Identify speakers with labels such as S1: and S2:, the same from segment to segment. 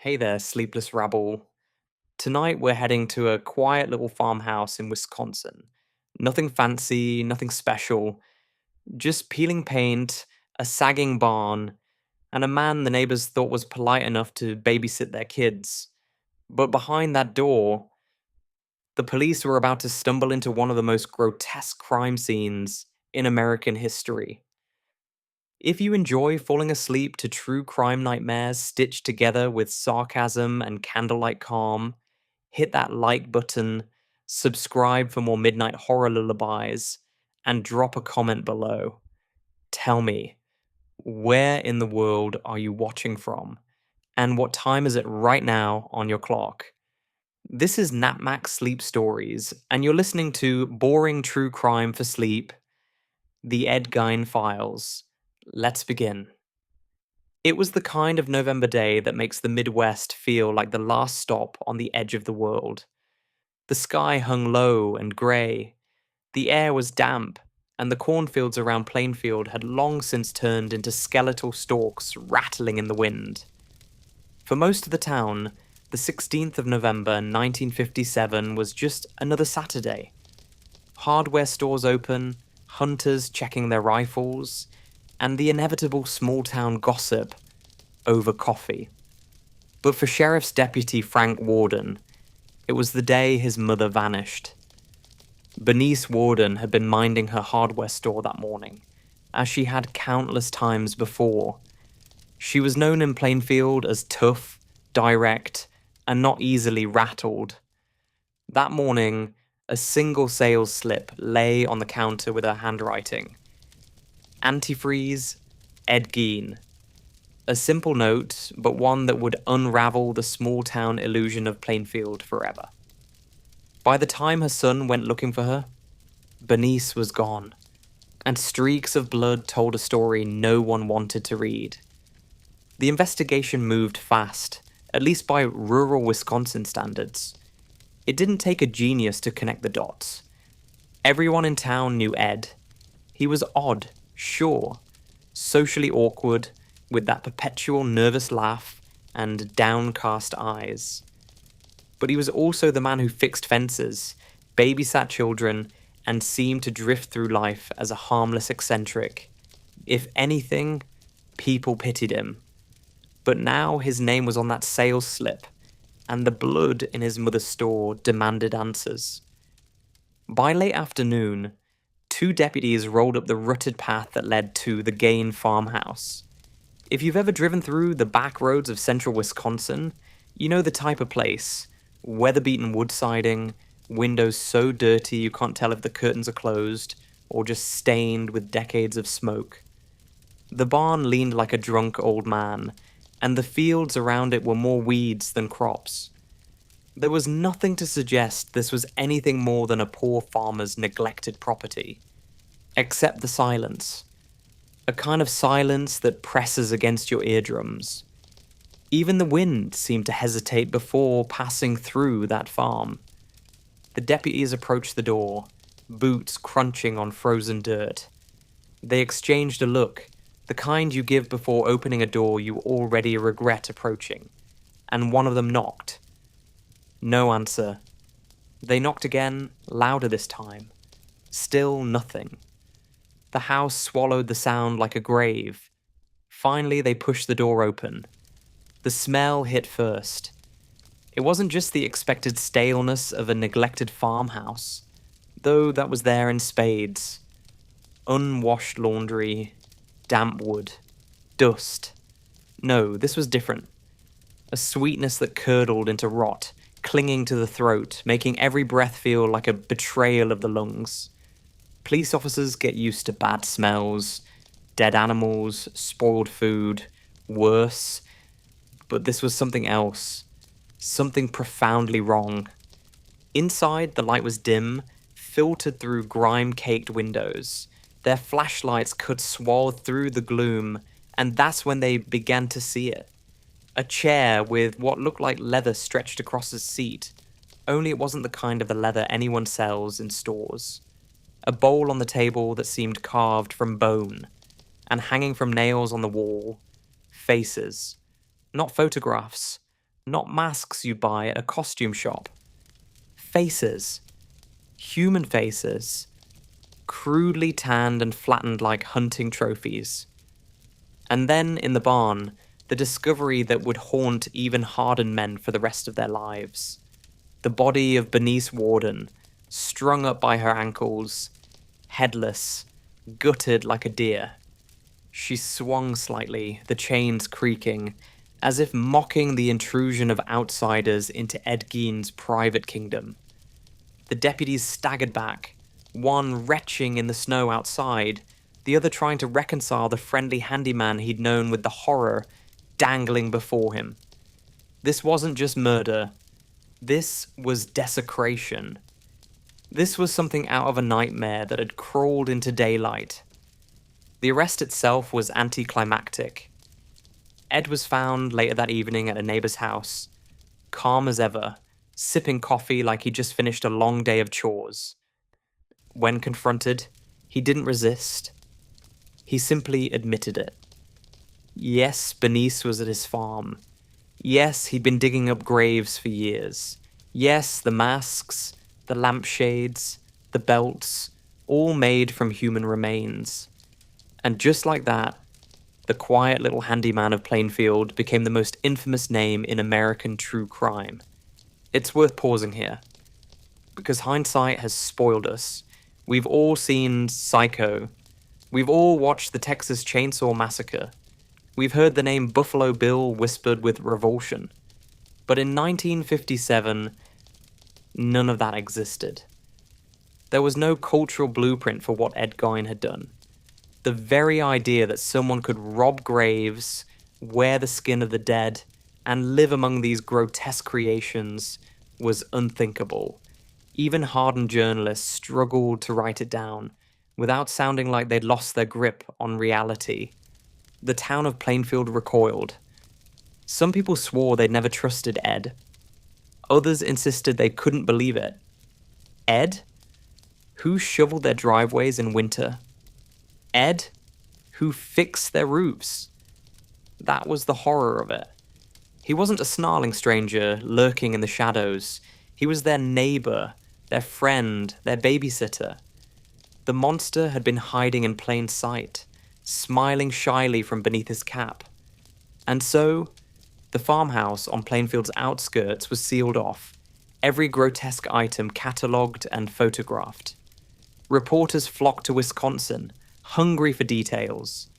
S1: Hey there, sleepless rabble. Tonight we're heading to a quiet little farmhouse in Wisconsin. Nothing fancy, nothing special, just peeling paint, a sagging barn, and a man the neighbors thought was polite enough to babysit their kids. But behind that door, the police were about to stumble into one of the most grotesque crime scenes in American history. If you enjoy falling asleep to true crime nightmares stitched together with sarcasm and candlelight calm, hit that like button, subscribe for more midnight horror lullabies, and drop a comment below. Tell me, where in the world are you watching from? And what time is it right now on your clock? This is Napmax Sleep Stories, and you're listening to Boring True Crime for Sleep, The Ed Gein Files. Let's begin. It was the kind of November day that makes the Midwest feel like the last stop on the edge of the world. The sky hung low and grey, the air was damp, and the cornfields around Plainfield had long since turned into skeletal stalks rattling in the wind. For most of the town, the 16th of November 1957 was just another Saturday. Hardware stores open, hunters checking their rifles, and the inevitable small-town gossip over coffee. But for Sheriff's Deputy Frank Warden, it was the day his mother vanished. Bernice Warden had been minding her hardware store that morning, as she had countless times before. She was known in Plainfield as tough, direct, and not easily rattled. That morning, a single sales slip lay on the counter with her handwriting. Antifreeze, Ed Gein. A simple note, but one that would unravel the small-town illusion of Plainfield forever. By the time her son went looking for her, Bernice was gone, and streaks of blood told a story no one wanted to read. The investigation moved fast, at least by rural Wisconsin standards. It didn't take a genius to connect the dots. Everyone in town knew Ed. He was odd, sure, socially awkward, with that perpetual nervous laugh and downcast eyes. But he was also the man who fixed fences, babysat children, and seemed to drift through life as a harmless eccentric. If anything, people pitied him. But now his name was on that sales slip, and the blood in his mother's store demanded answers. By late afternoon, two deputies rolled up the rutted path that led to the Gein farmhouse. If you've ever driven through the back roads of central Wisconsin, you know the type of place. Weather-beaten wood siding, windows so dirty you can't tell if the curtains are closed, or just stained with decades of smoke. The barn leaned like a drunk old man, and the fields around it were more weeds than crops. There was nothing to suggest this was anything more than a poor farmer's neglected property, except the silence. A kind of silence that presses against your eardrums. Even the wind seemed to hesitate before passing through that farm. The deputies approached the door, boots crunching on frozen dirt. They exchanged a look, the kind you give before opening a door you already regret approaching, and one of them knocked. No answer. They knocked again, louder this time. Still nothing. The house swallowed the sound like a grave. Finally, they pushed the door open. The smell hit first. It wasn't just the expected staleness of a neglected farmhouse, though that was there in spades. Unwashed laundry, damp wood, dust. No, this was different. A sweetness that curdled into rot, clinging to the throat, making every breath feel like a betrayal of the lungs. Police officers get used to bad smells, dead animals, spoiled food, worse. But this was something else. Something profoundly wrong. Inside, the light was dim, filtered through grime-caked windows. Their flashlights could swathe through the gloom, and that's when they began to see it. A chair with what looked like leather stretched across its seat, only it wasn't the kind of the leather anyone sells in stores. A bowl on the table that seemed carved from bone, and hanging from nails on the wall, faces. Not photographs, not masks you buy at a costume shop. Faces. Human faces. Crudely tanned and flattened like hunting trophies. And then, in the barn, the discovery that would haunt even hardened men for the rest of their lives. The body of Bernice Warden, strung up by her ankles, headless, gutted like a deer. She swung slightly, the chains creaking, as if mocking the intrusion of outsiders into Ed Gein's private kingdom. The deputies staggered back, one retching in the snow outside, the other trying to reconcile the friendly handyman he'd known with the horror dangling before him. This wasn't just murder. This was desecration. This was something out of a nightmare that had crawled into daylight. The arrest itself was anticlimactic. Ed was found later that evening at a neighbor's house, calm as ever, sipping coffee like he'd just finished a long day of chores. When confronted, he didn't resist. He simply admitted it. Yes, Bernice was at his farm. Yes, he'd been digging up graves for years. Yes, the masks, the lampshades, the belts, all made from human remains. And just like that, the quiet little handyman of Plainfield became the most infamous name in American true crime. It's worth pausing here, because hindsight has spoiled us. We've all seen Psycho. We've all watched the Texas Chainsaw Massacre. We've heard the name Buffalo Bill whispered with revulsion. But in 1957, none of that existed. There was no cultural blueprint for what Ed Gein had done. The very idea that someone could rob graves, wear the skin of the dead, and live among these grotesque creations was unthinkable. Even hardened journalists struggled to write it down, without sounding like they'd lost their grip on reality. The town of Plainfield recoiled. Some people swore they'd never trusted Ed. Others insisted they couldn't believe it. Ed? Who shoveled their driveways in winter? Ed? Who fixed their roofs? That was the horror of it. He wasn't a snarling stranger lurking in the shadows. He was their neighbor, their friend, their babysitter. The monster had been hiding in plain sight, smiling shyly from beneath his cap. And so, the farmhouse on Plainfield's outskirts was sealed off, every grotesque item catalogued and photographed. Reporters flocked to Wisconsin, hungry for details,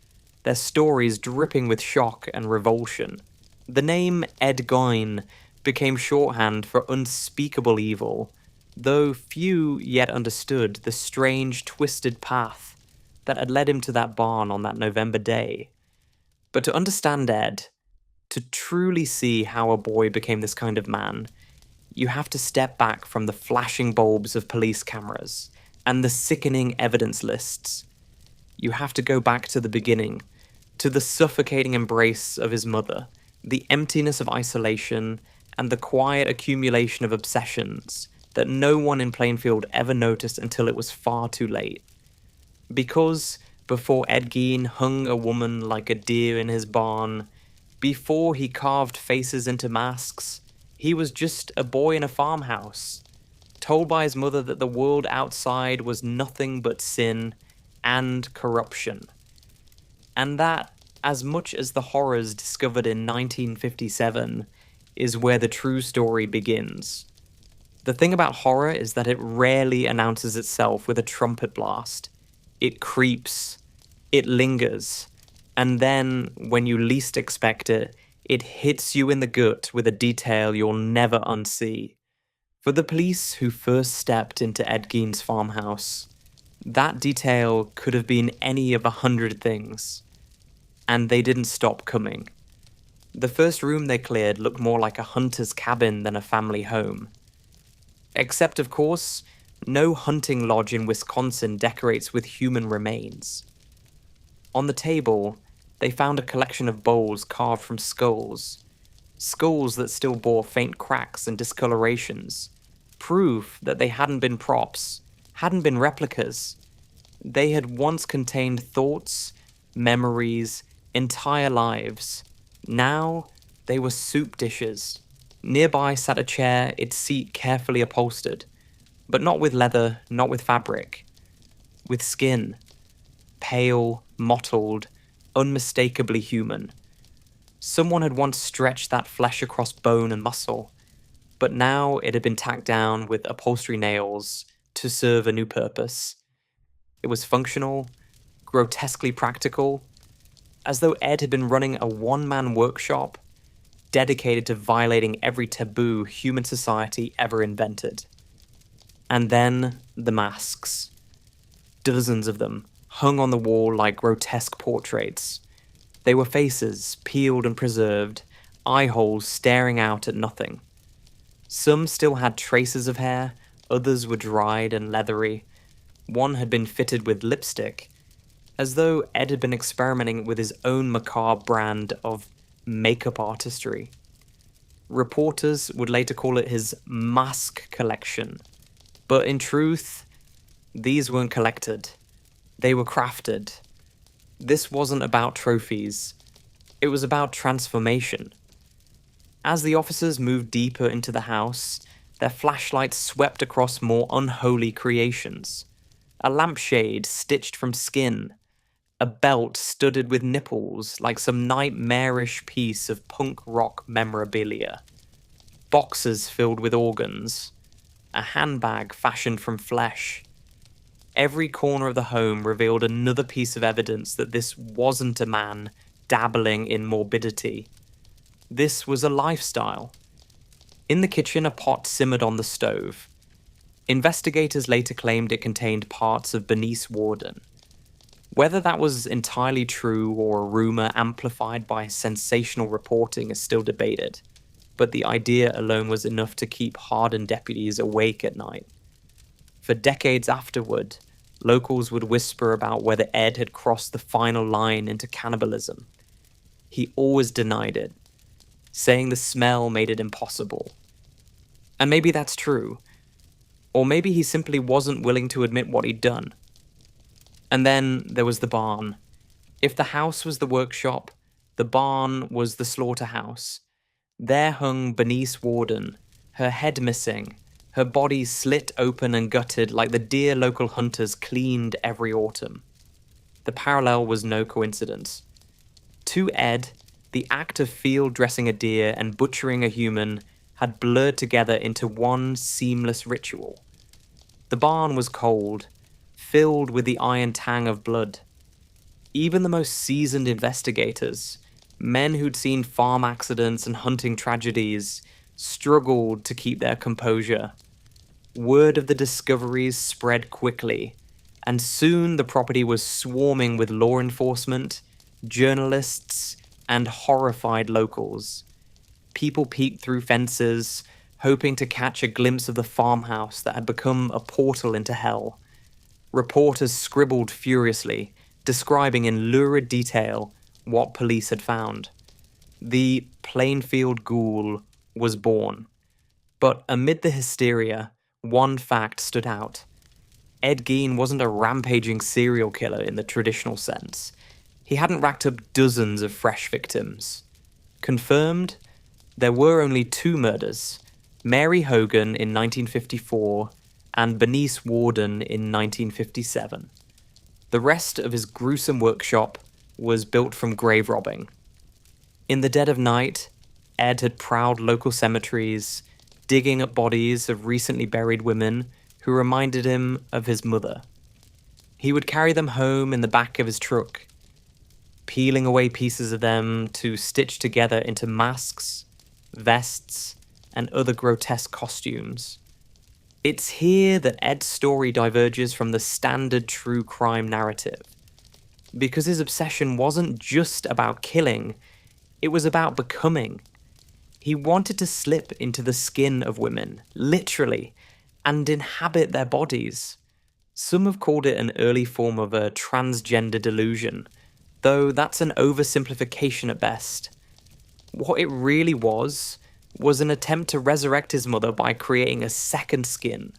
S1: their stories dripping with shock and revulsion. The name Ed Gein became shorthand for unspeakable evil, though few yet understood the strange, twisted path that had led him to that barn on that November day. But to understand Ed, to truly see how a boy became this kind of man, you have to step back from the flashing bulbs of police cameras and the sickening evidence lists. You have to go back to the beginning, to the suffocating embrace of his mother, the emptiness of isolation, and the quiet accumulation of obsessions that no one in Plainfield ever noticed until it was far too late. Because before Ed Gein hung a woman like a deer in his barn, before he carved faces into masks, he was just a boy in a farmhouse, told by his mother that the world outside was nothing but sin and corruption. And that, as much as the horrors discovered in 1957, is where the true story begins. The thing about horror is that it rarely announces itself with a trumpet blast. It creeps, it lingers, and then, when you least expect it, it hits you in the gut with a detail you'll never unsee. For the police who first stepped into Ed Gein's farmhouse, that detail could have been any of 100 things. And they didn't stop coming. The first room they cleared looked more like a hunter's cabin than a family home. Except, of course, no hunting lodge in Wisconsin decorates with human remains. On the table, they found a collection of bowls carved from skulls that still bore faint cracks and discolorations, proof that they hadn't been props, hadn't been replicas. They had once contained thoughts, memories, entire lives. Now, they were soup dishes. Nearby sat a chair, its seat carefully upholstered, but not with leather, not with fabric, with skin, pale, mottled, unmistakably human. Someone had once stretched that flesh across bone and muscle, but now it had been tacked down with upholstery nails to serve a new purpose. It was functional, grotesquely practical, as though Ed had been running a one-man workshop dedicated to violating every taboo human society ever invented. And then the masks. Dozens of them, hung on the wall like grotesque portraits. They were faces, peeled and preserved, eye holes staring out at nothing. Some still had traces of hair, others were dried and leathery. One had been fitted with lipstick, as though Ed had been experimenting with his own macabre brand of makeup artistry. Reporters would later call it his mask collection. But in truth, these weren't collected. They were crafted. This wasn't about trophies. It was about transformation. As the officers moved deeper into the house, their flashlights swept across more unholy creations. A lampshade stitched from skin, a belt studded with nipples like some nightmarish piece of punk rock memorabilia, boxes filled with organs, a handbag fashioned from flesh. Every corner of the home revealed another piece of evidence that this wasn't a man dabbling in morbidity. This was a lifestyle. In the kitchen, a pot simmered on the stove. Investigators later claimed it contained parts of Bernice Worden. Whether that was entirely true or a rumor amplified by sensational reporting is still debated, but the idea alone was enough to keep hardened deputies awake at night. For decades afterward, locals would whisper about whether Ed had crossed the final line into cannibalism. He always denied it, saying the smell made it impossible. And maybe that's true. Or maybe he simply wasn't willing to admit what he'd done. And then there was the barn. If the house was the workshop, the barn was the slaughterhouse. There hung Bernice Worden, her head missing, her body slit open and gutted like the deer local hunters cleaned every autumn. The parallel was no coincidence. To Ed, the act of field dressing a deer and butchering a human had blurred together into one seamless ritual. The barn was cold, filled with the iron tang of blood. Even the most seasoned investigators, men who'd seen farm accidents and hunting tragedies, struggled to keep their composure. Word of the discoveries spread quickly, and soon the property was swarming with law enforcement, journalists, and horrified locals. People peeked through fences, hoping to catch a glimpse of the farmhouse that had become a portal into hell. Reporters scribbled furiously, describing in lurid detail what police had found. The Plainfield Ghoul was born. But amid the hysteria, one fact stood out. Ed Gein wasn't a rampaging serial killer in the traditional sense. He hadn't racked up dozens of fresh victims. Confirmed, there were only two murders, Mary Hogan in 1954 and Bernice Worden in 1957. The rest of his gruesome workshop was built from grave robbing. In the dead of night, Ed had prowled local cemeteries, digging up bodies of recently buried women who reminded him of his mother. He would carry them home in the back of his truck, peeling away pieces of them to stitch together into masks, vests, and other grotesque costumes. It's here that Ed's story diverges from the standard true crime narrative, because his obsession wasn't just about killing, it was about becoming. He wanted to slip into the skin of women, literally, and inhabit their bodies. Some have called it an early form of a transgender delusion, though that's an oversimplification at best. What it really was an attempt to resurrect his mother by creating a second skin,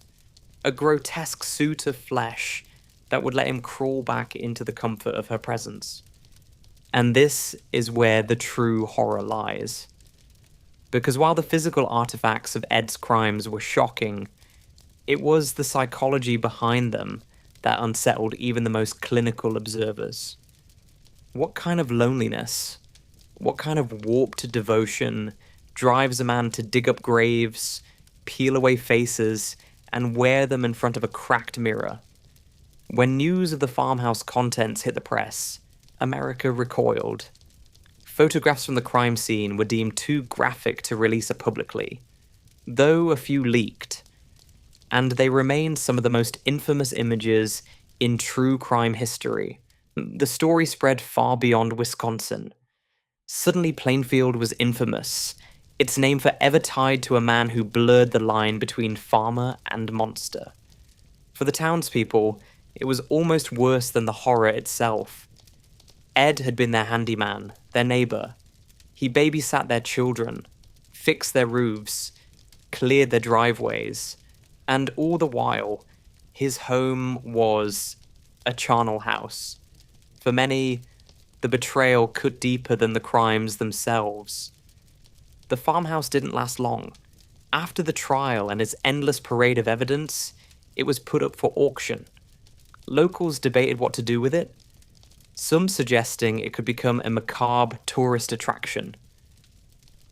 S1: a grotesque suit of flesh that would let him crawl back into the comfort of her presence. And this is where the true horror lies. Because while the physical artifacts of Ed's crimes were shocking, it was the psychology behind them that unsettled even the most clinical observers. What kind of loneliness, what kind of warped devotion drives a man to dig up graves, peel away faces, and wear them in front of a cracked mirror? When news of the farmhouse contents hit the press, America recoiled. Photographs from the crime scene were deemed too graphic to release publicly, though a few leaked, and they remain some of the most infamous images in true crime history. The story spread far beyond Wisconsin. Suddenly, Plainfield was infamous, its name forever tied to a man who blurred the line between farmer and monster. For the townspeople, it was almost worse than the horror itself. Ed had been their handyman, their neighbor. He babysat their children, fixed their roofs, cleared their driveways, and all the while, his home was a charnel house. For many, the betrayal cut deeper than the crimes themselves. The farmhouse didn't last long. After the trial and its endless parade of evidence, it was put up for auction. Locals debated what to do with it, some suggesting it could become a macabre tourist attraction.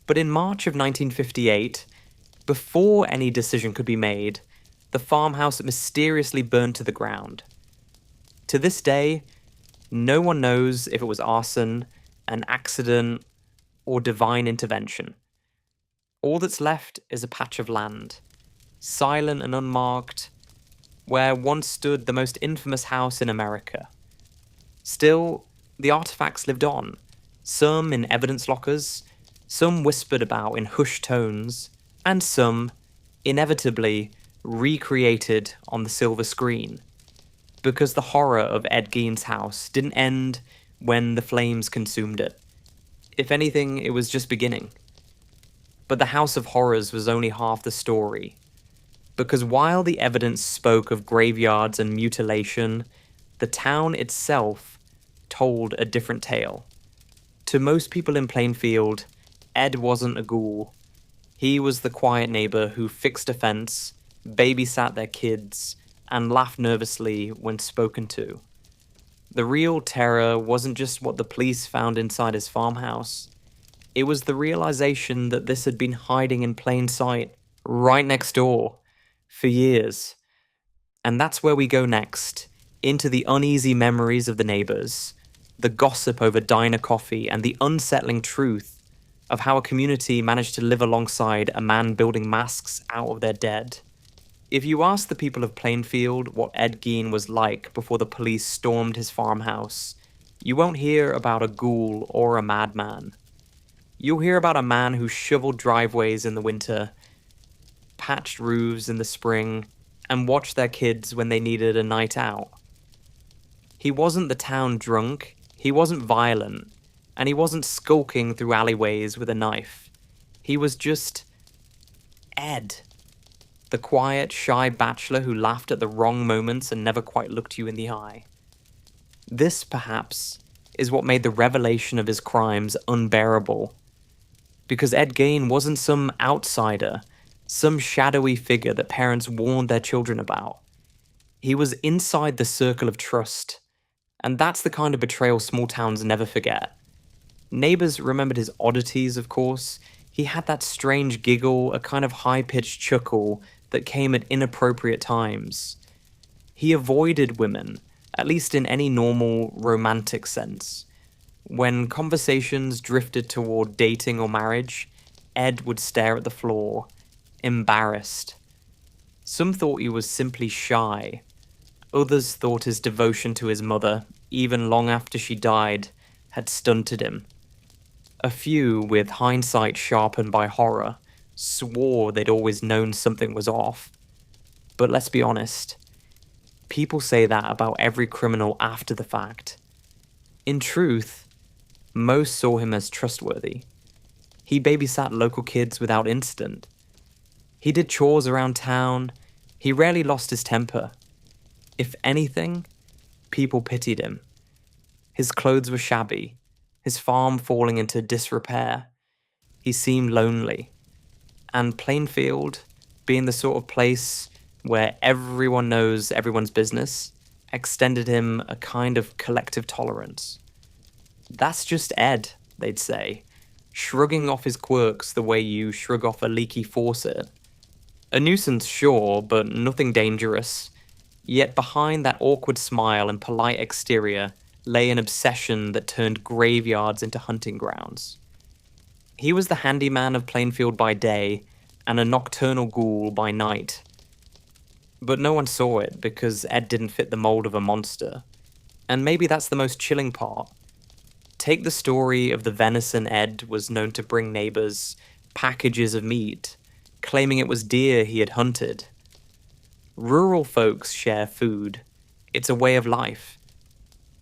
S1: But in March of 1958, before any decision could be made, the farmhouse mysteriously burned to the ground. To this day, no one knows if it was arson, an accident, or divine intervention. All that's left is a patch of land, silent and unmarked, where once stood the most infamous house in America. Still, the artifacts lived on, some in evidence lockers, some whispered about in hushed tones, and some, inevitably, recreated on the silver screen. Because the horror of Ed Gein's house didn't end when the flames consumed it. If anything, it was just beginning. But the House of Horrors was only half the story. Because while the evidence spoke of graveyards and mutilation, the town itself told a different tale. To most people in Plainfield, Ed wasn't a ghoul. He was the quiet neighbor who fixed a fence, babysat their kids, and laughed nervously when spoken to. The real terror wasn't just what the police found inside his farmhouse. It was the realization that this had been hiding in plain sight, right next door, for years. And that's where we go next, into the uneasy memories of the neighbors, the gossip over diner coffee, and the unsettling truth of how a community managed to live alongside a man building masks out of their dead. If you ask the people of Plainfield what Ed Gein was like before the police stormed his farmhouse, you won't hear about a ghoul or a madman. You'll hear about a man who shoveled driveways in the winter, patched roofs in the spring, and watched their kids when they needed a night out. He wasn't the town drunk, he wasn't violent, and he wasn't skulking through alleyways with a knife. He was just Ed. The quiet, shy bachelor who laughed at the wrong moments and never quite looked you in the eye. This, perhaps, is what made the revelation of his crimes unbearable. Because Ed Gein wasn't some outsider, some shadowy figure that parents warned their children about. He was inside the circle of trust, and that's the kind of betrayal small towns never forget. Neighbors remembered his oddities, of course. He had that strange giggle, a kind of high-pitched chuckle that came at inappropriate times. He avoided women, at least in any normal, romantic sense. When conversations drifted toward dating or marriage, Ed would stare at the floor, embarrassed. Some thought he was simply shy. Others thought his devotion to his mother, even long after she died, had stunted him. A few, with hindsight sharpened by horror, swore they'd always known something was off. But let's be honest, people say that about every criminal after the fact. In truth, most saw him as trustworthy. He babysat local kids without incident. He did chores around town. He rarely lost his temper. If anything, people pitied him. His clothes were shabby, his farm falling into disrepair. He seemed lonely. And Plainfield, being the sort of place where everyone knows everyone's business, extended him a kind of collective tolerance. That's just Ed, they'd say, shrugging off his quirks the way you shrug off a leaky faucet. A nuisance, sure, but nothing dangerous. Yet behind that awkward smile and polite exterior lay an obsession that turned graveyards into hunting grounds. He was the handyman of Plainfield by day and a nocturnal ghoul by night. But no one saw it because Ed didn't fit the mold of a monster. And maybe that's the most chilling part. Take the story of the venison Ed was known to bring neighbors packages of meat, claiming it was deer he had hunted. Rural folks share food. It's a way of life.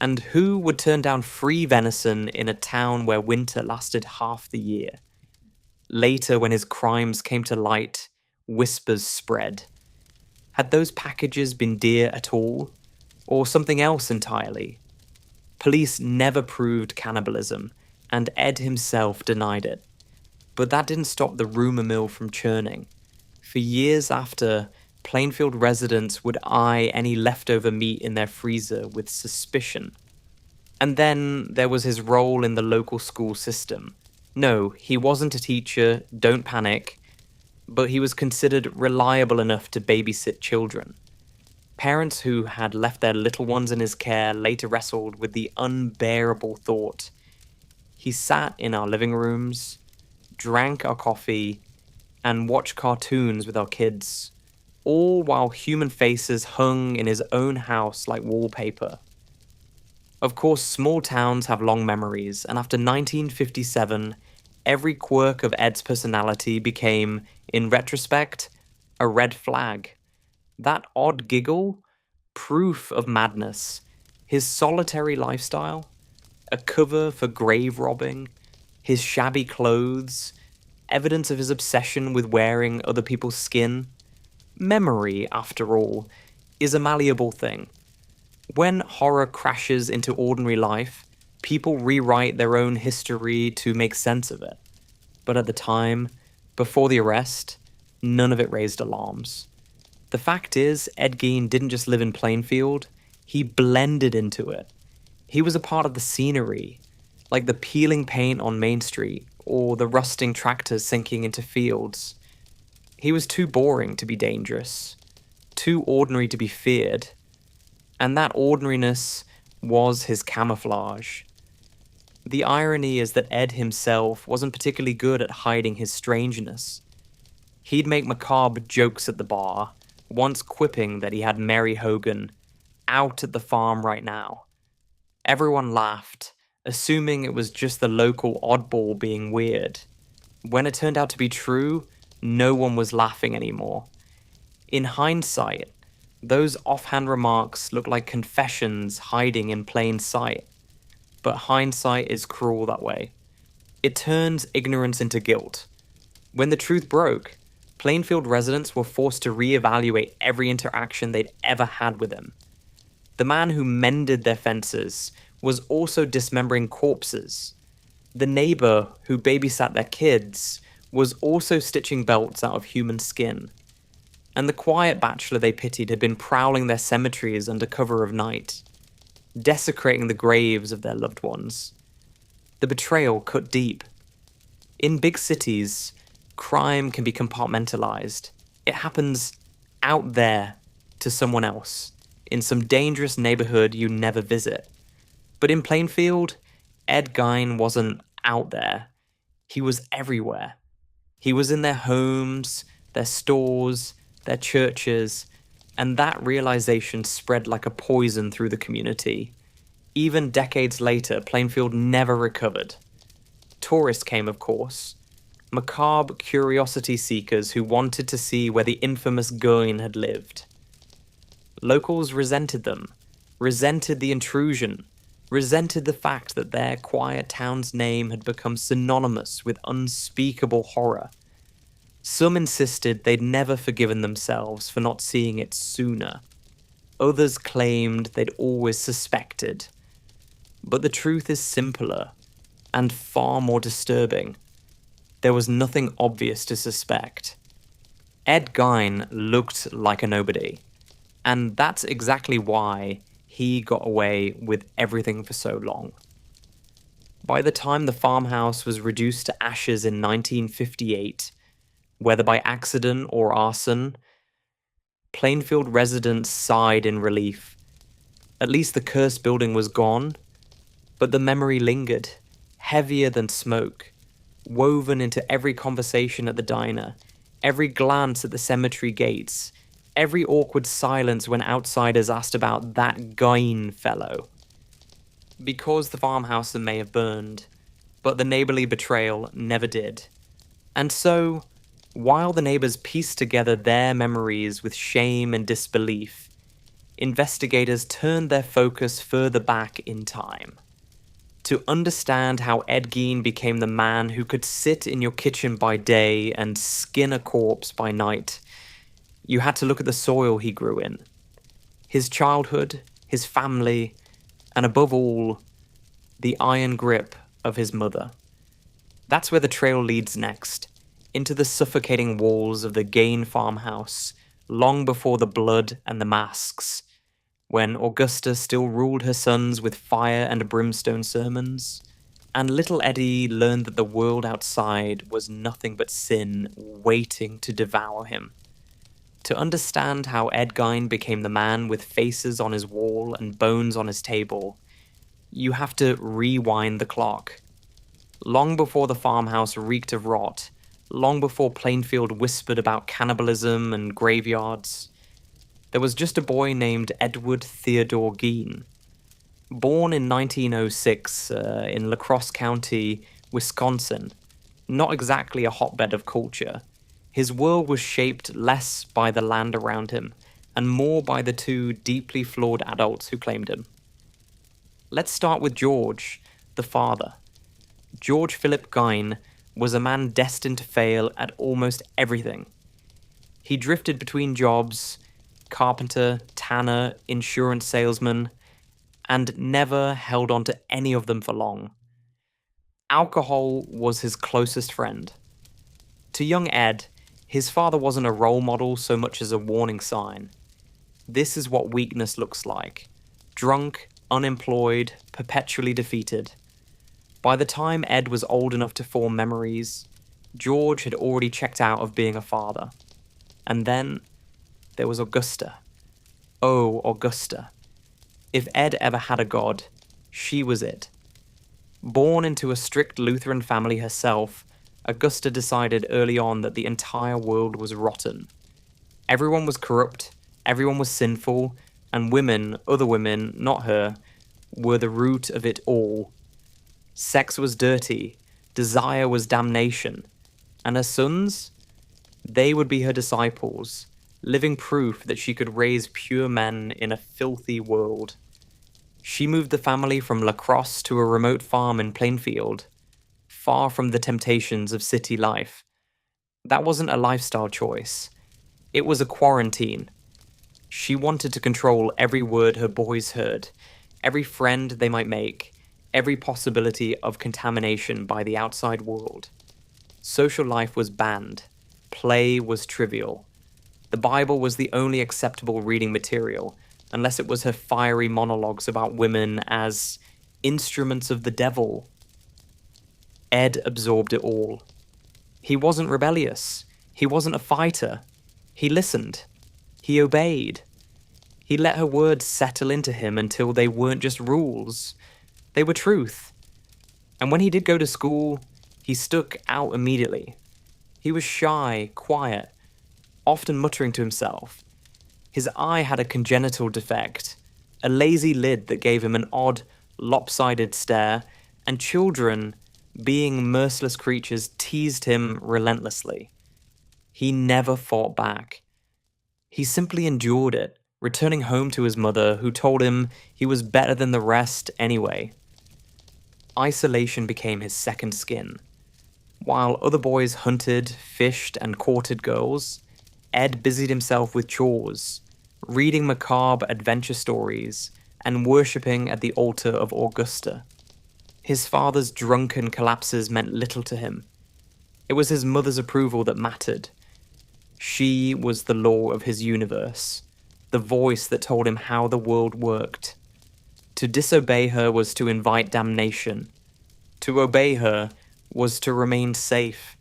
S1: And who would turn down free venison in a town where winter lasted half the year? Later, when his crimes came to light, whispers spread. Had those packages been deer at all? Or something else entirely? Police never proved cannibalism, and Ed himself denied it. But that didn't stop the rumor mill from churning. For years after, Plainfield residents would eye any leftover meat in their freezer with suspicion. And then there was his role in the local school system. No, he wasn't a teacher, don't panic, but he was considered reliable enough to babysit children. Parents who had left their little ones in his care later wrestled with the unbearable thought. He sat in our living rooms, drank our coffee, and watched cartoons with our kids, all while human faces hung in his own house like wallpaper. Of course, small towns have long memories, and after 1957, every quirk of Ed's personality became, in retrospect, a red flag. That odd giggle, proof of madness. His solitary lifestyle, a cover for grave robbing, his shabby clothes, evidence of his obsession with wearing other people's skin. Memory, after all, is a malleable thing. When horror crashes into ordinary life, people rewrite their own history to make sense of it. But at the time, before the arrest, none of it raised alarms. The fact is, Ed Gein didn't just live in Plainfield, he blended into it. He was a part of the scenery, like the peeling paint on Main Street, or the rusting tractors sinking into fields. He was too boring to be dangerous, too ordinary to be feared, and that ordinariness was his camouflage. The irony is that Ed himself wasn't particularly good at hiding his strangeness. He'd make macabre jokes at the bar, once quipping that he had Mary Hogan out at the farm right now. Everyone laughed, assuming it was just the local oddball being weird. When it turned out to be true, no one was laughing anymore. In hindsight, those offhand remarks look like confessions hiding in plain sight. But hindsight is cruel that way. It turns ignorance into guilt. When the truth broke, Plainfield residents were forced to reevaluate every interaction they'd ever had with him. The man who mended their fences was also dismembering corpses. The neighbor who babysat their kids was also stitching belts out of human skin. And the quiet bachelor they pitied had been prowling their cemeteries under cover of night, desecrating the graves of their loved ones. The betrayal cut deep. In big cities, crime can be compartmentalized. It happens out there to someone else, in some dangerous neighborhood you never visit. But in Plainfield, Ed Gein wasn't out there. He was everywhere. He was in their homes, their stores, their churches, and that realization spread like a poison through the community. Even decades later, Plainfield never recovered. Tourists came, of course. Macabre curiosity seekers who wanted to see where the infamous Gein had lived. Locals resented them, resented the intrusion, resented the fact that their quiet town's name had become synonymous with unspeakable horror. Some insisted they'd never forgiven themselves for not seeing it sooner. Others claimed they'd always suspected. But the truth is simpler and far more disturbing. There was nothing obvious to suspect. Ed Gein looked like a nobody, and that's exactly why he got away with everything for so long. By the time the farmhouse was reduced to ashes in 1958, whether by accident or arson, Plainfield residents sighed in relief. At least the cursed building was gone, but the memory lingered, heavier than smoke, woven into every conversation at the diner, every glance at the cemetery gates, every awkward silence when outsiders asked about that Gein fellow. Because the farmhouse may have burned, but the neighborly betrayal never did. And so, while the neighbors pieced together their memories with shame and disbelief, investigators turned their focus further back in time. To understand how Ed Gein became the man who could sit in your kitchen by day and skin a corpse by night, you had to look at the soil he grew in. His childhood, his family, and above all, the iron grip of his mother. That's where the trail leads next, into the suffocating walls of the Gein farmhouse, long before the blood and the masks, when Augusta still ruled her sons with fire and brimstone sermons, and little Eddie learned that the world outside was nothing but sin waiting to devour him. To understand how Ed Gein became the man with faces on his wall and bones on his table, you have to rewind the clock. Long before the farmhouse reeked of rot, long before Plainfield whispered about cannibalism and graveyards, there was just a boy named Edward Theodore Gein. Born in 1906 in La Crosse County, Wisconsin, not exactly a hotbed of culture, his world was shaped less by the land around him and more by the two deeply flawed adults who claimed him. Let's start with George, the father. George Philip Gein was a man destined to fail at almost everything. He drifted between jobs, carpenter, tanner, insurance salesman, and never held on to any of them for long. Alcohol was his closest friend. To young Ed, his father wasn't a role model so much as a warning sign. This is what weakness looks like. Drunk, unemployed, perpetually defeated. By the time Ed was old enough to form memories, George had already checked out of being a father. And then there was Augusta. Oh, Augusta. If Ed ever had a god, she was it. Born into a strict Lutheran family herself, Augusta decided early on that the entire world was rotten. Everyone was corrupt, everyone was sinful, and women, other women, not her, were the root of it all. Sex was dirty, desire was damnation, and her sons? They would be her disciples, living proof that she could raise pure men in a filthy world. She moved the family from La Crosse to a remote farm in Plainfield, far from the temptations of city life. That wasn't a lifestyle choice. It was a quarantine. She wanted to control every word her boys heard, every friend they might make, every possibility of contamination by the outside world. Social life was banned. Play was trivial. The Bible was the only acceptable reading material, unless it was her fiery monologues about women as instruments of the devil. Ed absorbed it all. He wasn't rebellious. He wasn't a fighter. He listened. He obeyed. He let her words settle into him until they weren't just rules. They were truth. And when he did go to school, he stuck out immediately. He was shy, quiet, often muttering to himself. His eye had a congenital defect, a lazy lid that gave him an odd, lopsided stare, and children, being merciless creatures, teased him relentlessly. He never fought back. He simply endured it, returning home to his mother, who told him he was better than the rest anyway. Isolation became his second skin. While other boys hunted, fished, and courted girls, Ed busied himself with chores, reading macabre adventure stories, and worshipping at the altar of Augusta. His father's drunken collapses meant little to him. It was his mother's approval that mattered. She was the law of his universe, the voice that told him how the world worked. To disobey her was to invite damnation. To obey her was to remain safe.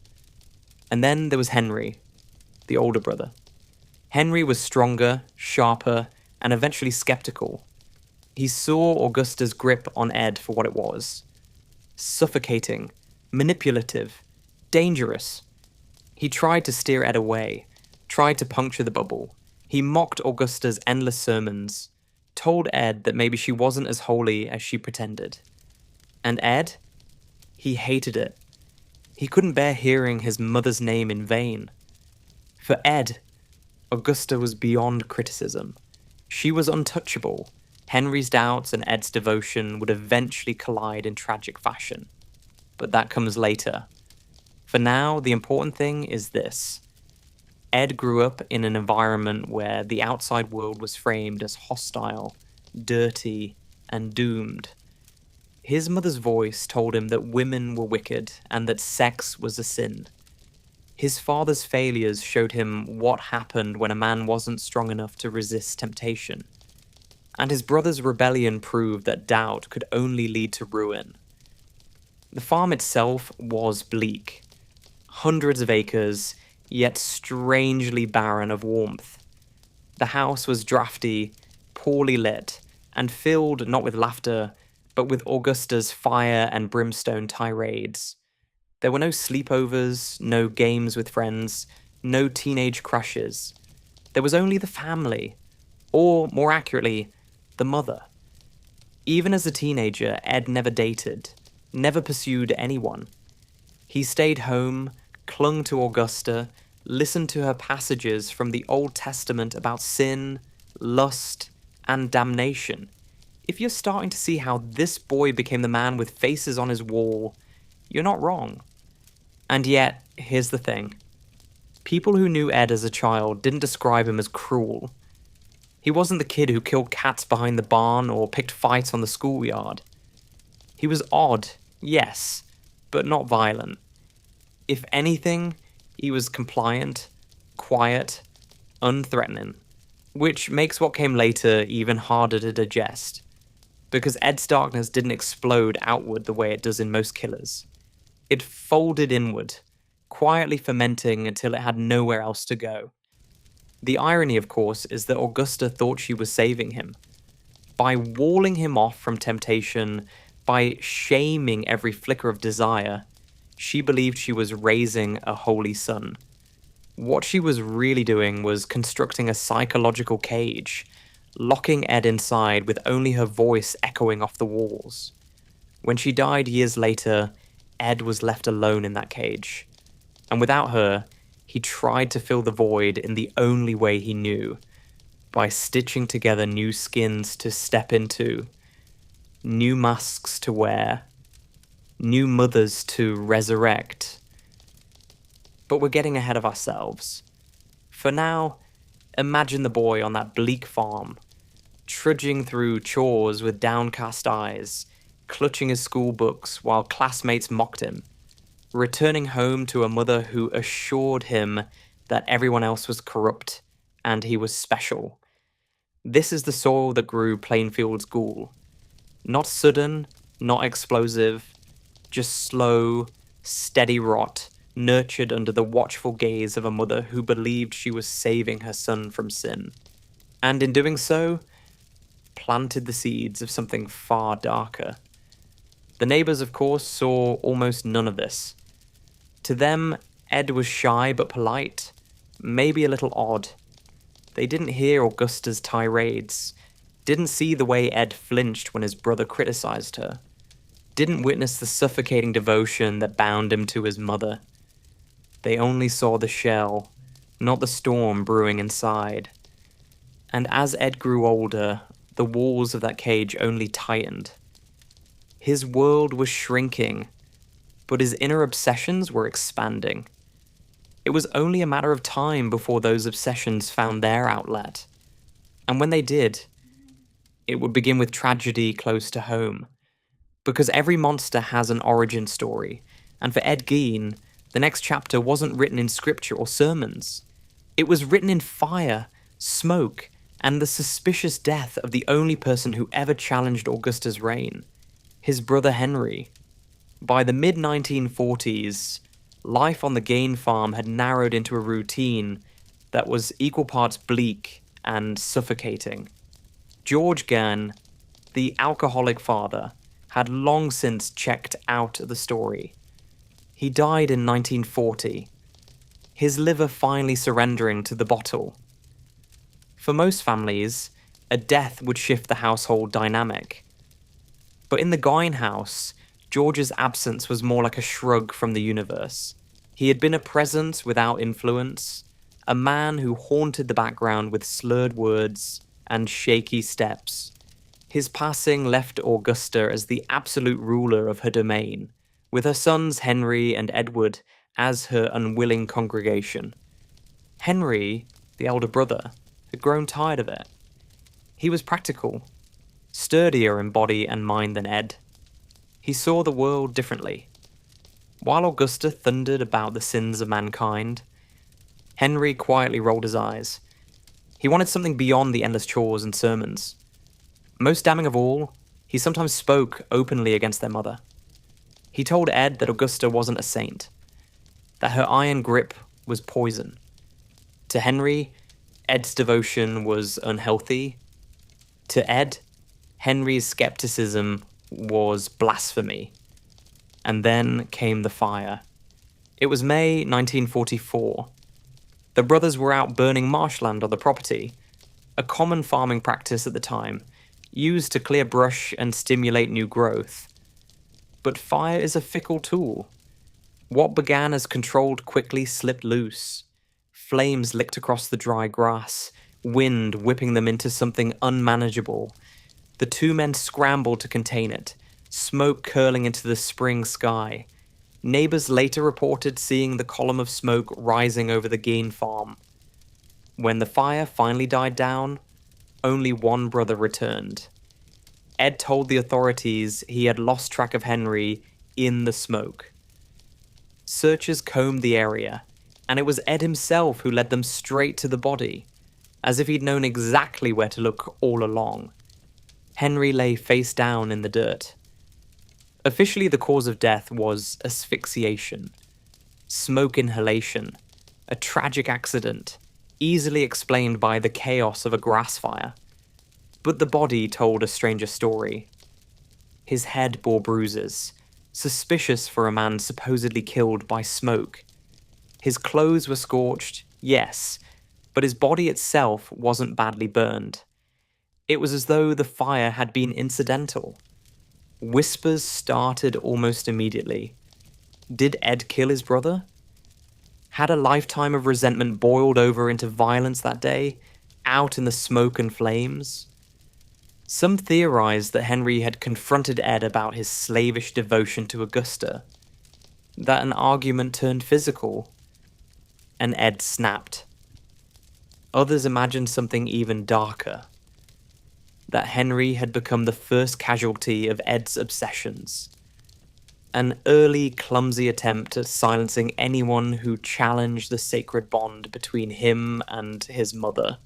S1: And then there was Henry, the older brother. Henry was stronger, sharper, and eventually skeptical. He saw Augusta's grip on Ed for what it was. Suffocating, manipulative, dangerous. He tried to steer Ed away, tried to puncture the bubble. He mocked Augusta's endless sermons, told Ed that maybe she wasn't as holy as she pretended. And Ed? He hated it. He couldn't bear hearing his mother's name in vain. For Ed, Augusta was beyond criticism. She was untouchable. Henry's doubts and Ed's devotion would eventually collide in tragic fashion. But that comes later. For now, the important thing is this. Ed grew up in an environment where the outside world was framed as hostile, dirty, and doomed. His mother's voice told him that women were wicked and that sex was a sin. His father's failures showed him what happened when a man wasn't strong enough to resist temptation. And his brother's rebellion proved that doubt could only lead to ruin. The farm itself was bleak. Hundreds of acres, yet strangely barren of warmth. The house was drafty, poorly lit, and filled not with laughter, but with Augusta's fire and brimstone tirades. There were no sleepovers, no games with friends, no teenage crushes. There was only the family, or more accurately, the mother. Even as a teenager, Ed never dated, never pursued anyone. He stayed home, clung to Augusta, listened to her passages from the Old Testament about sin, lust, and damnation. If you're starting to see how this boy became the man with faces on his wall, you're not wrong. And yet, here's the thing. People who knew Ed as a child didn't describe him as cruel. He wasn't the kid who killed cats behind the barn or picked fights on the schoolyard. He was odd, yes, but not violent. If anything, he was compliant, quiet, unthreatening, which makes what came later even harder to digest, because Ed's darkness didn't explode outward the way it does in most killers. It folded inward, quietly fermenting until it had nowhere else to go. The irony, of course, is that Augusta thought she was saving him. By walling him off from temptation, by shaming every flicker of desire, she believed she was raising a holy son. What she was really doing was constructing a psychological cage, locking Ed inside with only her voice echoing off the walls. When she died years later, Ed was left alone in that cage. And without her, he tried to fill the void in the only way he knew, by stitching together new skins to step into, new masks to wear, new mothers to resurrect. But we're getting ahead of ourselves. For now, imagine the boy on that bleak farm, trudging through chores with downcast eyes, clutching his school books while classmates mocked him, returning home to a mother who assured him that everyone else was corrupt and he was special. This is the soil that grew Plainfield's ghoul. Not sudden, not explosive, just slow, steady rot, nurtured under the watchful gaze of a mother who believed she was saving her son from sin. And in doing so, planted the seeds of something far darker. The neighbours, of course, saw almost none of this. To them, Ed was shy but polite, maybe a little odd. They didn't hear Augusta's tirades, didn't see the way Ed flinched when his brother criticised her, didn't witness the suffocating devotion that bound him to his mother. They only saw the shell, not the storm brewing inside. And as Ed grew older, the walls of that cage only tightened. His world was shrinking, but his inner obsessions were expanding. It was only a matter of time before those obsessions found their outlet. And when they did, it would begin with tragedy close to home. Because every monster has an origin story, and for Ed Gein, The next chapter wasn't written in scripture or sermons. It was written in fire, smoke, and the suspicious death of the only person who ever challenged Augusta's reign, his brother Henry. By the mid-1940s, life on the Gain farm had narrowed into a routine that was equal parts bleak and suffocating. George Gain, the alcoholic father, had long since checked out the story. He died in 1940, his liver finally surrendering to the bottle. For most families, a death would shift the household dynamic. But in the Gain house, George's absence was more like a shrug from the universe. He had been a presence without influence, a man who haunted the background with slurred words and shaky steps. His passing left Augusta as the absolute ruler of her domain, with her sons Henry and Edward as her unwilling congregation. Henry, the elder brother, had grown tired of it. He was practical, sturdier in body and mind than Ed. He saw the world differently. While Augusta thundered about the sins of mankind, Henry quietly rolled his eyes. He wanted something beyond the endless chores and sermons. Most damning of all, he sometimes spoke openly against their mother. He told Ed that Augusta wasn't a saint, that her iron grip was poison. To Henry, Ed's devotion was unhealthy. To Ed, Henry's skepticism was blasphemy. And then came the fire. It was May 1944. The brothers were out burning marshland on the property, a common farming practice at the time, used to clear brush and stimulate new growth. But fire is a fickle tool. What began as controlled quickly slipped loose. Flames licked across the dry grass, wind whipping them into something unmanageable. The two men scrambled to contain it, smoke curling into the spring sky. Neighbors later reported seeing the column of smoke rising over the Gain farm. When the fire finally died down, only one brother returned. Ed told the authorities he had lost track of Henry in the smoke. Searchers combed the area, and it was Ed himself who led them straight to the body, as if he'd known exactly where to look all along. Henry lay face down in the dirt. Officially, the cause of death was asphyxiation, smoke inhalation, a tragic accident, easily explained by the chaos of a grass fire. But the body told a stranger story. His head bore bruises, suspicious for a man supposedly killed by smoke. His clothes were scorched, yes, but his body itself wasn't badly burned. It was as though the fire had been incidental. Whispers started almost immediately. Did Ed kill his brother? Had a lifetime of resentment boiled over into violence that day, out in the smoke and flames? Some theorized that Henry had confronted Ed about his slavish devotion to Augusta, that an argument turned physical, and Ed snapped. Others imagined something even darker, that Henry had become the first casualty of Ed's obsessions, an early, clumsy attempt at silencing anyone who challenged the sacred bond between him and his mother.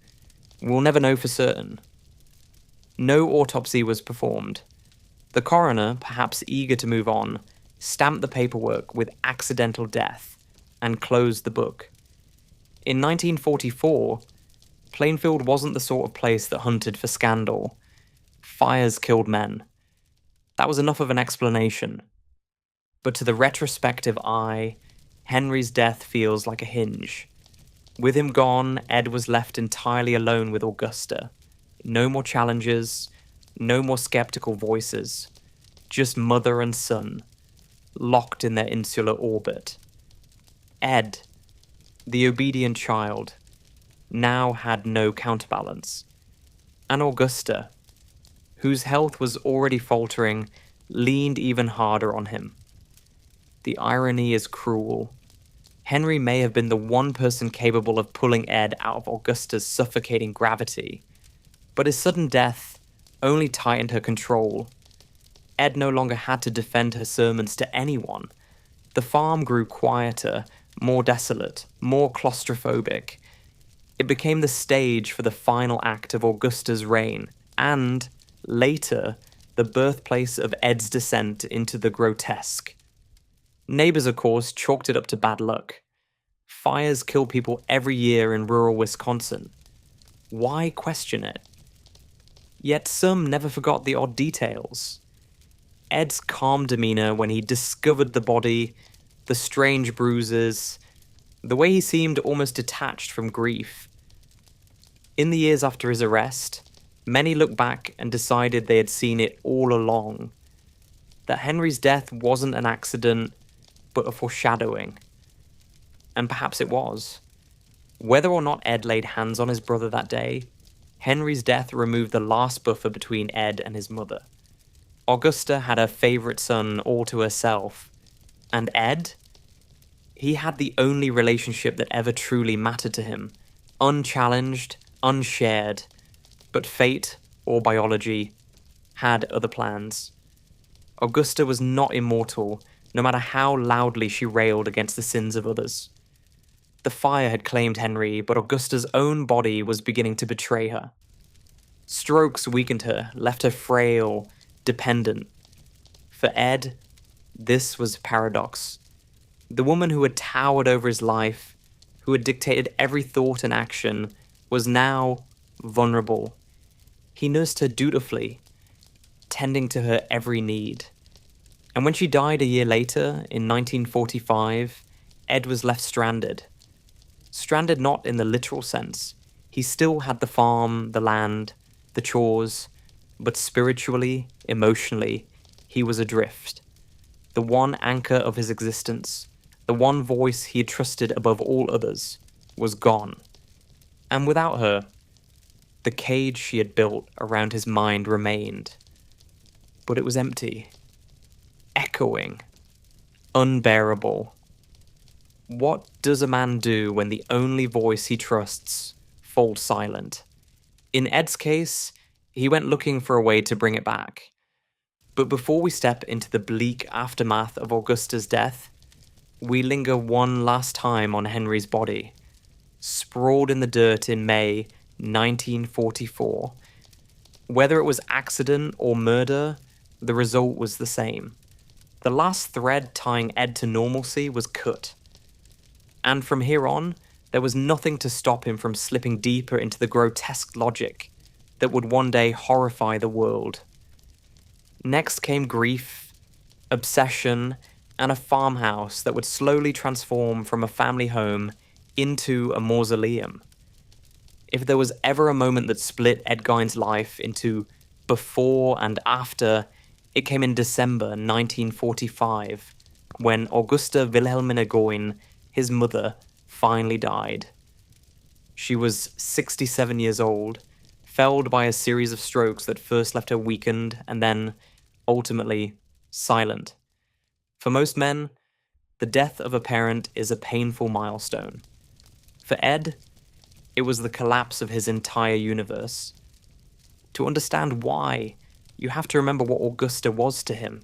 S1: We'll never know for certain. No autopsy was performed. The coroner, perhaps eager to move on, stamped the paperwork with accidental death and closed the book. In 1944, Plainfield wasn't the sort of place that hunted for scandal. Fires killed men. That was enough of an explanation. But to the retrospective eye, Henry's death feels like a hinge. With him gone, Ed was left entirely alone with Augusta. No more challenges, no more skeptical voices. Just mother and son, locked in their insular orbit. Ed, the obedient child, now had no counterbalance. And Augusta, whose health was already faltering, leaned even harder on him. The irony is cruel. Henry may have been the one person capable of pulling Ed out of Augusta's suffocating gravity, but his sudden death only tightened her control. Ed no longer had to defend her sermons to anyone. The farm grew quieter, more desolate, more claustrophobic. It became the stage for the final act of Augusta's reign, and, later, the birthplace of Ed's descent into the grotesque. Neighbors, of course, chalked it up to bad luck. Fires kill people every year in rural Wisconsin. Why question it? Yet some never forgot the odd details. Ed's calm demeanor when he discovered the body, the strange bruises, the way he seemed almost detached from grief. In the years after his arrest, many looked back and decided they had seen it all along. That Henry's death wasn't an accident, but a foreshadowing. And perhaps it was. Whether or not Ed laid hands on his brother that day, Henry's death removed the last buffer between Ed and his mother. Augusta had her favourite son all to herself. And Ed? He had the only relationship that ever truly mattered to him. Unchallenged, unshared. But fate, or biology, had other plans. Augusta was not immortal, no matter how loudly she railed against the sins of others. The fire had claimed Henry, but Augusta's own body was beginning to betray her. Strokes weakened her, left her frail, dependent. For Ed, this was a paradox. The woman who had towered over his life, who had dictated every thought and action, was now vulnerable. He nursed her dutifully, tending to her every need. And when she died a year later, in 1945, Ed was left stranded. Stranded not in the literal sense. He still had the farm, the land, the chores, but spiritually, emotionally, he was adrift. The one anchor of his existence, the one voice he had trusted above all others, was gone. And without her, the cage she had built around his mind remained. But it was empty, echoing, unbearable. What does a man do when the only voice he trusts falls silent? In Ed's case, he went looking for a way to bring it back. But before we step into the bleak aftermath of Augusta's death, we linger one last time on Henry's body, sprawled in the dirt in May 1944. Whether it was accident or murder, the result was the same. The last thread tying Ed to normalcy was cut. And from here on, there was nothing to stop him from slipping deeper into the grotesque logic that would one day horrify the world. Next came grief, obsession, and a farmhouse that would slowly transform from a family home into a mausoleum. If there was ever a moment that split Ed Gein's life into before and after, it came in December 1945, when Augusta Wilhelmina Goin, his mother, finally died. She was 67 years old, felled by a series of strokes that first left her weakened and then, ultimately, silent. For most men, the death of a parent is a painful milestone. For Ed, it was the collapse of his entire universe. To understand why, you have to remember what Augusta was to him.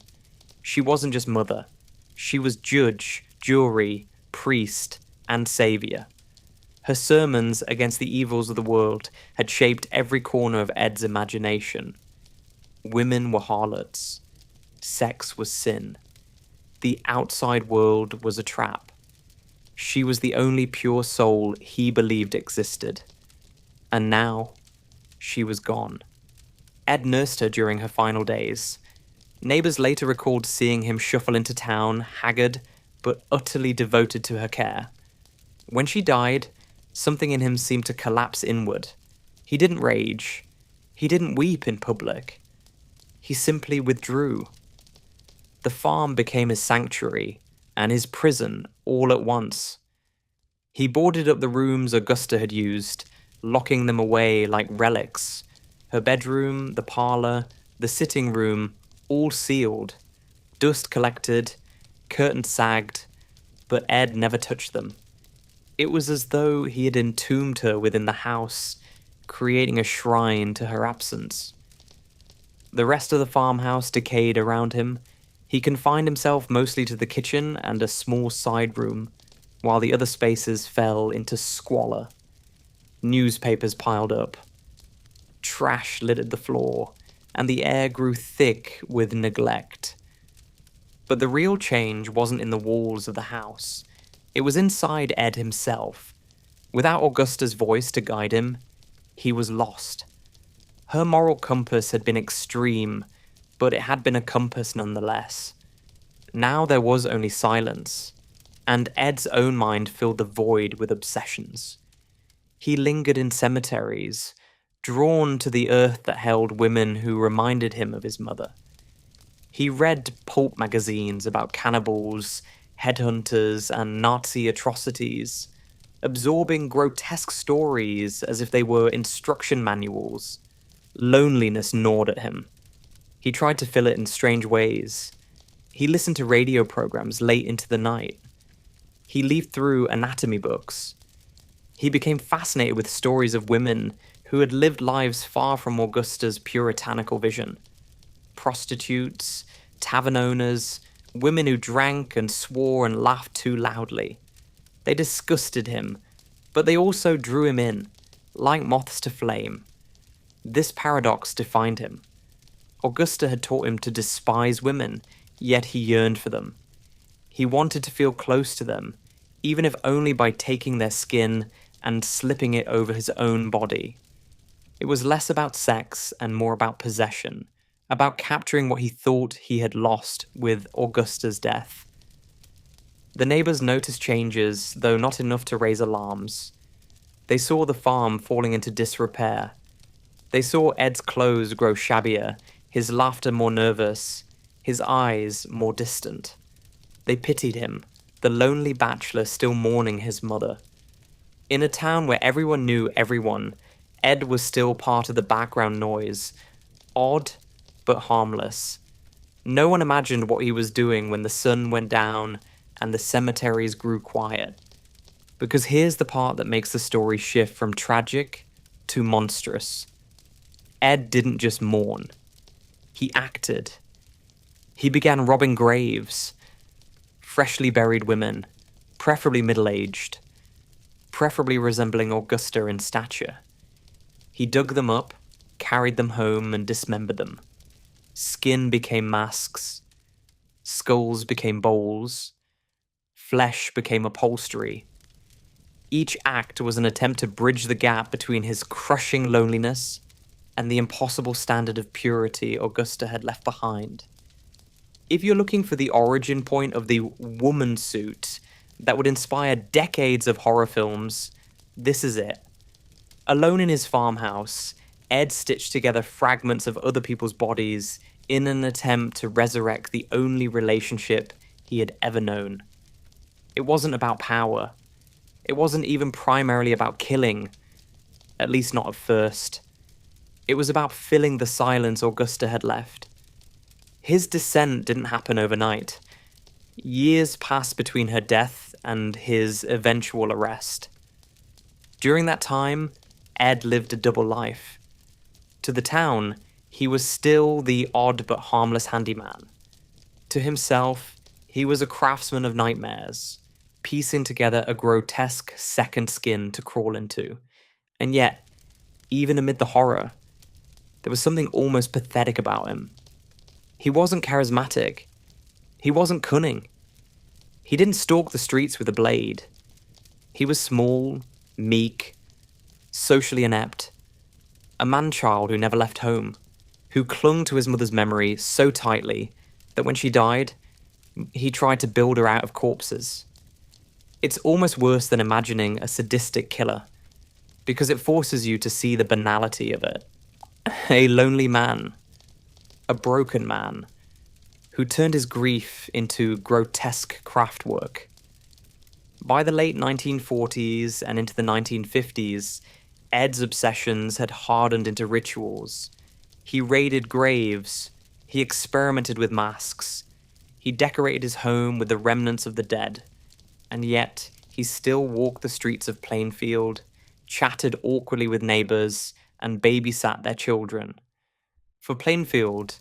S1: She wasn't just mother. She was judge, jury, priest, and savior. Her sermons against the evils of the world had shaped every corner of Ed's imagination. Women were harlots. Sex was sin. The outside world was a trap. She was the only pure soul he believed existed. And now, she was gone. Ed nursed her during her final days. Neighbors later recalled seeing him shuffle into town, haggard, but utterly devoted to her care. When she died, something in him seemed to collapse inward. He didn't rage. He didn't weep in public. He simply withdrew. The farm became his sanctuary, and his prison all at once. He boarded up the rooms Augusta had used, locking them away like relics. Her bedroom, the parlour, the sitting room, all sealed. Dust collected, curtains sagged, but Ed never touched them. It was as though he had entombed her within the house, creating a shrine to her absence. The rest of the farmhouse decayed around him, He confined himself mostly to the kitchen and a small side room, while the other spaces fell into squalor. Newspapers piled up, trash littered the floor, and the air grew thick with neglect. But the real change wasn't in the walls of the house. It was inside Ed himself. Without Augusta's voice to guide him, he was lost. Her moral compass had been extreme, but it had been a compass nonetheless. Now there was only silence, and Ed's own mind filled the void with obsessions. He lingered in cemeteries, drawn to the earth that held women who reminded him of his mother. He read pulp magazines about cannibals, headhunters, and Nazi atrocities, absorbing grotesque stories as if they were instruction manuals. Loneliness gnawed at him. He tried to fill it in strange ways. He listened to radio programs late into the night. He leafed through anatomy books. He became fascinated with stories of women who had lived lives far from Augusta's puritanical vision. Prostitutes, tavern owners, women who drank and swore and laughed too loudly. They disgusted him, but they also drew him in, like moths to flame. This paradox defined him. Augusta had taught him to despise women, yet he yearned for them. He wanted to feel close to them, even if only by taking their skin and slipping it over his own body. It was less about sex and more about possession, about capturing what he thought he had lost with Augusta's death. The neighbors noticed changes, though not enough to raise alarms. They saw the farm falling into disrepair. They saw Ed's clothes grow shabbier, his laughter more nervous, his eyes more distant. They pitied him, the lonely bachelor still mourning his mother. In a town where everyone knew everyone, Ed was still part of the background noise, odd but harmless. No one imagined what he was doing when the sun went down and the cemeteries grew quiet. Because here's the part that makes the story shift from tragic to monstrous. Ed didn't just mourn. He acted. He began robbing graves. Freshly buried women, preferably middle-aged, preferably resembling Augusta in stature. He dug them up, carried them home, and dismembered them. Skin became masks. Skulls became bowls. Flesh became upholstery. Each act was an attempt to bridge the gap between his crushing loneliness and the impossible standard of purity Augusta had left behind. If you're looking for the origin point of the woman suit that would inspire decades of horror films, this is it. Alone in his farmhouse, Ed stitched together fragments of other people's bodies in an attempt to resurrect the only relationship he had ever known. It wasn't about power. It wasn't even primarily about killing, at least not at first. It was about filling the silence Augusta had left. His descent didn't happen overnight. Years passed between her death and his eventual arrest. During that time, Ed lived a double life. To the town, he was still the odd but harmless handyman. To himself, he was a craftsman of nightmares, piecing together a grotesque second skin to crawl into. And yet, even amid the horror, there was something almost pathetic about him. He wasn't charismatic. He wasn't cunning. He didn't stalk the streets with a blade. He was small, meek, socially inept, a man-child who never left home, who clung to his mother's memory so tightly that when she died, he tried to build her out of corpses. It's almost worse than imagining a sadistic killer, because it forces you to see the banality of it. A lonely man, a broken man, who turned his grief into grotesque craftwork. By the late 1940s and into the 1950s, Ed's obsessions had hardened into rituals. He raided graves. He experimented with masks. He decorated his home with the remnants of the dead. And yet, he still walked the streets of Plainfield, chatted awkwardly with neighbors, and babysat their children. For Plainfield,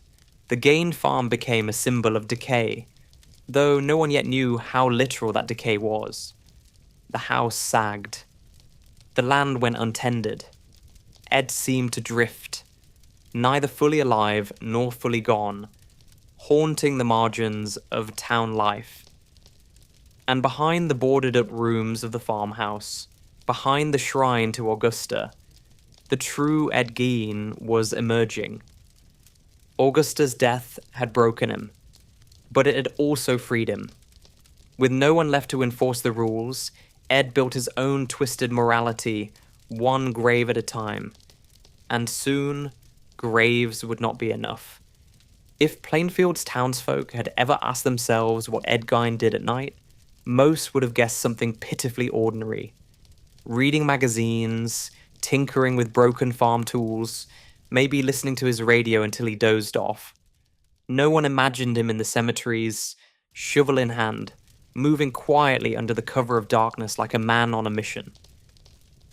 S1: The Gain farm became a symbol of decay, though no one yet knew how literal that decay was. The house sagged. The land went untended. Ed seemed to drift, neither fully alive nor fully gone, haunting the margins of town life. And behind the boarded up rooms of the farmhouse, behind the shrine to Augusta, the true Ed Gein was emerging. Augusta's death had broken him, but it had also freed him. With no one left to enforce the rules, Ed built his own twisted morality, one grave at a time. And soon, graves would not be enough. If Plainfield's townsfolk had ever asked themselves what Ed Gein did at night, most would have guessed something pitifully ordinary. Reading magazines, tinkering with broken farm tools, maybe listening to his radio until he dozed off. No one imagined him in the cemeteries, shovel in hand, moving quietly under the cover of darkness like a man on a mission.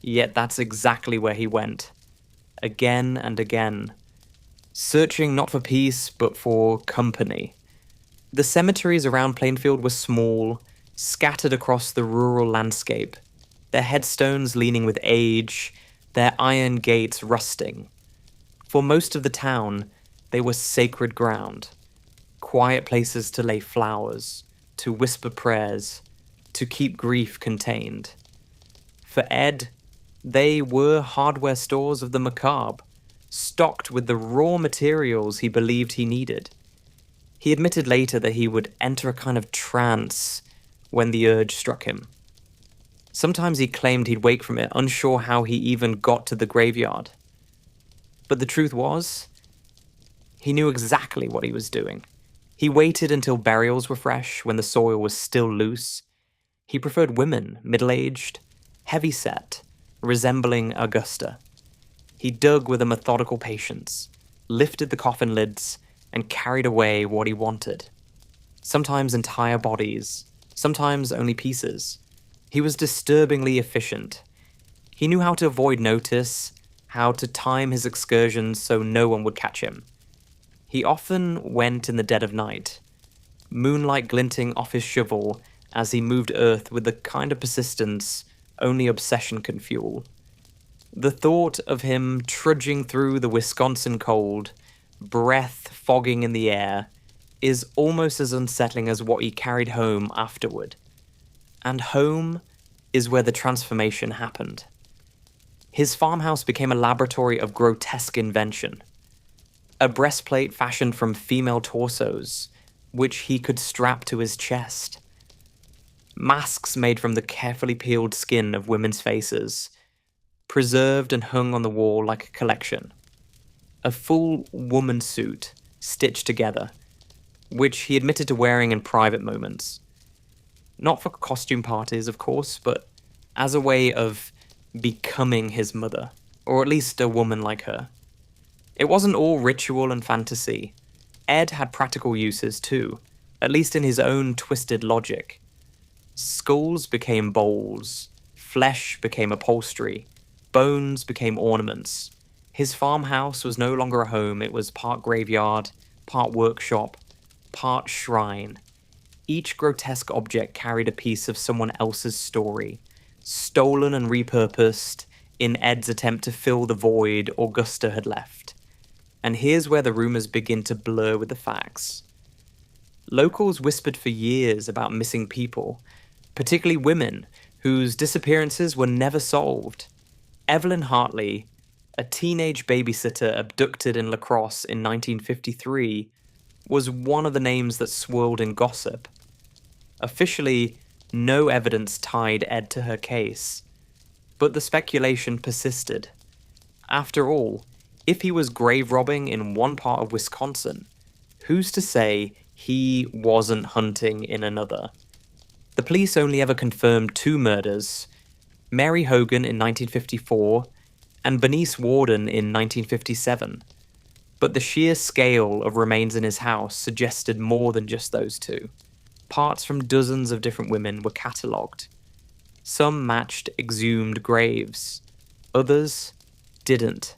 S1: Yet that's exactly where he went. Again and again. Searching not for peace, but for company. The cemeteries around Plainfield were small, scattered across the rural landscape, their headstones leaning with age, their iron gates rusting. For most of the town, they were sacred ground, quiet places to lay flowers, to whisper prayers, to keep grief contained. For Ed, they were hardware stores of the macabre, stocked with the raw materials he believed he needed. He admitted later that he would enter a kind of trance when the urge struck him. Sometimes he claimed he'd wake from it, unsure how he even got to the graveyard. But the truth was, he knew exactly what he was doing. He waited until burials were fresh, when the soil was still loose. He preferred women, middle-aged, heavy-set, resembling Augusta. He dug with a methodical patience, lifted the coffin lids, and carried away what he wanted. Sometimes entire bodies, sometimes only pieces. He was disturbingly efficient. He knew how to avoid notice, how to time his excursions so no one would catch him. He often went in the dead of night, moonlight glinting off his shovel as he moved earth with the kind of persistence only obsession can fuel. The thought of him trudging through the Wisconsin cold, breath fogging in the air, is almost as unsettling as what he carried home afterward. And home is where the transformation happened. His farmhouse became a laboratory of grotesque invention. A breastplate fashioned from female torsos, which he could strap to his chest. Masks made from the carefully peeled skin of women's faces, preserved and hung on the wall like a collection. A full woman suit stitched together, which he admitted to wearing in private moments. Not for costume parties, of course, but as a way of becoming his mother, or at least a woman like her. It wasn't all ritual and fantasy. Ed had practical uses too, at least in his own twisted logic. Skulls became bowls, flesh became upholstery, bones became ornaments. His farmhouse was no longer a home, it was part graveyard, part workshop, part shrine. Each grotesque object carried a piece of someone else's story, stolen and repurposed in Ed's attempt to fill the void Augusta had left. And here's where the rumors begin to blur with the facts. Locals whispered for years about missing people, particularly women, whose disappearances were never solved. Evelyn Hartley, a teenage babysitter abducted in La Crosse in 1953, was one of the names that swirled in gossip. Officially, no evidence tied Ed to her case, but the speculation persisted. After all, if he was grave robbing in one part of Wisconsin, who's to say he wasn't hunting in another? The police only ever confirmed 2 murders, Mary Hogan in 1954 and Bernice Warden in 1957. But the sheer scale of remains in his house suggested more than just those 2. Parts from dozens of different women were catalogued. Some matched exhumed graves. Others didn't.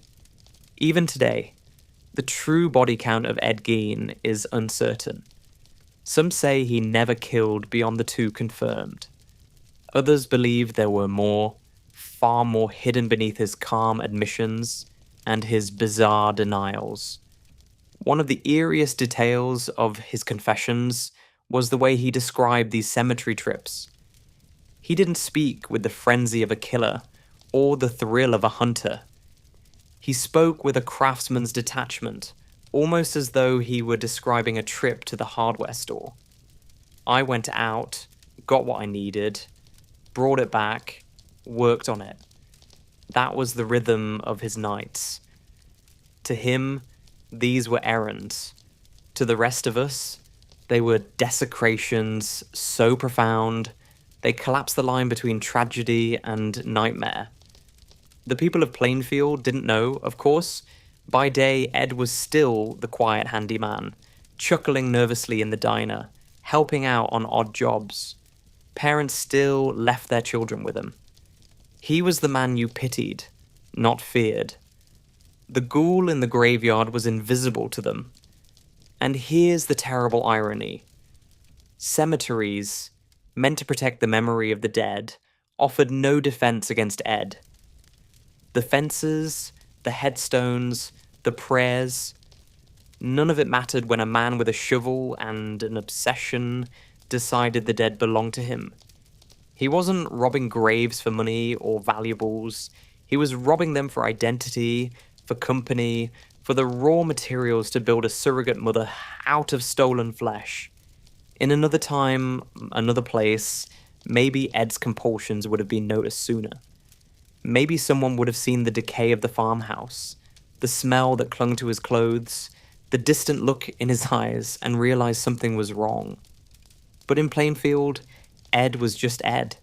S1: Even today, The true body count of Ed Gein is uncertain. Some say he never killed beyond the 2 confirmed. Others believe there were more, far more hidden beneath his calm admissions and his bizarre denials. One of the eeriest details of his confessions was the way he described these cemetery trips. He didn't speak with the frenzy of a killer or the thrill of a hunter. He spoke with a craftsman's detachment, almost as though he were describing a trip to the hardware store. I went out, got what I needed, brought it back, worked on it. That was the rhythm of his nights. To him, these were errands. To the rest of us, they were desecrations so profound, they collapsed the line between tragedy and nightmare. The people of Plainfield didn't know, of course. By day, Ed was still the quiet handyman, chuckling nervously in the diner, helping out on odd jobs. Parents still left their children with him. He was the man you pitied, not feared. The ghoul in the graveyard was invisible to them. And here's the terrible irony. Cemeteries, meant to protect the memory of the dead, offered no defense against Ed. The fences, the headstones, the prayers, none of it mattered when a man with a shovel and an obsession decided the dead belonged to him. He wasn't robbing graves for money or valuables. He was robbing them for identity, for company, for the raw materials to build a surrogate mother out of stolen flesh. In another time, another place, maybe Ed's compulsions would have been noticed sooner. Maybe someone would have seen the decay of the farmhouse, the smell that clung to his clothes, the distant look in his eyes, and realized something was wrong. But in Plainfield, Ed was just Ed,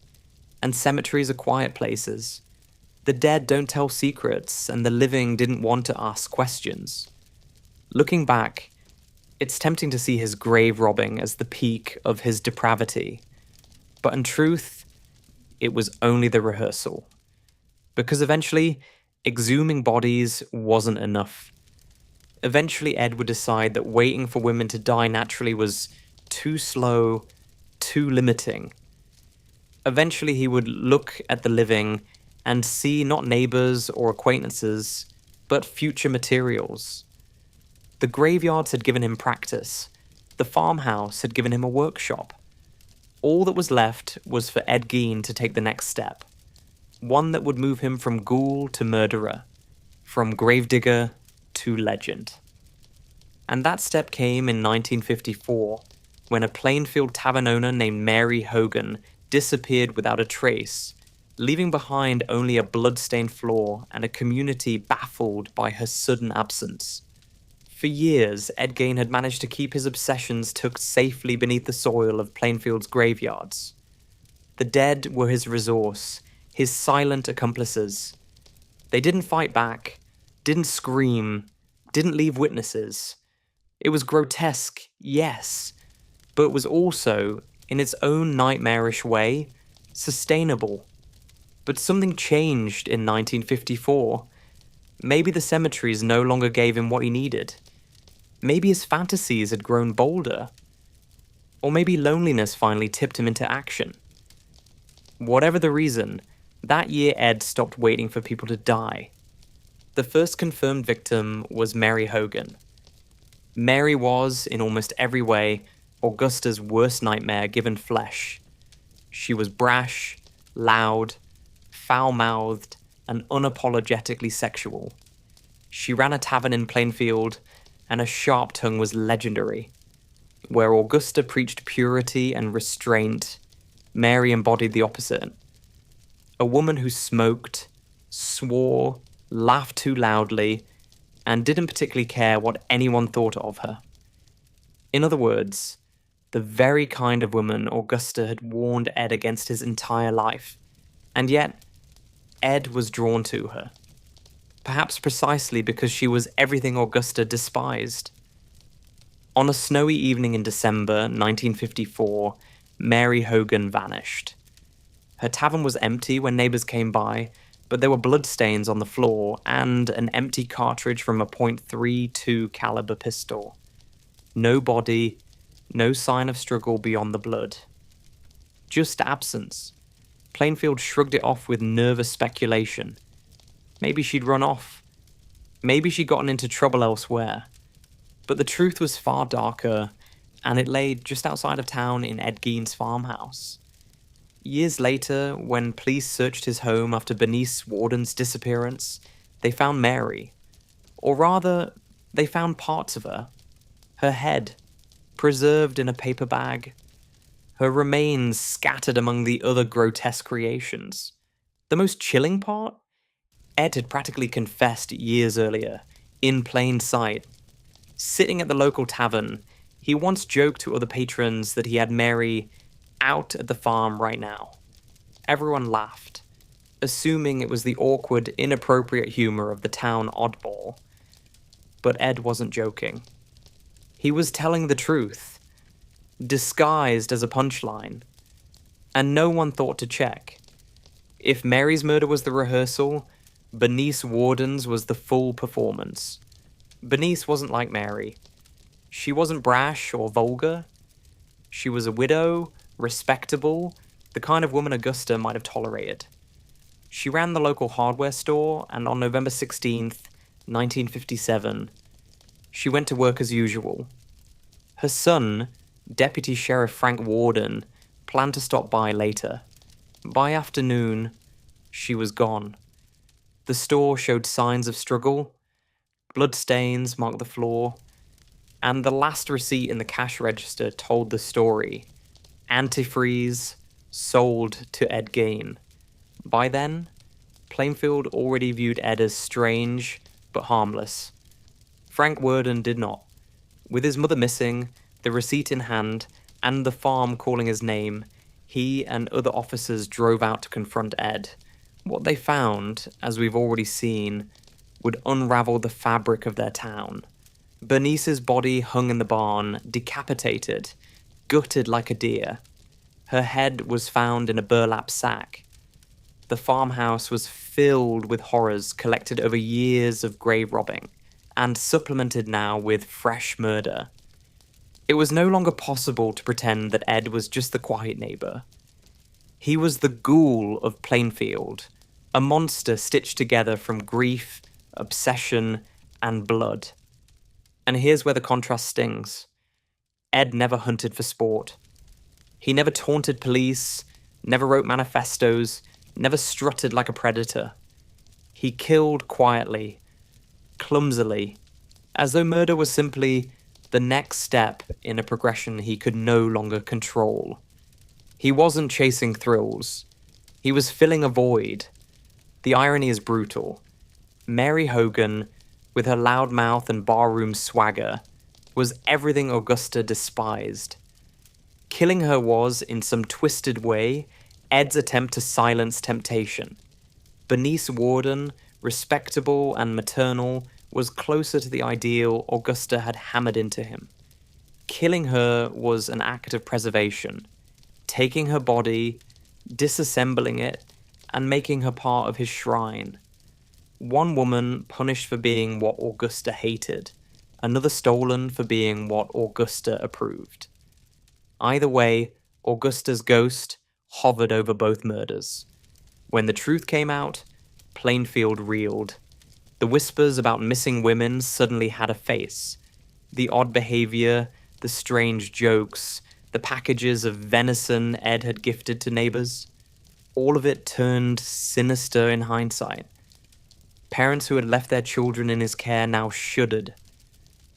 S1: and cemeteries are quiet places. The dead don't tell secrets, and the living didn't want to ask questions. Looking back, it's tempting to see his grave robbing as the peak of his depravity. But in truth, it was only the rehearsal. Because eventually, exhuming bodies wasn't enough. Eventually, Ed would decide that waiting for women to die naturally was too slow, too limiting. Eventually, he would look at the living and see not neighbors or acquaintances, but future materials. The graveyards had given him practice. The farmhouse had given him a workshop. All that was left was for Ed Gein to take the next step. One that would move him from ghoul to murderer, from gravedigger to legend. And that step came in 1954, when a Plainfield tavern owner named Mary Hogan disappeared without a trace, leaving behind only a blood-stained floor and a community baffled by her sudden absence. For years, Ed Gein had managed to keep his obsessions tucked safely beneath the soil of Plainfield's graveyards. The dead were his resource, his silent accomplices. They didn't fight back, didn't scream, didn't leave witnesses. It was grotesque, yes, but it was also, in its own nightmarish way, sustainable. But something changed in 1954. Maybe the cemeteries no longer gave him what he needed. Maybe his fantasies had grown bolder. Or maybe loneliness finally tipped him into action. Whatever the reason, that year Ed stopped waiting for people to die. The first confirmed victim was Mary Hogan. Mary was, in almost every way, Augusta's worst nightmare given flesh. She was brash, loud, foul-mouthed, and unapologetically sexual. She ran a tavern in Plainfield, and her sharp tongue was legendary. Where Augusta preached purity and restraint, Mary embodied the opposite. A woman who smoked, swore, laughed too loudly, and didn't particularly care what anyone thought of her. In other words, the very kind of woman Augusta had warned Ed against his entire life. And yet, Ed was drawn to her. Perhaps precisely because she was everything Augusta despised. On a snowy evening in December 1954, Mary Hogan vanished. Her tavern was empty when neighbors came by, but there were bloodstains on the floor and an empty cartridge from a .32 caliber pistol. No body, no sign of struggle beyond the blood. Just absence. Plainfield shrugged it off with nervous speculation. Maybe she'd run off. Maybe she'd gotten into trouble elsewhere. But the truth was far darker, and it lay just outside of town in Ed Gein's farmhouse. Years later, when police searched his home after Bernice Warden's disappearance, they found Mary. Or rather, they found parts of her. Her head, preserved in a paper bag. Her remains scattered among the other grotesque creations. The most chilling part? Ed had practically confessed years earlier, in plain sight. Sitting at the local tavern, he once joked to other patrons that he had Mary out at the farm right now. Everyone laughed, assuming it was the awkward, inappropriate humor of the town oddball. But Ed wasn't joking. He was telling the truth, disguised as a punchline, and no one thought to check. If Mary's murder was the rehearsal, Bernice Warden's was the full performance. Bernice wasn't like Mary. She wasn't brash or vulgar. She was a widow, respectable, the kind of woman Augusta might have tolerated. She ran the local hardware store, and on November 16th, 1957, she went to work as usual. Her son, Deputy Sheriff Frank Warden, planned to stop by later. By afternoon, she was gone. The store showed signs of struggle. Bloodstains marked the floor. And the last receipt in the cash register told the story. Antifreeze, sold to Ed Gein. By then, Plainfield already viewed Ed as strange, but harmless. Frank Worden did not. With his mother missing, the receipt in hand, and the farm calling his name, he and other officers drove out to confront Ed. What they found, as we've already seen, would unravel the fabric of their town. Bernice's body hung in the barn, decapitated, gutted like a deer. Her head was found in a burlap sack. The farmhouse was filled with horrors collected over years of grave robbing, and supplemented now with fresh murder. It was no longer possible to pretend that Ed was just the quiet neighbor. He was the ghoul of Plainfield, a monster stitched together from grief, obsession, and blood. And here's where the contrast stings. Ed never hunted for sport. He never taunted police, never wrote manifestos, never strutted like a predator. He killed quietly, clumsily, as though murder was simply the next step in a progression he could no longer control. He wasn't chasing thrills. He was filling a void. The irony is brutal. Mary Hogan, with her loud mouth and barroom swagger, was everything Augusta despised. Killing her was, in some twisted way, Ed's attempt to silence temptation. Bernice Warden, respectable and maternal, was closer to the ideal Augusta had hammered into him. Killing her was an act of preservation, taking her body, disassembling it, and making her part of his shrine. One woman punished for being what Augusta hated, another stolen for being what Augusta approved. Either way, Augusta's ghost hovered over both murders. When the truth came out, Plainfield reeled. The whispers about missing women suddenly had a face. The odd behavior, the strange jokes, the packages of venison Ed had gifted to neighbors. All of it turned sinister in hindsight. Parents who had left their children in his care now shuddered.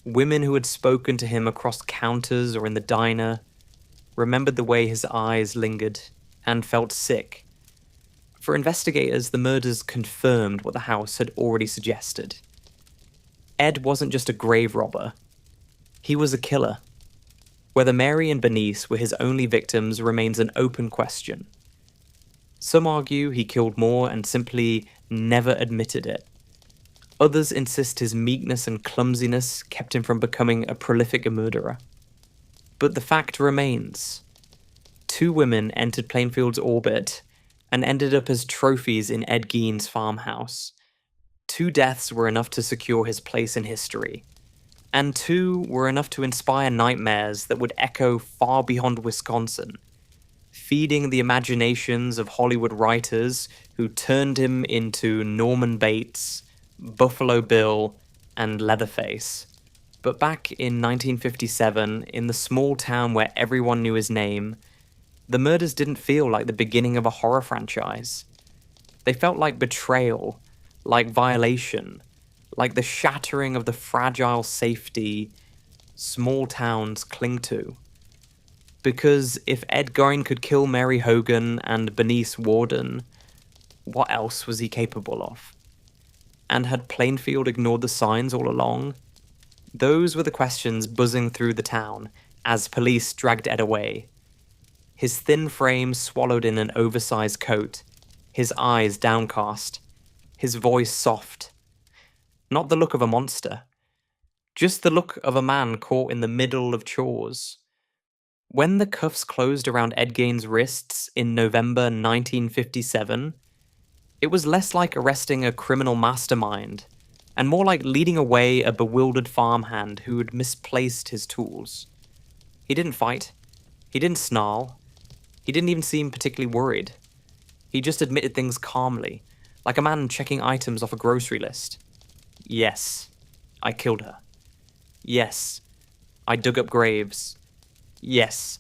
S1: Women who had spoken to him across counters or in the diner remembered the way his eyes lingered and felt sick. For investigators, the murders confirmed what the house had already suggested. Ed wasn't just a grave robber. He was a killer. Whether Mary and Bernice were his only victims remains an open question. Some argue he killed more and simply never admitted it. Others insist his meekness and clumsiness kept him from becoming a prolific murderer. But the fact remains. 2 women entered Plainfield's orbit, and ended up as trophies in Ed Gein's farmhouse. 2 deaths were enough to secure his place in history, and 2 were enough to inspire nightmares that would echo far beyond Wisconsin, feeding the imaginations of Hollywood writers who turned him into Norman Bates, Buffalo Bill, and Leatherface. But back in 1957, in the small town where everyone knew his name, the murders didn't feel like the beginning of a horror franchise. They felt like betrayal, like violation, like the shattering of the fragile safety small towns cling to. Because if Ed Gein could kill Mary Hogan and Bernice Worden, what else was he capable of? And had Plainfield ignored the signs all along? Those were the questions buzzing through the town as police dragged Ed away. His thin frame swallowed in an oversized coat, his eyes downcast, his voice soft. Not the look of a monster, just the look of a man caught in the middle of chores. When the cuffs closed around Ed Gein's wrists in November 1957, it was less like arresting a criminal mastermind, and more like leading away a bewildered farmhand who had misplaced his tools. He didn't fight. He didn't snarl. He didn't even seem particularly worried. He just admitted things calmly, like a man checking items off a grocery list. Yes, I killed her. Yes, I dug up graves. Yes,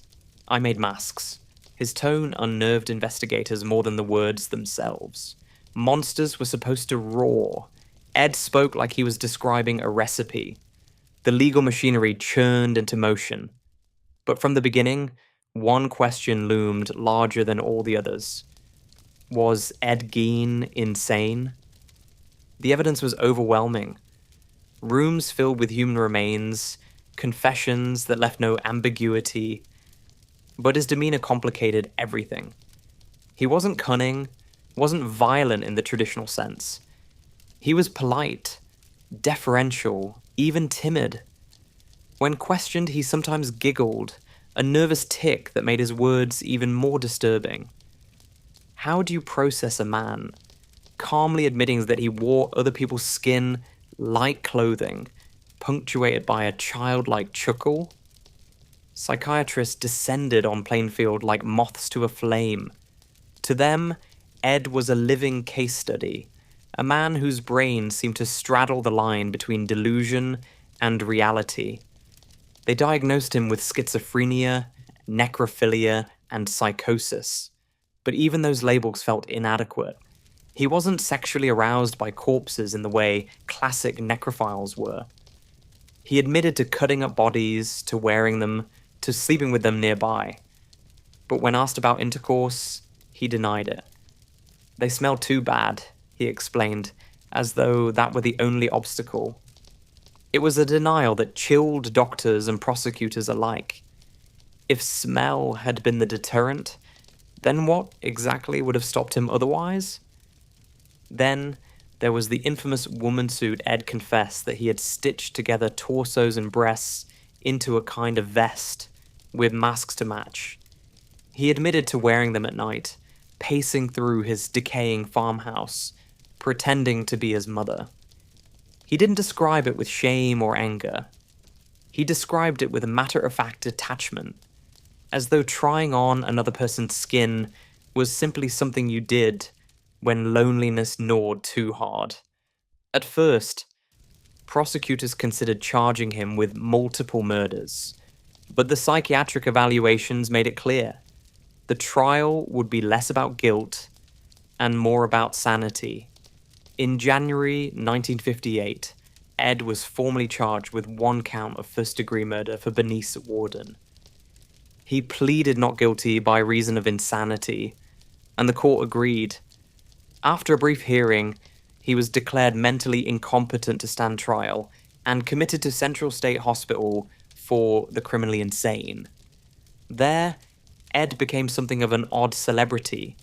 S1: I made masks. His tone unnerved investigators more than the words themselves. Monsters were supposed to roar. Ed spoke like he was describing a recipe. The legal machinery churned into motion. But from the beginning, one question loomed larger than all the others. Was Ed Gein insane? The evidence was overwhelming. Rooms filled with human remains, confessions that left no ambiguity, but his demeanor complicated everything. He wasn't cunning, wasn't violent in the traditional sense. He was polite, deferential, even timid. When questioned, he sometimes giggled, a nervous tic that made his words even more disturbing. How do you process a man, calmly admitting that he wore other people's skin like clothing, punctuated by a childlike chuckle? Psychiatrists descended on Plainfield like moths to a flame. To them, Ed was a living case study, a man whose brain seemed to straddle the line between delusion and reality. They diagnosed him with schizophrenia, necrophilia, and psychosis, but even those labels felt inadequate. He wasn't sexually aroused by corpses in the way classic necrophiles were. He admitted to cutting up bodies, to wearing them, to sleeping with them nearby. But when asked about intercourse, he denied it. They smelled too bad, he explained, as though that were the only obstacle. It was a denial that chilled doctors and prosecutors alike. If smell had been the deterrent, then what exactly would have stopped him otherwise? Then there was the infamous woman suit Ed confessed that he had stitched together torsos and breasts into a kind of vest, with masks to match. He admitted to wearing them at night, pacing through his decaying farmhouse, pretending to be his mother. He didn't describe it with shame or anger. He described it with a matter-of-fact detachment, as though trying on another person's skin was simply something you did when loneliness gnawed too hard. At first, prosecutors considered charging him with multiple murders, but the psychiatric evaluations made it clear. The trial would be less about guilt and more about sanity. In January 1958, Ed was formally charged with 1 count of first-degree murder for Bernice Worden. He pleaded not guilty by reason of insanity, and the court agreed. After a brief hearing, he was declared mentally incompetent to stand trial and committed to Central State Hospital for the criminally insane. There, Ed became something of an odd celebrity.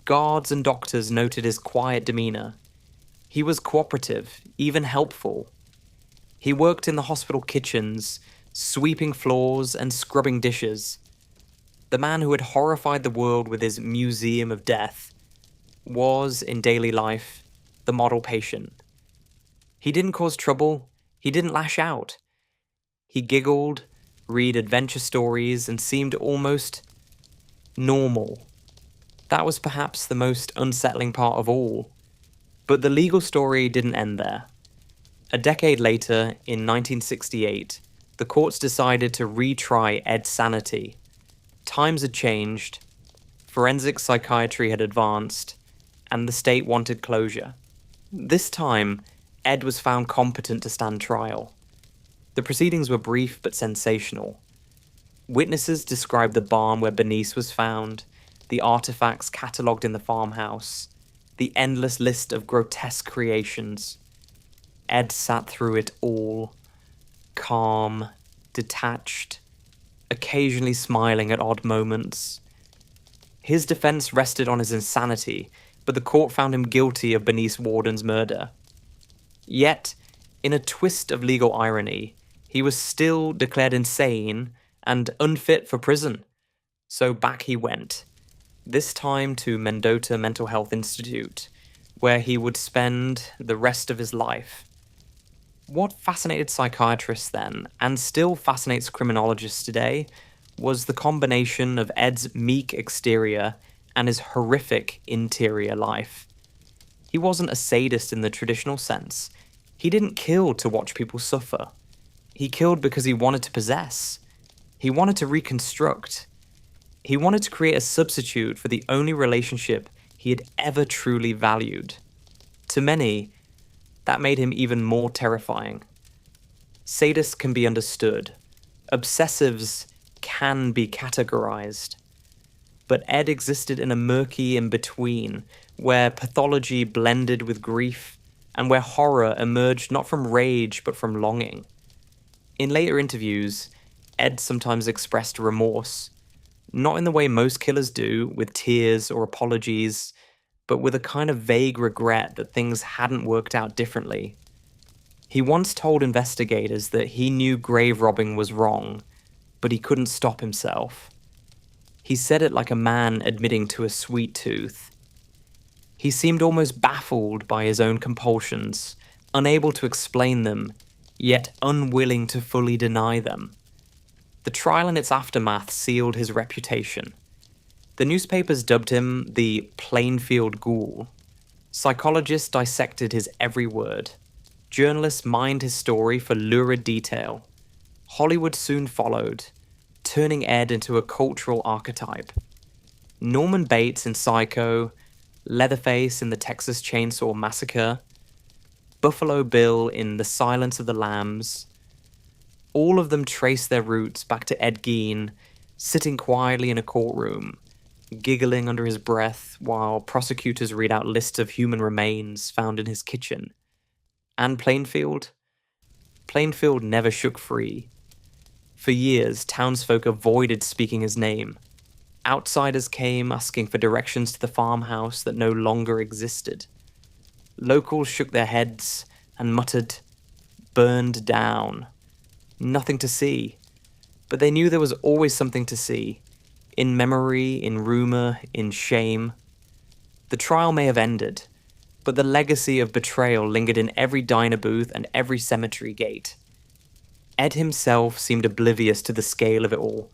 S1: Guards and doctors noted his quiet demeanor. He was cooperative, even helpful. He worked in the hospital kitchens, sweeping floors and scrubbing dishes. the man who had horrified the world with his museum of death, was, in daily life, the model patient. He didn't cause trouble, he didn't lash out. He giggled, read adventure stories, and seemed almost normal. That was perhaps the most unsettling part of all. But the legal story didn't end there. A decade later, in 1968, the courts decided to retry Ed's sanity. Times had changed, forensic psychiatry had advanced, and the state wanted closure. This time, Ed was found competent to stand trial. The proceedings were brief but sensational. Witnesses described the barn where Bernice was found, the artifacts catalogued in the farmhouse, the endless list of grotesque creations. Ed sat through it all, calm, detached, occasionally smiling at odd moments. His defense rested on his insanity, but the court found him guilty of Bernice Warden's murder. Yet, in a twist of legal irony, he was still declared insane and unfit for prison. So back he went, this time to Mendota Mental Health Institute, where he would spend the rest of his life. What fascinated psychiatrists then, and still fascinates criminologists today, was the combination of Ed's meek exterior and his horrific interior life. He wasn't a sadist in the traditional sense. He didn't kill to watch people suffer. He killed because he wanted to possess. He wanted to reconstruct. He wanted to create a substitute for the only relationship he had ever truly valued. To many, that made him even more terrifying. Sadists can be understood. Obsessives can be categorized. But Ed existed in a murky in-between, where pathology blended with grief, and where horror emerged not from rage but from longing. In later interviews, Ed sometimes expressed remorse, not in the way most killers do, with tears or apologies, but with a kind of vague regret that things hadn't worked out differently. He once told investigators that he knew grave robbing was wrong, but he couldn't stop himself. He said it like a man admitting to a sweet tooth. He seemed almost baffled by his own compulsions, unable to explain them, yet unwilling to fully deny them. The trial and its aftermath sealed his reputation. The newspapers dubbed him the Plainfield Ghoul. Psychologists dissected his every word. Journalists mined his story for lurid detail. Hollywood soon followed, turning Ed into a cultural archetype. Norman Bates in Psycho, Leatherface in the Texas Chainsaw Massacre, Buffalo Bill in The Silence of the Lambs. All of them trace their roots back to Ed Gein, sitting quietly in a courtroom, giggling under his breath while prosecutors read out lists of human remains found in his kitchen. And Plainfield? Plainfield never shook free. For years, townsfolk avoided speaking his name. Outsiders came asking for directions to the farmhouse that no longer existed. Locals shook their heads and muttered, "Burned down." Nothing to see. But they knew there was always something to see. In memory, in rumor, in shame. The trial may have ended, but the legacy of betrayal lingered in every diner booth and every cemetery gate. Ed himself seemed oblivious to the scale of it all.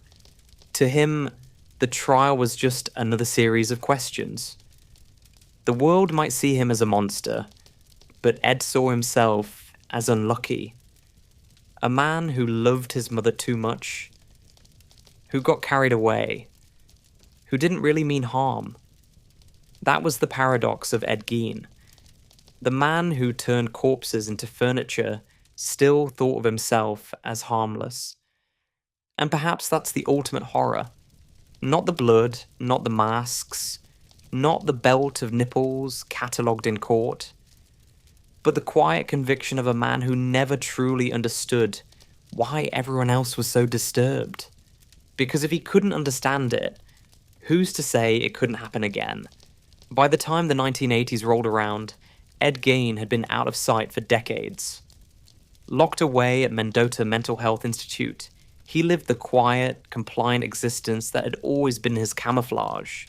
S1: To him, the trial was just another series of questions. The world might see him as a monster, but Ed saw himself as unlucky. A man who loved his mother too much, who got carried away, who didn't really mean harm. That was the paradox of Ed Gein. The man who turned corpses into furniture still thought of himself as harmless. And perhaps that's the ultimate horror. Not the blood, not the masks, not the belt of nipples catalogued in court, but the quiet conviction of a man who never truly understood why everyone else was so disturbed. Because if he couldn't understand it, who's to say it couldn't happen again? By the time the 1980s rolled around, Ed Gein had been out of sight for decades. Locked away at Mendota Mental Health Institute, He lived the quiet, compliant existence that had always been his camouflage.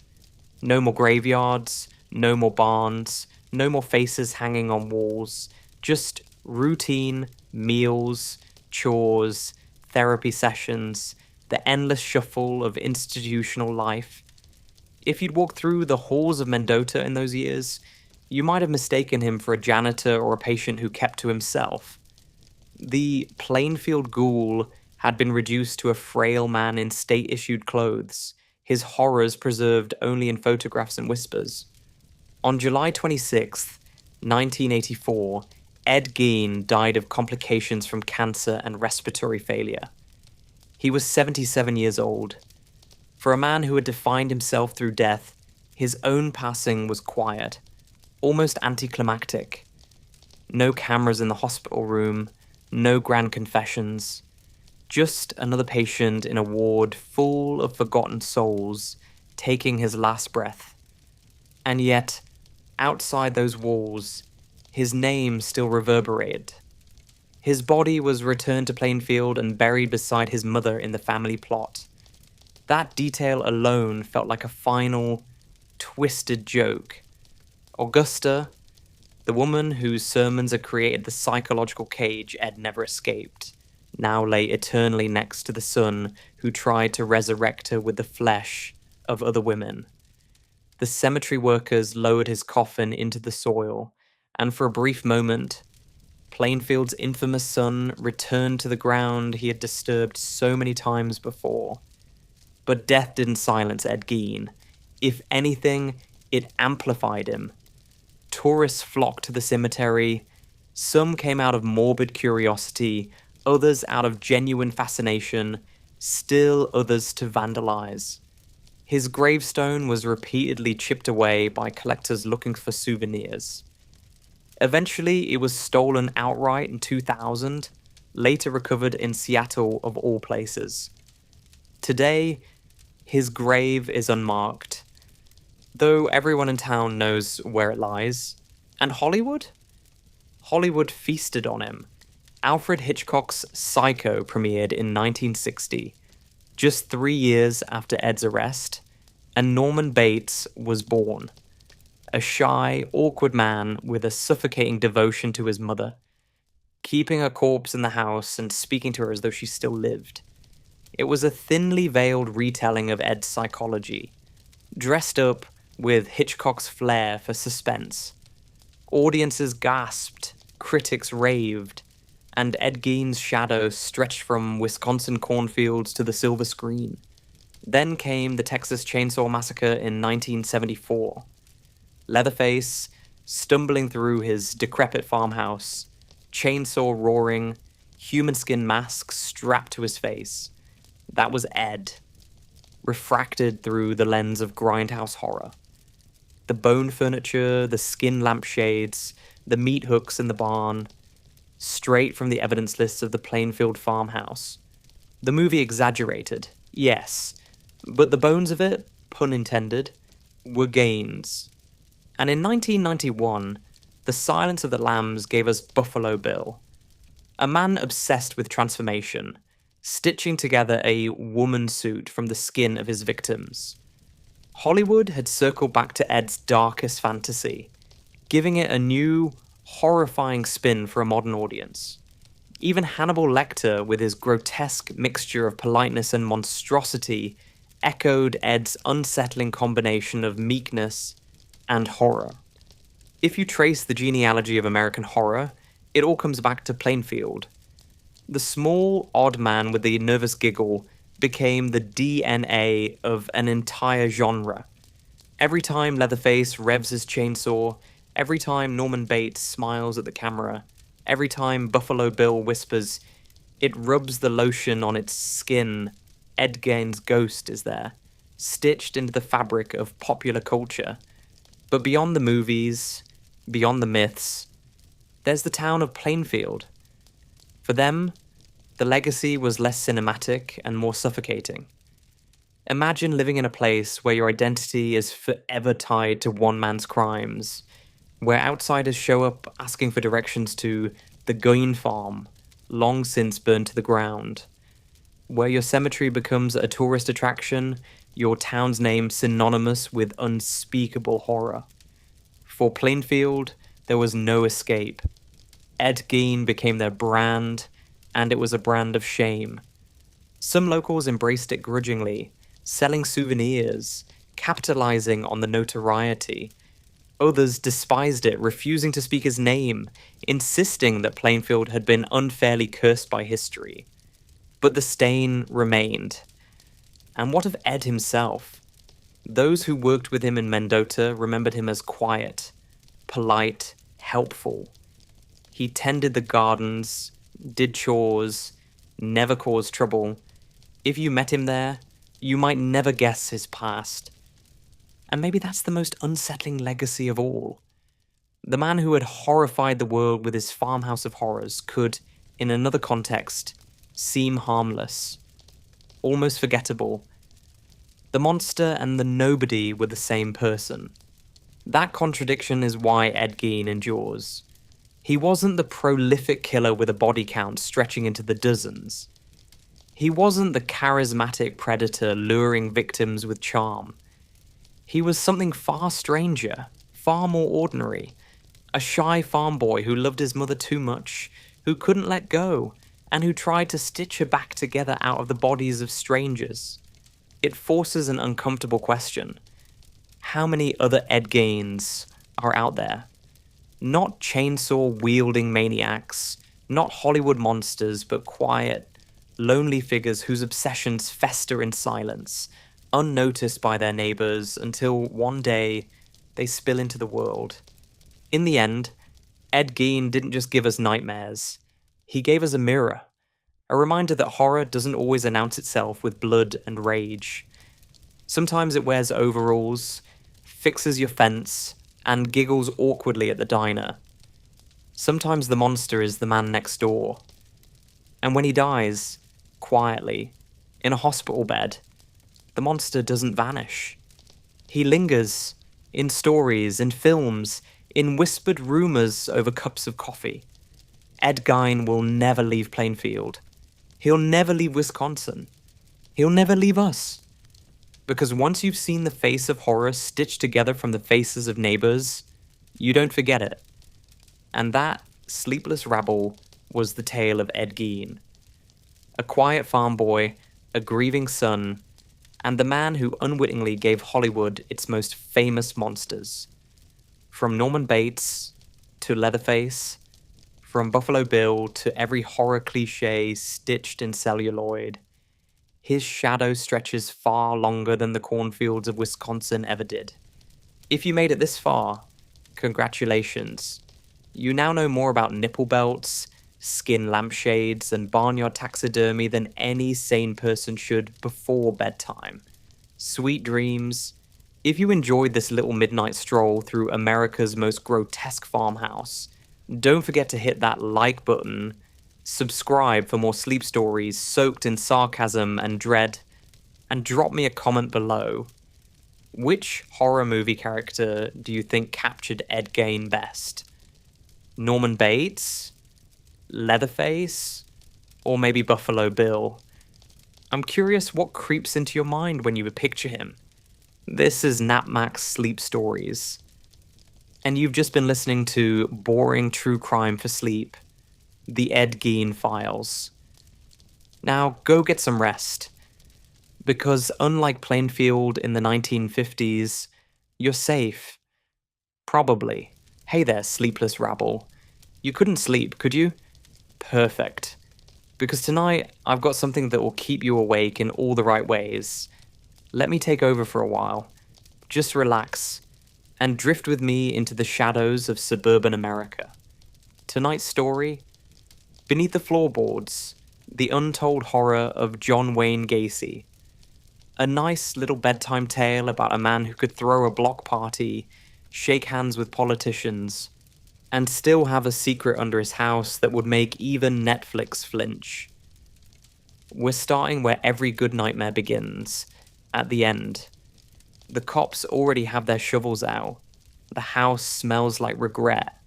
S1: No more graveyards, no more barns, no more faces hanging on walls, just routine meals, chores, therapy sessions, the endless shuffle of institutional life. If you'd walked through the halls of Mendota in those years, you might have mistaken him for a janitor or a patient who kept to himself. The Plainfield ghoul had been reduced to a frail man in state-issued clothes, his horrors preserved only in photographs and whispers. On July 26th, 1984, Ed Gein died of complications from cancer and respiratory failure. He was 77 years old. For a man who had defined himself through death, his own passing was quiet, almost anticlimactic. No cameras in the hospital room, no grand confessions. Just another patient in a ward full of forgotten souls, taking his last breath. And yet, outside those walls, his name still reverberated. His body was returned to Plainfield and buried beside his mother in the family plot. That detail alone felt like a final, twisted joke. Augusta, the woman whose sermons had created the psychological cage Ed never escaped, now lay eternally next to the son who tried to resurrect her with the flesh of other women. The cemetery workers lowered his coffin into the soil, and for a brief moment, Plainfield's infamous son returned to the ground he had disturbed so many times before. But death didn't silence Ed Gein. If anything, it amplified him. Tourists flocked to the cemetery. Some came out of morbid curiosity, others out of genuine fascination, still others to vandalize. His gravestone was repeatedly chipped away by collectors looking for souvenirs. Eventually, it was stolen outright in 2000, later recovered in Seattle of all places. Today, his grave is unmarked, though everyone in town knows where it lies. And Hollywood? Hollywood feasted on him. Alfred Hitchcock's Psycho premiered in 1960, just 3 years after Ed's arrest, and Norman Bates was born. A shy, awkward man with a suffocating devotion to his mother, keeping her corpse in the house and speaking to her as though she still lived. It was a thinly veiled retelling of Ed's psychology, dressed up with Hitchcock's flair for suspense. Audiences gasped, critics raved, and Ed Gein's shadow stretched from Wisconsin cornfields to the silver screen. Then came the Texas Chainsaw Massacre in 1974. Leatherface, stumbling through his decrepit farmhouse, chainsaw roaring, human skin mask strapped to his face. That was Ed, refracted through the lens of grindhouse horror. The bone furniture, the skin lampshades, the meat hooks in the barn, straight from the evidence lists of the Plainfield farmhouse. The movie exaggerated, yes, but the bones of it, pun intended, were Gein's. And in 1991, The Silence of the Lambs gave us Buffalo Bill, a man obsessed with transformation, stitching together a woman suit from the skin of his victims. Hollywood had circled back to Ed's darkest fantasy, giving it a new, horrifying spin for a modern audience. Even Hannibal Lecter, with his grotesque mixture of politeness and monstrosity, echoed Ed's unsettling combination of meekness and horror. If you trace the genealogy of American horror, it all comes back to Plainfield. The small, odd man with the nervous giggle became the DNA of an entire genre. Every time Leatherface revs his chainsaw, every time Norman Bates smiles at the camera, every time Buffalo Bill whispers, it rubs the lotion on its skin, Ed Gein's ghost is there, stitched into the fabric of popular culture. But beyond the movies, beyond the myths, there's the town of Plainfield. For them, the legacy was less cinematic and more suffocating. Imagine living in a place where your identity is forever tied to one man's crimes, where outsiders show up asking for directions to the Gein farm, long since burned to the ground. where your cemetery becomes a tourist attraction, your town's name synonymous with unspeakable horror. For Plainfield, there was no escape. Ed Gein became their brand, and it was a brand of shame. Some locals embraced it grudgingly, selling souvenirs, capitalizing on the notoriety. Others despised it, refusing to speak his name, insisting that Plainfield had been unfairly cursed by history. But the stain remained. And what of Ed himself? Those who worked with him in Mendota remembered him as quiet, polite, helpful. He tended the gardens, did chores, never caused trouble. If you met him there, you might never guess his past. And maybe that's the most unsettling legacy of all. The man who had horrified the world with his farmhouse of horrors could, in another context, seem harmless, almost forgettable. The monster and the nobody were the same person. That contradiction is why Ed Gein endures. He wasn't the prolific killer with a body count stretching into the dozens. He wasn't the charismatic predator luring victims with charm. He was something far stranger, far more ordinary. A shy farm boy who loved his mother too much, who couldn't let go, and who tried to stitch her back together out of the bodies of strangers. It forces an uncomfortable question. How many other Ed Geins are out there? Not chainsaw-wielding maniacs, not Hollywood monsters, but quiet, lonely figures whose obsessions fester in silence, unnoticed by their neighbors until one day they spill into the world. In the end, Ed Gein didn't just give us nightmares. He gave us a mirror, a reminder that horror doesn't always announce itself with blood and rage. Sometimes it wears overalls, fixes your fence, and giggles awkwardly at the diner. Sometimes the monster is the man next door. And when he dies, quietly, in a hospital bed, the monster doesn't vanish. He lingers, in stories, in films, in whispered rumors over cups of coffee. Ed Gein will never leave Plainfield. He'll never leave Wisconsin. He'll never leave us. Because once you've seen the face of horror stitched together from the faces of neighbors, you don't forget it. And that sleepless rabble was the tale of Ed Gein. A quiet farm boy, a grieving son, and the man who unwittingly gave Hollywood its most famous monsters. From Norman Bates to Leatherface, from Buffalo Bill to every horror cliché stitched in celluloid, his shadow stretches far longer than the cornfields of Wisconsin ever did. If you made it this far, congratulations. You now know more about nipple belts, skin lampshades, and barnyard taxidermy than any sane person should before bedtime. Sweet dreams. If you enjoyed this little midnight stroll through America's most grotesque farmhouse, don't forget to hit that like button, subscribe for more sleep stories soaked in sarcasm and dread, and drop me a comment below. Which horror movie character do you think captured Ed Gein best? Norman Bates? Leatherface? Or maybe Buffalo Bill? I'm curious what creeps into your mind when you picture him. This is Napmax Sleep Stories. And you've just been listening to boring true crime for sleep, the Ed Gein Files. Now go get some rest. Because unlike Plainfield in the 1950s, you're safe. Probably. Hey there, sleepless rabble. You couldn't sleep, could you? Perfect. Because tonight, I've got something that will keep you awake in all the right ways. Let me take over for a while. Just relax, and drift with me into the shadows of suburban America. Tonight's story: Beneath the Floorboards, the untold horror of John Wayne Gacy. A nice little bedtime tale about a man who could throw a block party, shake hands with politicians, and still have a secret under his house that would make even Netflix flinch. We're starting where every good nightmare begins, at the end. The cops already have their shovels out. The house smells like regret.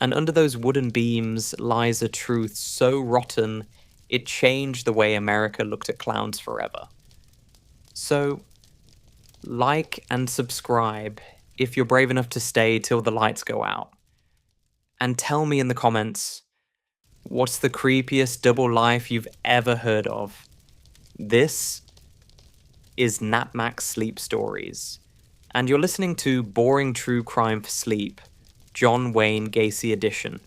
S1: And under those wooden beams lies a truth so rotten It changed the way America looked at clowns forever. So, like and subscribe if you're brave enough to stay till the lights go out. And tell me in the comments, what's the creepiest double life you've ever heard of? This is Napmax Sleep Stories, and you're listening to Boring True Crime for Sleep, John Wayne Gacy edition.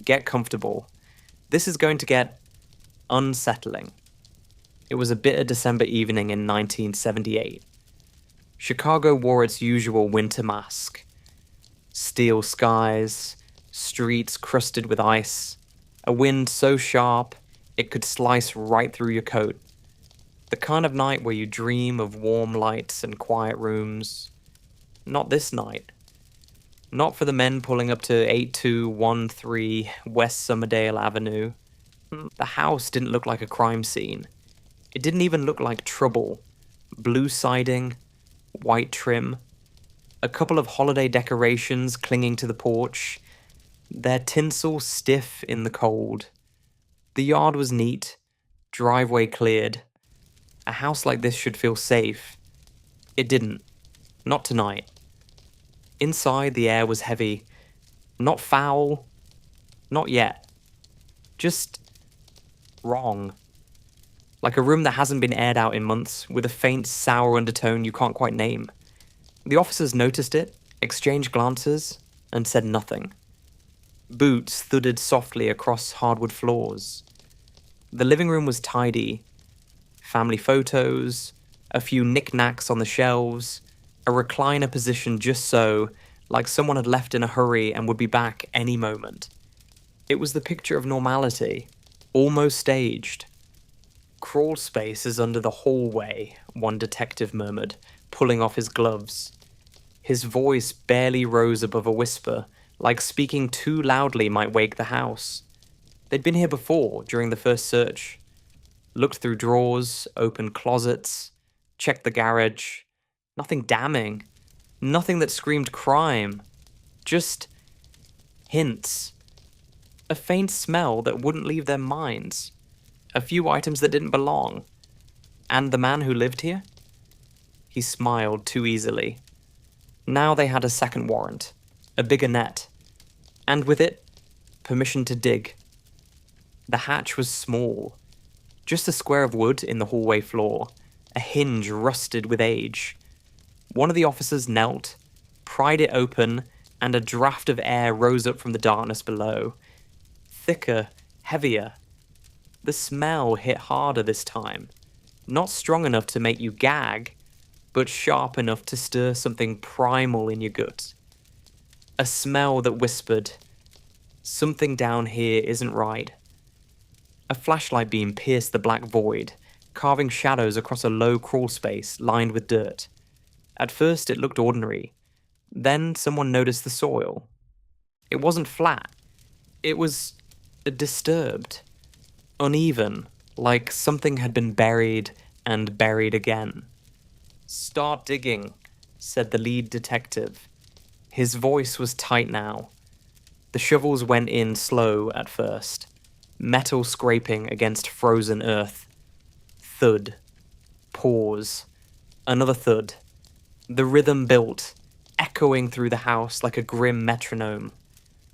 S1: Get comfortable. This is going to get unsettling. It was a bitter December evening in 1978. Chicago wore its usual winter mask. Steel skies, streets crusted with ice, a wind so sharp it could slice right through your coat. The kind of night where you dream of warm lights and quiet rooms. Not this night. Not for the men pulling up to 8213 West Summerdale Avenue. The house didn't look like a crime scene. It didn't even look like trouble. Blue siding, white trim, a couple of holiday decorations clinging to the porch, their tinsel stiff in the cold. The yard was neat, driveway cleared. A house like this should feel safe. It didn't. Not tonight. Inside, the air was heavy. Not foul. Not yet. Just wrong. Like a room that hasn't been aired out in months, with a faint, sour undertone you can't quite name. The officers noticed it, exchanged glances, and said nothing. Boots thudded softly across hardwood floors. The living room was tidy. Family photos, a few knickknacks on the shelves, a recliner positioned just so, like someone had left in a hurry and would be back any moment. It was the picture of normality, almost staged. Crawl space is under the hallway, one detective murmured, pulling off his gloves. His voice barely rose above a whisper, like speaking too loudly might wake the house. They'd been here before, during the first search. Looked through drawers, opened closets, checked the garage. Nothing damning. Nothing that screamed crime. Just hints. A faint smell that wouldn't leave their minds. A few items that didn't belong. And the man who lived here? He smiled too easily. Now they had a second warrant. A bigger net. And with it, permission to dig. The hatch was small. Just a square of wood in the hallway floor. A hinge rusted with age. One of the officers knelt, pried it open, and a draft of air rose up from the darkness below. Thicker, heavier. The smell hit harder this time. Not strong enough to make you gag, but sharp enough to stir something primal in your gut. A smell that whispered, something down here isn't right. A flashlight beam pierced the black void, carving shadows across a low crawl space lined with dirt. At first it looked ordinary. Then someone noticed the soil. It wasn't flat. It was disturbed. Uneven, like something had been buried and buried again. "Start digging," said the lead detective. His voice was tight now. The shovels went in slow at first, metal scraping against frozen earth. Thud. Pause. Another thud. The rhythm built, echoing through the house like a grim metronome.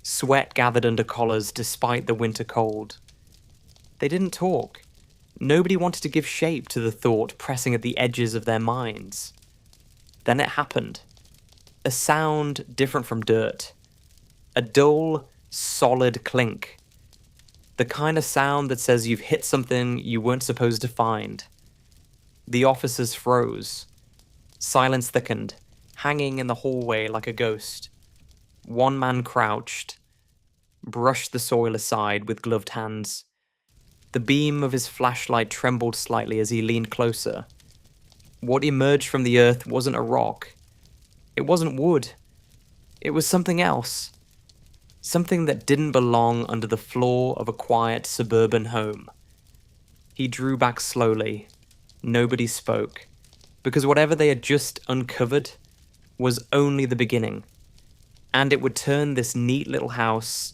S1: Sweat gathered under collars despite the winter cold. They didn't talk. Nobody wanted to give shape to the thought pressing at the edges of their minds. Then it happened. A sound different from dirt. A dull, solid clink. The kind of sound that says you've hit something you weren't supposed to find. The officers froze. Silence thickened, hanging in the hallway like a ghost. One man crouched, brushed the soil aside with gloved hands. The beam of his flashlight trembled slightly as he leaned closer. What emerged from the earth wasn't a rock. It wasn't wood. It was something else. Something that didn't belong under the floor of a quiet suburban home. He drew back slowly. Nobody spoke, because whatever they had just uncovered was only the beginning, and it would turn this neat little house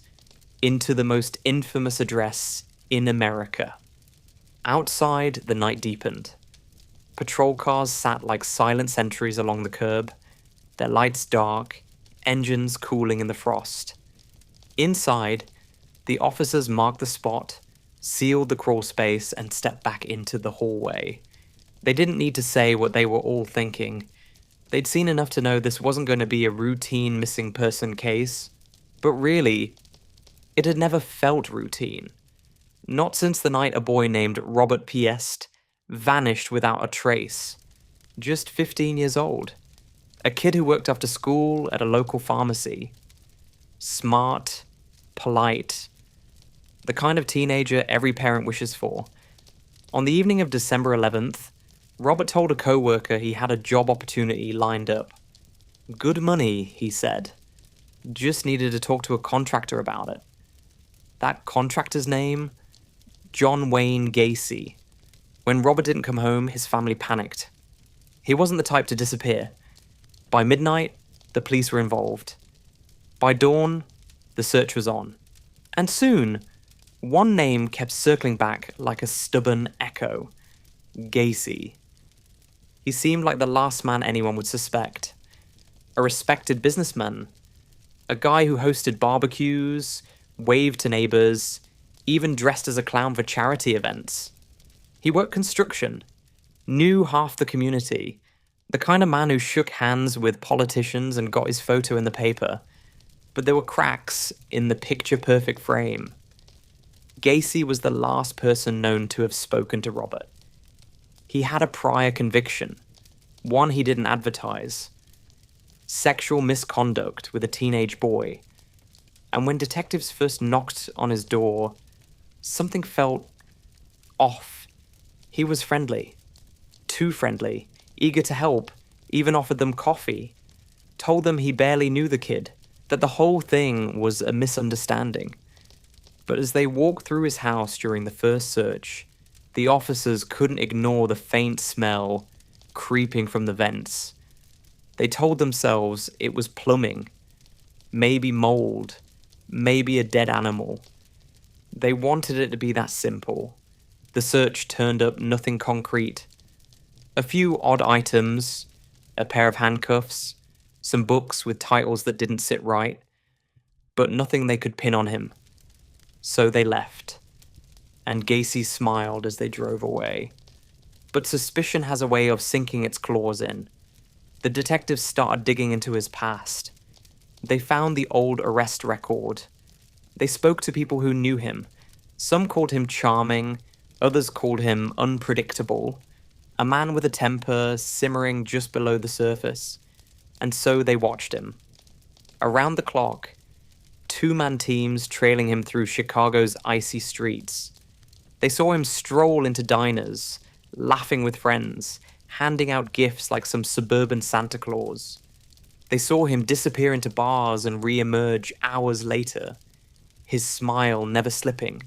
S1: into the most infamous address in America. Outside, the night deepened. Patrol cars sat like silent sentries along the curb, their lights dark, engines cooling in the frost. Inside, the officers marked the spot, sealed the crawl space, and stepped back into the hallway. They didn't need to say what they were all thinking. They'd seen enough to know this wasn't going to be a routine missing person case. But really, it had never felt routine. Not since the night a boy named Robert Piest vanished without a trace. Just 15 years old. A kid who worked after school at a local pharmacy. Smart, polite, the kind of teenager every parent wishes for. On the evening of December 11th, Robert told a co-worker he had a job opportunity lined up. Good money, he said. Just needed to talk to a contractor about it. That contractor's name? John Wayne Gacy. When Robert didn't come home, his family panicked. He wasn't the type to disappear. By midnight, the police were involved. By dawn, the search was on. And soon, one name kept circling back like a stubborn echo. Gacy. He seemed like the last man anyone would suspect. A respected businessman. A guy who hosted barbecues, waved to neighbors, even dressed as a clown for charity events. He worked construction, knew half the community, the kind of man who shook hands with politicians and got his photo in the paper. But there were cracks in the picture-perfect frame. Gacy was the last person known to have spoken to Robert. He had a prior conviction, one he didn't advertise. Sexual misconduct with a teenage boy. And when detectives first knocked on his door, something felt off. He was friendly. Too friendly. Eager to help. Even offered them coffee. Told them he barely knew the kid. That the whole thing was a misunderstanding. But as they walked through his house during the first search, the officers couldn't ignore the faint smell creeping from the vents. They told themselves it was plumbing. Maybe mold. Maybe a dead animal. They wanted it to be that simple. The search turned up nothing concrete. A few odd items, a pair of handcuffs, some books with titles that didn't sit right, but nothing they could pin on him. So they left, and Gacy smiled as they drove away. But suspicion has a way of sinking its claws in. The detectives started digging into his past. They found the old arrest record. They spoke to people who knew him. Some called him charming, others called him unpredictable, a man with a temper simmering just below the surface. And so they watched him. Around the clock, two-man teams trailing him through Chicago's icy streets. They saw him stroll into diners, laughing with friends, handing out gifts like some suburban Santa Claus. They saw him disappear into bars and re-emerge hours later, his smile never slipping.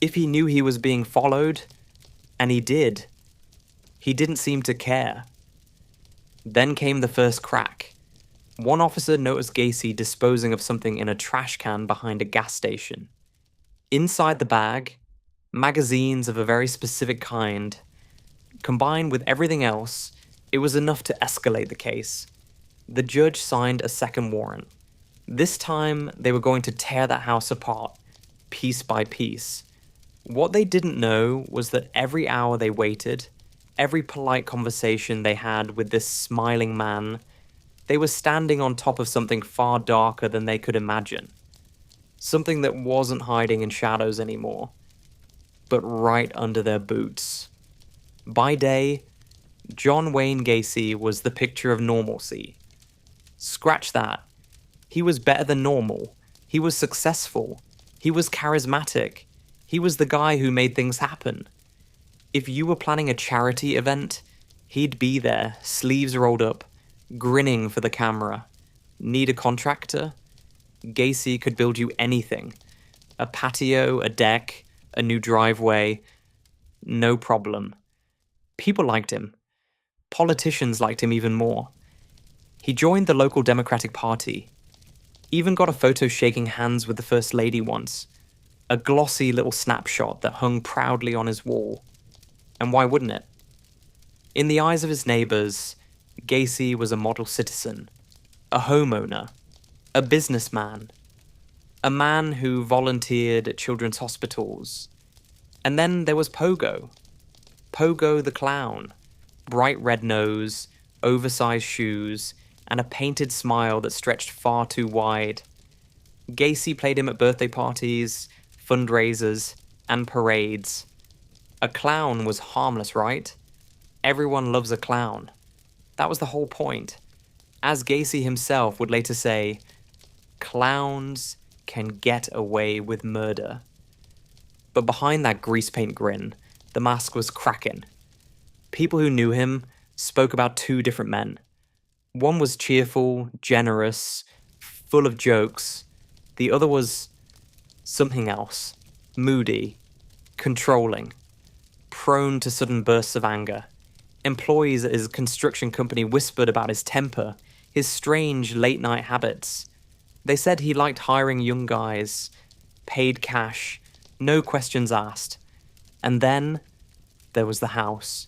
S1: If he knew he was being followed, and he didn't seem to care. Then came the first crack. One officer noticed Gacy disposing of something in a trash can behind a gas station. Inside the bag, magazines of a very specific kind. Combined with everything else, it was enough to escalate the case. The judge signed a second warrant. This time, they were going to tear that house apart, piece by piece. What they didn't know was that every hour they waited, every polite conversation they had with this smiling man, they were standing on top of something far darker than they could imagine. Something that wasn't hiding in shadows anymore, but right under their boots. By day, John Wayne Gacy was the picture of normalcy. Scratch that. He was better than normal. He was successful. He was charismatic. He was the guy who made things happen. If you were planning a charity event, he'd be there, sleeves rolled up, grinning for the camera. Need a contractor? Gacy could build you anything. A patio, a deck, a new driveway. No problem. People liked him. Politicians liked him even more. He joined the local Democratic Party. Even got a photo shaking hands with the First Lady once. a glossy little snapshot that hung proudly on his wall. And why wouldn't it? In the eyes of his neighbours, Gacy was a model citizen, a homeowner, a businessman, a man who volunteered at children's hospitals. And then there was Pogo. Pogo the clown. Bright red nose, oversized shoes, and a painted smile that stretched far too wide. Gacy played him at birthday parties, fundraisers, and parades. A clown was harmless, right? Everyone loves a clown. That was the whole point. As Gacy himself would later say, clowns can get away with murder. But behind that grease paint grin, the mask was cracking. People who knew him spoke about two different men. One was cheerful, generous, full of jokes. The other was something else. Moody, controlling, prone to sudden bursts of anger. Employees at his construction company whispered about his temper, his strange late-night habits. They said he liked hiring young guys, paid cash, no questions asked. And then there was the house.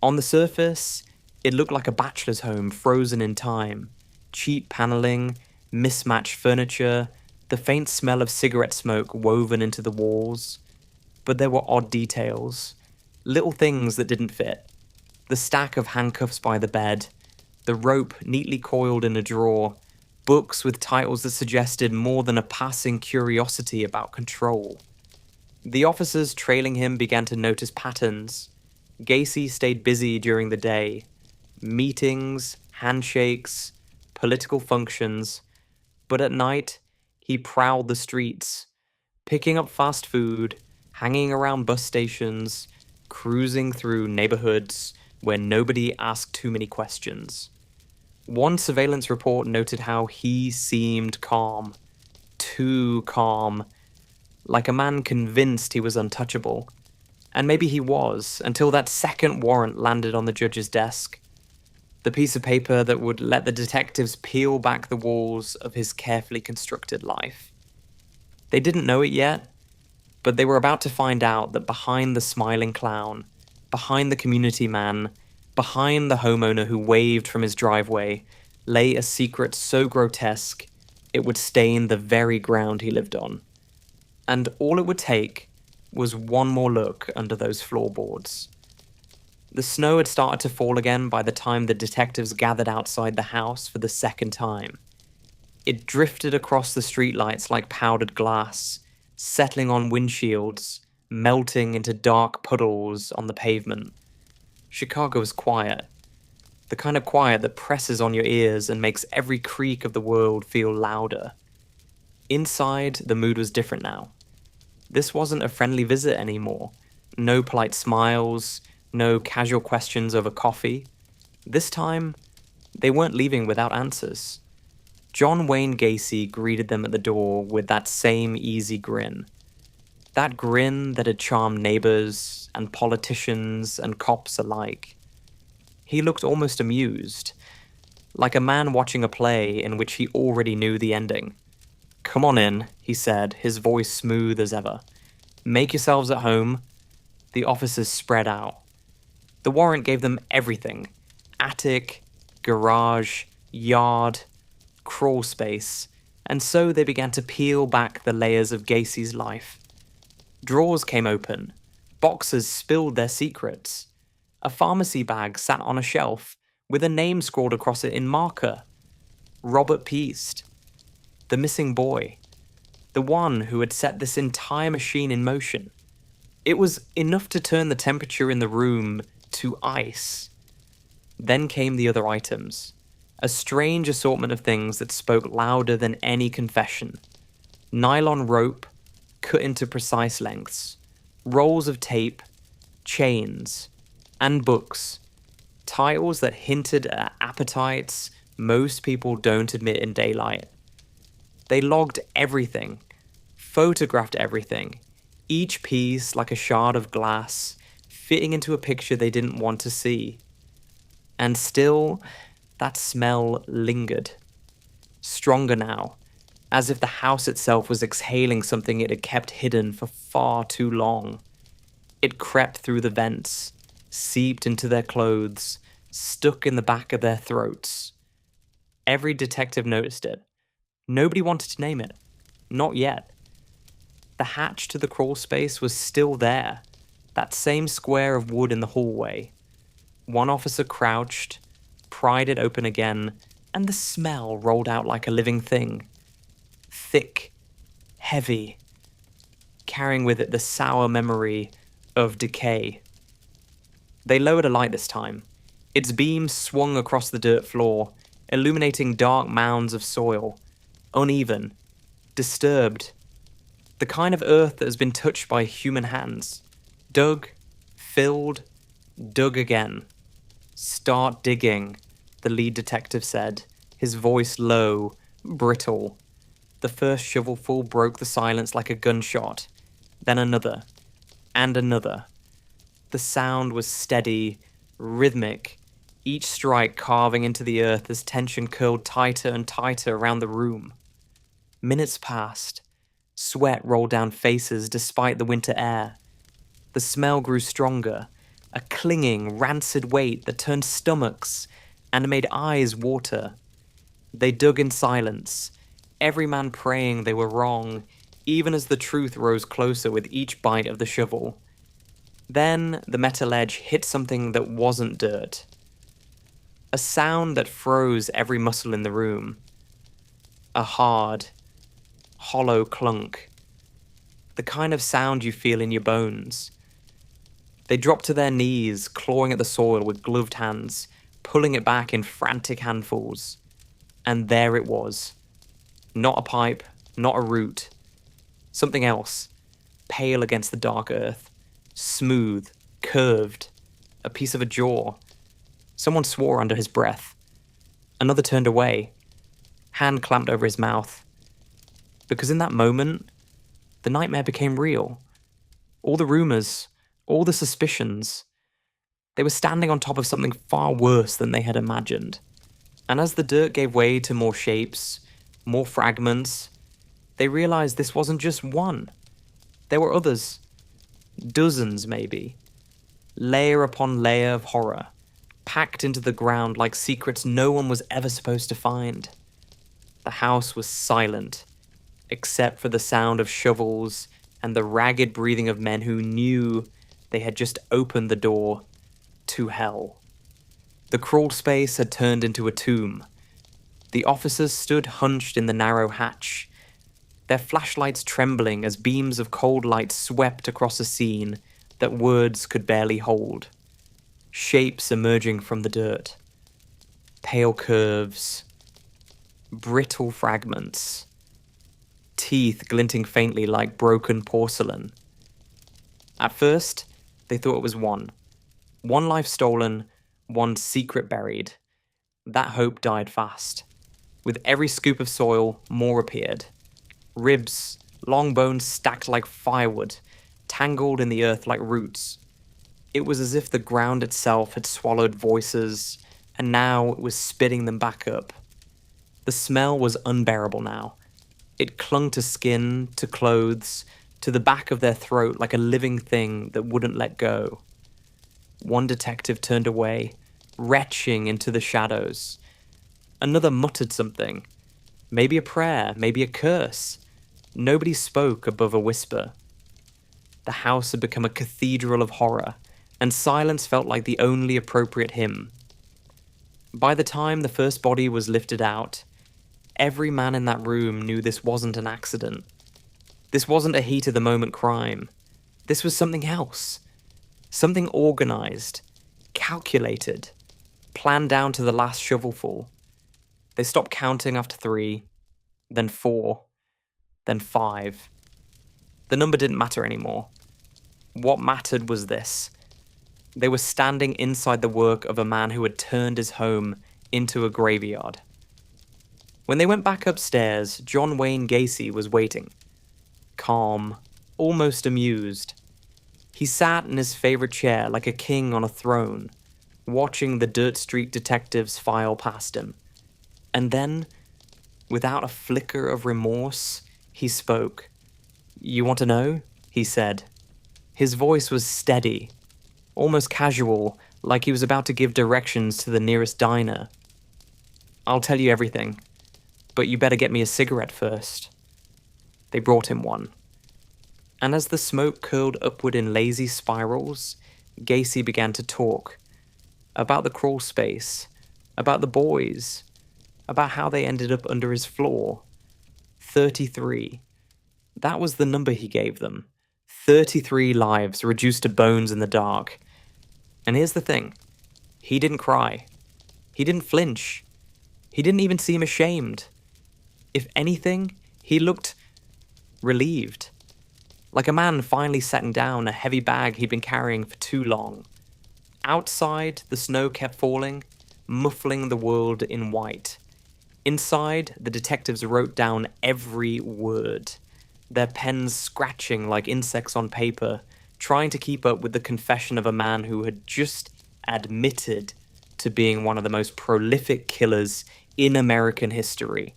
S1: On the surface, it looked like a bachelor's home frozen in time. Cheap paneling, mismatched furniture, the faint smell of cigarette smoke woven into the walls. But there were odd details, little things that didn't fit. The stack of handcuffs by the bed, the rope neatly coiled in a drawer, books with titles that suggested more than a passing curiosity about control. The officers trailing him began to notice patterns. Gacy stayed busy during the day. Meetings, handshakes, political functions. But at night, he prowled the streets, picking up fast food, hanging around bus stations, cruising through neighborhoods where nobody asked too many questions. One surveillance report noted how he seemed calm, too calm, like a man convinced he was untouchable. And maybe he was, until that second warrant landed on the judge's desk. The piece of paper that would let the detectives peel back the walls of his carefully constructed life. They didn't know it yet, but they were about to find out that behind the smiling clown, behind the community man, behind the homeowner who waved from his driveway, lay a secret so grotesque it would stain the very ground he lived on. And all it would take was one more look under those floorboards. The snow had started to fall again by the time the detectives gathered outside the house for the second time. It drifted across the streetlights like powdered glass, settling on windshields, melting into dark puddles on the pavement. Chicago was quiet. The kind of quiet that presses on your ears and makes every creak of the world feel louder. Inside, the mood was different now. This wasn't a friendly visit anymore. No polite smiles, no casual questions over coffee. This time, they weren't leaving without answers. John Wayne Gacy greeted them at the door with that same easy grin. That grin that had charmed neighbors and politicians and cops alike. He looked almost amused, like a man watching a play in which he already knew the ending. "Come on in," he said, his voice smooth as ever. "Make yourselves at home." The officers spread out. The warrant gave them everything. Attic, garage, yard, crawl space. And so they began to peel back the layers of Gacy's life. Drawers came open. Boxes spilled their secrets. A pharmacy bag sat on a shelf with a name scrawled across it in marker. Robert Peast. The missing boy. The one who had set this entire machine in motion. It was enough to turn the temperature in the room to ice. Then came the other items. A strange assortment of things that spoke louder than any confession. Nylon rope, cut into precise lengths. Rolls of tape, chains, and books. Titles that hinted at appetites most people don't admit in daylight. They logged everything, photographed everything, each piece like a shard of glass, fitting into a picture they didn't want to see. And still, that smell lingered. Stronger now, as if the house itself was exhaling something it had kept hidden for far too long. It crept through the vents, seeped into their clothes, stuck in the back of their throats. Every detective noticed it. Nobody wanted to name it. Not yet. The hatch to the crawl space was still there, that same square of wood in the hallway. One officer crouched, pried it open again, and the smell rolled out like a living thing. Thick, heavy, carrying with it the sour memory of decay. They lowered a light this time. Its beams swung across the dirt floor, illuminating dark mounds of soil, uneven, disturbed. The kind of earth that has been touched by human hands. Dug, filled, dug again. Start digging, the lead detective said, his voice low, brittle. The first shovelful broke the silence like a gunshot, then another, and another. The sound was steady, rhythmic, each strike carving into the earth as tension curled tighter and tighter around the room. Minutes passed. Sweat rolled down faces despite the winter air. The smell grew stronger, a clinging, rancid weight that turned stomachs and made eyes water. They dug in silence, every man praying they were wrong, even as the truth rose closer with each bite of the shovel. Then the metal edge hit something that wasn't dirt. A sound that froze every muscle in the room. A hard, hollow clunk. The kind of sound you feel in your bones. They dropped to their knees, clawing at the soil with gloved hands, pulling it back in frantic handfuls. And there it was. Not a pipe, not a root. Something else, pale against the dark earth. Smooth, curved. A piece of a jaw. Someone swore under his breath. Another turned away. Hand clamped over his mouth. Because in that moment, the nightmare became real. All the rumors, all the suspicions. They were standing on top of something far worse than they had imagined. And as the dirt gave way to more shapes, more fragments, they realized this wasn't just one. There were others. Dozens, maybe. Layer upon layer of horror, packed into the ground like secrets no one was ever supposed to find. The house was silent, except for the sound of shovels and the ragged breathing of men who knew they had just opened the door to hell. The crawl space had turned into a tomb. The officers stood hunched in the narrow hatch, their flashlights trembling as beams of cold light swept across a scene that words could barely hold. Shapes emerging from the dirt. Pale curves. Brittle fragments. Teeth glinting faintly like broken porcelain. At first, they thought it was one. One life stolen, one secret buried. That hope died fast. With every scoop of soil, more appeared. Ribs, long bones stacked like firewood, tangled in the earth like roots. It was as if the ground itself had swallowed voices, and now it was spitting them back up. The smell was unbearable now. It clung to skin, to clothes, to the back of their throat like a living thing that wouldn't let go. One detective turned away, retching into the shadows. Another muttered something. Maybe a prayer, maybe a curse. Nobody spoke above a whisper. The house had become a cathedral of horror, and silence felt like the only appropriate hymn. By the time the first body was lifted out, every man in that room knew this wasn't an accident. This wasn't a heat-of-the-moment crime. This was something else. Something organized, calculated, planned down to the last shovelful. They stopped counting after 3, then 4, then 5. The number didn't matter anymore. What mattered was this. They were standing inside the work of a man who had turned his home into a graveyard. When they went back upstairs, John Wayne Gacy was waiting. Calm, almost amused. He sat in his favorite chair like a king on a throne, watching the Dirt Street detectives file past him. And then, Without a flicker of remorse, he spoke. "You want to know?" he said. His voice was steady, almost casual, like he was about to give directions to the nearest diner. "I'll tell you everything, but you better get me a cigarette first." They brought him one. And as the smoke curled upward in lazy spirals, Gacy began to talk. About the crawl space, about the boys, about how they ended up under his floor. 33. That was the number he gave them. 33 lives reduced to bones in the dark. And here's the thing. He didn't cry. He didn't flinch. He didn't even seem ashamed. If anything, he looked relieved. Like a man finally setting down a heavy bag he'd been carrying for too long. Outside, the snow kept falling, muffling the world in white. Inside, the detectives wrote down every word, their pens scratching like insects on paper, trying to keep up with the confession of a man who had just admitted to being one of the most prolific killers in American history.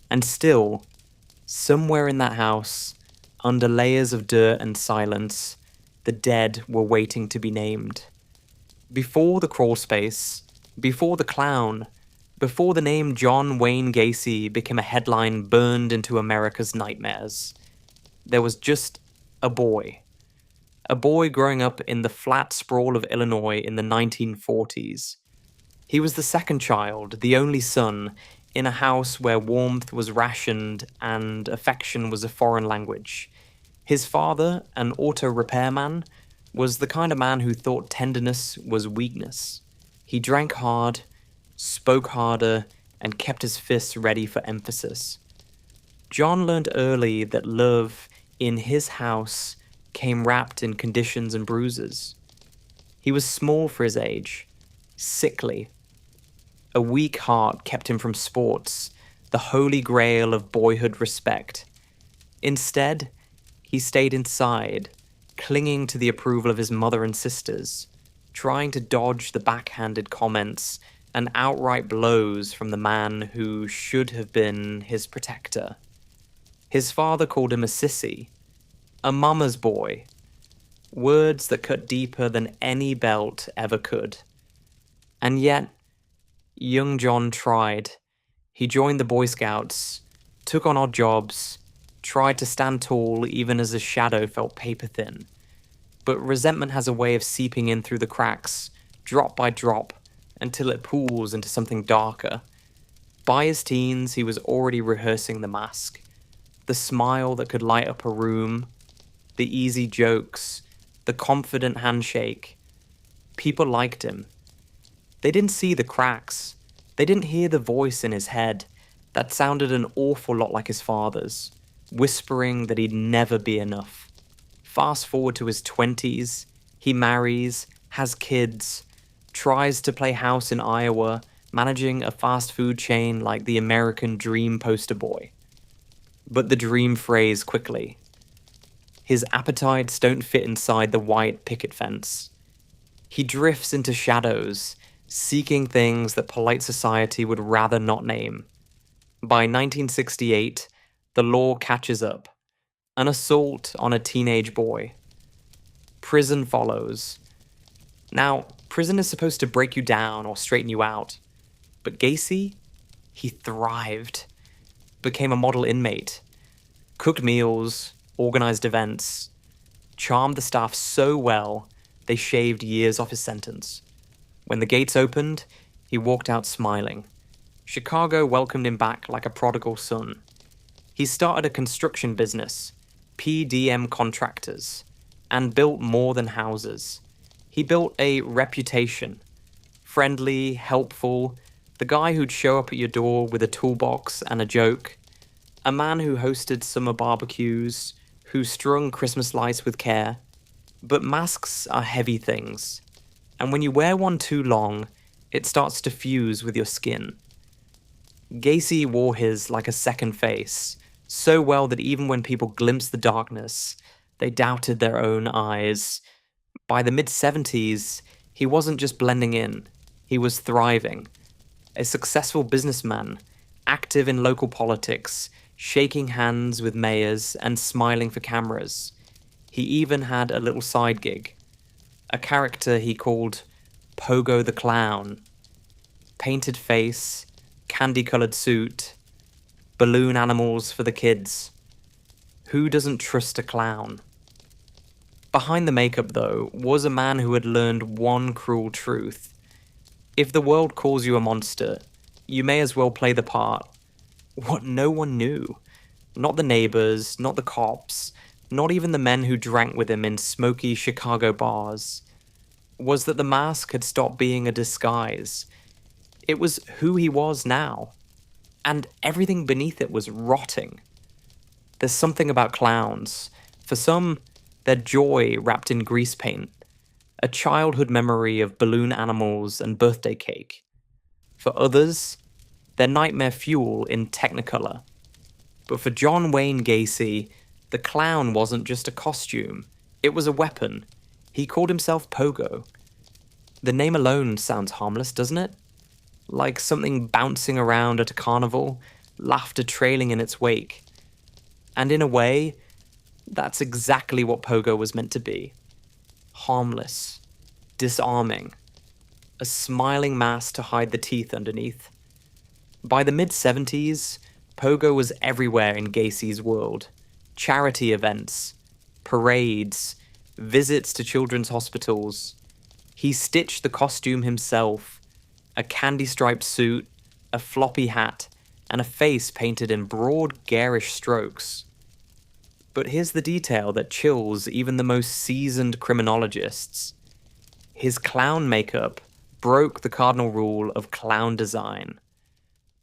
S1: And still, somewhere in that house, under layers of dirt and silence, the dead were waiting to be named. Before the crawl space, before the clown, before the name John Wayne Gacy became a headline burned into America's nightmares, there was just a boy. A boy growing up in the flat sprawl of Illinois in the 1940s. He was the second child, the only son, in a house where warmth was rationed and affection was a foreign language. His father, an auto repairman, was the kind of man who thought tenderness was weakness. He drank hard, spoke harder, and kept his fists ready for emphasis. John learned early that love in his house came wrapped in conditions and bruises. He was small for his age, sickly. A weak heart kept him from sports, the holy grail of boyhood respect. Instead, he stayed inside, clinging to the approval of his mother and sisters, trying to dodge the backhanded comments and outright blows from the man who should have been his protector. His father called him a sissy, a mama's boy, words that cut deeper than any belt ever could. And yet, young John tried. He joined the Boy Scouts, took on odd jobs, tried to stand tall even as his shadow felt paper thin. But resentment has a way of seeping in through the cracks, drop by drop, until it pools into something darker. By his teens, he was already rehearsing the mask. The smile that could light up a room, the easy jokes, the confident handshake. People liked him. They didn't see the cracks. They didn't hear the voice in his head that sounded an awful lot like his father's, whispering that he'd never be enough. Fast forward to his 20s, he marries, has kids, tries to play house in Iowa, managing a fast food chain like the American Dream poster boy. But the dream frays quickly. His appetites don't fit inside the white picket fence. He drifts into shadows, seeking things that polite society would rather not name. By 1968, the law catches up. An assault on a teenage boy. Prison follows. Now, prison is supposed to break you down or straighten you out. But Gacy, he thrived. Became a model inmate. Cooked meals, organized events. Charmed the staff so well, they shaved years off his sentence. When the gates opened, he walked out smiling. Chicago welcomed him back like a prodigal son. He started a construction business, PDM Contractors, and built more than houses. He built a reputation. Friendly, helpful, the guy who'd show up at your door with a toolbox and a joke. A man who hosted summer barbecues, who strung Christmas lights with care. But masks are heavy things. And when you wear one too long, it starts to fuse with your skin. Gacy wore his like a second face, so well that even when people glimpsed the darkness, they doubted their own eyes. By the mid-70s, he wasn't just blending in, he was thriving. A successful businessman, active in local politics, shaking hands with mayors and smiling for cameras. He even had a little side gig, a character he called Pogo the Clown. Painted face, candy-coloured suit, balloon animals for the kids. Who doesn't trust a clown? Behind the makeup, though, was a man who had learned one cruel truth. If the world calls you a monster, you may as well play the part. What no one knew, not the neighbors, not the cops, not even the men who drank with him in smoky Chicago bars, was that the mask had stopped being a disguise. It was who he was now, and everything beneath it was rotting. There's something about clowns. For some, they're joy wrapped in grease paint, a childhood memory of balloon animals and birthday cake. For others, they're nightmare fuel in Technicolor. But for John Wayne Gacy, the clown wasn't just a costume, it was a weapon. He called himself Pogo. The name alone sounds harmless, doesn't it? Like something bouncing around at a carnival, laughter trailing in its wake. And in a way, that's exactly what Pogo was meant to be. Harmless, disarming, a smiling mask to hide the teeth underneath. By the mid-70s, Pogo was everywhere in Gacy's world. Charity events, parades, visits to children's hospitals. He stitched the costume himself, a candy-striped suit, a floppy hat, and a face painted in broad, garish strokes. But here's the detail that chills even the most seasoned criminologists. His clown makeup broke the cardinal rule of clown design.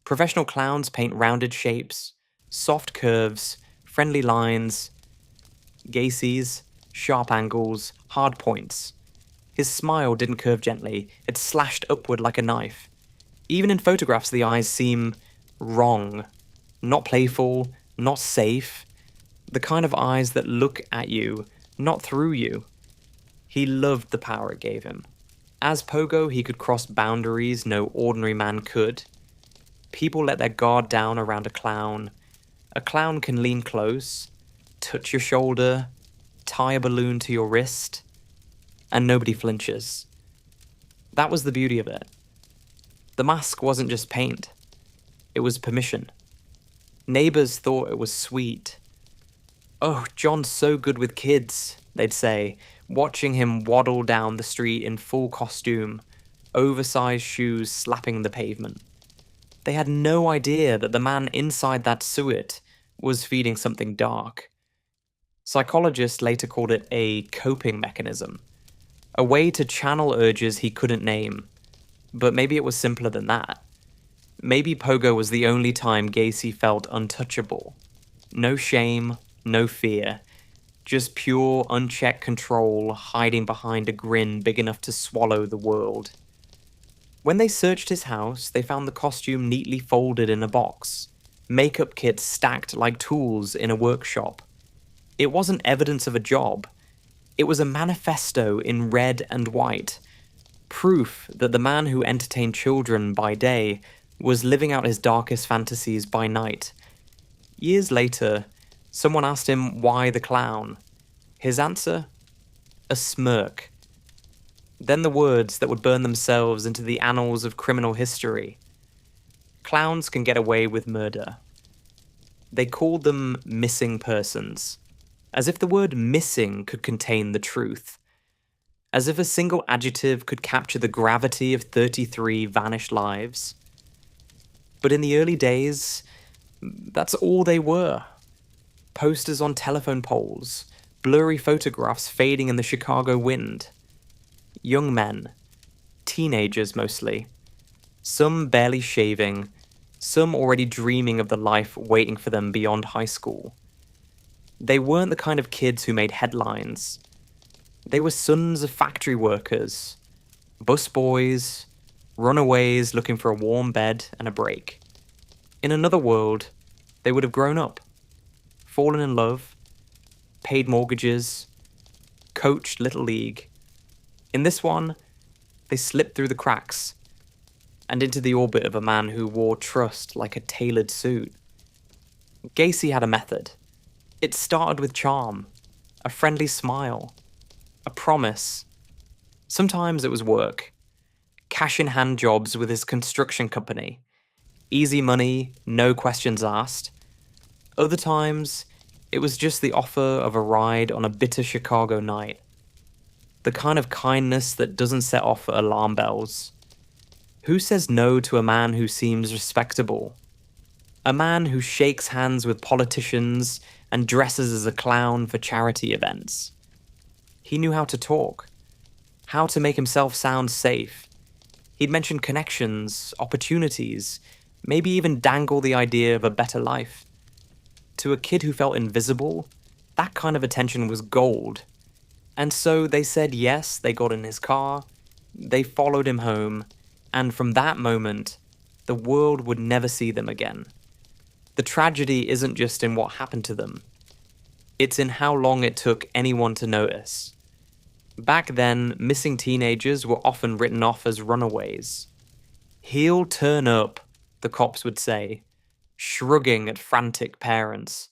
S1: Professional clowns paint rounded shapes, soft curves, friendly lines. Gacy's, sharp angles, hard points. His smile didn't curve gently, it slashed upward like a knife. Even in photographs, the eyes seem wrong. Not playful, not safe. The kind of eyes that look at you, not through you. He loved the power it gave him. As Pogo, he could cross boundaries no ordinary man could. People let their guard down around a clown. A clown can lean close, touch your shoulder, tie a balloon to your wrist, and nobody flinches. That was the beauty of it. The mask wasn't just paint. It was permission. Neighbors thought it was sweet. "Oh, John's so good with kids," they'd say, watching him waddle down the street in full costume, oversized shoes slapping the pavement. They had no idea that the man inside that suit was feeding something dark. Psychologists later called it a coping mechanism, a way to channel urges he couldn't name. But maybe it was simpler than that. Maybe Pogo was the only time Gacy felt untouchable. No shame, no fear. Just pure, unchecked control hiding behind a grin big enough to swallow the world. When they searched his house, they found the costume neatly folded in a box, makeup kits stacked like tools in a workshop. It wasn't evidence of a job. It was a manifesto in red and white, proof that the man who entertained children by day was living out his darkest fantasies by night. Years later, someone asked him why the clown. His answer? A smirk. Then the words that would burn themselves into the annals of criminal history. Clowns can get away with murder. They called them missing persons, as if the word missing could contain the truth. As if a single adjective could capture the gravity of 33 vanished lives. But in the early days, that's all they were. Posters on telephone poles, blurry photographs fading in the Chicago wind. Young men, teenagers mostly, some barely shaving, some already dreaming of the life waiting for them beyond high school. They weren't the kind of kids who made headlines. They were sons of factory workers, busboys, runaways looking for a warm bed and a break. In another world, they would have grown up, fallen in love, paid mortgages, coached Little League. In this one, they slipped through the cracks. and into the orbit of a man who wore trust like a tailored suit. Gacy had a method. It started with charm, a friendly smile, a promise. Sometimes it was work, cash-in-hand jobs with his construction company, easy money, no questions asked. Other times, it was just the offer of a ride on a bitter Chicago night. The kind of kindness that doesn't set off alarm bells. Who says no to a man who seems respectable? A man who shakes hands with politicians and dresses as a clown for charity events. He knew how to talk, how to make himself sound safe. He'd mention connections, opportunities, maybe even dangle the idea of a better life. To a kid who felt invisible, that kind of attention was gold. And so they said yes, they got in his car, they followed him home, and from that moment, the world would never see them again. The tragedy isn't just in what happened to them, it's in how long it took anyone to notice. Back then, missing teenagers were often written off as runaways. "He'll turn up," the cops would say, shrugging at frantic parents.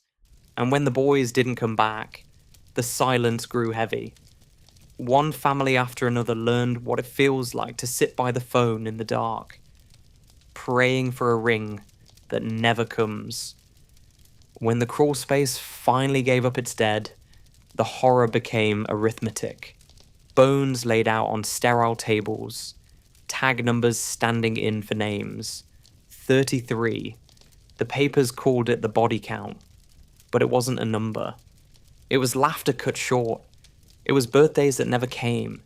S1: And when the boys didn't come back, the silence grew heavy. One family after another learned what it feels like to sit by the phone in the dark, praying for a ring that never comes. When the crawl space finally gave up its dead, the horror became arithmetic. Bones laid out on sterile tables, tag numbers standing in for names. 33. The papers called it the body count, but it wasn't a number. It was laughter cut short. It was birthdays that never came.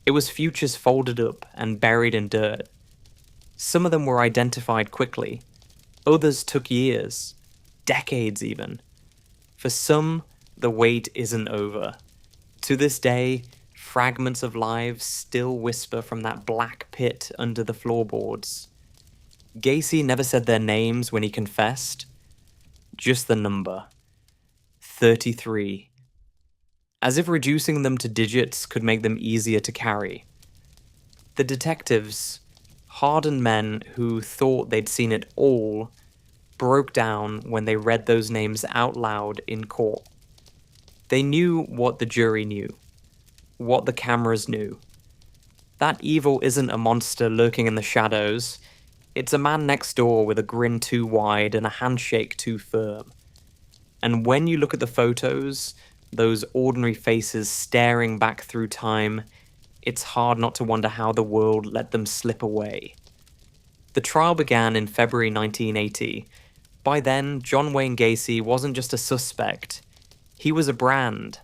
S1: It was futures folded up and buried in dirt. Some of them were identified quickly. Others took years, decades even. For some, the wait isn't over. To this day, fragments of lives still whisper from that black pit under the floorboards. Gacy never said their names when he confessed, just the number. 33. As if reducing them to digits could make them easier to carry. The detectives, hardened men who thought they'd seen it all, broke down when they read those names out loud in court. They knew what the jury knew, what the cameras knew. That evil isn't a monster lurking in the shadows. It's a man next door with a grin too wide and a handshake too firm. And when you look at the photos, those ordinary faces staring back through time, it's hard not to wonder how the world let them slip away. The trial began in February 1980. By then, John Wayne Gacy wasn't just a suspect. He was a brand,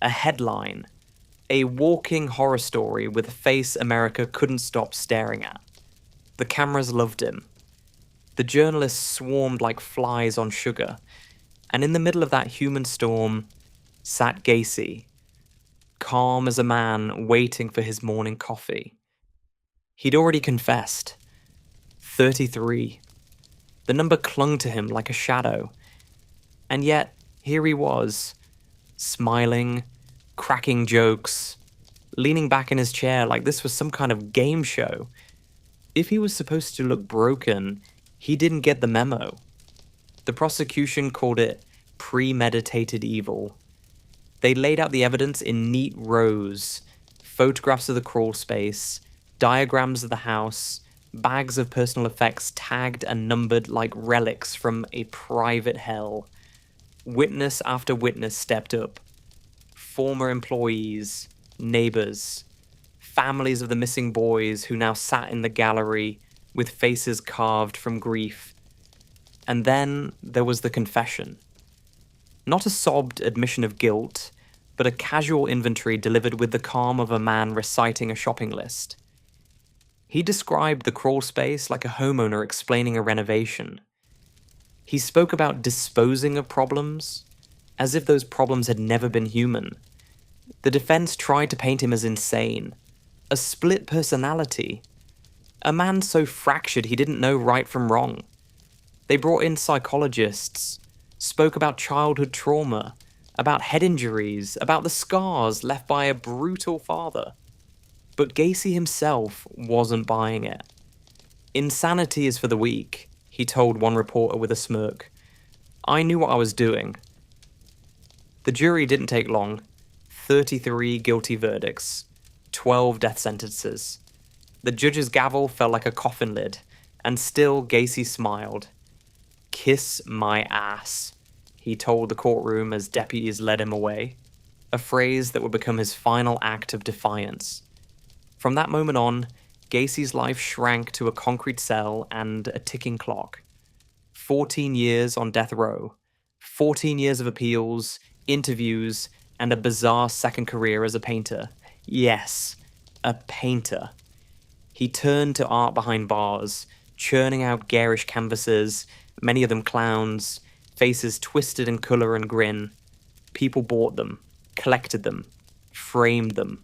S1: a headline, a walking horror story with a face America couldn't stop staring at. The cameras loved him. The journalists swarmed like flies on sugar. And in the middle of that human storm sat Gacy, calm as a man waiting for his morning coffee. He'd already confessed. 33. The number clung to him like a shadow. And yet, here he was, smiling, cracking jokes, leaning back in his chair like this was some kind of game show. If he was supposed to look broken, he didn't get the memo. The prosecution called it premeditated evil. They laid out the evidence in neat rows, photographs of the crawl space, diagrams of the house, bags of personal effects tagged and numbered like relics from a private hell. Witness after witness stepped up. Former employees, neighbors, families of the missing boys who now sat in the gallery with faces carved from grief. And then there was the confession. Not a sobbed admission of guilt, but a casual inventory delivered with the calm of a man reciting a shopping list. He described the crawl space like a homeowner explaining a renovation. He spoke about disposing of problems, as if those problems had never been human. The defense tried to paint him as insane, a split personality, a man so fractured he didn't know right from wrong. They brought in psychologists, spoke about childhood trauma, about head injuries, about the scars left by a brutal father. But Gacy himself wasn't buying it. Insanity is for the weak, he told one reporter with a smirk. I knew what I was doing. The jury didn't take long. 33 guilty verdicts, 12 death sentences. The judge's gavel felt like a coffin lid, and still Gacy smiled. Kiss my ass, he told the courtroom as deputies led him away, a phrase that would become his final act of defiance. From that moment on, Gacy's life shrank to a concrete cell and a ticking clock. 14 years on death row, 14 years of appeals, interviews, and a bizarre second career as a painter. Yes, a painter. He turned to art behind bars, churning out garish canvases, many of them clowns, faces twisted in colour and grin. People bought them, collected them, framed them.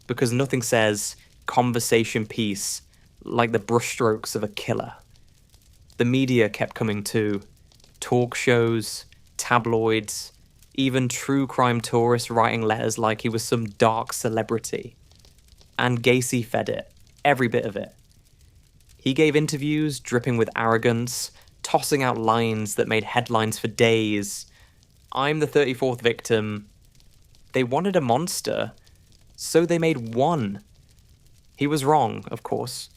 S1: Because nothing says conversation piece like the brushstrokes of a killer. The media kept coming too. Talk shows, tabloids, even true crime tourists writing letters like he was some dark celebrity. And Gacy fed it, every bit of it. He gave interviews dripping with arrogance, tossing out lines that made headlines for days. I'm the 34th victim. They wanted a monster, so they made one. He was wrong, of course.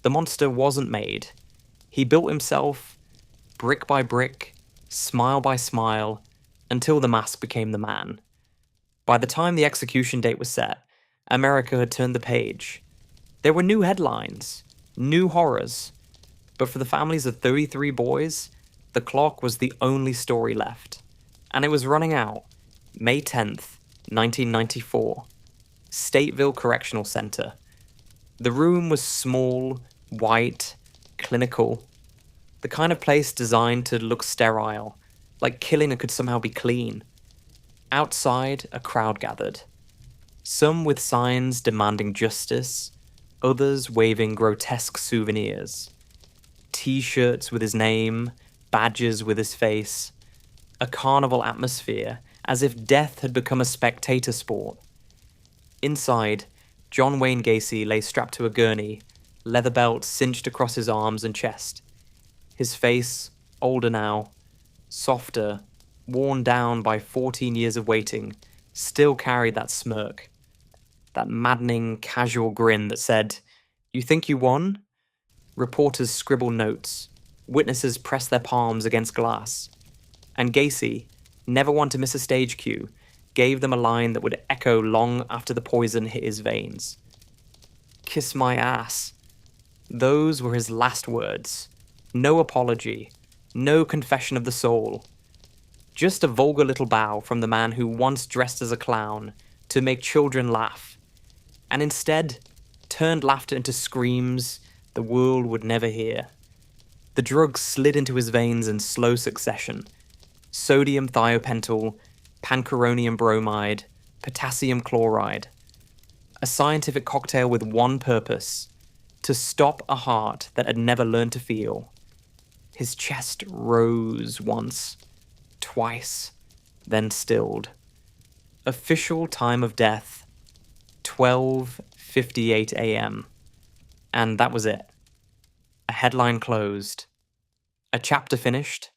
S1: The monster wasn't made. He built himself, brick by brick, smile by smile, until the mask became the man. By the time the execution date was set, America had turned the page. There were new headlines, new horrors, but for the families of 33 boys, the clock was the only story left. And it was running out, May 10th, 1994. Stateville Correctional Center. The room was small, white, clinical, the kind of place designed to look sterile, like killing could somehow be clean. Outside, a crowd gathered. Some with signs demanding justice, others waving grotesque souvenirs. T-shirts with his name, badges with his face. A carnival atmosphere, as if death had become a spectator sport. Inside, John Wayne Gacy lay strapped to a gurney, leather belt cinched across his arms and chest. His face, older now, softer, worn down by 14 years of waiting, still carried that smirk. That maddening, casual grin that said, "You think you won?" Reporters scribbled notes. Witnesses pressed their palms against glass. And Gacy, never one to miss a stage cue, gave them a line that would echo long after the poison hit his veins. Kiss my ass. Those were his last words. No apology. No confession of the soul. Just a vulgar little bow from the man who once dressed as a clown to make children laugh, and instead turned laughter into screams the world would never hear. The drugs slid into his veins in slow succession. Sodium thiopental, pancuronium bromide, potassium chloride. A scientific cocktail with one purpose: to stop a heart that had never learned to feel. His chest rose once, twice, then stilled. Official time of death, 12:58 a.m. And that was it. A headline closed. A chapter finished.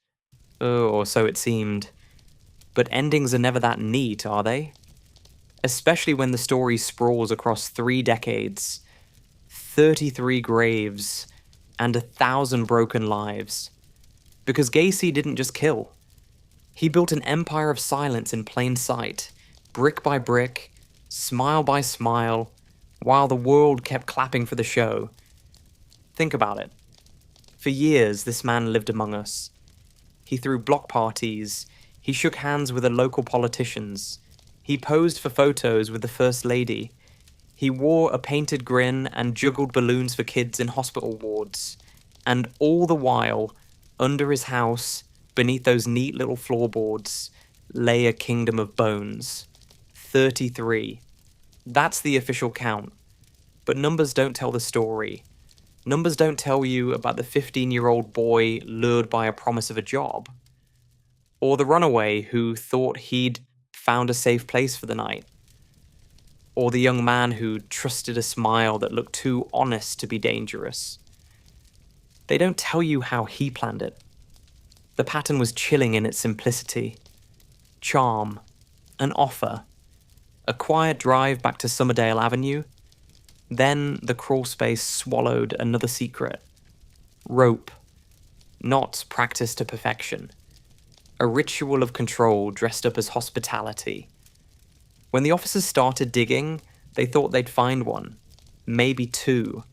S1: Or so it seemed. But endings are never that neat, are they? Especially when the story sprawls across 3 decades, 33 graves, and 1,000 broken lives. Because Gacy didn't just kill. He built an empire of silence in plain sight, brick by brick, smile by smile, while the world kept clapping for the show. Think about it. For years, this man lived among us. He threw block parties, he shook hands with the local politicians, he posed for photos with the First Lady, he wore a painted grin and juggled balloons for kids in hospital wards, and all the while, under his house, beneath those neat little floorboards, lay a kingdom of bones. 33. That's the official count. But numbers don't tell the story. Numbers don't tell you about the 15-year-old boy lured by a promise of a job. Or the runaway who thought he'd found a safe place for the night. Or the young man who trusted a smile that looked too honest to be dangerous. They don't tell you how he planned it. The pattern was chilling in its simplicity. Charm, an offer, a quiet drive back to Summerdale Avenue. Then the crawl space swallowed another secret. Rope, not practiced to perfection. A ritual of control dressed up as hospitality. When the officers started digging, they thought they'd find one. Maybe two.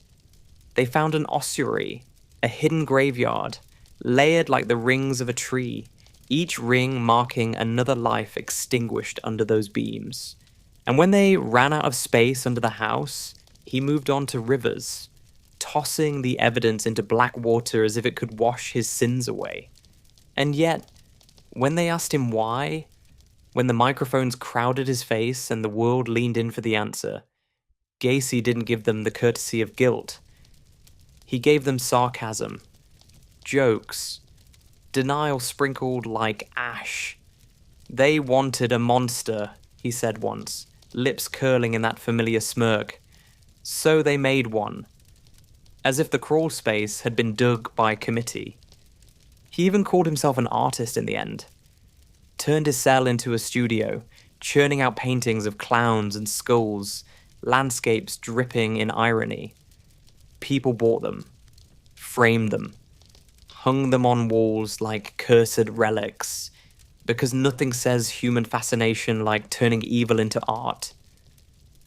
S1: They found an ossuary, a hidden graveyard, layered like the rings of a tree, each ring marking another life extinguished under those beams. And when they ran out of space under the house, he moved on to rivers, tossing the evidence into black water as if it could wash his sins away. And yet, when they asked him why, when the microphones crowded his face and the world leaned in for the answer, Gacy didn't give them the courtesy of guilt. He gave them sarcasm, jokes, denial sprinkled like ash. They wanted a monster, he said once, lips curling in that familiar smirk. So they made one, as if the crawl space had been dug by committee. He even called himself an artist in the end. Turned his cell into a studio, churning out paintings of clowns and skulls, landscapes dripping in irony. People bought them, framed them, hung them on walls like cursed relics, because nothing says human fascination like turning evil into art.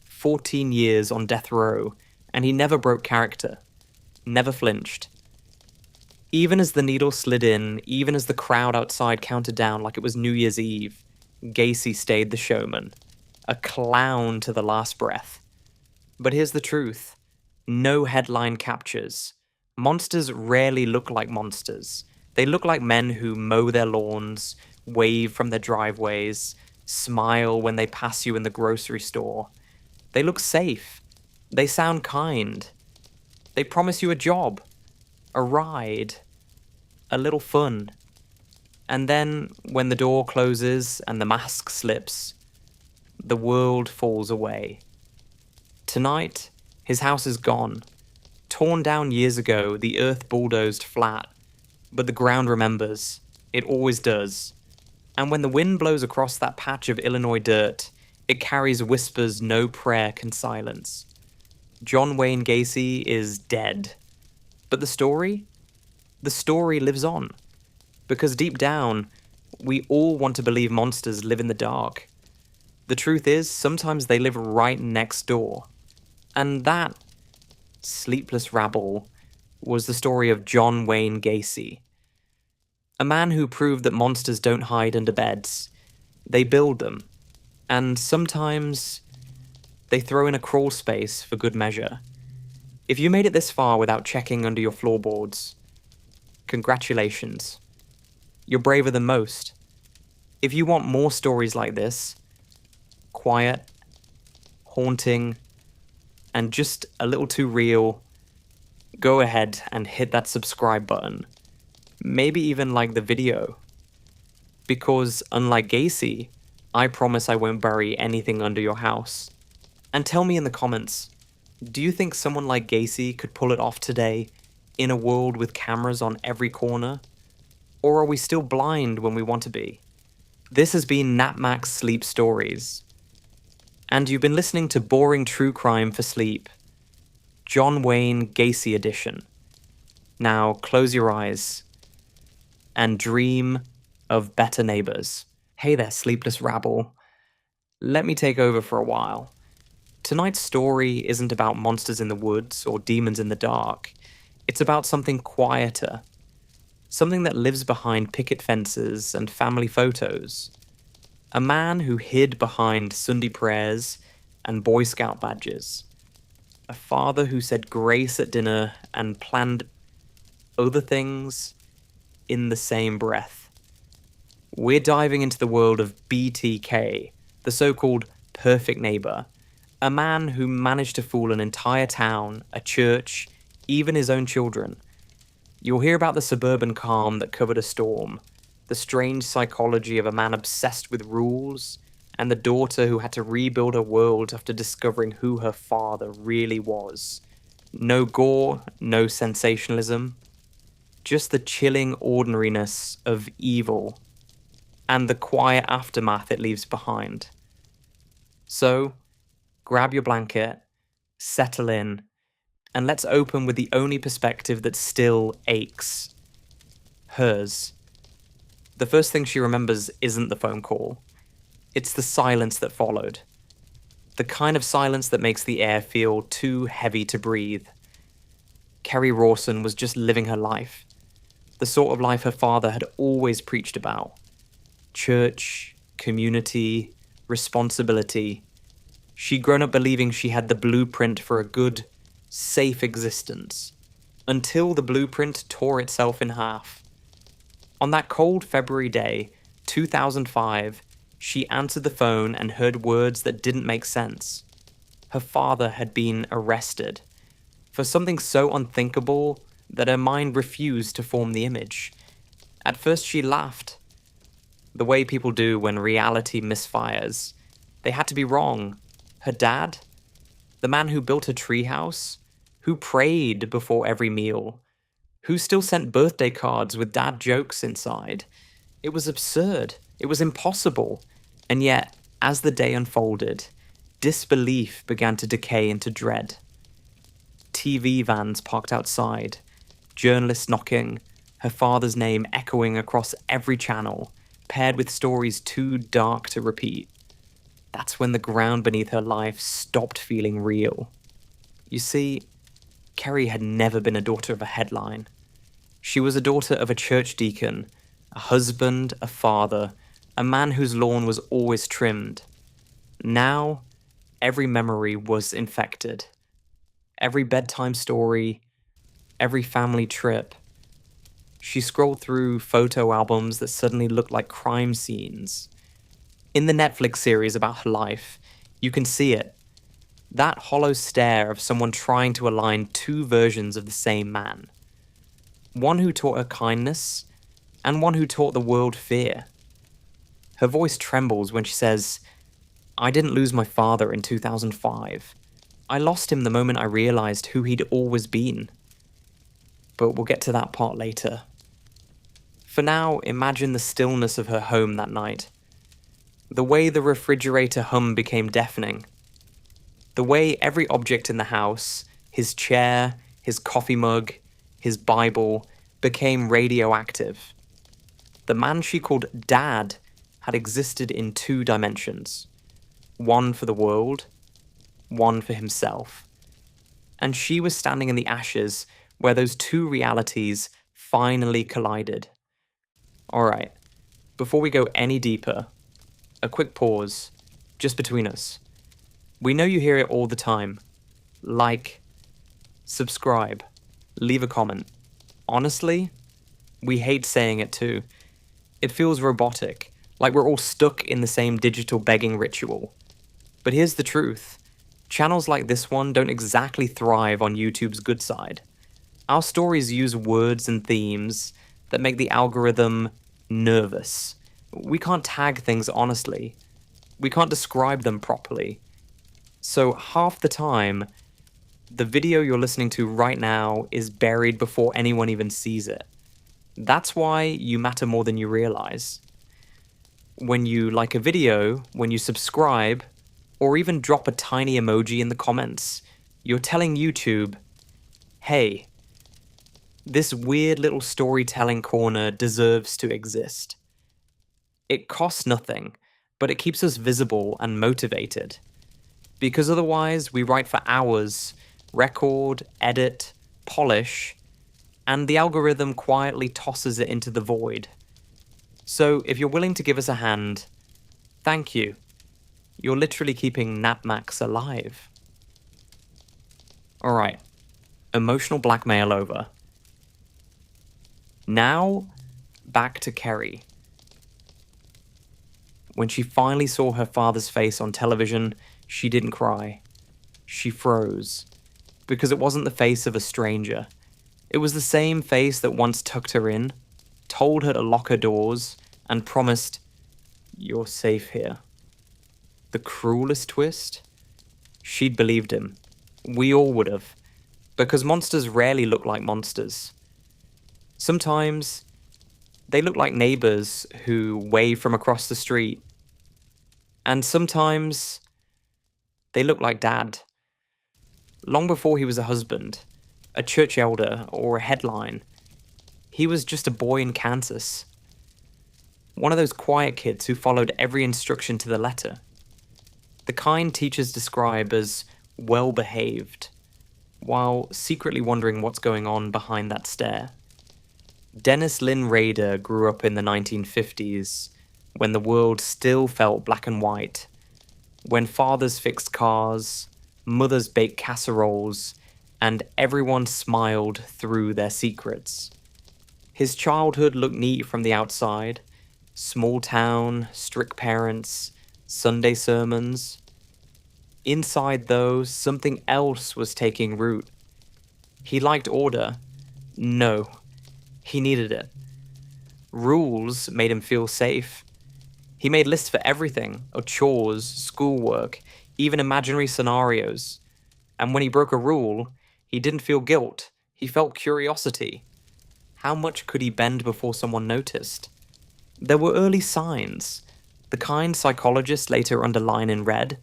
S1: 14 years on death row, and he never broke character, never flinched. Even as the needle slid in, even as the crowd outside counted down like it was New Year's Eve, Gacy stayed the showman, a clown to the last breath. But here's the truth. No headline captures. Monsters rarely look like monsters. They look like men who mow their lawns, wave from their driveways, smile when they pass you in the grocery store. They look safe. They sound kind. They promise you a job, a ride, a little fun. And then, when the door closes and the mask slips, the world falls away. Tonight, his house is gone. Torn down years ago, the earth bulldozed flat. But the ground remembers. It always does. And when the wind blows across that patch of Illinois dirt, it carries whispers no prayer can silence. John Wayne Gacy is dead. But the story? The story lives on. Because deep down, we all want to believe monsters live in the dark. The truth is, sometimes they live right next door. And that sleepless rabble was the story of John Wayne Gacy. A man who proved that monsters don't hide under beds. They build them. And sometimes they throw in a crawl space for good measure. If you made it this far without checking under your floorboards, congratulations. You're braver than most. If you want more stories like this, quiet, haunting, and just a little too real, go ahead and hit that subscribe button. Maybe even like the video. Because unlike Gacy, I promise I won't bury anything under your house. And tell me in the comments, do you think someone like Gacy could pull it off today in a world with cameras on every corner? Or are we still blind when we want to be? This has been Napmax Sleep Stories. And you've been listening to Boring True Crime for Sleep, John Wayne Gacy edition. Now close your eyes and dream of better neighbors. Hey there, sleepless rabble. Let me take over for a while. Tonight's story isn't about monsters in the woods or demons in the dark. It's about something quieter. Something that lives behind picket fences and family photos. A man who hid behind Sunday prayers and Boy Scout badges. A father who said grace at dinner and planned other things in the same breath. We're diving into the world of BTK, the so-called perfect neighbor. A man who managed to fool an entire town, a church, even his own children. You'll hear about the suburban calm that covered a storm, the strange psychology of a man obsessed with rules, and the daughter who had to rebuild her world after discovering who her father really was. No gore, no sensationalism, just the chilling ordinariness of evil and the quiet aftermath it leaves behind. So, grab your blanket, settle in, and let's open with the only perspective that still aches. Hers. The first thing she remembers isn't the phone call. It's the silence that followed. The kind of silence that makes the air feel too heavy to breathe. Kerry Rawson was just living her life. The sort of life her father had always preached about. Church, community, responsibility. She'd grown up believing she had the blueprint for a good, safe existence. Until the blueprint tore itself in half. On that cold February day, 2005, she answered the phone and heard words that didn't make sense. Her father had been arrested for something so unthinkable that her mind refused to form the image. At first she laughed, the way people do when reality misfires. They had to be wrong. Her dad? The man who built her treehouse? Who prayed before every meal? Who still sent birthday cards with dad jokes inside? It was absurd. It was impossible. And yet, as the day unfolded, disbelief began to decay into dread. TV vans parked outside, journalists knocking, her father's name echoing across every channel, paired with stories too dark to repeat. That's when the ground beneath her life stopped feeling real. You see, Kerry had never been a daughter of a headline. She was a daughter of a church deacon, a husband, a father, a man whose lawn was always trimmed. Now, every memory was infected. Every bedtime story, every family trip. She scrolled through photo albums that suddenly looked like crime scenes. In the Netflix series about her life, you can see it. That hollow stare of someone trying to align two versions of the same man. One who taught her kindness, and one who taught the world fear. Her voice trembles when she says, "I didn't lose my father in 2005. I lost him the moment I realized who he'd always been." But we'll get to that part later. For now, imagine the stillness of her home that night. The way the refrigerator hum became deafening. The way every object in the house, his chair, his coffee mug, his Bible, became radioactive. The man she called Dad had existed in two dimensions. One for the world, one for himself. And she was standing in the ashes where those two realities finally collided. Alright, before we go any deeper, a quick pause, just between us. We know you hear it all the time. Like, subscribe, leave a comment. Honestly, we hate saying it too. It feels robotic, like we're all stuck in the same digital begging ritual. But here's the truth. Channels like this one don't exactly thrive on YouTube's good side. Our stories use words and themes that make the algorithm nervous. We can't tag things honestly. We can't describe them properly. So half the time, the video you're listening to right now is buried before anyone even sees it. That's why you matter more than you realize. When you like a video, when you subscribe, or even drop a tiny emoji in the comments, you're telling YouTube, hey, this weird little storytelling corner deserves to exist. It costs nothing, but it keeps us visible and motivated. Because otherwise, we write for hours, record, edit, polish, and the algorithm quietly tosses it into the void. So if you're willing to give us a hand, thank you. You're literally keeping Napmax alive. Alright, emotional blackmail over. Now, back to Kerry. When she finally saw her father's face on television, she didn't cry. She froze. Because it wasn't the face of a stranger. It was the same face that once tucked her in, told her to lock her doors, and promised, "You're safe here." The cruelest twist? She'd believed him. We all would have. Because monsters rarely look like monsters. Sometimes they look like neighbors who wave from across the street. And sometimes they look like dad. Long before he was a husband, a church elder, or a headline, he was just a boy in Kansas. One of those quiet kids who followed every instruction to the letter. The kind teachers describe as well behaved, while secretly wondering what's going on behind that stare. Dennis Lynn Rader grew up in the 1950s, when the world still felt black and white, when fathers fixed cars, mothers baked casseroles, and everyone smiled through their secrets. His childhood looked neat from the outside: small town, strict parents, Sunday sermons. Inside, though, something else was taking root. He liked order. No, he needed it. Rules made him feel safe. He made lists for everything, of chores, schoolwork, even imaginary scenarios. And when he broke a rule, he didn't feel guilt. He felt curiosity. How much could he bend before someone noticed? There were early signs, the kind psychologists later underline in red.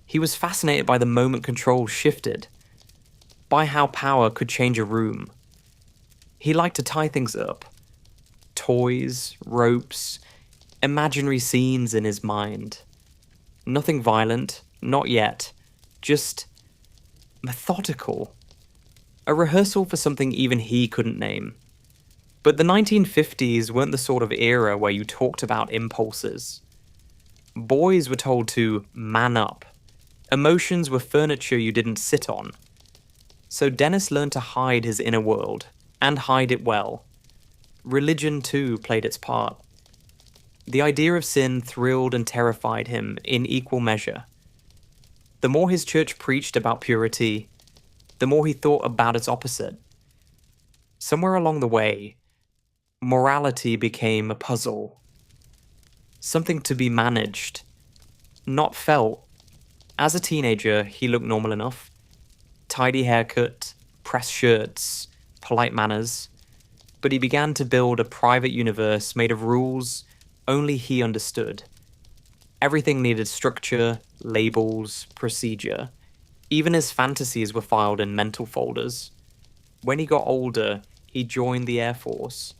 S1: He was fascinated by the moment control shifted, by how power could change a room. He liked to tie things up. Toys, ropes, imaginary scenes in his mind. Nothing violent, not yet, just methodical. A rehearsal for something even he couldn't name. But the 1950s weren't the sort of era where you talked about impulses. Boys were told to man up. Emotions were furniture you didn't sit on. So Dennis learned to hide his inner world, and hide it well. Religion, too, played its part. The idea of sin thrilled and terrified him in equal measure. The more his church preached about purity, the more he thought about its opposite. Somewhere along the way, morality became a puzzle. Something to be managed, not felt. As a teenager, he looked normal enough. Tidy haircut, pressed shirts, polite manners. But he began to build a private universe made of rules only he understood. Everything needed structure, labels, procedure. Even his fantasies were filed in mental folders. When he got older, he joined the Air Force.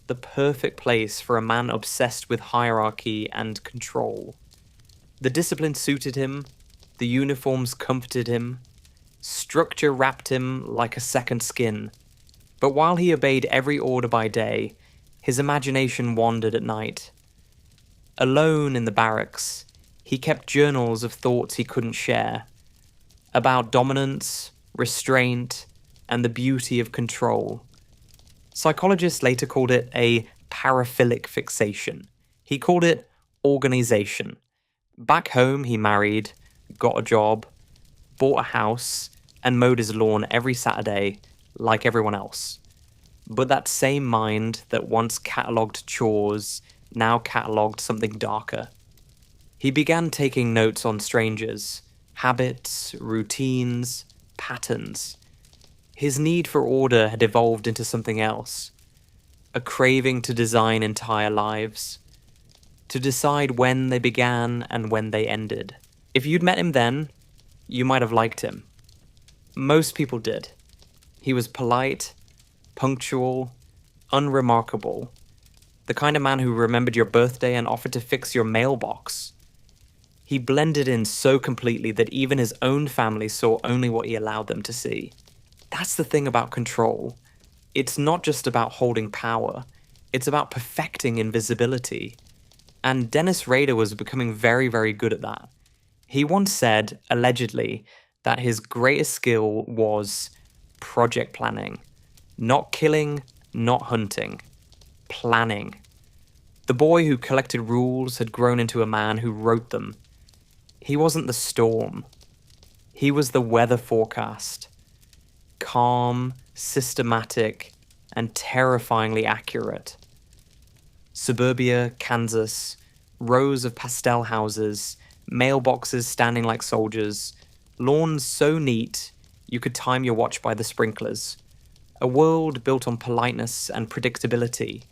S1: The perfect place for a man obsessed with hierarchy and control. The discipline suited him, the uniforms comforted him, structure wrapped him like a second skin. But while he obeyed every order by day, his imagination wandered at night. Alone in the barracks, he kept journals of thoughts he couldn't share, about dominance, restraint, and the beauty of control. Psychologists later called it a paraphilic fixation. He called it organization. Back home, he married, got a job, bought a house, and mowed his lawn every Saturday, like everyone else. But that same mind that once catalogued chores now catalogued something darker. He began taking notes on strangers, habits, routines, patterns. His need for order had evolved into something else. A craving to design entire lives. To decide when they began and when they ended. If you'd met him then, you might have liked him. Most people did. He was polite, punctual, unremarkable. The kind of man who remembered your birthday and offered to fix your mailbox. He blended in so completely that even his own family saw only what he allowed them to see. That's the thing about control. It's not just about holding power. It's about perfecting invisibility. And Dennis Rader was becoming very, very good at that. He once said, allegedly, that his greatest skill was project planning. Not killing, not hunting. Planning. The boy who collected rules had grown into a man who wrote them. He wasn't the storm. He was the weather forecast. Calm, systematic, and terrifyingly accurate. Suburbia, Kansas, rows of pastel houses, mailboxes standing like soldiers, lawns so neat you could time your watch by the sprinklers. a world built on politeness and predictability.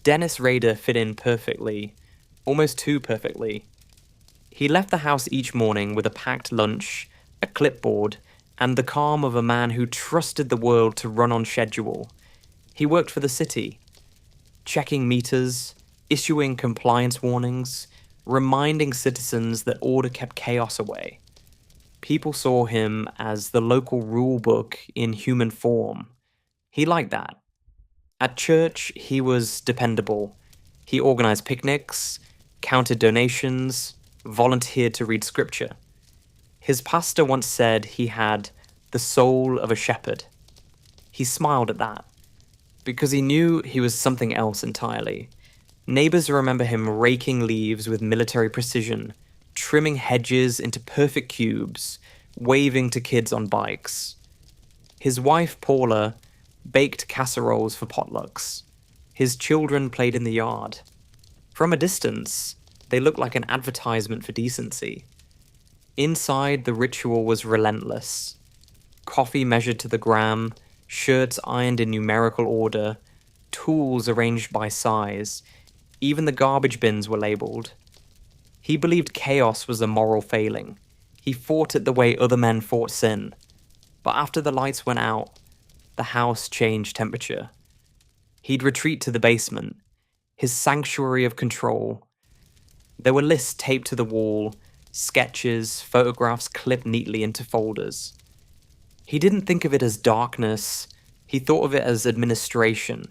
S1: Dennis Rader fit in perfectly, almost too perfectly. He left the house each morning with a packed lunch, a clipboard, and the calm of a man who trusted the world to run on schedule. He worked for the city, checking meters, issuing compliance warnings, reminding citizens that order kept chaos away. People saw him as the local rule book in human form. He liked that. At church, he was dependable. He organized picnics, counted donations, volunteered to read scripture. His pastor once said he had the soul of a shepherd. He smiled at that, because he knew he was something else entirely. Neighbors remember him raking leaves with military precision, trimming hedges into perfect cubes, waving to kids on bikes. His wife, Paula, baked casseroles for potlucks. His children played in the yard. From a distance, they looked like an advertisement for decency. Inside, the ritual was relentless. Coffee measured to the gram, shirts ironed in numerical order, tools arranged by size. Even the garbage bins were labeled. He believed chaos was a moral failing. He fought it the way other men fought sin. But after the lights went out, the house changed temperature. He'd retreat to the basement, his sanctuary of control. There were lists taped to the wall, sketches, photographs clipped neatly into folders. He didn't think of it as darkness, he thought of it as administration.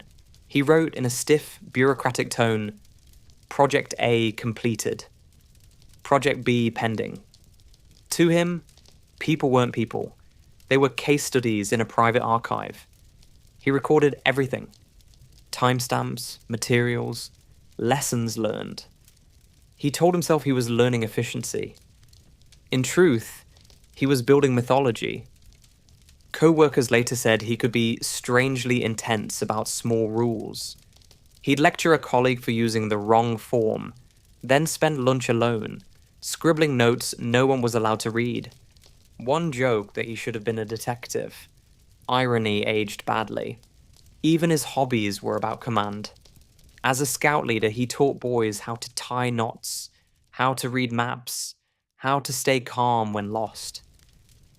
S1: He wrote in a stiff, bureaucratic tone, Project A completed. Project B pending. To him, people weren't people. They were case studies in a private archive. He recorded everything. Timestamps, materials, lessons learned. He told himself he was learning efficiency. In truth, he was building mythology. Co-workers later said he could be strangely intense about small rules. He'd lecture a colleague for using the wrong form, then spend lunch alone, scribbling notes no one was allowed to read. One joke that he should have been a detective. Irony aged badly. Even his hobbies were about command. As a scout leader, he taught boys how to tie knots, how to read maps, how to stay calm when lost.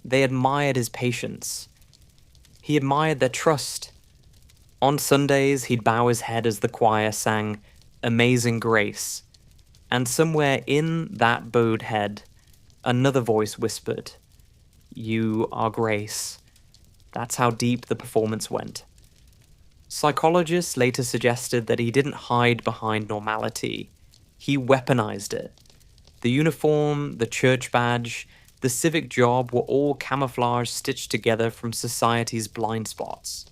S1: They admired his patience. He admired their trust. On Sundays, he'd bow his head as the choir sang Amazing Grace. And somewhere in that bowed head, another voice whispered, You are grace. That's how deep the performance went. Psychologists later suggested that he didn't hide behind normality. He weaponized it. The uniform, the church badge, the civic job were all camouflage stitched together from society's blind spots.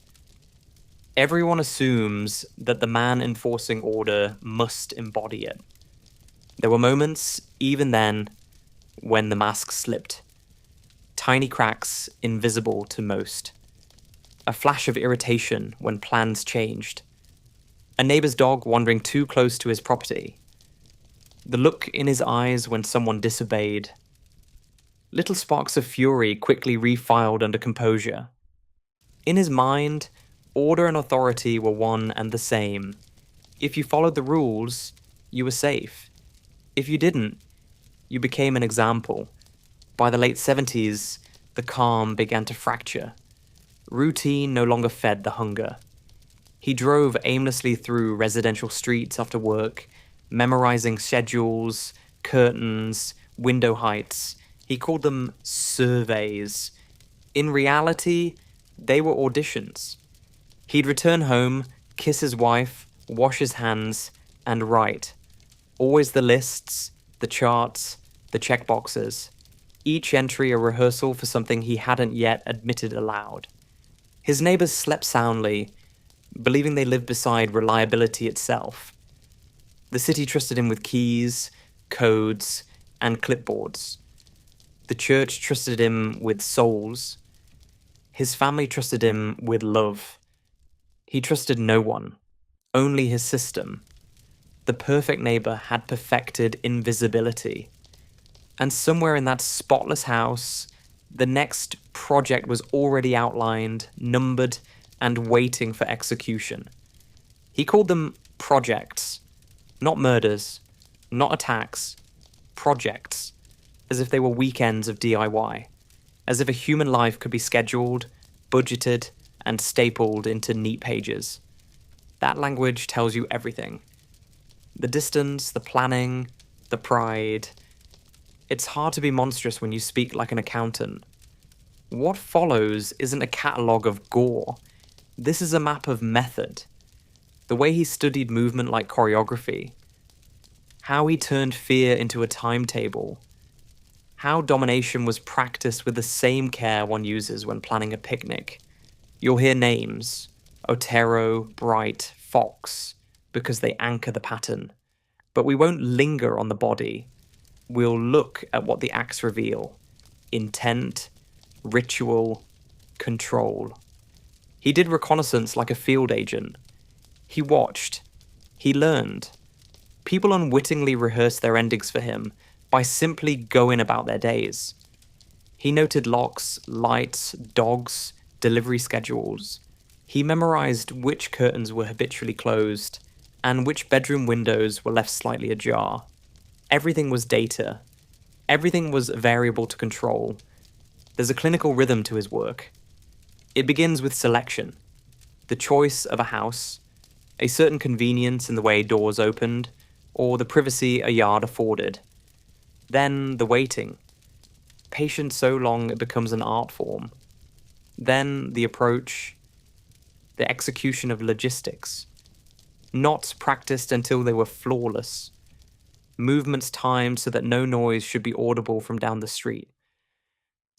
S1: Everyone assumes that the man enforcing order must embody it. There were moments, even then, when the mask slipped. Tiny cracks invisible to most. A flash of irritation when plans changed. A neighbor's dog wandering too close to his property. The look in his eyes when someone disobeyed. Little sparks of fury quickly refiled under composure. In his mind, order and authority were one and the same. If you followed the rules, you were safe. If you didn't, you became an example. By the late 70s, the calm began to fracture. Routine no longer fed the hunger. He drove aimlessly through residential streets after work, memorizing schedules, curtains, window heights. He called them surveys. In reality, they were auditions. He'd return home, kiss his wife, wash his hands, and write. Always the lists, the charts, the checkboxes. Each entry a rehearsal for something he hadn't yet admitted aloud. His neighbors slept soundly, believing they lived beside reliability itself. The city trusted him with keys, codes, and clipboards. The church trusted him with souls. His family trusted him with love. He trusted no one, only his system. The perfect neighbor had perfected invisibility. And somewhere in that spotless house, the next project was already outlined, numbered, and waiting for execution. He called them projects, not murders, not attacks, projects, as if they were weekends of DIY, as if a human life could be scheduled, budgeted, and stapled into neat pages. That language tells you everything. The distance, the planning, the pride. It's hard to be monstrous when you speak like an accountant. What follows isn't a catalogue of gore. This is a map of method. The way he studied movement like choreography. How he turned fear into a timetable. How domination was practiced with the same care one uses when planning a picnic. You'll hear names, Otero, Bright, Fox, because they anchor the pattern. But we won't linger on the body. We'll look at what the acts reveal. Intent, ritual, control. He did reconnaissance like a field agent. He watched. He learned. People unwittingly rehearsed their endings for him by simply going about their days. He noted locks, lights, dogs, delivery schedules. He memorized which curtains were habitually closed and which bedroom windows were left slightly ajar. Everything was data. Everything was variable to control. There's a clinical rhythm to his work. It begins with selection, the choice of a house, a certain convenience in the way doors opened, or the privacy a yard afforded. Then the waiting, patience so long it becomes an art form. Then the approach, the execution of logistics, knots practiced until they were flawless, movements timed so that no noise should be audible from down the street.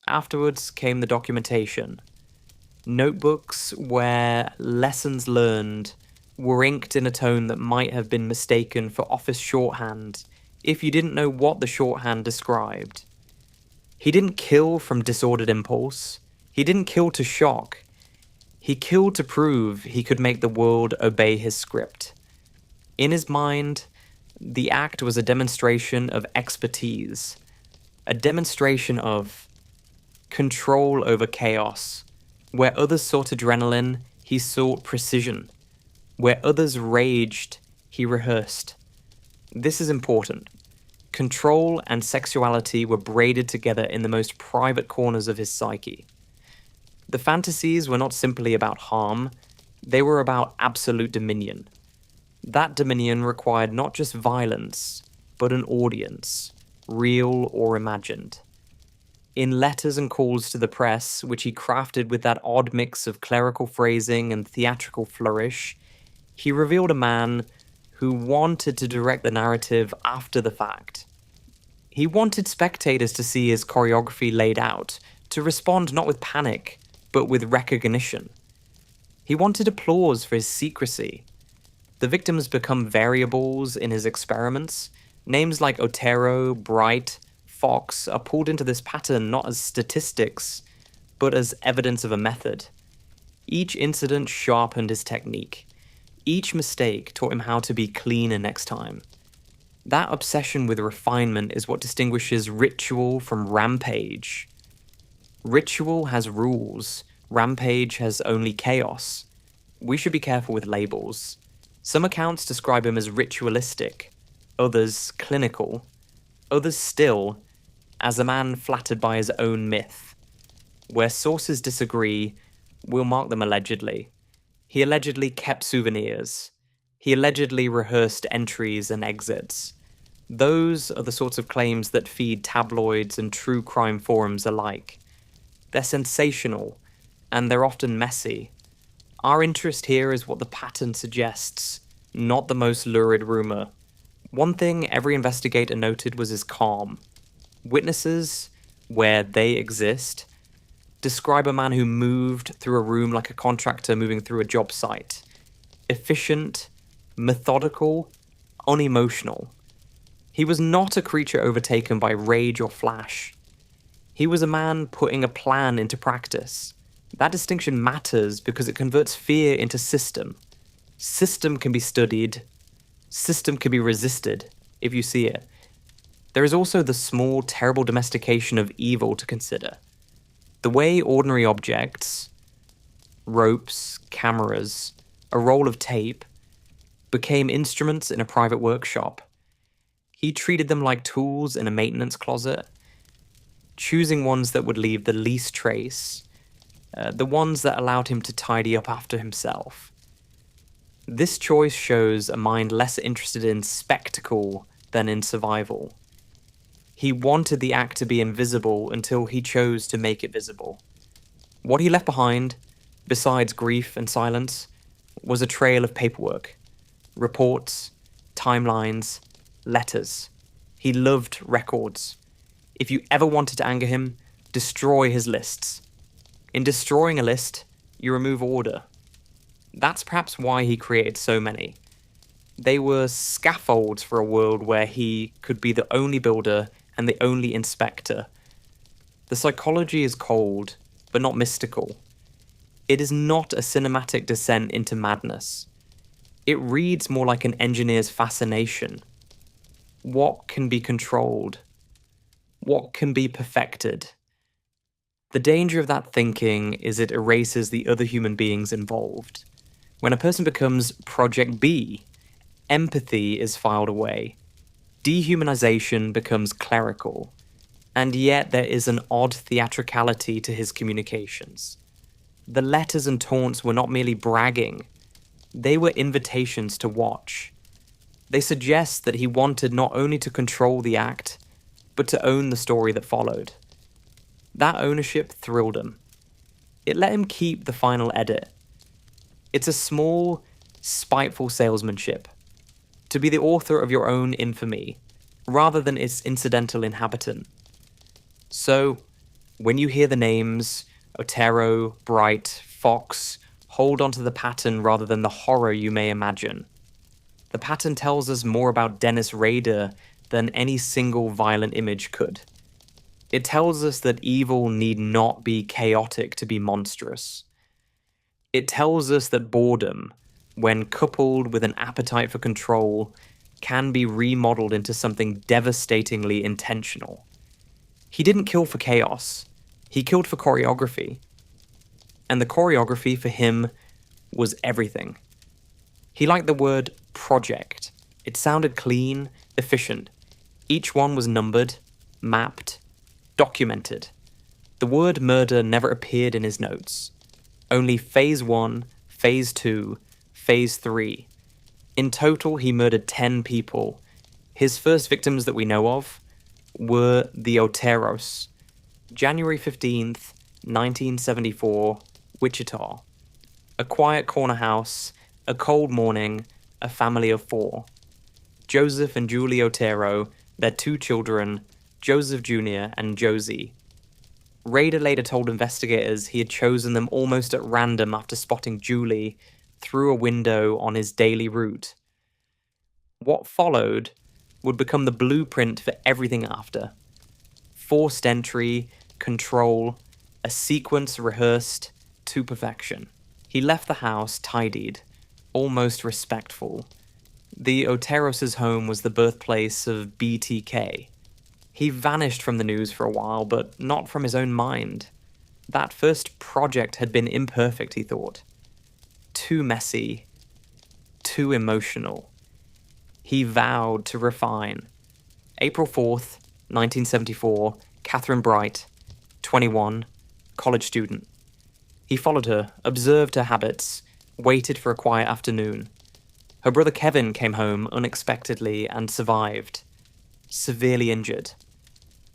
S1: Afterwards came the documentation, notebooks where lessons learned were inked in a tone that might have been mistaken for office shorthand if you didn't know what the shorthand described. He didn't kill from disordered impulse. He didn't kill to shock. He killed to prove he could make the world obey his script. In his mind, the act was a demonstration of expertise, a demonstration of control over chaos. Where others sought adrenaline, he sought precision. Where others raged, he rehearsed. This is important. Control and sexuality were braided together in the most private corners of his psyche. The fantasies were not simply about harm, they were about absolute dominion. That dominion required not just violence, but an audience, real or imagined. In letters and calls to the press, which he crafted with that odd mix of clerical phrasing and theatrical flourish, he revealed a man who wanted to direct the narrative after the fact. He wanted spectators to see his choreography laid out, to respond not with panic, but with recognition. He wanted applause for his secrecy. The victims become variables in his experiments. Names like Otero, Bright, Fox are pulled into this pattern not as statistics, but as evidence of a method. Each incident sharpened his technique. Each mistake taught him how to be cleaner next time. That obsession with refinement is what distinguishes ritual from rampage. Ritual has rules. Rampage has only chaos. We should be careful with labels. Some accounts describe him as ritualistic, others clinical, others still as a man flattered by his own myth. Where sources disagree, we'll mark them allegedly. He allegedly kept souvenirs. He allegedly rehearsed entries and exits. Those are the sorts of claims that feed tabloids and true crime forums alike. They're sensational, and they're often messy. Our interest here is what the pattern suggests, not the most lurid rumor. One thing every investigator noted was his calm. Witnesses, where they exist, describe a man who moved through a room like a contractor moving through a job site. Efficient, methodical, unemotional. He was not a creature overtaken by rage or flash. He was a man putting a plan into practice. That distinction matters because it converts fear into system. System can be studied. System can be resisted if you see it. There is also the small, terrible domestication of evil to consider. The way ordinary objects, ropes, cameras, a roll of tape, became instruments in a private workshop. He treated them like tools in a maintenance closet, choosing ones that would leave the least trace, the ones that allowed him to tidy up after himself. This choice shows a mind less interested in spectacle than in survival. He wanted the act to be invisible until he chose to make it visible. What he left behind, besides grief and silence, was a trail of paperwork, reports, timelines, letters. He loved records. If you ever wanted to anger him, destroy his lists. In destroying a list, you remove order. That's perhaps why he created so many. They were scaffolds for a world where he could be the only builder and the only inspector. The psychology is cold, but not mystical. It is not a cinematic descent into madness. It reads more like an engineer's fascination. What can be controlled? What can be perfected? The danger of that thinking is it erases the other human beings involved. When a person becomes Project B, empathy is filed away. Dehumanization becomes clerical. And yet there is an odd theatricality to his communications. The letters and taunts were not merely bragging. They were invitations to watch. They suggest that he wanted not only to control the act, but to own the story that followed. That ownership thrilled him. It let him keep the final edit. It's a small, spiteful salesmanship. To be the author of your own infamy, rather than its incidental inhabitant. So, when you hear the names, Otero, Bright, Fox, hold onto the pattern rather than the horror you may imagine. The pattern tells us more about Dennis Rader than any single violent image could. It tells us that evil need not be chaotic to be monstrous. It tells us that boredom, when coupled with an appetite for control, can be remodeled into something devastatingly intentional. He didn't kill for chaos. He killed for choreography. And the choreography for him was everything. He liked the word project. It sounded clean, efficient. Each one was numbered, mapped, documented. The word murder never appeared in his notes. Only phase 1, phase 2, phase 3. In total, he murdered 10 people. His first victims that we know of were the Oteros. January 15th, 1974, Wichita. A quiet corner house, a cold morning, a family of 4. Joseph and Julie Otero, their 2 children, Joseph Jr. and Josie. Rader later told investigators he had chosen them almost at random after spotting Julie through a window on his daily route. What followed would become the blueprint for everything after. Forced entry, control, a sequence rehearsed to perfection. He left the house tidied, almost respectful. The Oteros' home was the birthplace of BTK. He vanished from the news for a while, but not from his own mind. That first project had been imperfect, he thought. Too messy, too emotional. He vowed to refine. April 4th, 1974, Catherine Bright, 21, college student. He followed her, observed her habits, waited for a quiet afternoon. Her brother Kevin came home unexpectedly and survived, severely injured.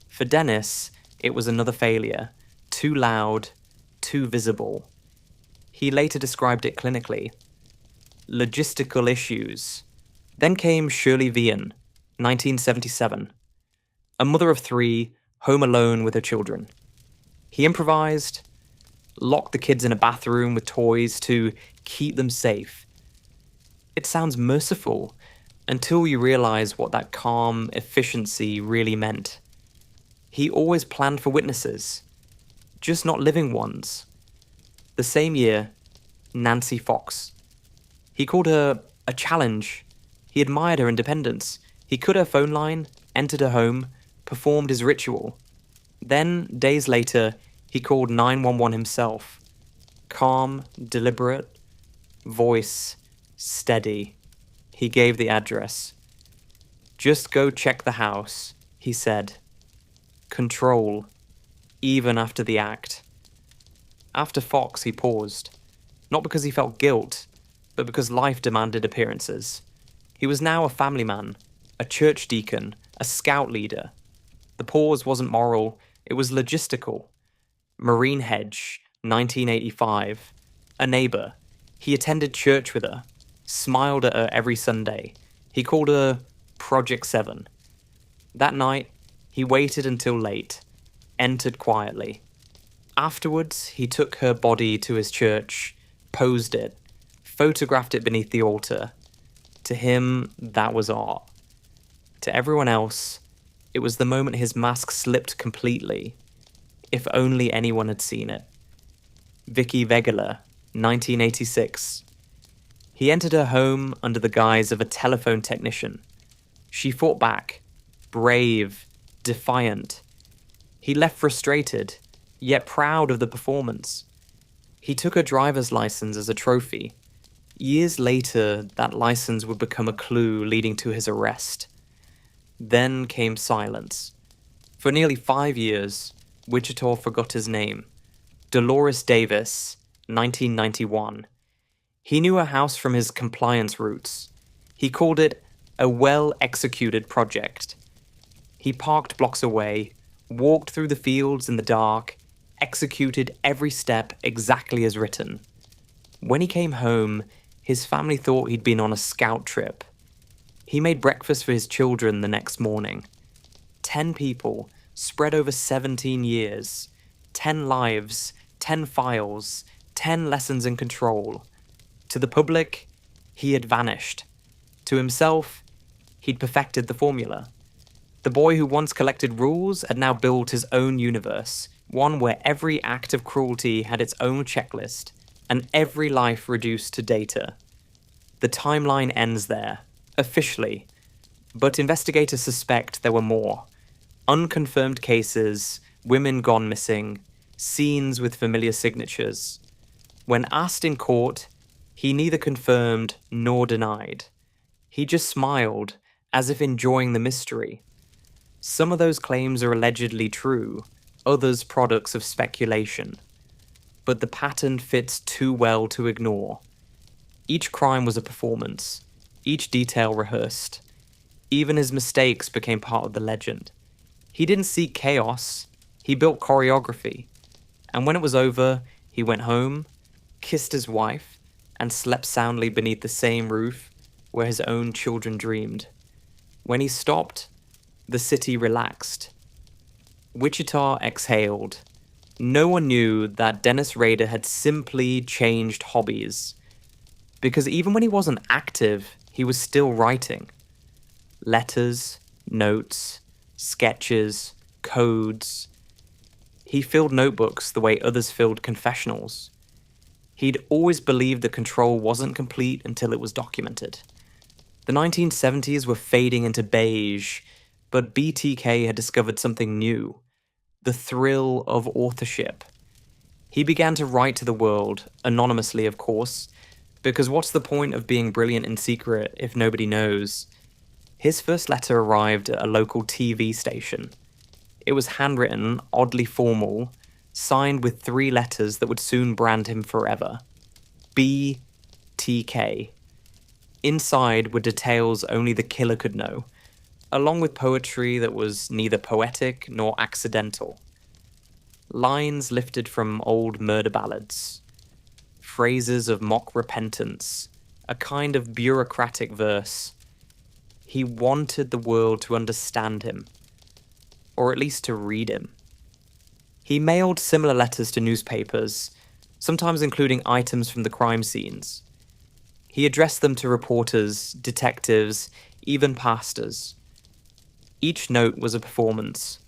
S1: For Dennis, it was another failure, too loud, too visible. He later described it clinically. Logistical issues. Then came Shirley Vian, 1977. A mother of 3, home alone with her children. He improvised, locked the kids in a bathroom with toys to keep them safe. It sounds merciful until you realize what that calm efficiency really meant. He always planned for witnesses, just not living ones. The same year, Nancy Fox. He called her a challenge. He admired her independence. He cut her phone line, entered her home, performed his ritual. Then, days later, he called 911 himself. Calm, deliberate, voice steady. He gave the address. "Just go check the house," he said. Control, even after the act. After Fox, he paused. Not because he felt guilt, but because life demanded appearances. He was now a family man, a church deacon, a scout leader. The pause wasn't moral, it was logistical. Marine Hedge, 1985. A neighbour. He attended church with her, smiled at her every Sunday. He called her Project 7. That night, he waited until late, entered quietly. Afterwards, he took her body to his church, posed it, photographed it beneath the altar. To him, that was art. To everyone else, it was the moment his mask slipped completely. If only anyone had seen it. Vicky Vegeler, 1986. He entered her home under the guise of a telephone technician. She fought back, brave, defiant. He left frustrated, yet proud of the performance. He took her driver's license as a trophy. Years later, that license would become a clue leading to his arrest. Then came silence. For nearly 5 years, Wichita forgot his name. Dolores Davis, 1991. He knew her house from his compliance roots. He called it a well-executed project. He parked blocks away, walked through the fields in the dark, executed every step exactly as written. When he came home, his family thought he'd been on a scout trip. He made breakfast for his children the next morning. 10 people, spread over 17 years. 10 lives, 10 files, 10 lessons in control. To the public, he had vanished. To himself, he'd perfected the formula. The boy who once collected rules had now built his own universe, one where every act of cruelty had its own checklist, and every life reduced to data. The timeline ends there, officially, but investigators suspect there were more. Unconfirmed cases, women gone missing, scenes with familiar signatures. When asked in court, he neither confirmed nor denied. He just smiled, as if enjoying the mystery. Some of those claims are allegedly true, others products of speculation. But the pattern fits too well to ignore. Each crime was a performance, each detail rehearsed. Even his mistakes became part of the legend. He didn't seek chaos, he built choreography. And when it was over, he went home, kissed his wife, and slept soundly beneath the same roof where his own children dreamed. When he stopped, the city relaxed. Wichita exhaled. No one knew that Dennis Rader had simply changed hobbies. Because even when he wasn't active, he was still writing. Letters, notes, sketches, codes. He filled notebooks the way others filled confessionals. He'd always believed that control wasn't complete until it was documented. The 1970s were fading into beige, but BTK had discovered something new. The thrill of authorship. He began to write to the world, anonymously of course, because what's the point of being brilliant in secret if nobody knows? His first letter arrived at a local TV station. It was handwritten, oddly formal, signed with 3 letters that would soon brand him forever. BTK. Inside were details only the killer could know, along with poetry that was neither poetic nor accidental. Lines lifted from old murder ballads. Phrases of mock repentance, a kind of bureaucratic verse. He wanted the world to understand him, or at least to read him. He mailed similar letters to newspapers, sometimes including items from the crime scenes. He addressed them to reporters, detectives, even pastors. Each note was a performance,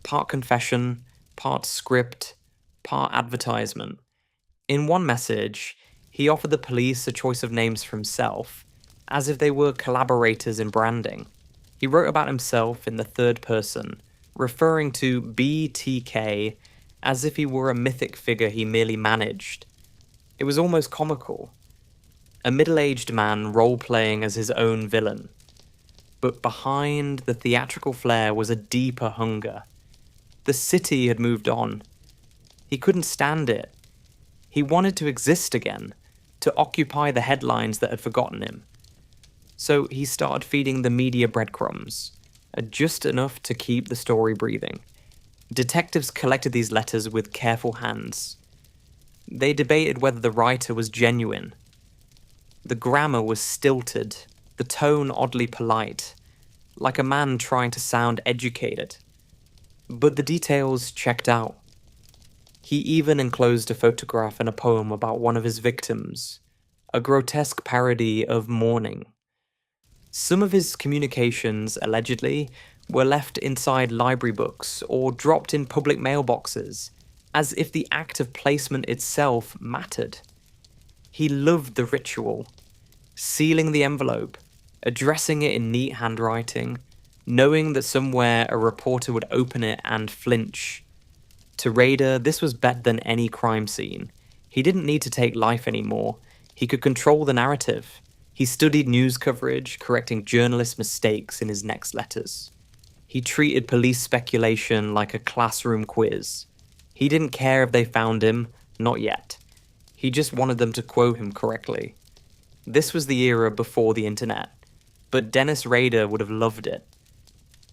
S1: part confession, part script, part advertisement. In one message, he offered the police a choice of names for himself, as if they were collaborators in branding. He wrote about himself in the third person, referring to BTK as if he were a mythic figure he merely managed. It was almost comical. A middle-aged man role-playing as his own villain. But behind the theatrical flair was a deeper hunger. The city had moved on. He couldn't stand it. He wanted to exist again, to occupy the headlines that had forgotten him. So he started feeding the media breadcrumbs, just enough to keep the story breathing. Detectives collected these letters with careful hands. They debated whether the writer was genuine. The grammar was stilted, the tone oddly polite, like a man trying to sound educated. But the details checked out. He even enclosed a photograph and a poem about one of his victims, a grotesque parody of mourning. Some of his communications, allegedly, were left inside library books or dropped in public mailboxes, as if the act of placement itself mattered. He loved the ritual, sealing the envelope, addressing it in neat handwriting, knowing that somewhere a reporter would open it and flinch. To Rader, this was better than any crime scene. He didn't need to take life anymore. He could control the narrative. He studied news coverage, correcting journalists' mistakes in his next letters. He treated police speculation like a classroom quiz. He didn't care if they found him, not yet. He just wanted them to quote him correctly. This was the era before the internet, but Dennis Rader would have loved it.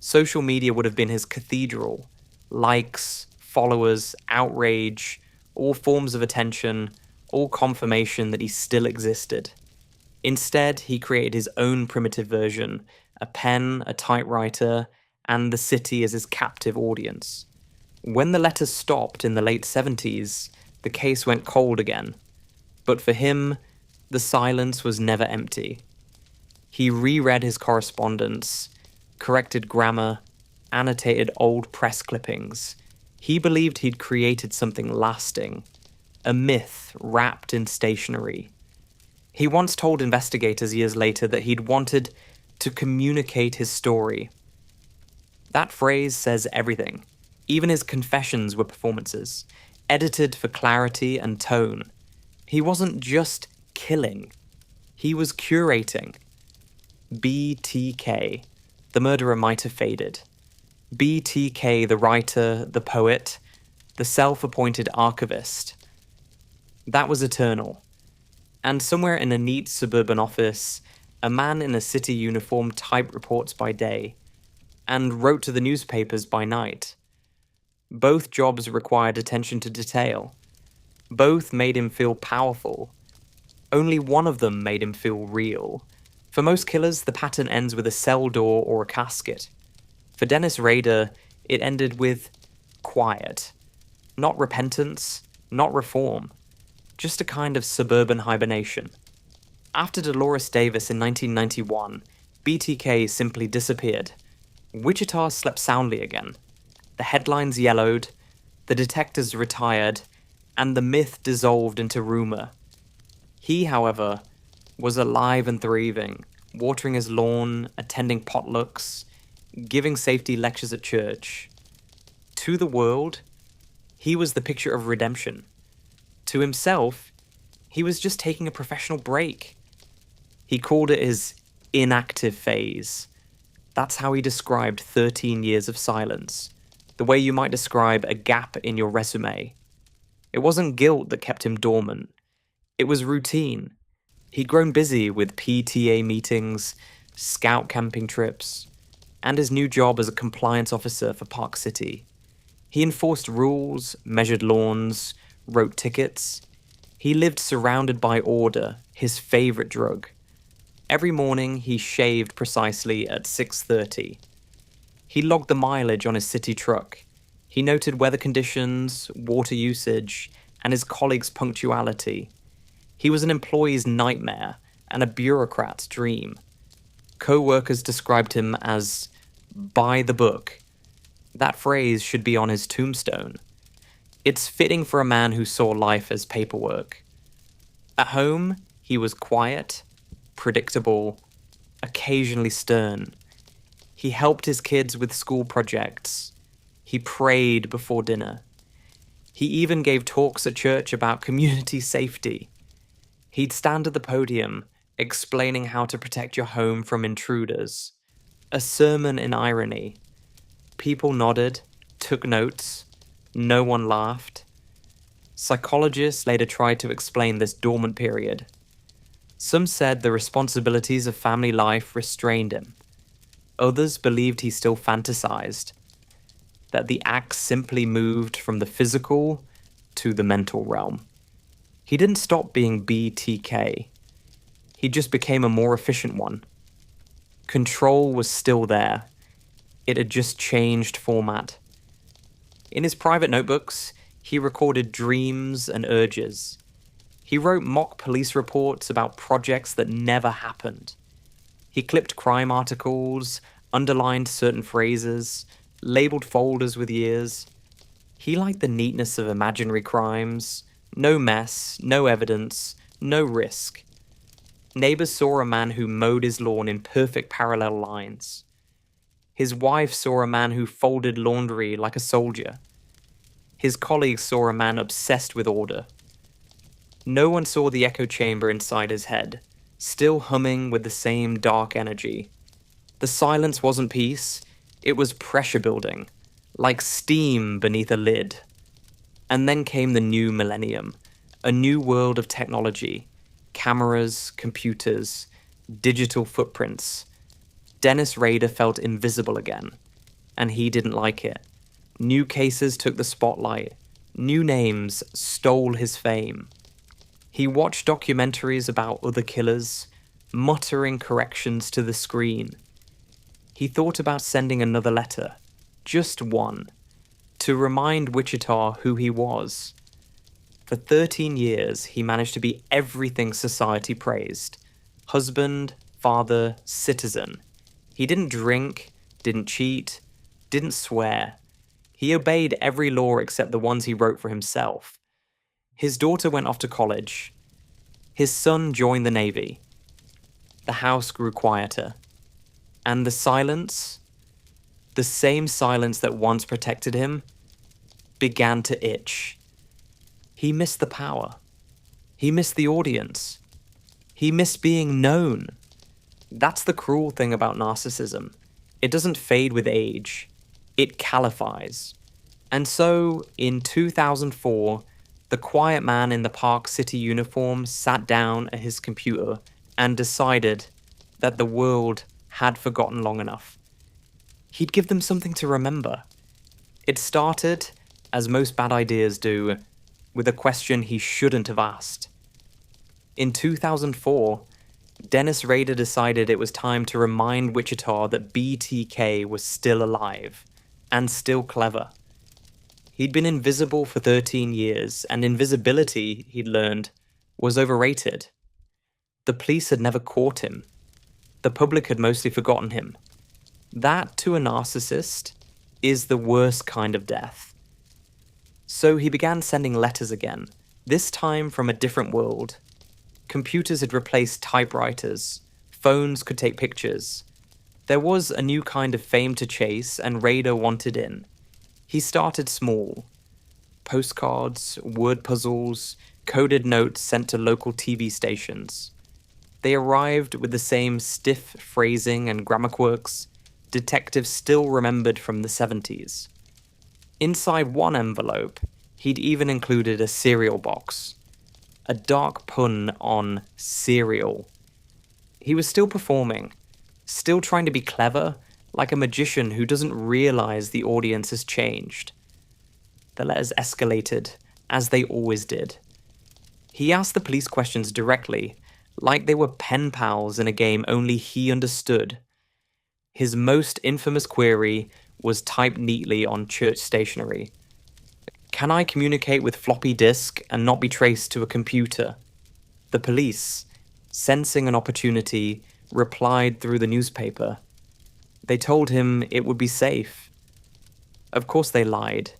S1: Social media would have been his cathedral. Likes, followers, outrage, all forms of attention, all confirmation that he still existed. Instead, he created his own primitive version, a pen, a typewriter, and the city as his captive audience. When the letters stopped in the late 70s, the case went cold again. But for him, the silence was never empty. He reread his correspondence, corrected grammar, annotated old press clippings. He believed he'd created something lasting, a myth wrapped in stationery. He once told investigators years later that he'd wanted to communicate his story. That phrase says everything. Even his confessions were performances, edited for clarity and tone. He wasn't just killing, he was curating. BTK, the murderer might have faded. BTK, the writer, the poet, the self-appointed archivist. That was eternal. And somewhere in a neat suburban office, a man in a city uniform typed reports by day, and wrote to the newspapers by night. Both jobs required attention to detail. Both made him feel powerful. Only one of them made him feel real. For most killers, the pattern ends with a cell door or a casket. For Dennis Rader, it ended with quiet. Not repentance, not reform. Just a kind of suburban hibernation. After Dolores Davis in 1991, BTK simply disappeared. Wichita slept soundly again. The headlines yellowed, the detectives retired, and the myth dissolved into rumor. He, however, was alive and thriving, watering his lawn, attending potlucks, giving safety lectures at church. To the world, he was the picture of redemption. To himself, he was just taking a professional break. He called it his inactive phase. That's how he described 13 years of silence, the way you might describe a gap in your resume. It wasn't guilt that kept him dormant. It was routine. He'd grown busy with PTA meetings, scout camping trips, and his new job as a compliance officer for Park City. He enforced rules, measured lawns, wrote tickets. He lived surrounded by order, his favorite drug. Every morning he shaved precisely at 6:30. He logged the mileage on his city truck. He noted weather conditions, water usage, and his colleagues' punctuality. He was an employee's nightmare and a bureaucrat's dream. Co-workers described him as by the book. That phrase should be on his tombstone. It's fitting for a man who saw life as paperwork. At home, he was quiet, predictable, occasionally stern. He helped his kids with school projects. He prayed before dinner. He even gave talks at church about community safety. He'd stand at the podium, explaining how to protect your home from intruders. A sermon in irony. People nodded, took notes. No one laughed. Psychologists later tried to explain this dormant period. Some said the responsibilities of family life restrained him. Others believed he still fantasized, that the axe simply moved from the physical to the mental realm. He didn't stop being BTK. He just became a more efficient one. Control was still there. It had just changed format. In his private notebooks, he recorded dreams and urges. He wrote mock police reports about projects that never happened. He clipped crime articles, underlined certain phrases, labeled folders with years. He liked the neatness of imaginary crimes. No mess, no evidence, no risk. Neighbors saw a man who mowed his lawn in perfect parallel lines. His wife saw a man who folded laundry like a soldier. His colleagues saw a man obsessed with order. No one saw the echo chamber inside his head, still humming with the same dark energy. The silence wasn't peace, it was pressure building, like steam beneath a lid. And then came the new millennium, a new world of technology, cameras, computers, digital footprints. Dennis Rader felt invisible again, and he didn't like it. New cases took the spotlight. New names stole his fame. He watched documentaries about other killers, muttering corrections to the screen. He thought about sending another letter, just one, to remind Wichita who he was. For 13 years, he managed to be everything society praised. Husband, father, citizen. He didn't drink, didn't cheat, didn't swear. He obeyed every law except the ones he wrote for himself. His daughter went off to college. His son joined the Navy. The house grew quieter. And the silence, the same silence that once protected him, began to itch. He missed the power. He missed the audience. He missed being known. That's the cruel thing about narcissism. It doesn't fade with age. It califies. And so, in 2004, the quiet man in the Park City uniform sat down at his computer and decided that the world had forgotten long enough. He'd give them something to remember. It started, as most bad ideas do, with a question he shouldn't have asked. In 2004, Dennis Rader decided it was time to remind Wichita that BTK was still alive, and still clever. He'd been invisible for 13 years, and invisibility, he'd learned, was overrated. The police had never caught him. The public had mostly forgotten him. That, to a narcissist, is the worst kind of death. So he began sending letters again, this time from a different world. Computers had replaced typewriters. Phones could take pictures. There was a new kind of fame to chase, and Rader wanted in. He started small. Postcards, word puzzles, coded notes sent to local TV stations. They arrived with the same stiff phrasing and grammar quirks detectives still remembered from the 70s. Inside one envelope, he'd even included a cereal box. A dark pun on cereal. He was still performing, still trying to be clever, like a magician who doesn't realize the audience has changed. The letters escalated, as they always did. He asked the police questions directly, like they were pen pals in a game only he understood. His most infamous query was typed neatly on church stationery. Can I communicate with floppy disk and not be traced to a computer? The police, sensing an opportunity, replied through the newspaper. They told him it would be safe. Of course they lied.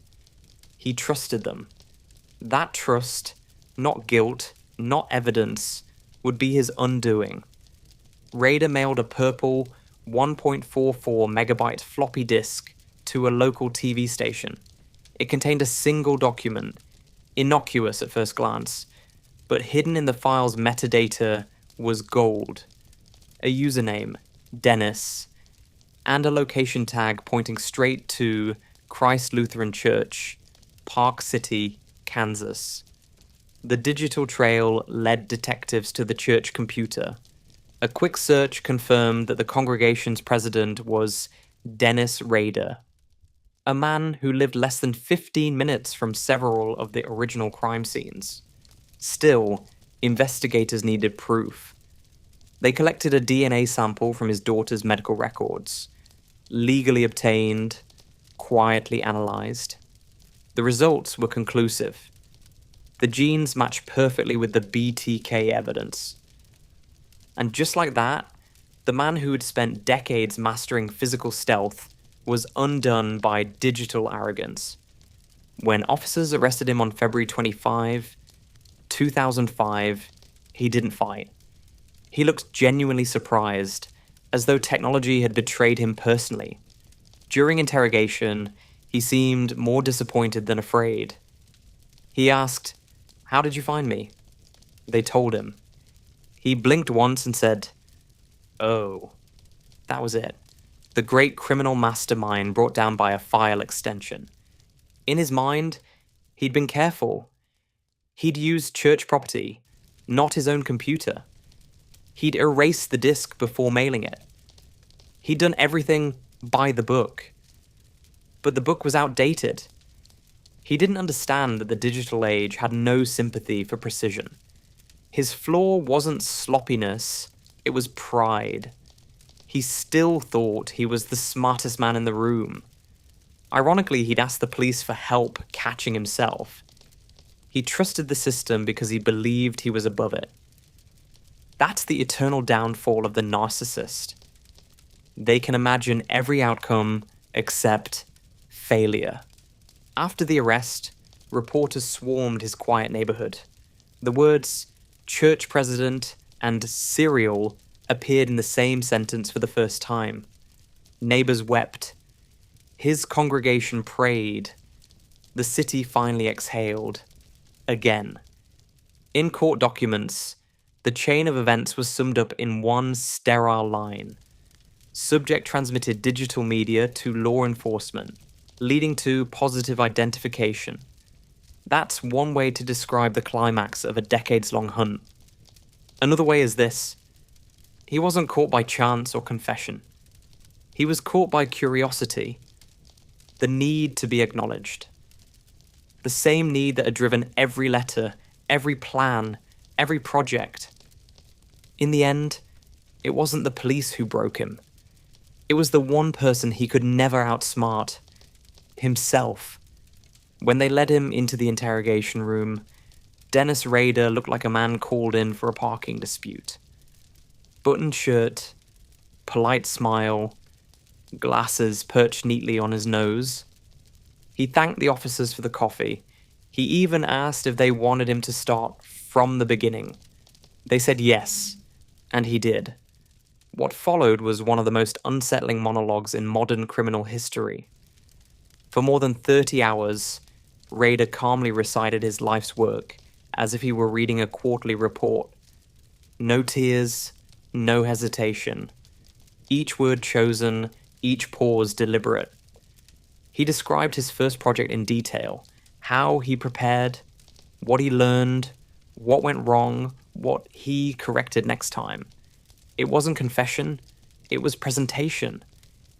S1: He trusted them. That trust, not guilt, not evidence, would be his undoing. Rader mailed a purple 1.44 megabyte floppy disk to a local TV station. It contained a single document, innocuous at first glance, but hidden in the file's metadata was gold, a username, Dennis, and a location tag pointing straight to Christ Lutheran Church, Park City, Kansas. The digital trail led detectives to the church computer. A quick search confirmed that the congregation's president was Dennis Rader, a man who lived less than 15 minutes from several of the original crime scenes. Still, investigators needed proof. They collected a DNA sample from his daughter's medical records, legally obtained, quietly analyzed. The results were conclusive. The genes matched perfectly with the BTK evidence. And just like that, the man who had spent decades mastering physical stealth was undone by digital arrogance. When officers arrested him on February 25, 2005, he didn't fight. He looked genuinely surprised, as though technology had betrayed him personally. During interrogation, he seemed more disappointed than afraid. He asked, "How did you find me?" They told him. He blinked once and said, "Oh." That was it. The great criminal mastermind brought down by a file extension. In his mind, he'd been careful. He'd used church property, not his own computer. He'd erased the disk before mailing it. He'd done everything by the book. But the book was outdated. He didn't understand that the digital age had no sympathy for precision. His flaw wasn't sloppiness, it was pride. He still thought he was the smartest man in the room. Ironically, he'd asked the police for help catching himself. He trusted the system because he believed he was above it. That's the eternal downfall of the narcissist. They can imagine every outcome except failure. After the arrest, reporters swarmed his quiet neighborhood. The words church president and serial appeared in the same sentence for the first time. Neighbors wept. His congregation prayed. The city finally exhaled. Again. In court documents, the chain of events was summed up in one sterile line. Subject transmitted digital media to law enforcement, leading to positive identification. That's one way to describe the climax of a decades-long hunt. Another way is this. He wasn't caught by chance or confession. He was caught by curiosity, the need to be acknowledged. The same need that had driven every letter, every plan, every project. In the end, it wasn't the police who broke him. It was the one person he could never outsmart, himself. When they led him into the interrogation room, Dennis Rader looked like a man called in for a parking dispute. Buttoned shirt, polite smile, glasses perched neatly on his nose. He thanked the officers for the coffee. He even asked if they wanted him to start from the beginning. They said yes, and he did. What followed was one of the most unsettling monologues in modern criminal history. For more than 30 hours, Rader calmly recited his life's work as if he were reading a quarterly report. No tears, no hesitation. Each word chosen, each pause deliberate. He described his first project in detail, how he prepared, what he learned, what went wrong, what he corrected next time. It wasn't confession, it was presentation.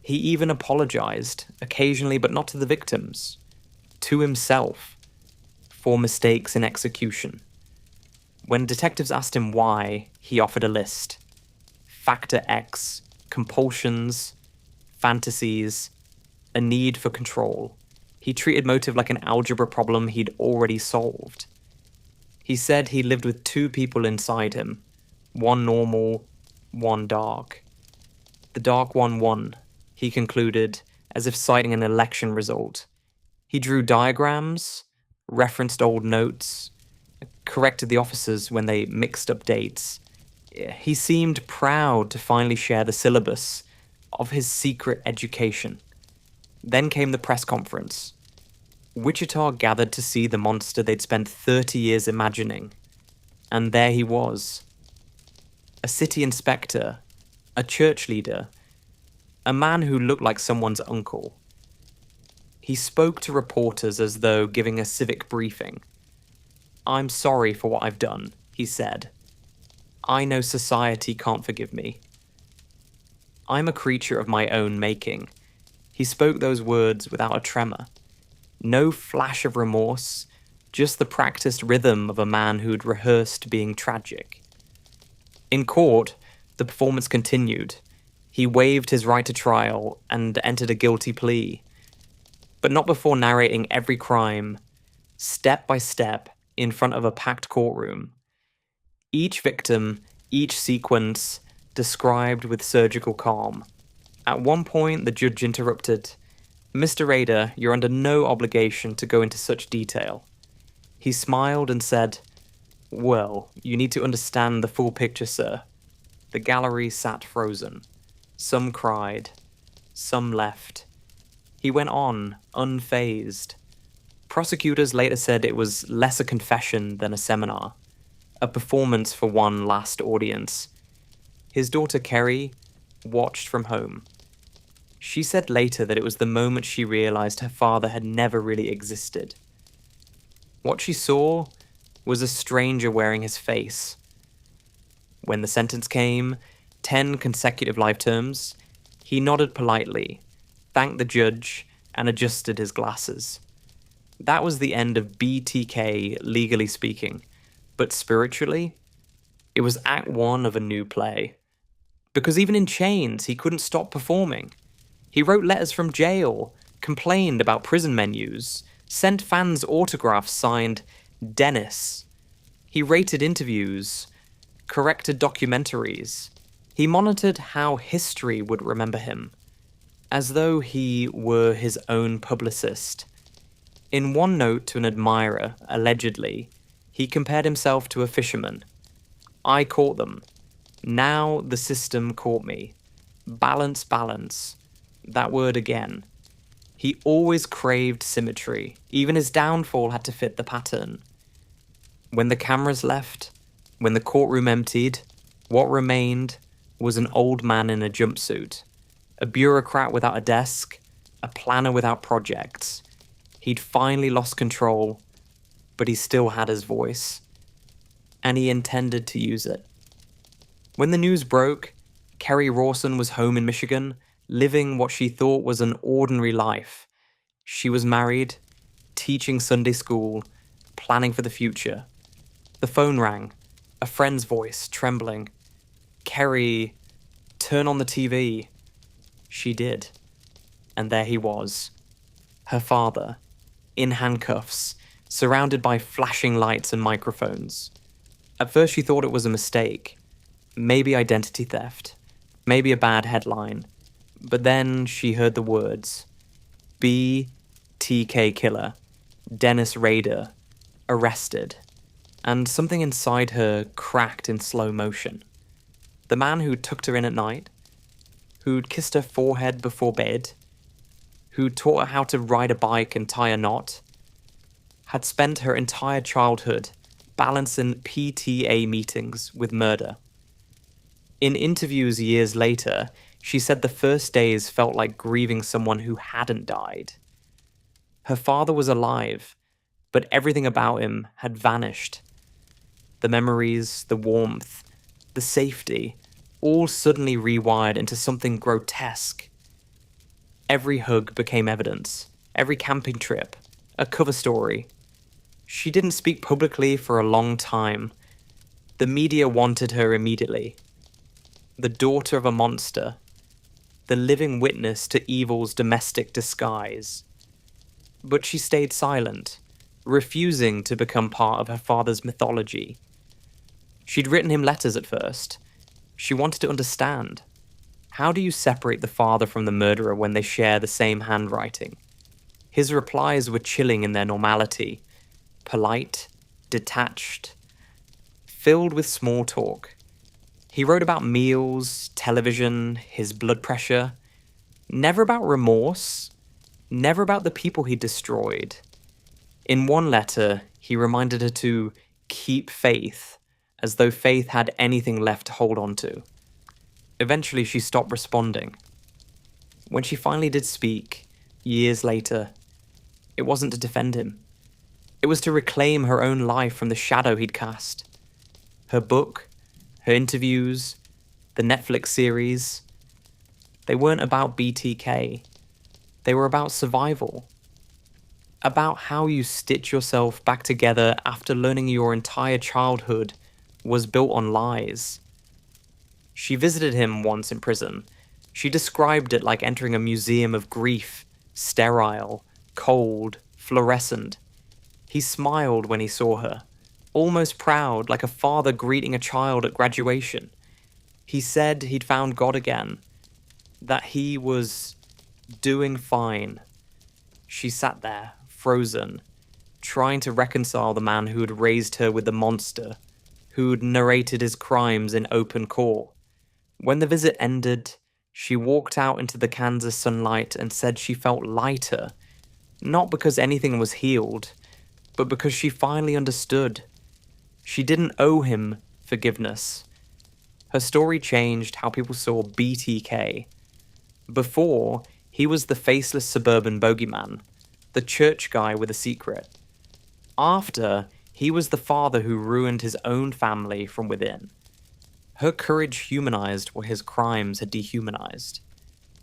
S1: He even apologized, occasionally but not to the victims, to himself, for mistakes in execution. When detectives asked him why, he offered a list. Factor X, compulsions, fantasies, a need for control. He treated motive like an algebra problem he'd already solved. He said he lived with two people inside him, one normal, one dark. The dark one won, he concluded, as if citing an election result. He drew diagrams, referenced old notes, corrected the officers when they mixed up dates. He seemed proud to finally share the syllabus of his secret education. Then came the press conference. Wichita gathered to see the monster they'd spent 30 years imagining. And there he was. A city inspector, a church leader, a man who looked like someone's uncle. He spoke to reporters as though giving a civic briefing. "I'm sorry for what I've done," he said. "I know society can't forgive me. I'm a creature of my own making." He spoke those words without a tremor. No flash of remorse, just the practiced rhythm of a man who'd rehearsed being tragic. In court, the performance continued. He waived his right to trial and entered a guilty plea, but not before narrating every crime, step by step, in front of a packed courtroom. Each victim, each sequence, described with surgical calm. At one point, the judge interrupted. "Mr. Rader, you're under no obligation to go into such detail." He smiled and said, "Well, you need to understand the full picture, sir." The gallery sat frozen. Some cried. Some left. He went on, unfazed. Prosecutors later said it was less a confession than a seminar, a performance for one last audience. His daughter Kerry watched from home. She said later that it was the moment she realized her father had never really existed. What she saw was a stranger wearing his face. When the sentence came, 10 consecutive life terms, he nodded politely, thanked the judge, and adjusted his glasses. That was the end of BTK, legally speaking, but spiritually, it was Act 1 of a new play. Because even in chains, he couldn't stop performing. He wrote letters from jail, complained about prison menus, sent fans autographs signed Dennis. He rated interviews, corrected documentaries. He monitored how history would remember him, as though he were his own publicist. In one note to an admirer, allegedly, he compared himself to a fisherman. "I caught them. Now the system caught me. Balance, balance." That word again. He always craved symmetry. Even his downfall had to fit the pattern. When the cameras left, when the courtroom emptied, what remained was an old man in a jumpsuit, a bureaucrat without a desk, a planner without projects. He'd finally lost control, but he still had his voice. And he intended to use it. When the news broke, Kerry Rawson was home in Michigan, living what she thought was an ordinary life. She was married, teaching Sunday school, planning for the future. The phone rang, a friend's voice, trembling. "Kerry, turn on the TV." She did. And there he was. Her father, in handcuffs, surrounded by flashing lights and microphones. At first she thought it was a mistake. Maybe identity theft. Maybe a bad headline. But then she heard the words. BTK killer. Dennis Rader. Arrested. And something inside her cracked in slow motion. The man who tucked her in at night, who'd kissed her forehead before bed, who taught her how to ride a bike and tie a knot, had spent her entire childhood balancing PTA meetings with murder. In interviews years later, she said the first days felt like grieving someone who hadn't died. Her father was alive, but everything about him had vanished. The memories, the warmth, the safety, all suddenly rewired into something grotesque. Every hug became evidence, every camping trip, a cover story. She didn't speak publicly for a long time. The media wanted her immediately. The daughter of a monster, the living witness to evil's domestic disguise. But she stayed silent, refusing to become part of her father's mythology. She'd written him letters at first. She wanted to understand. How do you separate the father from the murderer when they share the same handwriting? His replies were chilling in their normality, polite, detached, filled with small talk. He wrote about meals, television, his blood pressure, never about remorse, never about the people he destroyed. In one letter, he reminded her to keep faith, as though Faith had anything left to hold on to. Eventually, she stopped responding. When she finally did speak, years later, it wasn't to defend him. It was to reclaim her own life from the shadow he'd cast. Her book, her interviews, the Netflix series, they weren't about BTK. They were about survival. About how you stitch yourself back together after learning your entire childhood was built on lies. She visited him once in prison. She described it like entering a museum of grief, sterile, cold, fluorescent. He smiled when he saw her, almost proud, like a father greeting a child at graduation. He said he'd found God again, that he was doing fine. She sat there, frozen, trying to reconcile the man who had raised her with the monster, who'd narrated his crimes in open court. When the visit ended, she walked out into the Kansas sunlight and said she felt lighter, not because anything was healed, but because she finally understood. She didn't owe him forgiveness. Her story changed how people saw BTK. Before, he was the faceless suburban bogeyman, the church guy with a secret. After, he was the father who ruined his own family from within. Her courage humanized what his crimes had dehumanized.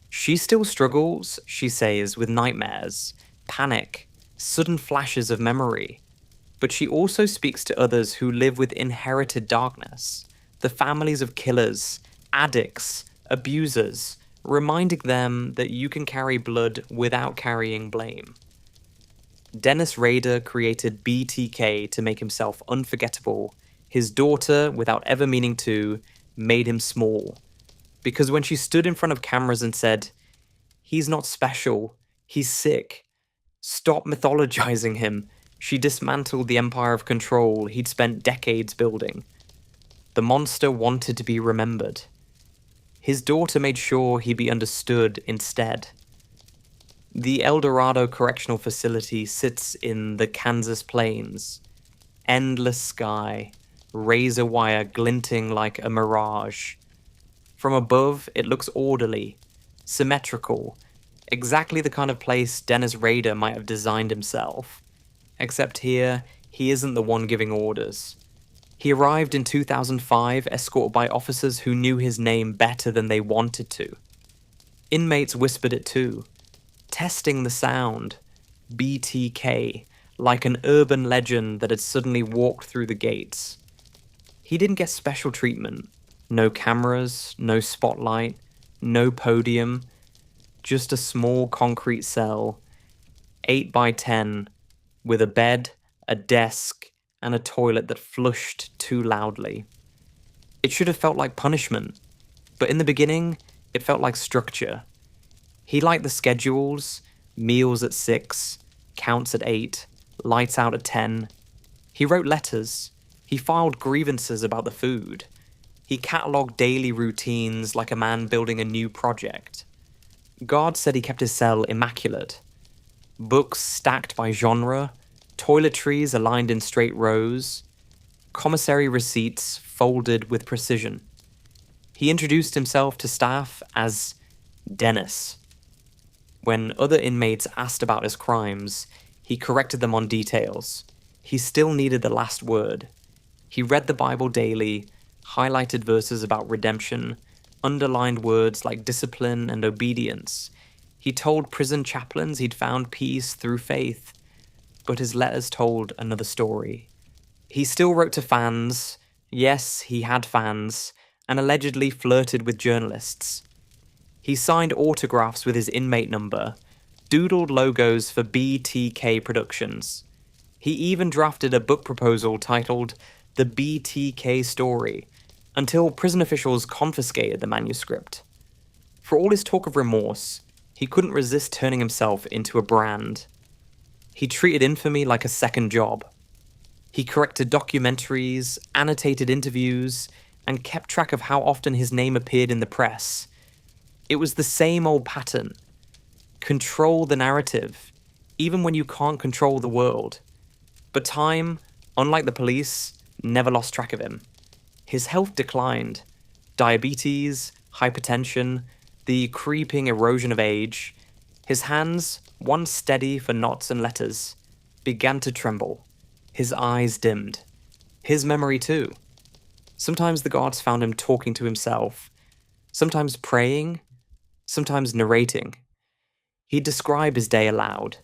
S1: She still struggles, she says, with nightmares, panic, sudden flashes of memory. But she also speaks to others who live with inherited darkness, the families of killers, addicts, abusers, reminding them that you can carry blood without carrying blame. Dennis Rader created BTK to make himself unforgettable. His daughter, without ever meaning to, made him small. Because when she stood in front of cameras and said, "He's not special, he's sick. Stop mythologizing him," she dismantled the empire of control he'd spent decades building. The monster wanted to be remembered. His daughter made sure he'd be understood instead. The El Dorado Correctional Facility sits in the Kansas plains. Endless sky, razor wire glinting like a mirage. From above, it looks orderly, symmetrical, exactly the kind of place Dennis Rader might have designed himself. Except here, he isn't the one giving orders. He arrived in 2005 escorted by officers who knew his name better than they wanted to. Inmates whispered it too, testing the sound, BTK, like an urban legend that had suddenly walked through the gates. He didn't get special treatment. No cameras, no spotlight, no podium, just a small concrete cell, 8 by 10, with a bed, a desk, and a toilet that flushed too loudly. It should have felt like punishment, but in the beginning, it felt like structure. He liked the schedules, meals at 6, counts at 8, lights out at 10. He wrote letters. He filed grievances about the food. He catalogued daily routines like a man building a new project. Guards said he kept his cell immaculate. Books stacked by genre, toiletries aligned in straight rows, commissary receipts folded with precision. He introduced himself to staff as Dennis. When other inmates asked about his crimes, he corrected them on details. He still needed the last word. He read the Bible daily, highlighted verses about redemption, underlined words like discipline and obedience. He told prison chaplains he'd found peace through faith, but his letters told another story. He still wrote to fans. Yes, he had fans, and allegedly flirted with journalists. He signed autographs with his inmate number, doodled logos for BTK Productions. He even drafted a book proposal titled The BTK Story, until prison officials confiscated the manuscript. For all his talk of remorse, he couldn't resist turning himself into a brand. He treated infamy like a second job. He corrected documentaries, annotated interviews, and kept track of how often his name appeared in the press. It was the same old pattern. Control the narrative, even when you can't control the world. But time, unlike the police, never lost track of him. His health declined. Diabetes, hypertension, the creeping erosion of age. His hands, once steady for knots and letters, began to tremble. His eyes dimmed. His memory too. Sometimes the guards found him talking to himself, sometimes praying, sometimes narrating. He'd describe his day aloud,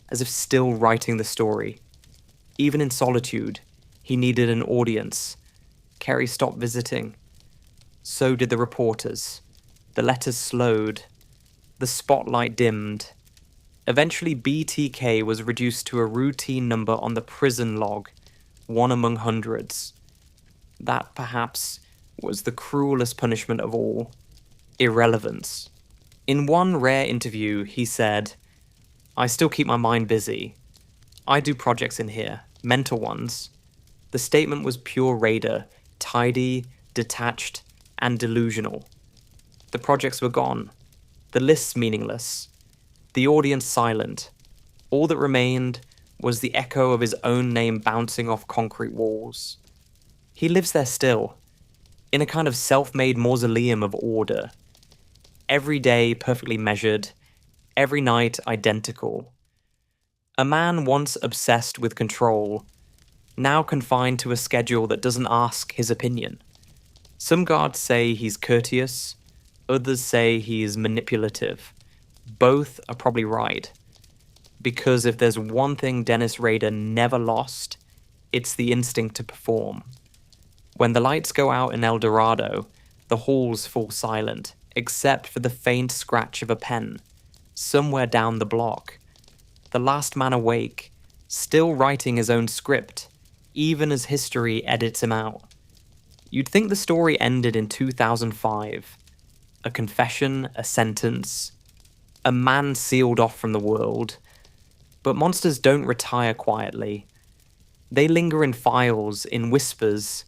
S1: as if still writing the story. Even in solitude, he needed an audience. Kerry stopped visiting. So did the reporters. The letters slowed. The spotlight dimmed. Eventually, BTK was reduced to a routine number on the prison log, one among hundreds. That, perhaps, was the cruelest punishment of all: irrelevance. In one rare interview, he said, "I still keep my mind busy. I do projects in here, mental ones." The statement was pure Raider, tidy, detached, and delusional. The projects were gone. The lists meaningless. The audience silent. All that remained was the echo of his own name bouncing off concrete walls. He lives there still, in a kind of self-made mausoleum of order. Every day perfectly measured, every night identical. A man once obsessed with control, now confined to a schedule that doesn't ask his opinion. Some guards say he's courteous, others say he's manipulative. Both are probably right. Because if there's one thing Dennis Rader never lost, it's the instinct to perform. When the lights go out in El Dorado, the halls fall silent, except for the faint scratch of a pen, somewhere down the block. The last man awake, still writing his own script, even as history edits him out. You'd think the story ended in 2005. A confession, a sentence, a man sealed off from the world. But monsters don't retire quietly. They linger in files, in whispers,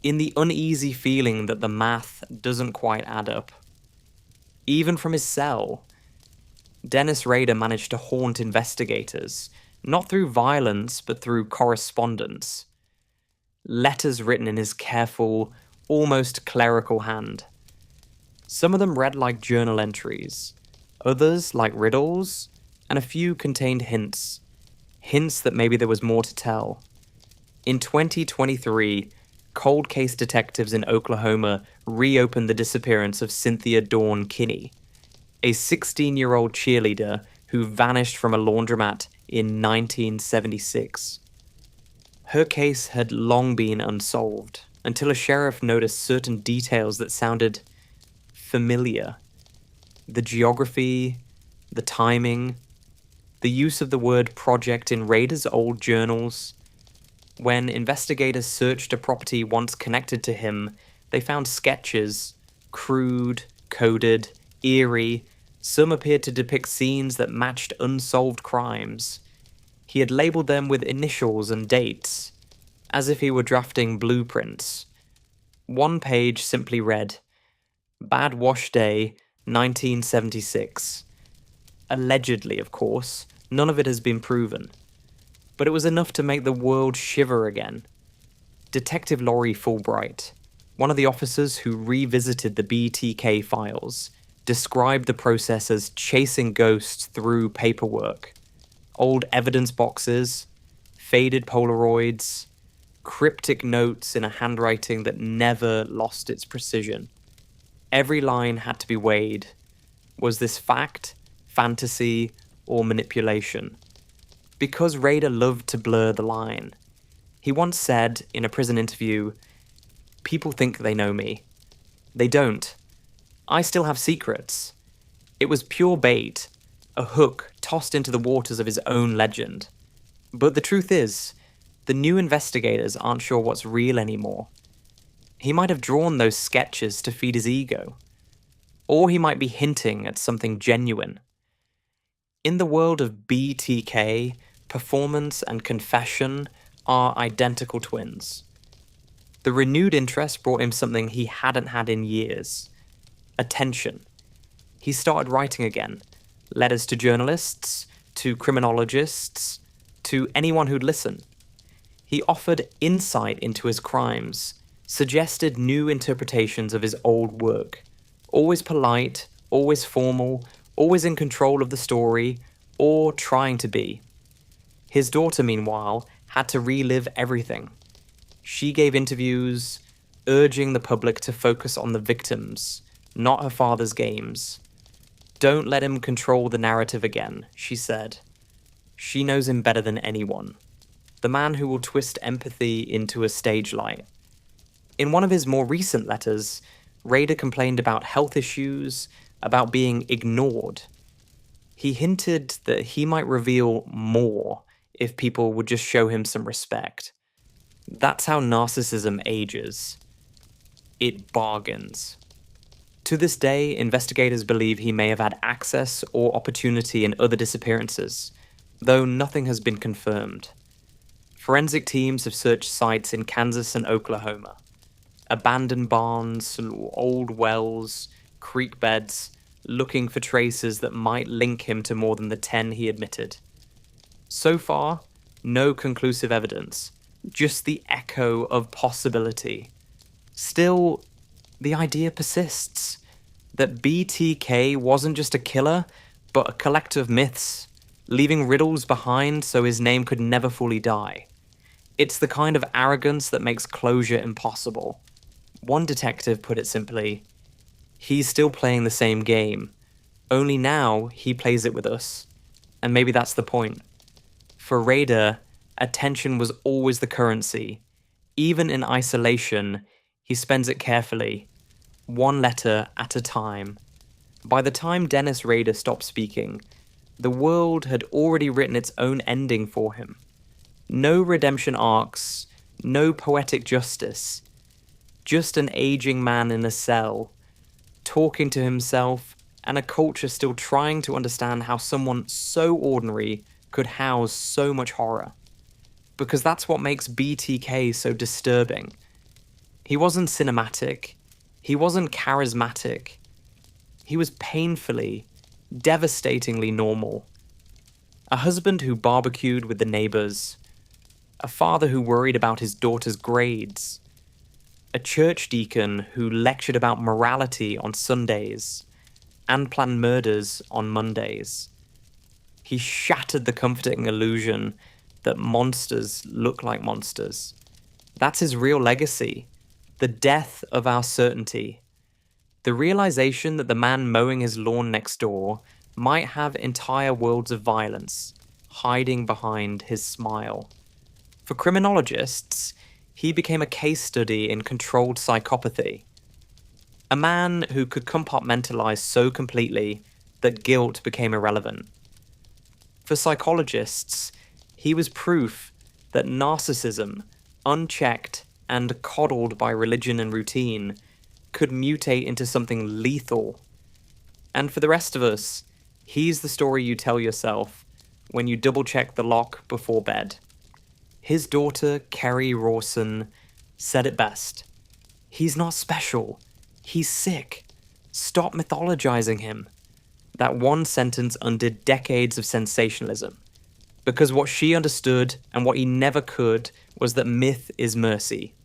S1: in the uneasy feeling that the math doesn't quite add up. Even from his cell, Dennis Rader managed to haunt investigators, not through violence, but through correspondence. Letters written in his careful, almost clerical hand. Some of them read like journal entries, others like riddles, and a few contained hints. Hints that maybe there was more to tell. In 2023, cold case detectives in Oklahoma reopened the disappearance of Cynthia Dawn Kinney, a 16-year-old cheerleader who vanished from a laundromat in 1976. Her case had long been unsolved, until a sheriff noticed certain details that sounded familiar. The geography, the timing, the use of the word project in Rader's old journals. When investigators searched a property once connected to him, they found sketches, crude, coded, eerie. Some appeared to depict scenes that matched unsolved crimes. He had labeled them with initials and dates, as if he were drafting blueprints. One page simply read, "Bad Wash Day, 1976. Allegedly, of course, none of it has been proven. But it was enough to make the world shiver again. Detective Laurie Fulbright, one of the officers who revisited the BTK files, described the process as chasing ghosts through paperwork. Old evidence boxes, faded Polaroids, cryptic notes in a handwriting that never lost its precision. Every line had to be weighed. Was this fact, fantasy, or manipulation? Because Rader loved to blur the line. He once said in a prison interview, "People think they know me. They don't. I still have secrets." It was pure bait, a hook tossed into the waters of his own legend. But the truth is, the new investigators aren't sure what's real anymore. He might have drawn those sketches to feed his ego. Or he might be hinting at something genuine. In the world of BTK, performance and confession are identical twins. The renewed interest brought him something he hadn't had in years: attention. He started writing again, letters to journalists, to criminologists, to anyone who'd listen. He offered insight into his crimes, suggested new interpretations of his old work. Always polite, always formal, always in control of the story, or trying to be. His daughter, meanwhile, had to relive everything. She gave interviews, urging the public to focus on the victims, not her father's games. Don't let him control the narrative again, she said. She knows him better than anyone. The man who will twist empathy into a stage light. In one of his more recent letters, Rader complained about health issues, about being ignored. He hinted that he might reveal more if people would just show him some respect. That's how narcissism ages. It bargains. To this day, investigators believe he may have had access or opportunity in other disappearances, though nothing has been confirmed. Forensic teams have searched sites in Kansas and Oklahoma. Abandoned barns, old wells, creek beds, looking for traces that might link him to more than the 10 he admitted. So far, no conclusive evidence, just the echo of possibility. Still, the idea persists that BTK wasn't just a killer, but a collector of myths, leaving riddles behind so his name could never fully die. It's the kind of arrogance that makes closure impossible. One detective put it simply, he's still playing the same game, only now he plays it with us. And maybe that's the point. For Rader, attention was always the currency. Even in isolation, he spends it carefully, one letter at a time. By the time Dennis Rader stopped speaking, the world had already written its own ending for him. No redemption arcs, no poetic justice. Just an aging man in a cell, talking to himself, and a culture still trying to understand how someone so ordinary could house so much horror. Because that's what makes BTK so disturbing. He wasn't cinematic. He wasn't charismatic. He was painfully, devastatingly normal. A husband who barbecued with the neighbors. A father who worried about his daughter's grades. A church deacon who lectured about morality on Sundays and planned murders on Mondays. He shattered the comforting illusion that monsters look like monsters. That's his real legacy, the death of our certainty. The realization that the man mowing his lawn next door might have entire worlds of violence hiding behind his smile. For criminologists, he became a case study in controlled psychopathy. A man who could compartmentalize so completely that guilt became irrelevant. For psychologists, he was proof that narcissism, unchecked and coddled by religion and routine, could mutate into something lethal. And for the rest of us, he's the story you tell yourself when you double-check the lock before bed. His daughter, Kerry Rawson, said it best. He's not special. He's sick. Stop mythologizing him. That one sentence undid decades of sensationalism. Because what she understood, and what he never could, was that myth is mercy.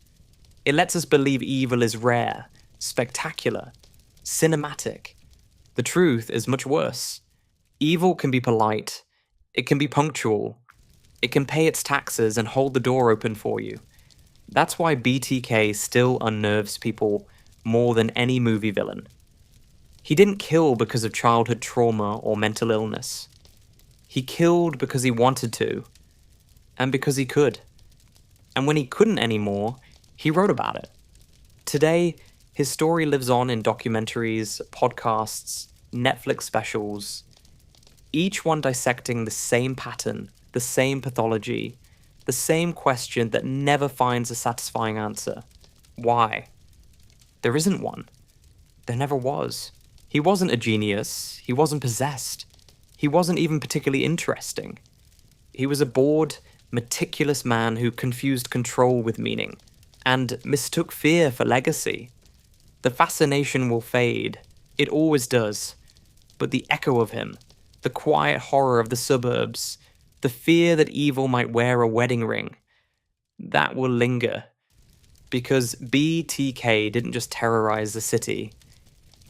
S1: It lets us believe evil is rare, spectacular, cinematic. The truth is much worse. Evil can be polite. It can be punctual. It can pay its taxes and hold the door open for you. That's why BTK still unnerves people more than any movie villain. He didn't kill because of childhood trauma or mental illness. He killed because he wanted to, and because he could. And when he couldn't anymore, he wrote about it. Today, his story lives on in documentaries, podcasts, Netflix specials, each one dissecting the same pattern, the same pathology, the same question that never finds a satisfying answer. Why? There isn't one. There never was. He wasn't a genius. He wasn't possessed. He wasn't even particularly interesting. He was a bored, meticulous man who confused control with meaning, and mistook fear for legacy. The fascination will fade. It always does. But the echo of him, the quiet horror of the suburbs, the fear that evil might wear a wedding ring, that will linger. because BTK didn't just terrorize the city.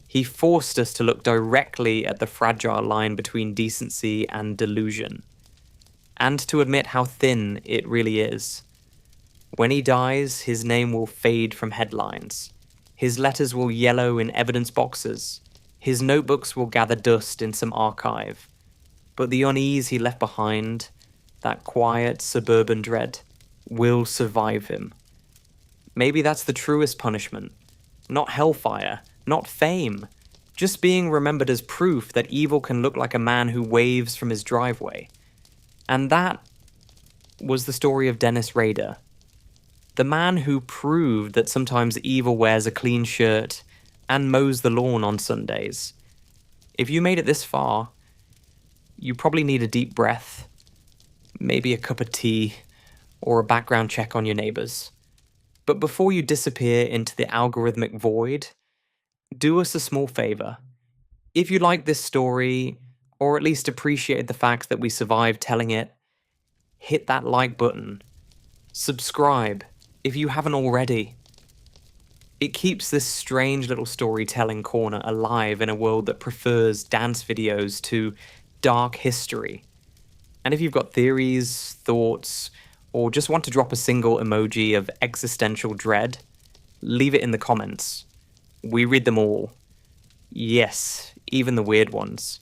S1: He forced us to look directly at the fragile line between decency and delusion, and to admit how thin it really is. When he dies, his name will fade from headlines. His letters will yellow in evidence boxes. His notebooks will gather dust in some archive. But the unease he left behind, that quiet suburban dread, will survive him. Maybe that's the truest punishment. Not hellfire, not fame, just being remembered as proof that evil can look like a man who waves from his driveway. And that was the story of Dennis Rader. The man who proved that sometimes evil wears a clean shirt and mows the lawn on Sundays. If you made it this far, you probably need a deep breath, maybe a cup of tea, or a background check on your neighbors. But before you disappear into the algorithmic void, do us a small favor. If you like this story, or at least appreciate the fact that we survived telling it, hit that like button. Subscribe if you haven't already. It keeps this strange little storytelling corner alive in a world that prefers dance videos to dark history. And if you've got theories, thoughts, or just want to drop a single emoji of existential dread, leave it in the comments. We read them all. Yes, even the weird ones.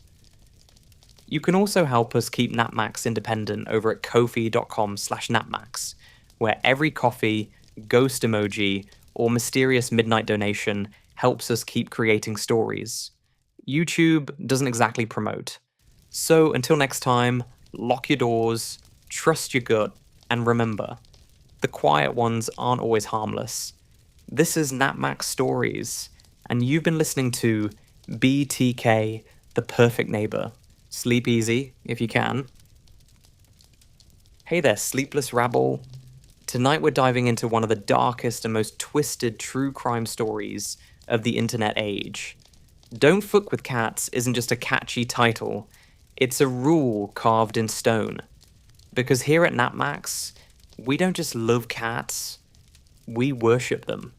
S1: You can also help us keep Napmax independent over at ko-fi.com/Napmax, where every coffee, ghost emoji, or mysterious midnight donation helps us keep creating stories. YouTube doesn't exactly promote. So until next time, lock your doors, trust your gut, and remember, the quiet ones aren't always harmless. This is Napmax Stories, and you've been listening to BTK, the perfect neighbor. Sleep easy, if you can. Hey there, sleepless rabble. Tonight we're diving into one of the darkest and most twisted true crime stories of the internet age. Don't Fuck with Cats isn't just a catchy title, it's a rule carved in stone. Because here at Napmax, we don't just love cats, we worship them.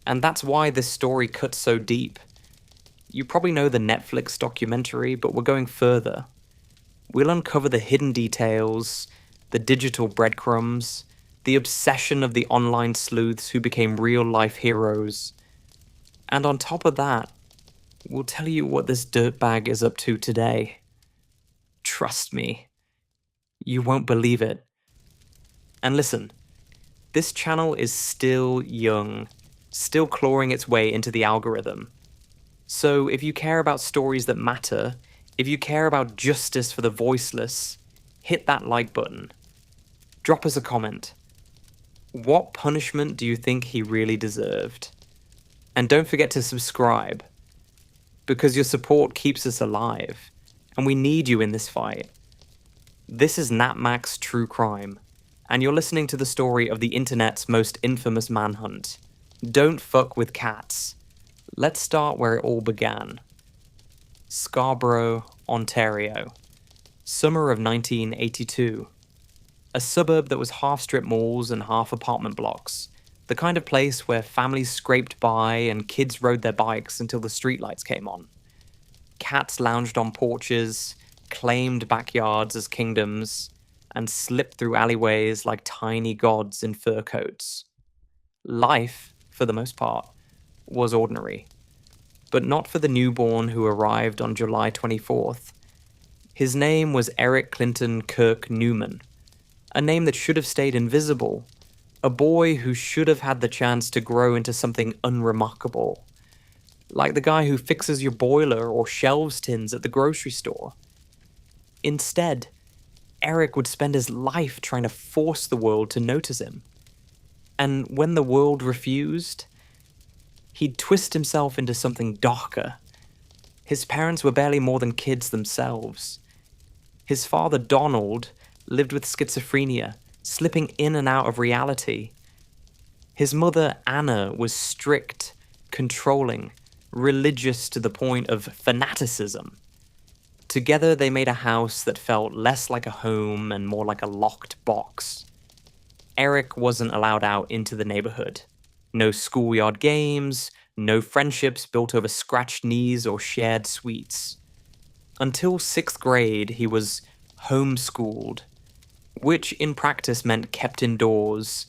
S1: And that's why this story cuts so deep. You probably know the Netflix documentary, but we're going further. We'll uncover the hidden details, the digital breadcrumbs, the obsession of the online sleuths who became real-life heroes. And on top of that, we'll tell you what this dirtbag is up to today. Trust me, you won't believe it. And listen, this channel is still young, still clawing its way into the algorithm. So if you care about stories that matter, if you care about justice for the voiceless, hit that like button. Drop us a comment. What punishment do you think he really deserved? And don't forget to subscribe, because your support keeps us alive, and we need you in this fight. This is Napmax True Crime, and you're listening to the story of the internet's most infamous manhunt. Don't fuck with cats. Let's start where it all began. Scarborough, Ontario. Summer of 1982. A suburb that was half strip malls and half apartment blocks. The kind of place where families scraped by and kids rode their bikes until the streetlights came on. Cats lounged on porches, claimed backyards as kingdoms, and slipped through alleyways like tiny gods in fur coats. Life, for the most part, was ordinary. But not for the newborn who arrived on July 24th. His name was Eric Clinton Kirk Newman, a name that should have stayed invisible, a boy who should have had the chance to grow into something unremarkable, like the guy who fixes your boiler or shelves tins at the grocery store. Instead, Eric would spend his life trying to force the world to notice him. And when the world refused, he'd twist himself into something darker. His parents were barely more than kids themselves. His father, Donald, lived with schizophrenia, slipping in and out of reality. His mother, Anna, was strict, controlling, religious to the point of fanaticism. Together they made a house that felt less like a home and more like a locked box. Eric wasn't allowed out into the neighborhood. No schoolyard games, no friendships built over scratched knees or shared sweets. Until 6th grade, he was homeschooled, which in practice meant kept indoors,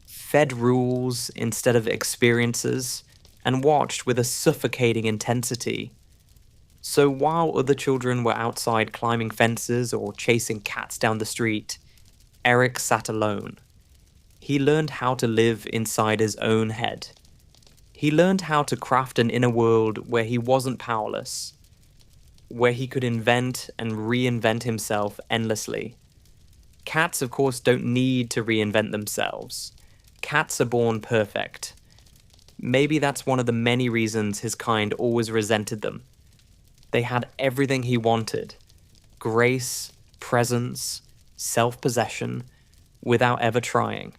S1: fed rules instead of experiences, and watched with a suffocating intensity. So while other children were outside climbing fences or chasing cats down the street, Eric sat alone. He learned how to live inside his own head. He learned how to craft an inner world where he wasn't powerless, where he could invent and reinvent himself endlessly. Cats, of course, don't need to reinvent themselves. Cats are born perfect. Maybe that's one of the many reasons his kind always resented them. They had everything he wanted: grace, presence, self-possession, without ever trying.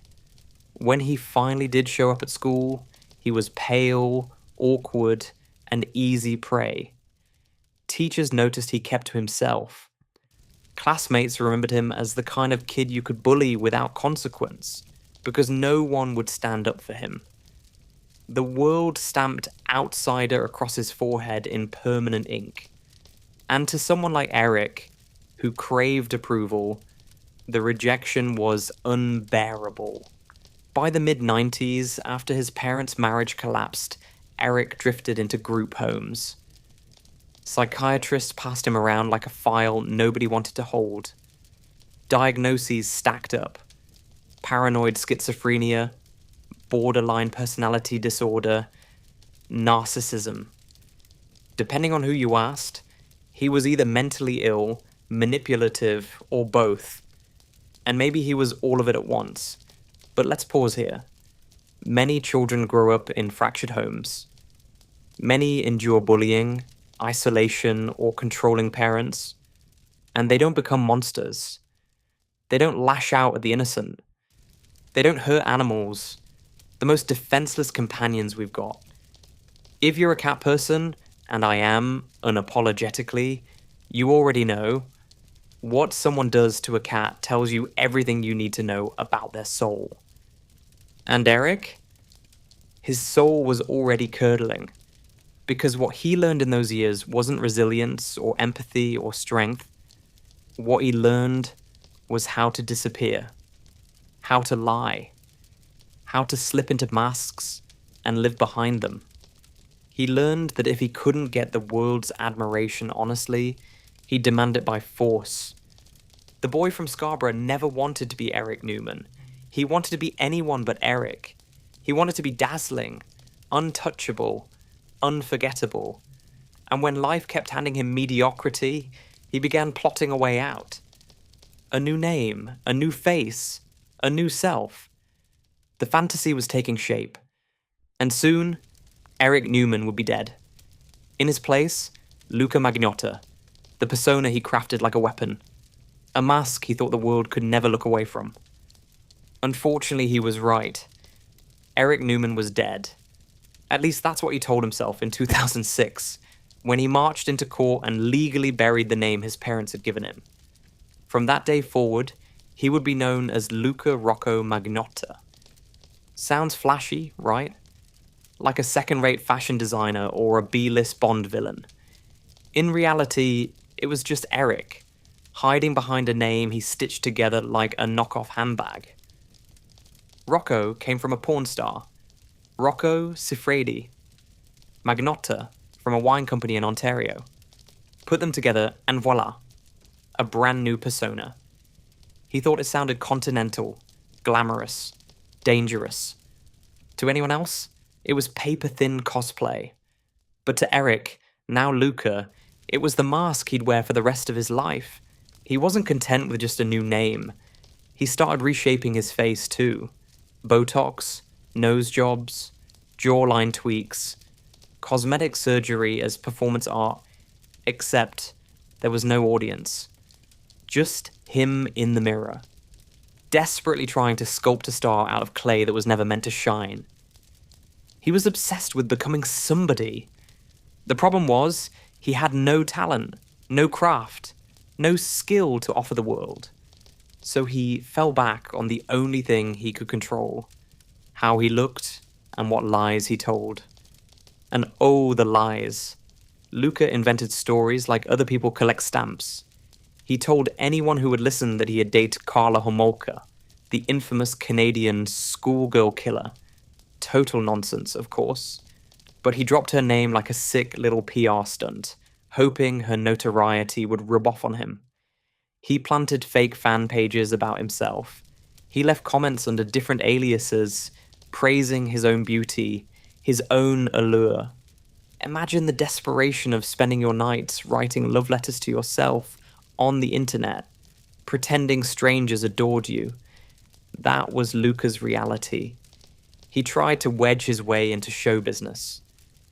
S1: When he finally did show up at school, he was pale, awkward, and easy prey. Teachers noticed he kept to himself. Classmates remembered him as the kind of kid you could bully without consequence, because no one would stand up for him. The world stamped outsider across his forehead in permanent ink. And to someone like Eric, who craved approval, the rejection was unbearable. By the mid-90s, after his parents' marriage collapsed, Eric drifted into group homes. Psychiatrists passed him around like a file nobody wanted to hold. Diagnoses stacked up: paranoid schizophrenia, borderline personality disorder, narcissism. Depending on who you asked, he was either mentally ill, manipulative, or both. And maybe he was all of it at once. But let's pause here. Many children grow up in fractured homes. Many endure bullying, isolation, or controlling parents. And they don't become monsters. They don't lash out at the innocent. They don't hurt animals, the most defenseless companions we've got. If you're a cat person, and I am, unapologetically, you already know, what someone does to a cat tells you everything you need to know about their soul. And Eric? His soul was already curdling, because what he learned in those years wasn't resilience or empathy or strength. What he learned was how to disappear, how to lie, how to slip into masks and live behind them. He learned that if he couldn't get the world's admiration honestly, he'd demand it by force. The boy from Scarborough never wanted to be Eric Newman. He wanted to be anyone but Eric. He wanted to be dazzling, untouchable, unforgettable. And when life kept handing him mediocrity, he began plotting a way out. A new name, a new face, a new self. The fantasy was taking shape. And soon, Eric Newman would be dead. In his place, Luca Magnotta, the persona he crafted like a weapon. A mask he thought the world could never look away from. Unfortunately, he was right. Eric Newman was dead. At least that's what he told himself in 2006, when he marched into court and legally buried the name his parents had given him. From that day forward, he would be known as Luca Rocco Magnotta. Sounds flashy, right? Like a second-rate fashion designer or a B-list Bond villain. In reality, it was just Eric, hiding behind a name he stitched together like a knockoff handbag. Rocco came from a porn star, Rocco Siffredi. Magnotta from a wine company in Ontario. Put them together and voila, a brand new persona. He thought it sounded continental, glamorous, dangerous. To anyone else, it was paper-thin cosplay. But to Eric, now Luca, it was the mask he'd wear for the rest of his life. He wasn't content with just a new name. He started reshaping his face too. Botox, nose jobs, jawline tweaks, cosmetic surgery as performance art, except there was no audience. Just him in the mirror, desperately trying to sculpt a star out of clay that was never meant to shine. He was obsessed with becoming somebody. The problem was, he had no talent, no craft, no skill to offer the world. So he fell back on the only thing he could control: how he looked and what lies he told. And oh, the lies. Luca invented stories like other people collect stamps. He told anyone who would listen that he had dated Carla Homolka, the infamous Canadian schoolgirl killer. Total nonsense, of course. But he dropped her name like a sick little PR stunt, hoping her notoriety would rub off on him. He planted fake fan pages about himself. He left comments under different aliases, praising his own beauty, his own allure. Imagine the desperation of spending your nights writing love letters to yourself on the internet, pretending strangers adored you. That was Luca's reality. He tried to wedge his way into show business.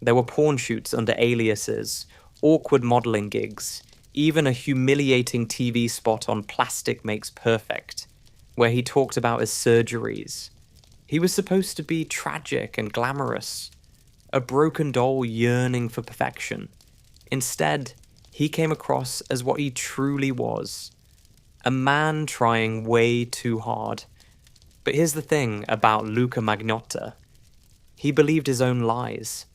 S1: There were porn shoots under aliases, awkward modeling gigs, even a humiliating TV spot on Plastic Makes Perfect, where he talked about his surgeries. He was supposed to be tragic and glamorous, a broken doll yearning for perfection. Instead, he came across as what he truly was, a man trying way too hard. But here's the thing about Luca Magnotta. He believed his own lies.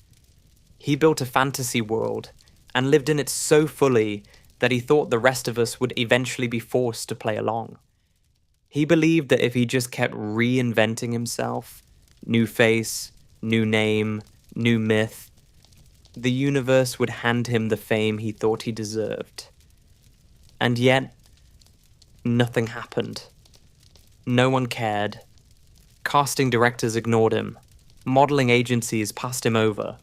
S1: He built a fantasy world and lived in it so fully that he thought the rest of us would eventually be forced to play along. He believed that if he just kept reinventing himself, new face, new name, new myth, the universe would hand him the fame he thought he deserved. And yet, nothing happened. No one cared. Casting directors ignored him. Modeling agencies passed him over.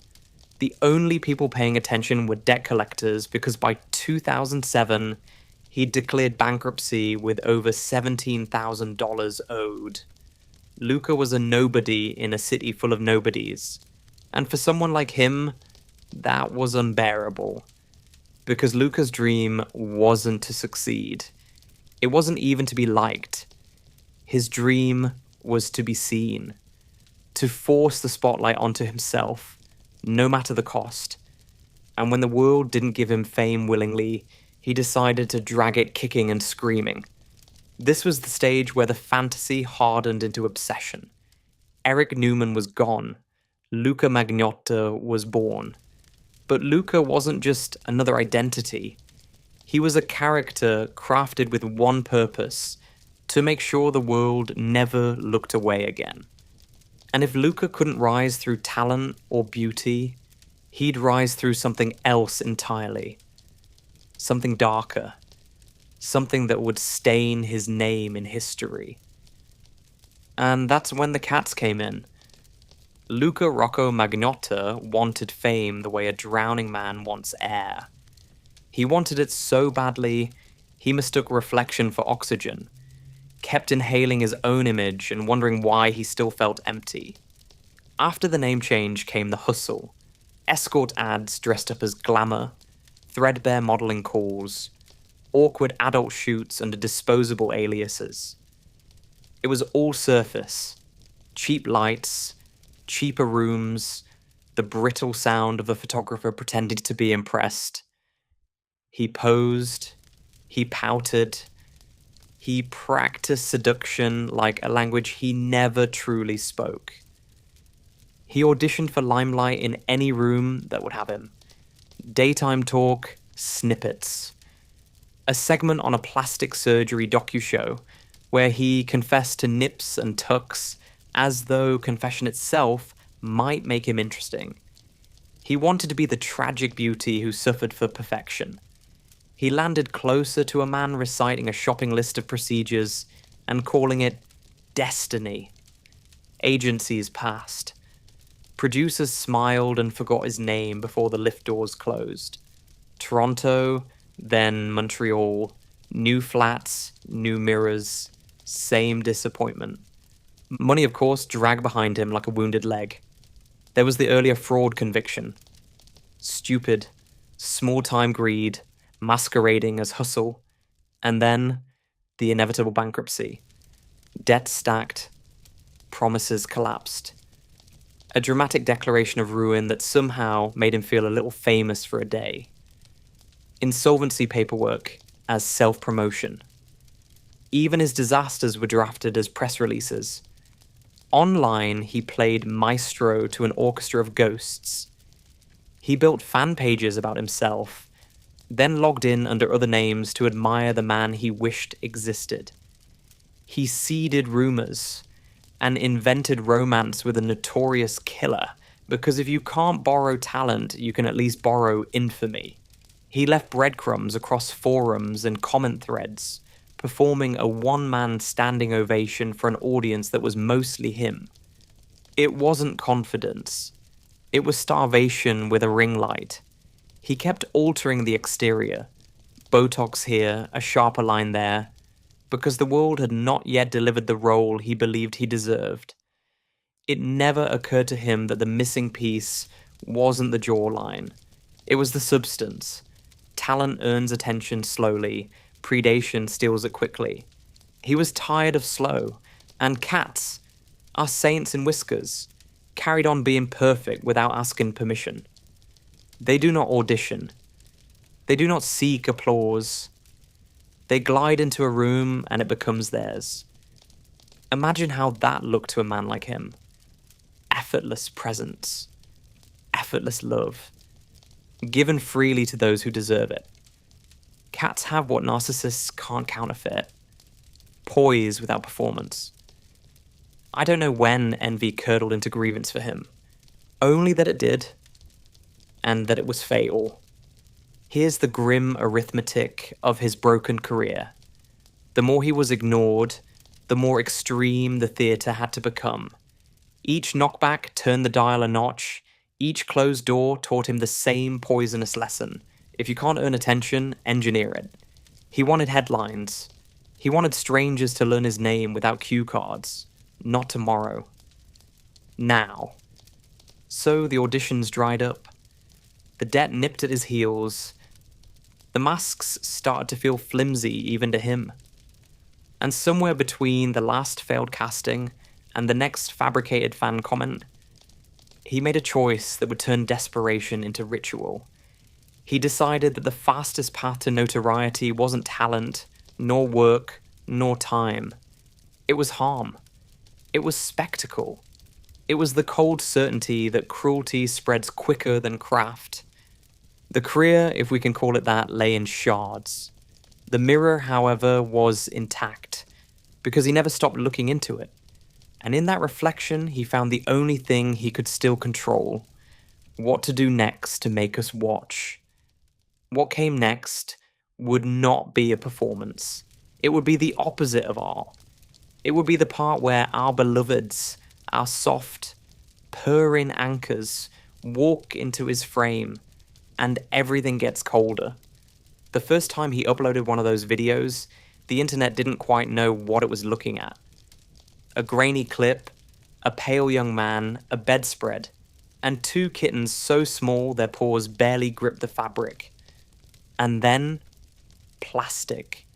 S1: The only people paying attention were debt collectors because by 2007, he'd declared bankruptcy with over $17,000 owed. Luca was a nobody in a city full of nobodies. And for someone like him, that was unbearable. Because Luca's dream wasn't to succeed. It wasn't even to be liked. His dream was to be seen. To force the spotlight onto himself, no matter the cost. And when the world didn't give him fame willingly, he decided to drag it kicking and screaming. This was the stage where the fantasy hardened into obsession. Eric Newman was gone. Luca Magnotta was born. But Luca wasn't just another identity. He was a character crafted with one purpose, to make sure the world never looked away again. And if Luca couldn't rise through talent or beauty, he'd rise through something else entirely. Something darker. Something that would stain his name in history. And that's when the cats came in. Luca Rocco Magnotta wanted fame the way a drowning man wants air. He wanted it so badly, he mistook reflection for oxygen, kept inhaling his own image and wondering why he still felt empty. After the name change came the hustle, escort ads dressed up as glamour, threadbare modeling calls, awkward adult shoots under disposable aliases. It was all surface, cheap lights, cheaper rooms, the brittle sound of a photographer pretending to be impressed. He posed, he pouted, he practiced seduction like a language he never truly spoke. He auditioned for limelight in any room that would have him. Daytime talk, snippets. A segment on a plastic surgery docu-show where he confessed to nips and tucks as though confession itself might make him interesting. He wanted to be the tragic beauty who suffered for perfection. He landed closer to a man reciting a shopping list of procedures and calling it destiny. Agencies passed. Producers smiled and forgot his name before the lift doors closed. Toronto, then Montreal, new flats, new mirrors, same disappointment. Money, of course, dragged behind him like a wounded leg. There was the earlier fraud conviction. Stupid, small-time greed, masquerading as hustle. And then, the inevitable bankruptcy. Debt stacked, promises collapsed. A dramatic declaration of ruin that somehow made him feel a little famous for a day. Insolvency paperwork as self-promotion. Even his disasters were drafted as press releases. Online, he played maestro to an orchestra of ghosts. He built fan pages about himself, then logged in under other names to admire the man he wished existed. He seeded rumors and invented romance with a notorious killer, because if you can't borrow talent, you can at least borrow infamy. He left breadcrumbs across forums and comment threads, performing a one-man standing ovation for an audience that was mostly him. It wasn't confidence. It was starvation with a ring light. He kept altering the exterior. Botox here, a sharper line there, because the world had not yet delivered the role he believed he deserved. It never occurred to him that the missing piece wasn't the jawline. It was the substance. Talent earns attention slowly, predation steals it quickly. He was tired of slow, and cats, our saints in whiskers, carried on being perfect without asking permission. They do not audition. They do not seek applause. They glide into a room and it becomes theirs. Imagine how that looked to a man like him. Effortless presence. Effortless love. Given freely to those who deserve it. Cats have what narcissists can't counterfeit. Poise without performance. I don't know when envy curdled into grievance for him. Only that it did. And that it was fatal. Here's the grim arithmetic of his broken career. The more he was ignored, the more extreme the theatre had to become. Each knockback turned the dial a notch. Each closed door taught him the same poisonous lesson. If you can't earn attention, engineer it. He wanted headlines. He wanted strangers to learn his name without cue cards. Not tomorrow. Now. So the auditions dried up. The debt nipped at his heels. The masks started to feel flimsy even to him. And somewhere between the last failed casting and the next fabricated fan comment, he made a choice that would turn desperation into ritual. He decided that the fastest path to notoriety wasn't talent, nor work, nor time. It was harm. It was spectacle. It was the cold certainty that cruelty spreads quicker than craft. The career, if we can call it that, lay in shards. The mirror, however, was intact, because he never stopped looking into it. And in that reflection, he found the only thing he could still control: what to do next to make us watch. What came next would not be a performance. It would be the opposite of art. It would be the part where our beloveds, our soft, purring anchors, walk into his frame, and everything gets colder. The first time he uploaded one of those videos, the internet didn't quite know what it was looking at. A grainy clip, a pale young man, a bedspread, and two kittens so small their paws barely gripped the fabric. And then, plastic.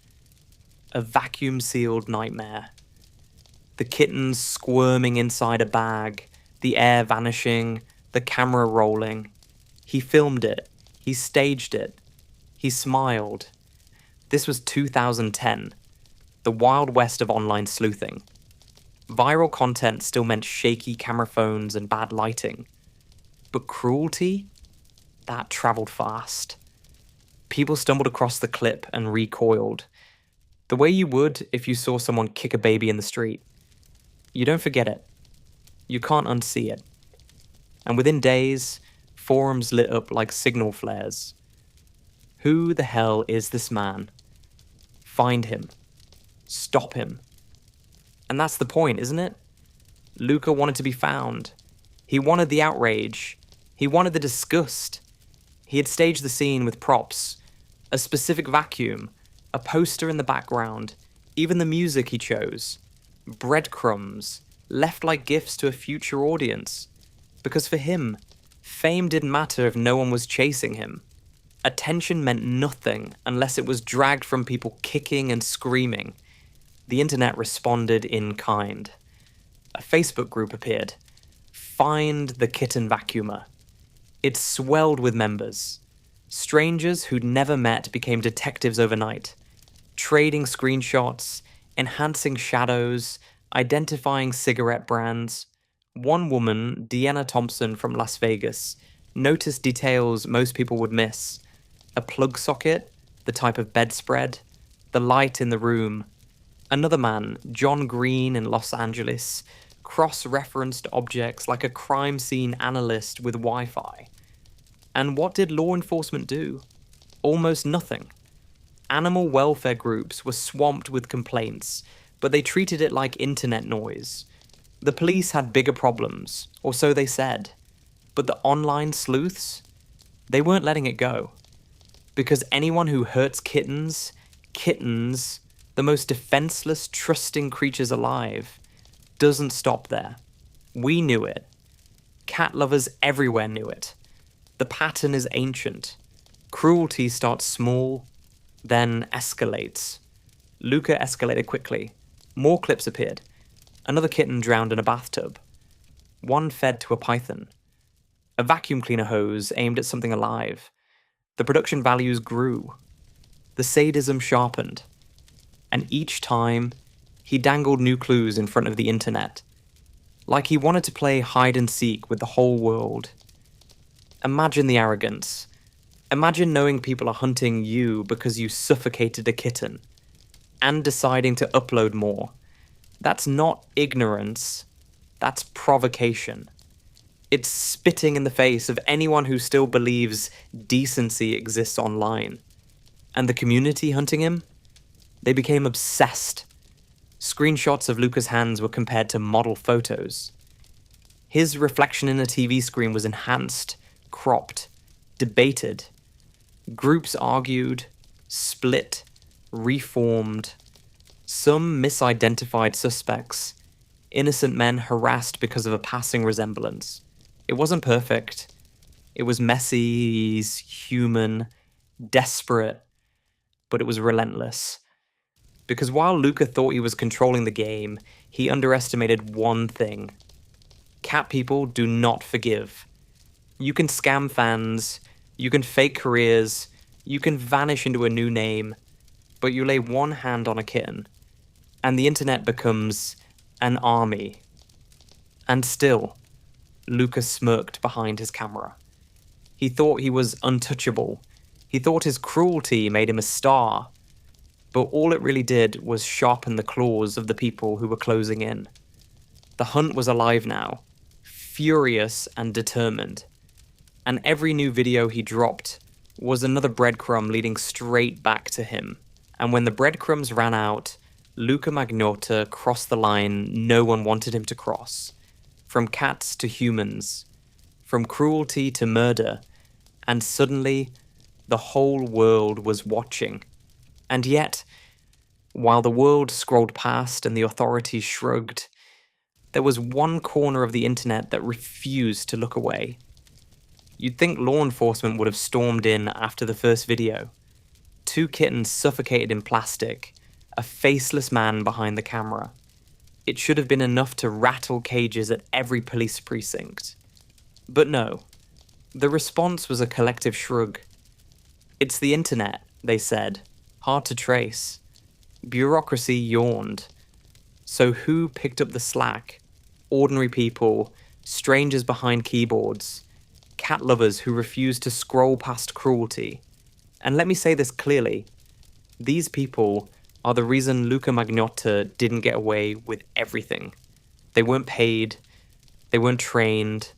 S1: A vacuum-sealed nightmare. The kittens squirming inside a bag, the air vanishing, the camera rolling. He filmed it. He staged it. He smiled. This was 2010, the Wild West of online sleuthing. Viral content still meant shaky camera phones and bad lighting. But cruelty? That traveled fast. People stumbled across the clip and recoiled. The way you would if you saw someone kick a baby in the street. You don't forget it. You can't unsee it. And within days, forums lit up like signal flares. Who the hell is this man? Find him. Stop him. And that's the point, isn't it? Luca wanted to be found. He wanted the outrage. He wanted the disgust. He had staged the scene with props, a specific vacuum, a poster in the background, even the music he chose. Breadcrumbs, left like gifts to a future audience. Because for him, fame didn't matter if no one was chasing him. Attention meant nothing unless it was dragged from people kicking and screaming. The internet responded in kind. A Facebook group appeared. Find the Kitten Vacuumer. It swelled with members. Strangers who'd never met became detectives overnight, trading screenshots, enhancing shadows, identifying cigarette brands. One woman, Deanna Thompson from Las Vegas, noticed details most people would miss: a plug socket, the type of bedspread, the light in the room. Another man, John Green in Los Angeles, cross-referenced objects like a crime scene analyst with Wi-Fi. And what did law enforcement do? Almost nothing. Animal welfare groups were swamped with complaints, but they treated it like internet noise. The police had bigger problems, or so they said. But the online sleuths? They weren't letting it go. Because anyone who hurts kittens, the most defenseless, trusting creatures alive, doesn't stop there. We knew it. Cat lovers everywhere knew it. The pattern is ancient. Cruelty starts small, then escalates. Luca escalated quickly. More clips appeared. Another kitten drowned in a bathtub. One fed to a python. A vacuum cleaner hose aimed at something alive. The production values grew. The sadism sharpened. And each time, he dangled new clues in front of the internet. Like he wanted to play hide and seek with the whole world. Imagine the arrogance. Imagine knowing people are hunting you because you suffocated a kitten. And deciding to upload more. That's not ignorance. That's provocation. It's spitting in the face of anyone who still believes decency exists online. And the community hunting him? They became obsessed. Screenshots of Luca's hands were compared to model photos. His reflection in a TV screen was enhanced, cropped, debated. Groups argued, split, reformed. Some misidentified suspects. Innocent men harassed because of a passing resemblance. It wasn't perfect. It was messy, human, desperate, but it was relentless. Because while Luca thought he was controlling the game, he underestimated one thing. Cat people do not forgive. You can scam fans, you can fake careers, you can vanish into a new name, but you lay one hand on a kitten, and the internet becomes an army. And still, Luca smirked behind his camera. He thought he was untouchable. He thought his cruelty made him a star. But all it really did was sharpen the claws of the people who were closing in. The hunt was alive now, furious and determined. And every new video he dropped was another breadcrumb leading straight back to him. And when the breadcrumbs ran out, Luca Magnotta crossed the line no one wanted him to cross. From cats to humans, from cruelty to murder, and suddenly, the whole world was watching. And yet, while the world scrolled past and the authorities shrugged, there was one corner of the internet that refused to look away. You'd think law enforcement would have stormed in after the first video. 2 kittens suffocated in plastic, a faceless man behind the camera. It should have been enough to rattle cages at every police precinct. But no. The response was a collective shrug. It's the internet, they said. Hard to trace. Bureaucracy yawned. So who picked up the slack? Ordinary people, strangers behind keyboards, cat lovers who refused to scroll past cruelty. And let me say this clearly. These people are the reason Luca Magnotta didn't get away with everything. They weren't paid. They weren't trained.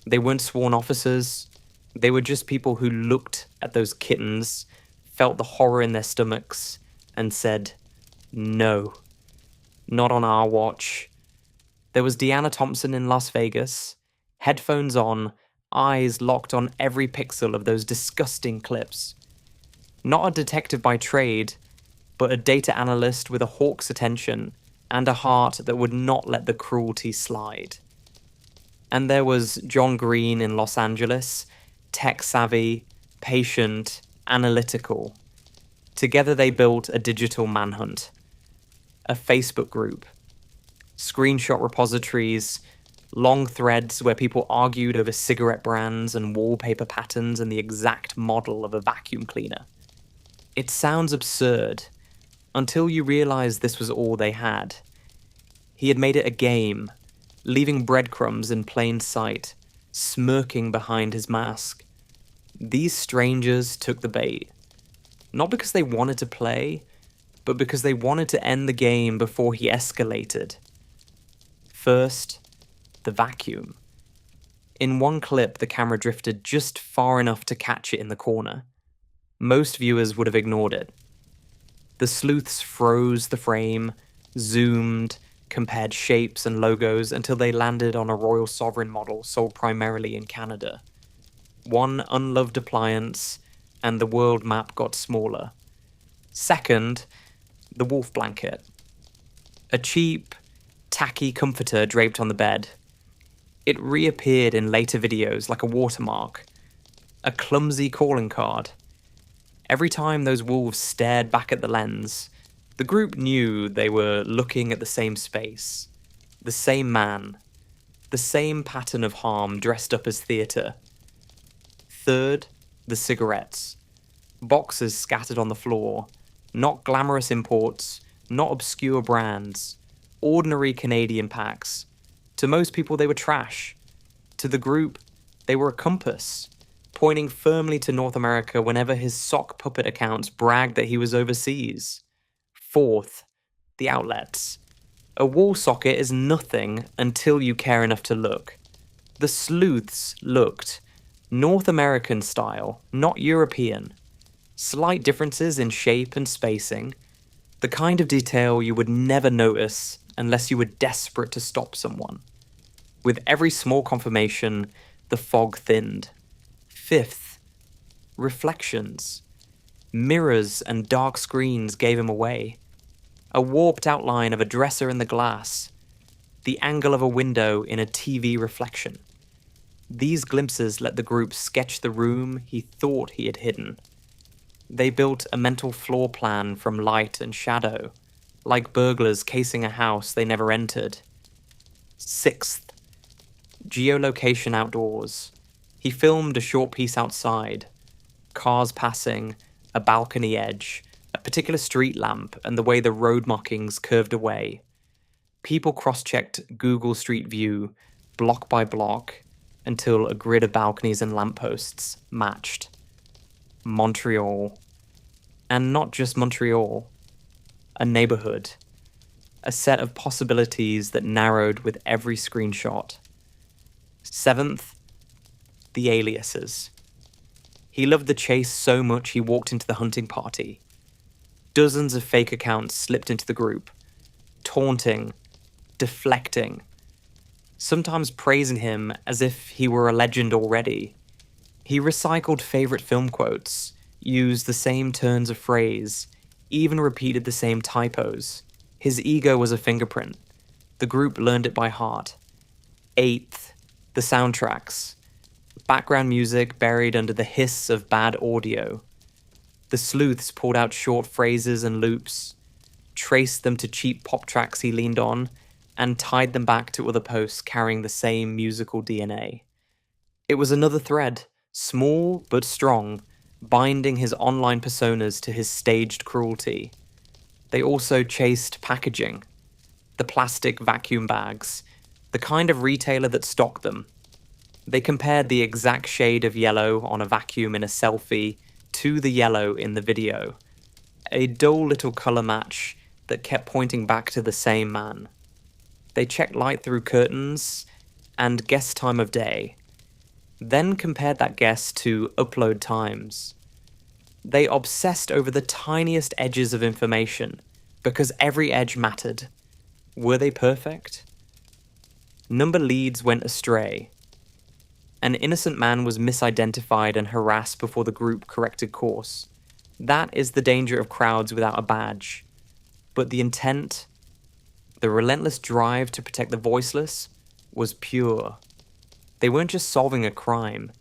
S1: They weren't sworn officers. They were just people who looked at those kittens, felt the horror in their stomachs, and said, no, not on our watch. There was Deanna Thompson in Las Vegas, headphones on, eyes locked on every pixel of those disgusting clips. Not a detective by trade, but a data analyst with a hawk's attention and a heart that would not let the cruelty slide. And there was John Green in Los Angeles, tech-savvy, patient, analytical. Together they built a digital manhunt. A Facebook group. Screenshot repositories, long threads where people argued over cigarette brands and wallpaper patterns and the exact model of a vacuum cleaner. It sounds absurd, until you realize this was all they had. He had made it a game, leaving breadcrumbs in plain sight, smirking behind his mask. These strangers took the bait, not because they wanted to play, but because they wanted to end the game before he escalated. First, the vacuum. In one clip, the camera drifted just far enough to catch it in the corner. Most viewers would have ignored it. The sleuths froze the frame, zoomed, compared shapes and logos until they landed on a Royal Sovereign model sold primarily in Canada. One unloved appliance, and the world map got smaller. Second, the wolf blanket. A cheap, tacky comforter draped on the bed. It reappeared in later videos like a watermark, a clumsy calling card. Every time those wolves stared back at the lens, the group knew they were looking at the same space, the same man, the same pattern of harm dressed up as theatre. Third, the cigarettes. Boxes scattered on the floor, not glamorous imports, not obscure brands, ordinary Canadian packs. To most people, they were trash. To the group, they were a compass, pointing firmly to North America whenever his sock puppet accounts bragged that he was overseas. Fourth, the outlets. A wall socket is nothing until you care enough to look. The sleuths looked North American style, not European. Slight differences in shape and spacing, the kind of detail you would never notice unless you were desperate to stop someone. With every small confirmation, the fog thinned. Fifth, reflections. Mirrors and dark screens gave him away. A warped outline of a dresser in the glass. The angle of a window in a TV reflection. These glimpses let the group sketch the room he thought he had hidden. They built a mental floor plan from light and shadow, like burglars casing a house they never entered. Sixth, geolocation outdoors. He filmed a short piece outside. Cars passing, a balcony edge, a particular street lamp, and the way the road markings curved away. People cross-checked Google Street View, block by block, until a grid of balconies and lampposts matched. Montreal. And not just Montreal. A neighborhood. A set of possibilities that narrowed with every screenshot. Seventh, the aliases. He loved the chase so much he walked into the hunting party. Dozens of fake accounts slipped into the group, taunting, deflecting, sometimes praising him as if he were a legend already. He recycled favorite film quotes, used the same turns of phrase, even repeated the same typos. His ego was a fingerprint. The group learned it by heart. Eighth, the soundtracks. Background music buried under the hiss of bad audio. The sleuths pulled out short phrases and loops, traced them to cheap pop tracks he leaned on, and tied them back to other posts carrying the same musical DNA. It was another thread, small but strong, binding his online personas to his staged cruelty. They also chased packaging, the plastic vacuum bags, the kind of retailer that stocked them. They compared the exact shade of yellow on a vacuum in a selfie to the yellow in the video, a dull little color match that kept pointing back to the same man. They checked light through curtains and guessed time of day, then compared that guess to upload times. They obsessed over the tiniest edges of information, because every edge mattered. Were they perfect? Number leads went astray. An innocent man was misidentified and harassed before the group corrected course. That is the danger of crowds without a badge. But the intent, the relentless drive to protect the voiceless, was pure. They weren't just solving a crime.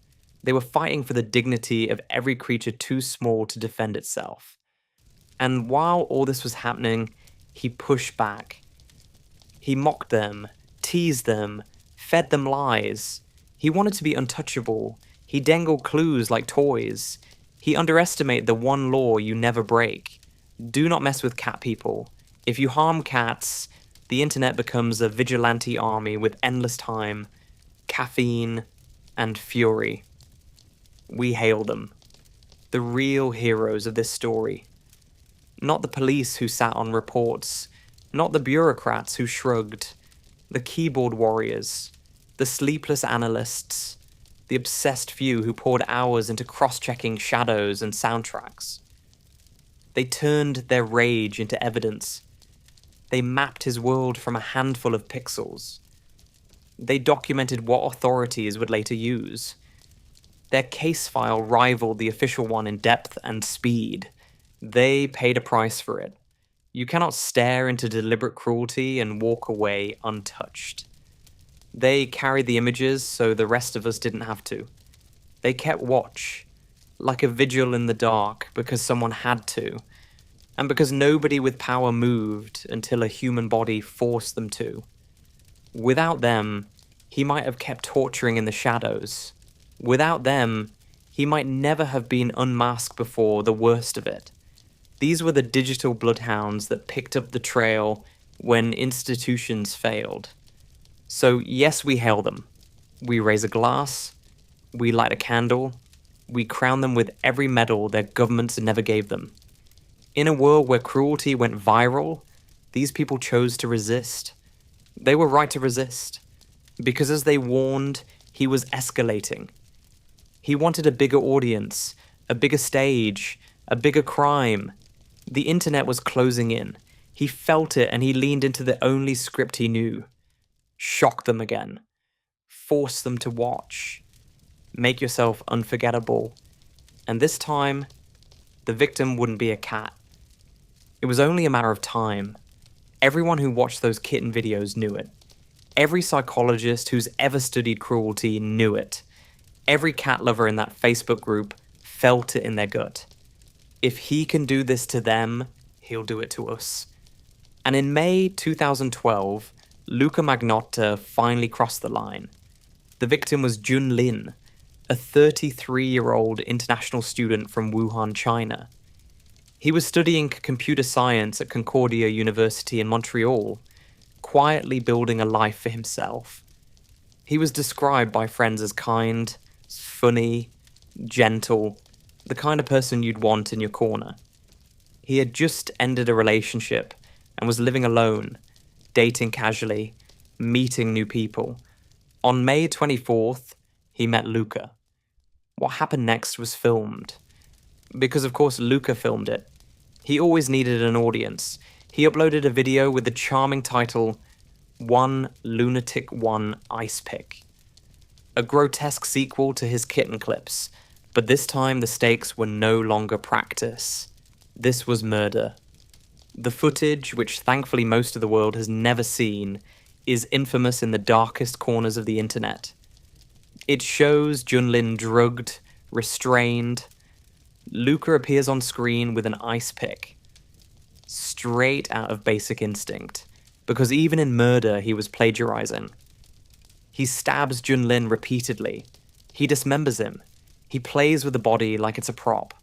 S1: They were fighting for the dignity of every creature too small to defend itself. And while all this was happening, he pushed back. He mocked them, teased them, fed them lies. He wanted to be untouchable. He dangled clues like toys. He underestimated the one law you never break. Do not mess with cat people. If you harm cats, The internet becomes a vigilante army with endless time, caffeine, and fury. We hail them, the real heroes of this story. Not the police who sat on reports, not the bureaucrats who shrugged, the keyboard warriors, the sleepless analysts, the obsessed few who poured hours into cross-checking shadows and soundtracks. They turned their rage into evidence. They mapped his world from a handful of pixels. They documented what authorities would later use. Their case file rivaled the official one in depth and speed. They paid a price for it. You cannot stare into deliberate cruelty and walk away untouched. They carried the images so the rest of us didn't have to. They kept watch, like a vigil in the dark, because someone had to, and because nobody with power moved until a human body forced them to. Without them, he might have kept torturing in the shadows. Without them, he might never have been unmasked before the worst of it. These were the digital bloodhounds that picked up the trail when institutions failed. So yes, we hail them. We raise a glass, we light a candle, we crown them with every medal their governments never gave them. In a world where cruelty went viral, these people chose to resist. They were right to resist, because as they warned, he was escalating. He wanted a bigger audience, a bigger stage, a bigger crime. The internet was closing in. He felt it and he leaned into the only script he knew. Shock them again. Force them to watch. Make yourself unforgettable. And this time, the victim wouldn't be a cat. It was only a matter of time. Everyone who watched those kitten videos knew it. Every psychologist who's ever studied cruelty knew it. Every cat lover in that Facebook group felt it in their gut. If he can do this to them, he'll do it to us. And in May 2012, Luca Magnotta finally crossed the line. The victim was Jun Lin, a 33-year-old international student from Wuhan, China. He was studying computer science at Concordia University in Montreal, quietly building a life for himself. He was described by friends as kind, funny, gentle, the kind of person you'd want in your corner. He had just ended a relationship and was living alone, dating casually, meeting new people. On May 24th, he met Luca. What happened next was filmed. Because of course Luca filmed it. He always needed an audience. He uploaded a video with the charming title, One Lunatic One Ice Pick. A grotesque sequel to his kitten clips, but this time the stakes were no longer practice. This was murder. The footage, which thankfully most of the world has never seen, is infamous in the darkest corners of the internet. It shows Junlin drugged, restrained. Luca appears on screen with an ice pick. Straight out of Basic Instinct, because even in murder he was plagiarizing. He stabs Junlin repeatedly. He dismembers him. He plays with the body like it's a prop.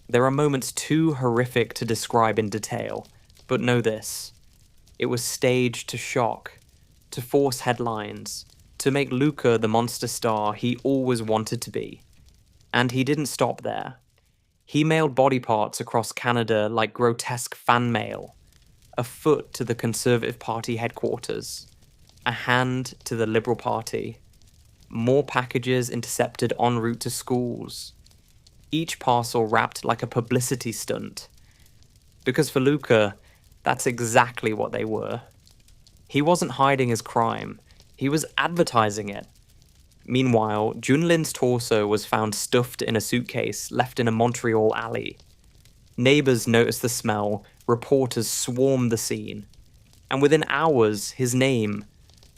S1: There are moments too horrific to describe in detail, but know this. It was staged to shock, to force headlines, to make Luca the monster star he always wanted to be. And he didn't stop there. He mailed body parts across Canada like grotesque fan mail, a foot to the Conservative Party headquarters, a hand to the Liberal Party, more packages intercepted en route to schools, each parcel wrapped like a publicity stunt. Because for Luca, that's exactly what they were. He wasn't hiding his crime, he was advertising it. Meanwhile, Junlin's torso was found stuffed in a suitcase left in a Montreal alley. Neighbors noticed the smell, reporters swarmed the scene. And within hours, his name,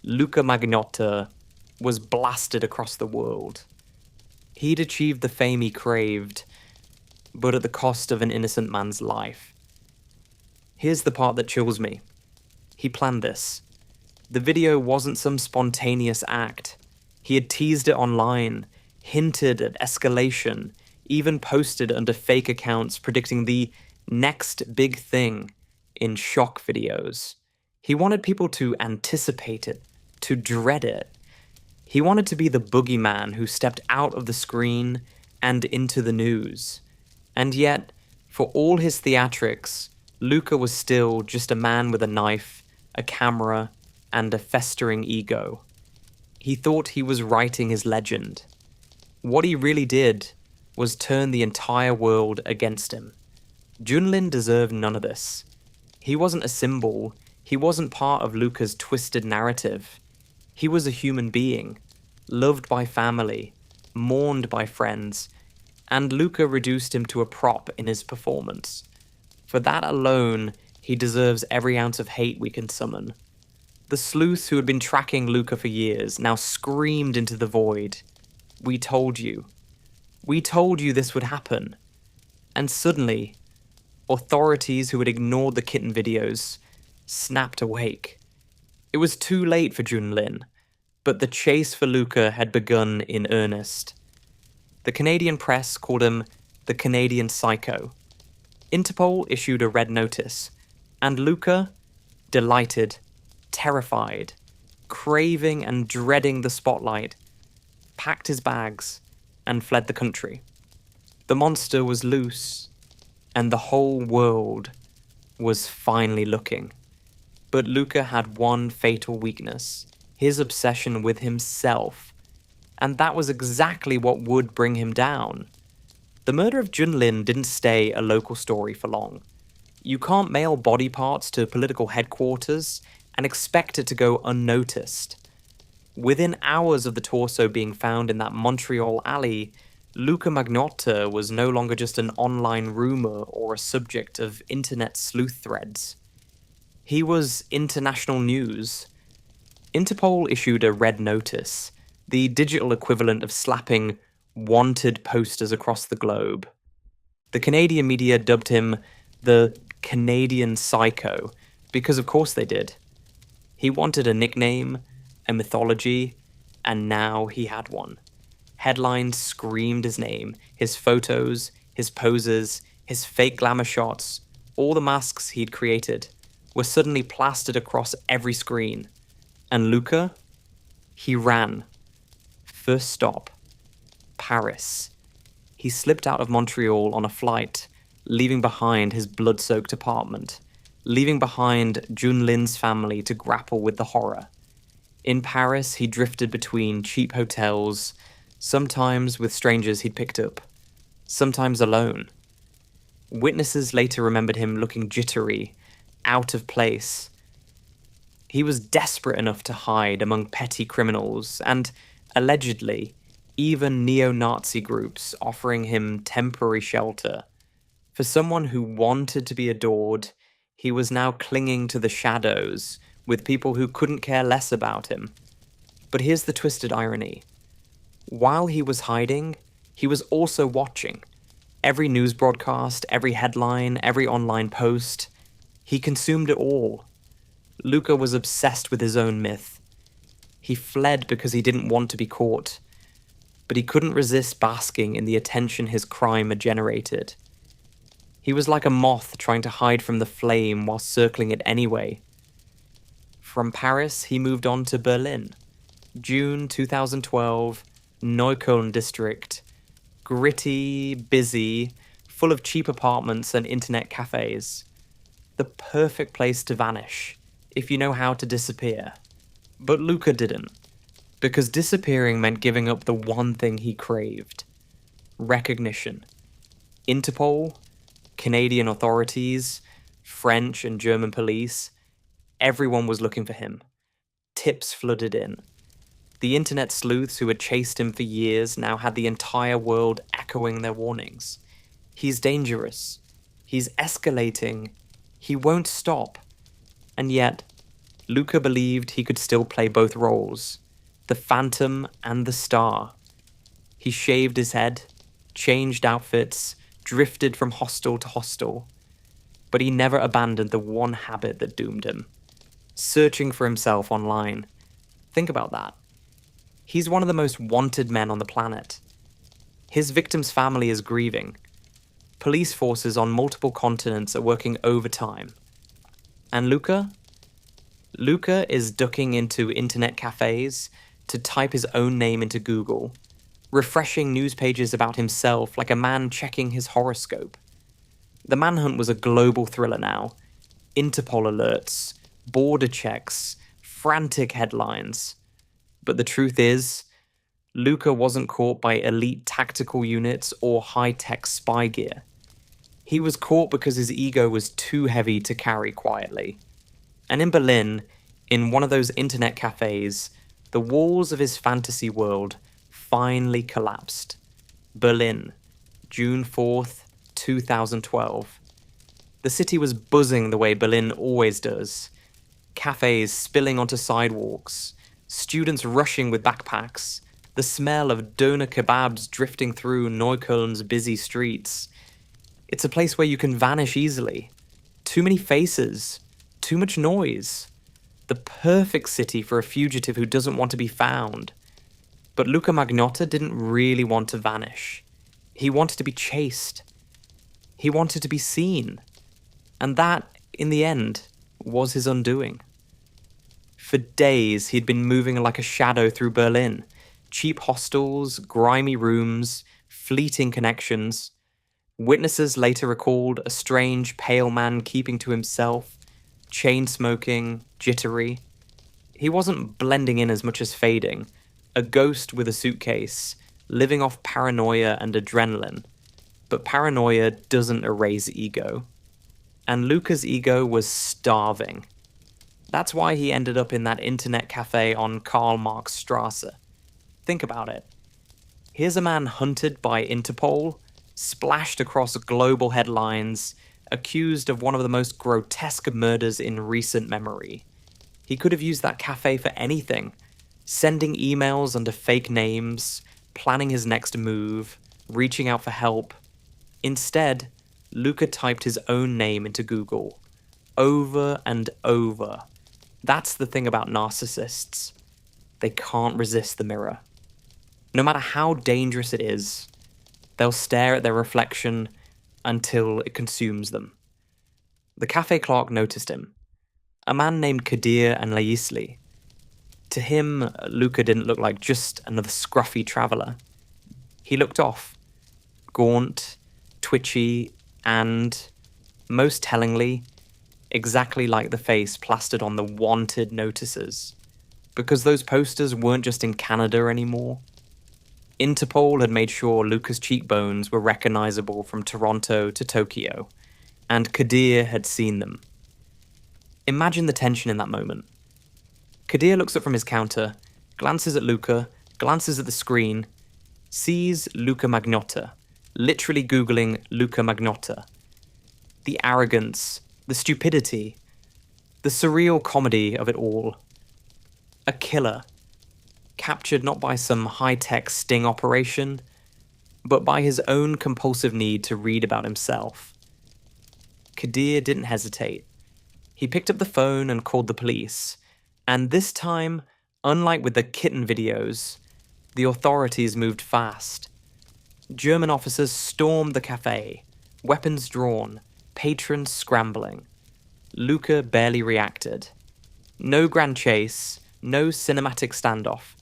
S1: Luca Magnotta, was blasted across the world. He'd achieved the fame he craved, but at the cost of an innocent man's life. Here's the part that chills me. He planned this. The video wasn't some spontaneous act. He had teased it online, hinted at escalation, even posted under fake accounts predicting the next big thing in shock videos. He wanted people to anticipate it, to dread it. He wanted to be the boogeyman who stepped out of the screen and into the news. And yet, for all his theatrics, Luca was still just a man with a knife, a camera, and a festering ego. He thought he was writing his legend. What he really did was turn the entire world against him. Junlin deserved none of this. He wasn't a symbol. He wasn't part of Luca's twisted narrative. He was a human being, loved by family, mourned by friends, and Luca reduced him to a prop in his performance. For that alone, he deserves every ounce of hate we can summon. The sleuths who had been tracking Luca for years now screamed into the void. "We told you. We told you this would happen." And suddenly, authorities who had ignored the kitten videos snapped awake. It was too late for Junlin, but the chase for Luca had begun in earnest. The Canadian press called him the Canadian Psycho. Interpol issued a red notice, and Luca, delighted, terrified, craving and dreading the spotlight, packed his bags and fled the country. The monster was loose, and the whole world was finally looking. But Luca had one fatal weakness, his obsession with himself, and that was exactly what would bring him down. The murder of Junlin didn't stay a local story for long. You can't mail body parts to political headquarters and expect it to go unnoticed. Within hours of the torso being found in that Montreal alley, Luca Magnotta was no longer just an online rumor or a subject of internet sleuth threads. He was international news. Interpol issued a red notice, the digital equivalent of slapping wanted posters across the globe. The Canadian media dubbed him the Canadian Psycho, because of course they did. He wanted a nickname, a mythology, and now he had one. Headlines screamed his name, his photos, his poses, his fake glamour shots, all the masks he'd created were suddenly plastered across every screen. And Luca? He ran. First stop, Paris. He slipped out of Montreal on a flight, leaving behind his blood-soaked apartment, leaving behind Junlin's family to grapple with the horror. In Paris, he drifted between cheap hotels, sometimes with strangers he'd picked up, sometimes alone. Witnesses later remembered him looking jittery, out of place. He was desperate enough to hide among petty criminals, and, allegedly, even neo-Nazi groups offering him temporary shelter. For someone who wanted to be adored, he was now clinging to the shadows with people who couldn't care less about him. But here's the twisted irony. While he was hiding, he was also watching. Every news broadcast, every headline, every online post, he consumed it all. Luca was obsessed with his own myth. He fled because he didn't want to be caught, but he couldn't resist basking in the attention his crime had generated. He was like a moth trying to hide from the flame while circling it anyway. From Paris, he moved on to Berlin. June 2012, Neukölln district. Gritty, busy, full of cheap apartments and internet cafes. The perfect place to vanish, if you know how to disappear. But Luca didn't, because disappearing meant giving up the one thing he craved. Recognition. Interpol, Canadian authorities, French and German police, everyone was looking for him. Tips flooded in. The internet sleuths who had chased him for years now had the entire world echoing their warnings. He's dangerous. He's escalating. He won't stop. And yet, Luca believed he could still play both roles, the phantom and the star. He shaved his head, changed outfits, drifted from hostel to hostel, but he never abandoned the one habit that doomed him, searching for himself online. Think about that. He's one of the most wanted men on the planet. His victim's family is grieving. Police forces on multiple continents are working overtime. And Luca? Luca is ducking into internet cafes to type his own name into Google, refreshing news pages about himself like a man checking his horoscope. The manhunt was a global thriller now. Interpol alerts, border checks, frantic headlines. But the truth is, Luca wasn't caught by elite tactical units or high-tech spy gear. He was caught because his ego was too heavy to carry quietly. And in Berlin, in one of those internet cafes, the walls of his fantasy world finally collapsed. Berlin, June 4th, 2012. The city was buzzing the way Berlin always does. Cafes spilling onto sidewalks, students rushing with backpacks, the smell of doner kebabs drifting through Neukölln's busy streets. It's a place where you can vanish easily. Too many faces, too much noise. The perfect city for a fugitive who doesn't want to be found. But Luca Magnotta didn't really want to vanish. He wanted to be chased. He wanted to be seen. And that, in the end, was his undoing. For days, he'd been moving like a shadow through Berlin. Cheap hostels, grimy rooms, fleeting connections. Witnesses later recalled a strange, pale man keeping to himself, chain-smoking, jittery. He wasn't blending in as much as fading, a ghost with a suitcase, living off paranoia and adrenaline. But paranoia doesn't erase ego. And Luca's ego was starving. That's why he ended up in that internet cafe on Karl Marx Strasse. Think about it. Here's a man hunted by Interpol, splashed across global headlines, accused of one of the most grotesque murders in recent memory. He could have used that cafe for anything, sending emails under fake names, planning his next move, reaching out for help. Instead, Luca typed his own name into Google, over and over. That's the thing about narcissists. They can't resist the mirror. No matter how dangerous it is, they'll stare at their reflection until it consumes them. The cafe clerk noticed him. A man named Kadir and Laisli. To him, Luca didn't look like just another scruffy traveller. He looked off, gaunt, twitchy, and, most tellingly, exactly like the face plastered on the wanted notices. Because those posters weren't just in Canada anymore. Interpol had made sure Luca's cheekbones were recognizable from Toronto to Tokyo, and Kadir had seen them. Imagine the tension in that moment. Kadir looks up from his counter, glances at Luca, glances at the screen, sees Luca Magnotta, literally Googling Luca Magnotta. The arrogance, the stupidity, the surreal comedy of it all. A killer, captured not by some high-tech sting operation, but by his own compulsive need to read about himself. Kadir didn't hesitate. He picked up the phone and called the police, and this time, unlike with the kitten videos, the authorities moved fast. German officers stormed the cafe, weapons drawn, patrons scrambling. Luca barely reacted. No grand chase, no cinematic standoff.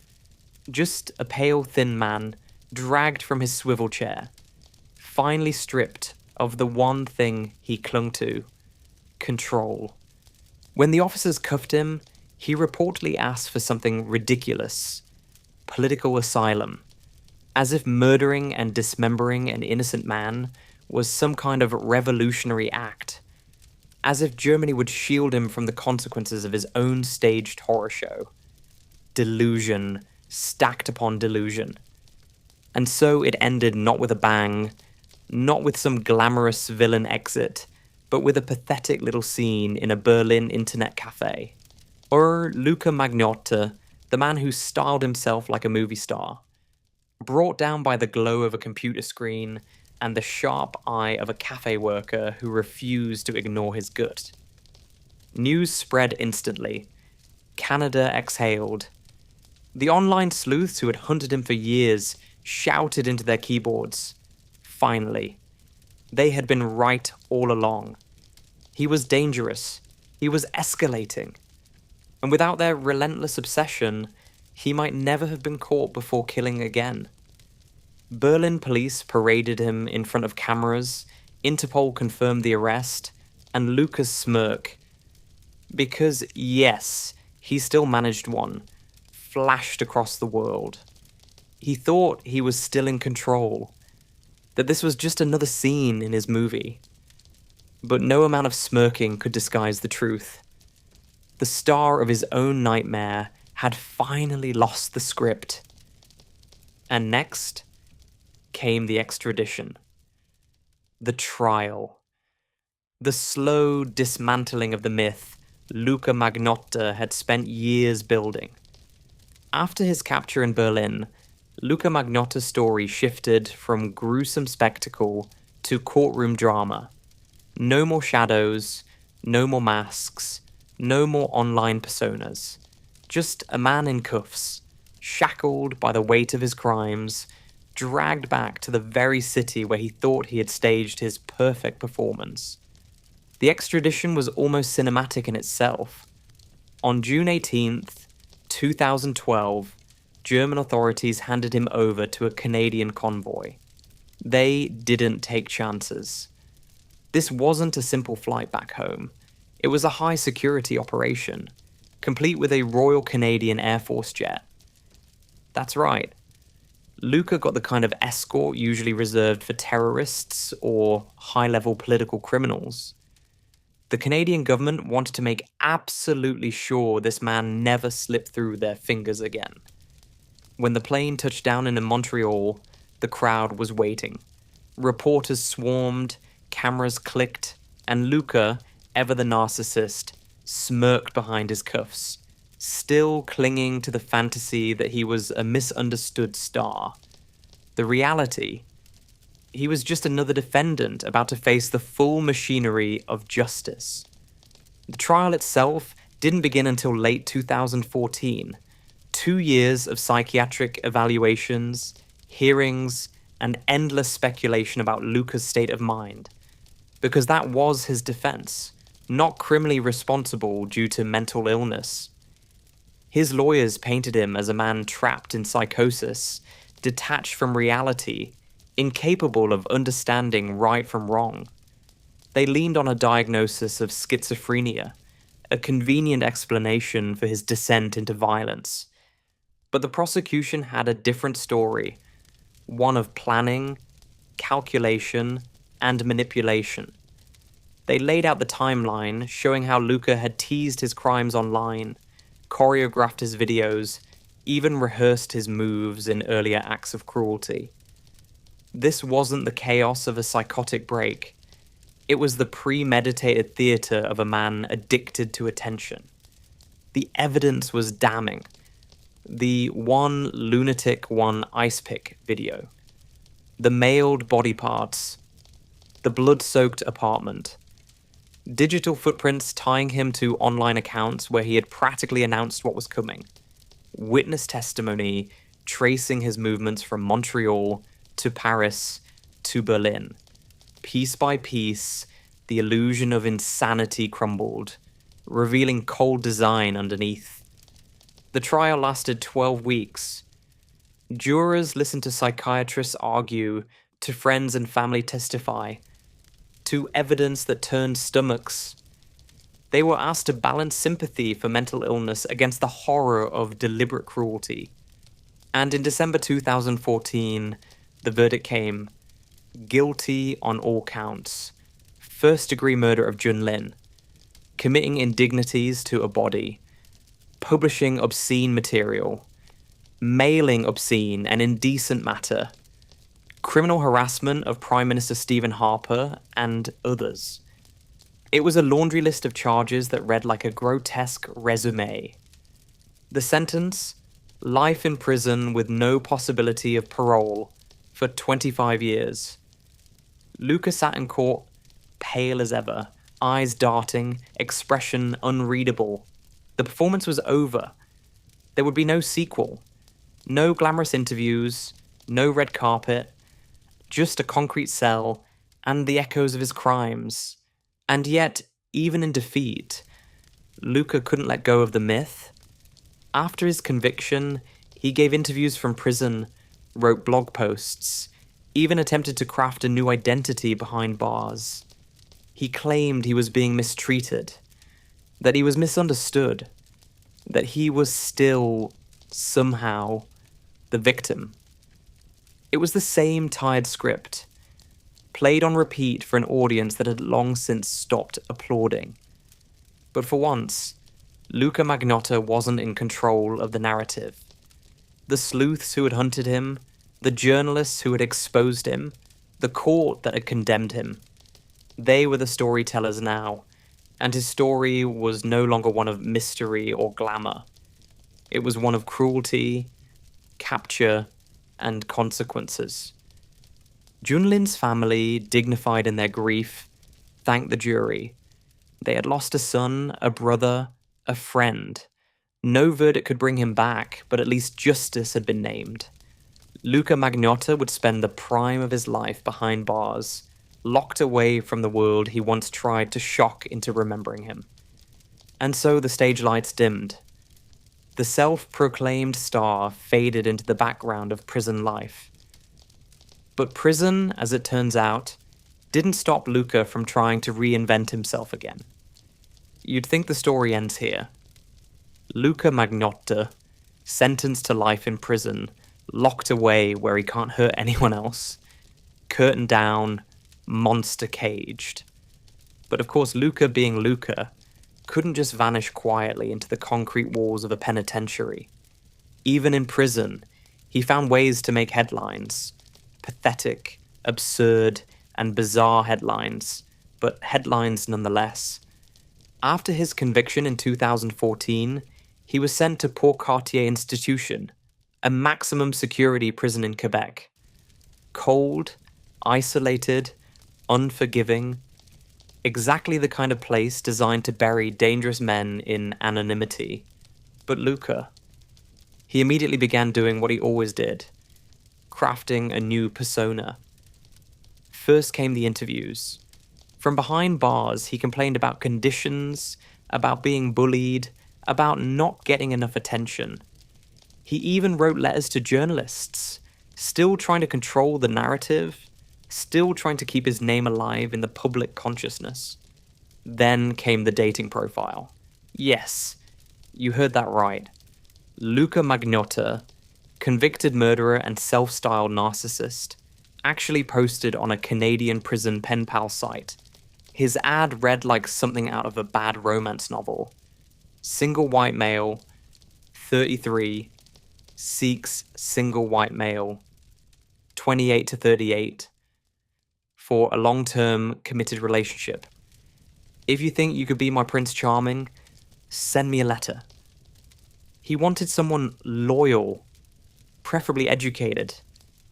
S1: Just a pale, thin man dragged from his swivel chair, finally stripped of the one thing he clung to: control. When the officers cuffed him, he reportedly asked for something ridiculous: political asylum, as if murdering and dismembering an innocent man was some kind of revolutionary act, as if Germany would shield him from the consequences of his own staged horror show. Delusion stacked upon delusion. And so it ended not with a bang, not with some glamorous villain exit, but with a pathetic little scene in a Berlin internet cafe. Or Luca Magnotta, the man who styled himself like a movie star, brought down by the glow of a computer screen and the sharp eye of a cafe worker who refused to ignore his gut. News spread instantly. Canada exhaled. The online sleuths who had hunted him for years shouted into their keyboards. Finally. They had been right all along. He was dangerous. He was escalating. And without their relentless obsession, he might never have been caught before killing again. Berlin police paraded him in front of cameras, Interpol confirmed the arrest, and Luca's smirk, because yes, he still managed one, flashed across the world. He thought he was still in control, that this was just another scene in his movie. But no amount of smirking could disguise the truth. The star of his own nightmare had finally lost the script. And next came the extradition. The trial. The slow dismantling of the myth Luca Magnotta had spent years building. After his capture in Berlin, Luca Magnotta's story shifted from gruesome spectacle to courtroom drama. No more shadows, no more masks, no more online personas. Just a man in cuffs, shackled by the weight of his crimes, dragged back to the very city where he thought he had staged his perfect performance. The extradition was almost cinematic in itself. On June 18th, 2012, German authorities handed him over to a Canadian convoy. They didn't take chances. This wasn't a simple flight back home. It was a high-security operation, complete with a Royal Canadian Air Force jet. That's right. Luca got the kind of escort usually reserved for terrorists or high-level political criminals. The Canadian government wanted to make absolutely sure this man never slipped through their fingers again. When the plane touched down in Montreal, the crowd was waiting. Reporters swarmed, cameras clicked, and Luca, ever the narcissist, smirked behind his cuffs, still clinging to the fantasy that he was a misunderstood star. The reality, he was just another defendant about to face the full machinery of justice. The trial itself didn't begin until late 2014. 2 years of psychiatric evaluations, hearings, and endless speculation about Luca's state of mind. Because that was his defense, not criminally responsible due to mental illness. His lawyers painted him as a man trapped in psychosis, detached from reality, incapable of understanding right from wrong. They leaned on a diagnosis of schizophrenia, a convenient explanation for his descent into violence. But the prosecution had a different story, one of planning, calculation, and manipulation. They laid out the timeline, showing how Luca had teased his crimes online, choreographed his videos, even rehearsed his moves in earlier acts of cruelty. This wasn't the chaos of a psychotic break. It was the premeditated theatre of a man addicted to attention. The evidence was damning. The one lunatic, one ice pick video. The mailed body parts. The blood-soaked apartment. Digital footprints tying him to online accounts where he had practically announced what was coming. Witness testimony tracing his movements from Montreal to Paris to Berlin. Piece by piece, the illusion of insanity crumbled, revealing cold design underneath. The trial lasted 12 weeks. Jurors listened to psychiatrists argue, to friends and family testify, to evidence that turned stomachs. They were asked to balance sympathy for mental illness against the horror of deliberate cruelty. And in December 2014, the verdict came. Guilty on all counts. First-degree murder of Junlin. Committing indignities to a body. Publishing obscene material. Mailing obscene and indecent matter. Criminal harassment of Prime Minister Stephen Harper and others. It was a laundry list of charges that read like a grotesque resume. The sentence? Life in prison with no possibility of parole for 25 years. Luca sat in court, pale as ever, eyes darting, expression unreadable. The performance was over. There would be no sequel. No glamorous interviews, no red carpet, just a concrete cell and the echoes of his crimes. And yet, even in defeat, Luca couldn't let go of the myth. After his conviction, he gave interviews from prison, wrote blog posts, even attempted to craft a new identity behind bars. He claimed he was being mistreated, that he was misunderstood, that he was still, somehow, the victim. It was the same tired script, played on repeat for an audience that had long since stopped applauding. But for once, Luca Magnotta wasn't in control of the narrative. The sleuths who had hunted him, the journalists who had exposed him, the court that had condemned him, they were the storytellers now, and his story was no longer one of mystery or glamour. It was one of cruelty, capture, and consequences. Junlin's family, dignified in their grief, thanked the jury. They had lost a son, a brother, a friend. No verdict could bring him back, but at least justice had been named. Luca Magnotta would spend the prime of his life behind bars, locked away from the world he once tried to shock into remembering him. And so the stage lights dimmed. The self-proclaimed star faded into the background of prison life. But prison, as it turns out, didn't stop Luca from trying to reinvent himself again. You'd think the story ends here. Luca Magnotta, sentenced to life in prison, locked away where he can't hurt anyone else, curtain down, monster caged. But of course, Luca being Luca couldn't just vanish quietly into the concrete walls of a penitentiary. Even in prison, he found ways to make headlines. Pathetic, absurd, and bizarre headlines, but headlines nonetheless. After his conviction in 2014, he was sent to Port-Cartier Institution, a maximum security prison in Quebec. Cold, isolated, unforgiving, exactly the kind of place designed to bury dangerous men in anonymity. But Luca, he immediately began doing what he always did, crafting a new persona. First came the interviews. From behind bars, he complained about conditions, about being bullied, about not getting enough attention. He even wrote letters to journalists, still trying to control the narrative, still trying to keep his name alive in the public consciousness. Then came the dating profile. Yes, you heard that right. Luca Magnotta, convicted murderer and self-styled narcissist, actually posted on a Canadian prison pen pal site. His ad read like something out of a bad romance novel. Single white male, 33, seeks single white male, 28 to 38, for a long-term committed relationship. If you think you could be my Prince Charming, send me a letter. He wanted someone loyal, preferably educated,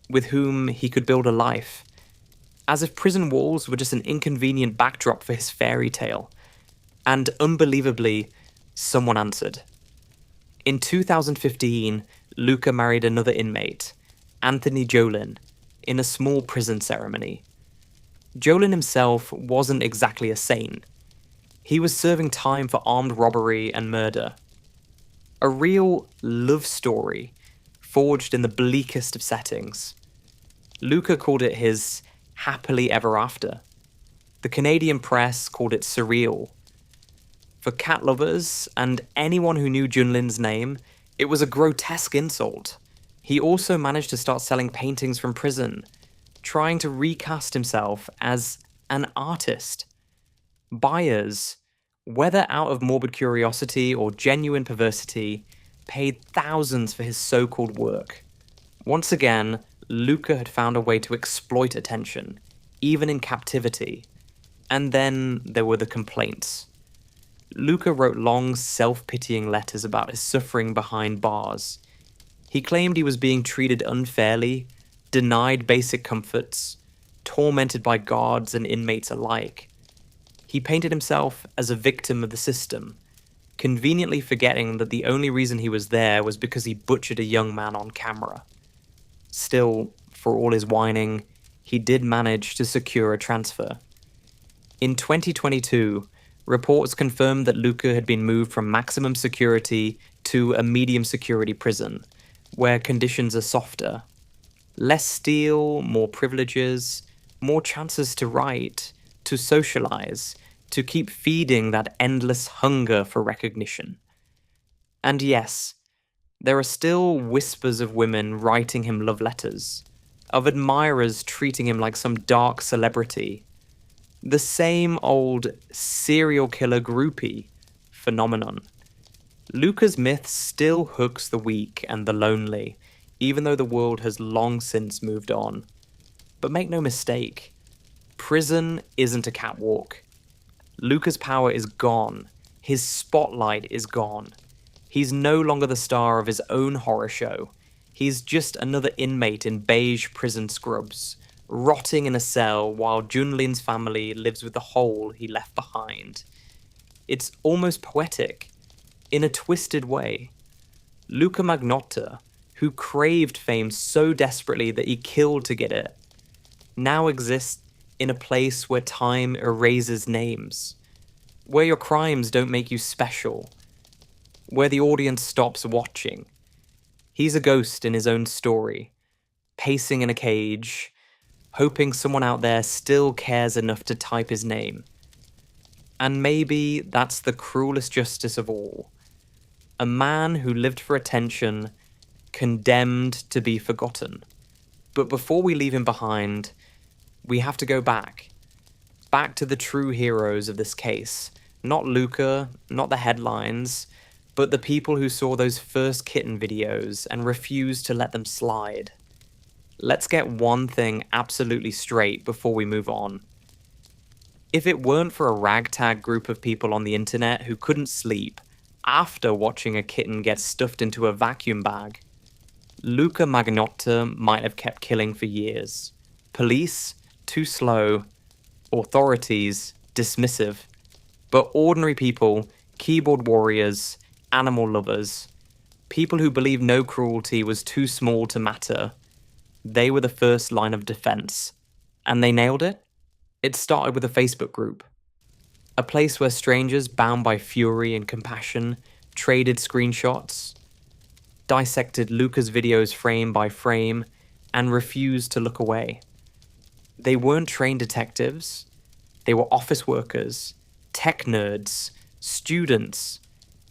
S1: with whom he could build a life. As if prison walls were just an inconvenient backdrop for his fairy tale. And unbelievably, someone answered. In 2015, Luca married another inmate, Anthony Jolin, in a small prison ceremony. Jolin himself wasn't exactly a saint. He was serving time for armed robbery and murder. A real love story, forged in the bleakest of settings. Luca called it his happily ever after. The Canadian press called it surreal. For cat lovers and anyone who knew Junlin's name, it was a grotesque insult. He also managed to start selling paintings from prison, trying to recast himself as an artist. Buyers, whether out of morbid curiosity or genuine perversity, paid thousands for his so-called work. Once again, Luca had found a way to exploit attention, even in captivity. And then there were the complaints. Luca wrote long, self-pitying letters about his suffering behind bars. He claimed he was being treated unfairly, denied basic comforts, tormented by guards and inmates alike. He painted himself as a victim of the system, conveniently forgetting that the only reason he was there was because he butchered a young man on camera. Still, for all his whining, he did manage to secure a transfer. In 2022, Reports confirmed that Luca had been moved from maximum security to a medium security prison, where conditions are softer. Less steel, more privileges, more chances to write, to socialize, to keep feeding that endless hunger for recognition. And yes, there are still whispers of women writing him love letters, of admirers treating him like some dark celebrity. The same old serial killer groupie phenomenon. Luca's myth still hooks the weak and the lonely, even though the world has long since moved on. But make no mistake, prison isn't a catwalk. Luca's power is gone. His spotlight is gone. He's no longer the star of his own horror show. He's just another inmate in beige prison scrubs, rotting in a cell while Junlin's family lives with the hole he left behind. It's almost poetic, in a twisted way. Luca Magnotta, who craved fame so desperately that he killed to get it, now exists in a place where time erases names, where your crimes don't make you special, where the audience stops watching. He's a ghost in his own story, pacing in a cage, hoping someone out there still cares enough to type his name. And maybe that's the cruelest justice of all. A man who lived for attention, condemned to be forgotten. But before we leave him behind, we have to go back to the true heroes of this case. Not Luca, not the headlines, but the people who saw those first kitten videos and refused to let them slide. Let's get one thing absolutely straight before we move on. If it weren't for a ragtag group of people on the internet who couldn't sleep after watching a kitten get stuffed into a vacuum bag, Luca Magnotta might have kept killing for years. Police, too slow. Authorities, dismissive. But ordinary people, keyboard warriors, animal lovers, people who believed no cruelty was too small to matter, they were the first line of defense. And they nailed it? It started with a Facebook group. A place where strangers bound by fury and compassion traded screenshots, dissected Luca's videos frame by frame, and refused to look away. They weren't trained detectives. They were office workers, tech nerds, students,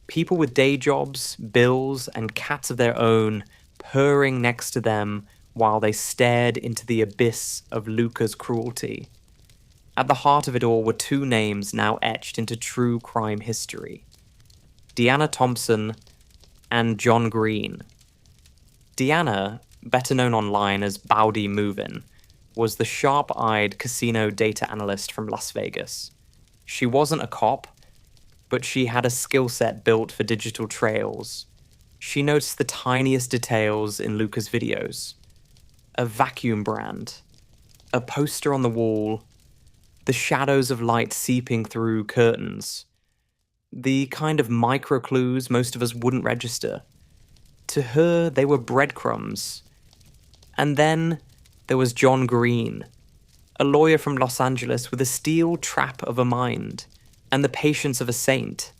S1: people with day jobs, bills, and cats of their own purring next to them while they stared into the abyss of Luca's cruelty. At the heart of it all were two names now etched into true crime history: Deanna Thompson and John Green. Deanna, better known online as Bowdy Movin', was the sharp-eyed casino data analyst from Las Vegas. She wasn't a cop, but she had a skill set built for digital trails. She noticed the tiniest details in Luca's videos. A vacuum brand, a poster on the wall, the shadows of light seeping through curtains. The kind of micro clues most of us wouldn't register. To her, they were breadcrumbs. And then there was John Green, a lawyer from Los Angeles with a steel trap of a mind and the patience of a saint.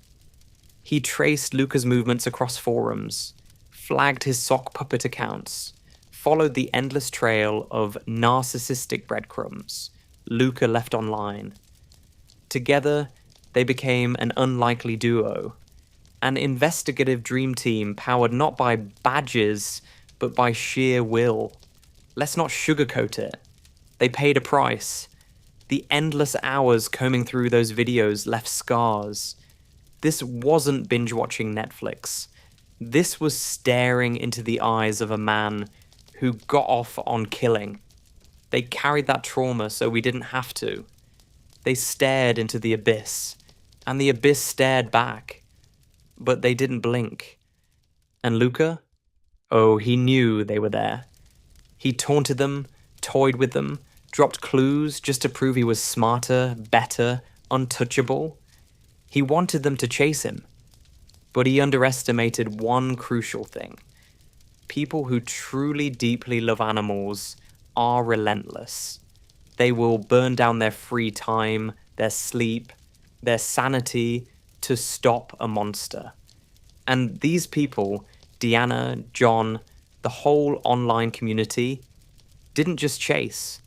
S1: He traced Luca's movements across forums, flagged his sock puppet accounts, followed the endless trail of narcissistic breadcrumbs Luca left online. Together, they became an unlikely duo, an investigative dream team powered not by badges, but by sheer will. Let's not sugarcoat it. They paid a price. The endless hours combing through those videos left scars. This wasn't binge-watching Netflix. This was staring into the eyes of a man who got off on killing. They carried that trauma so we didn't have to. They stared into the abyss, and the abyss stared back. But they didn't blink. And Luca? Oh, he knew they were there. He taunted them, toyed with them, dropped clues just to prove he was smarter, better, untouchable. He wanted them to chase him. But he underestimated one crucial thing. People who truly deeply love animals are relentless. They will burn down their free time, their sleep, their sanity to stop a monster. And these people, Deanna, John, the whole online community, didn't just chase.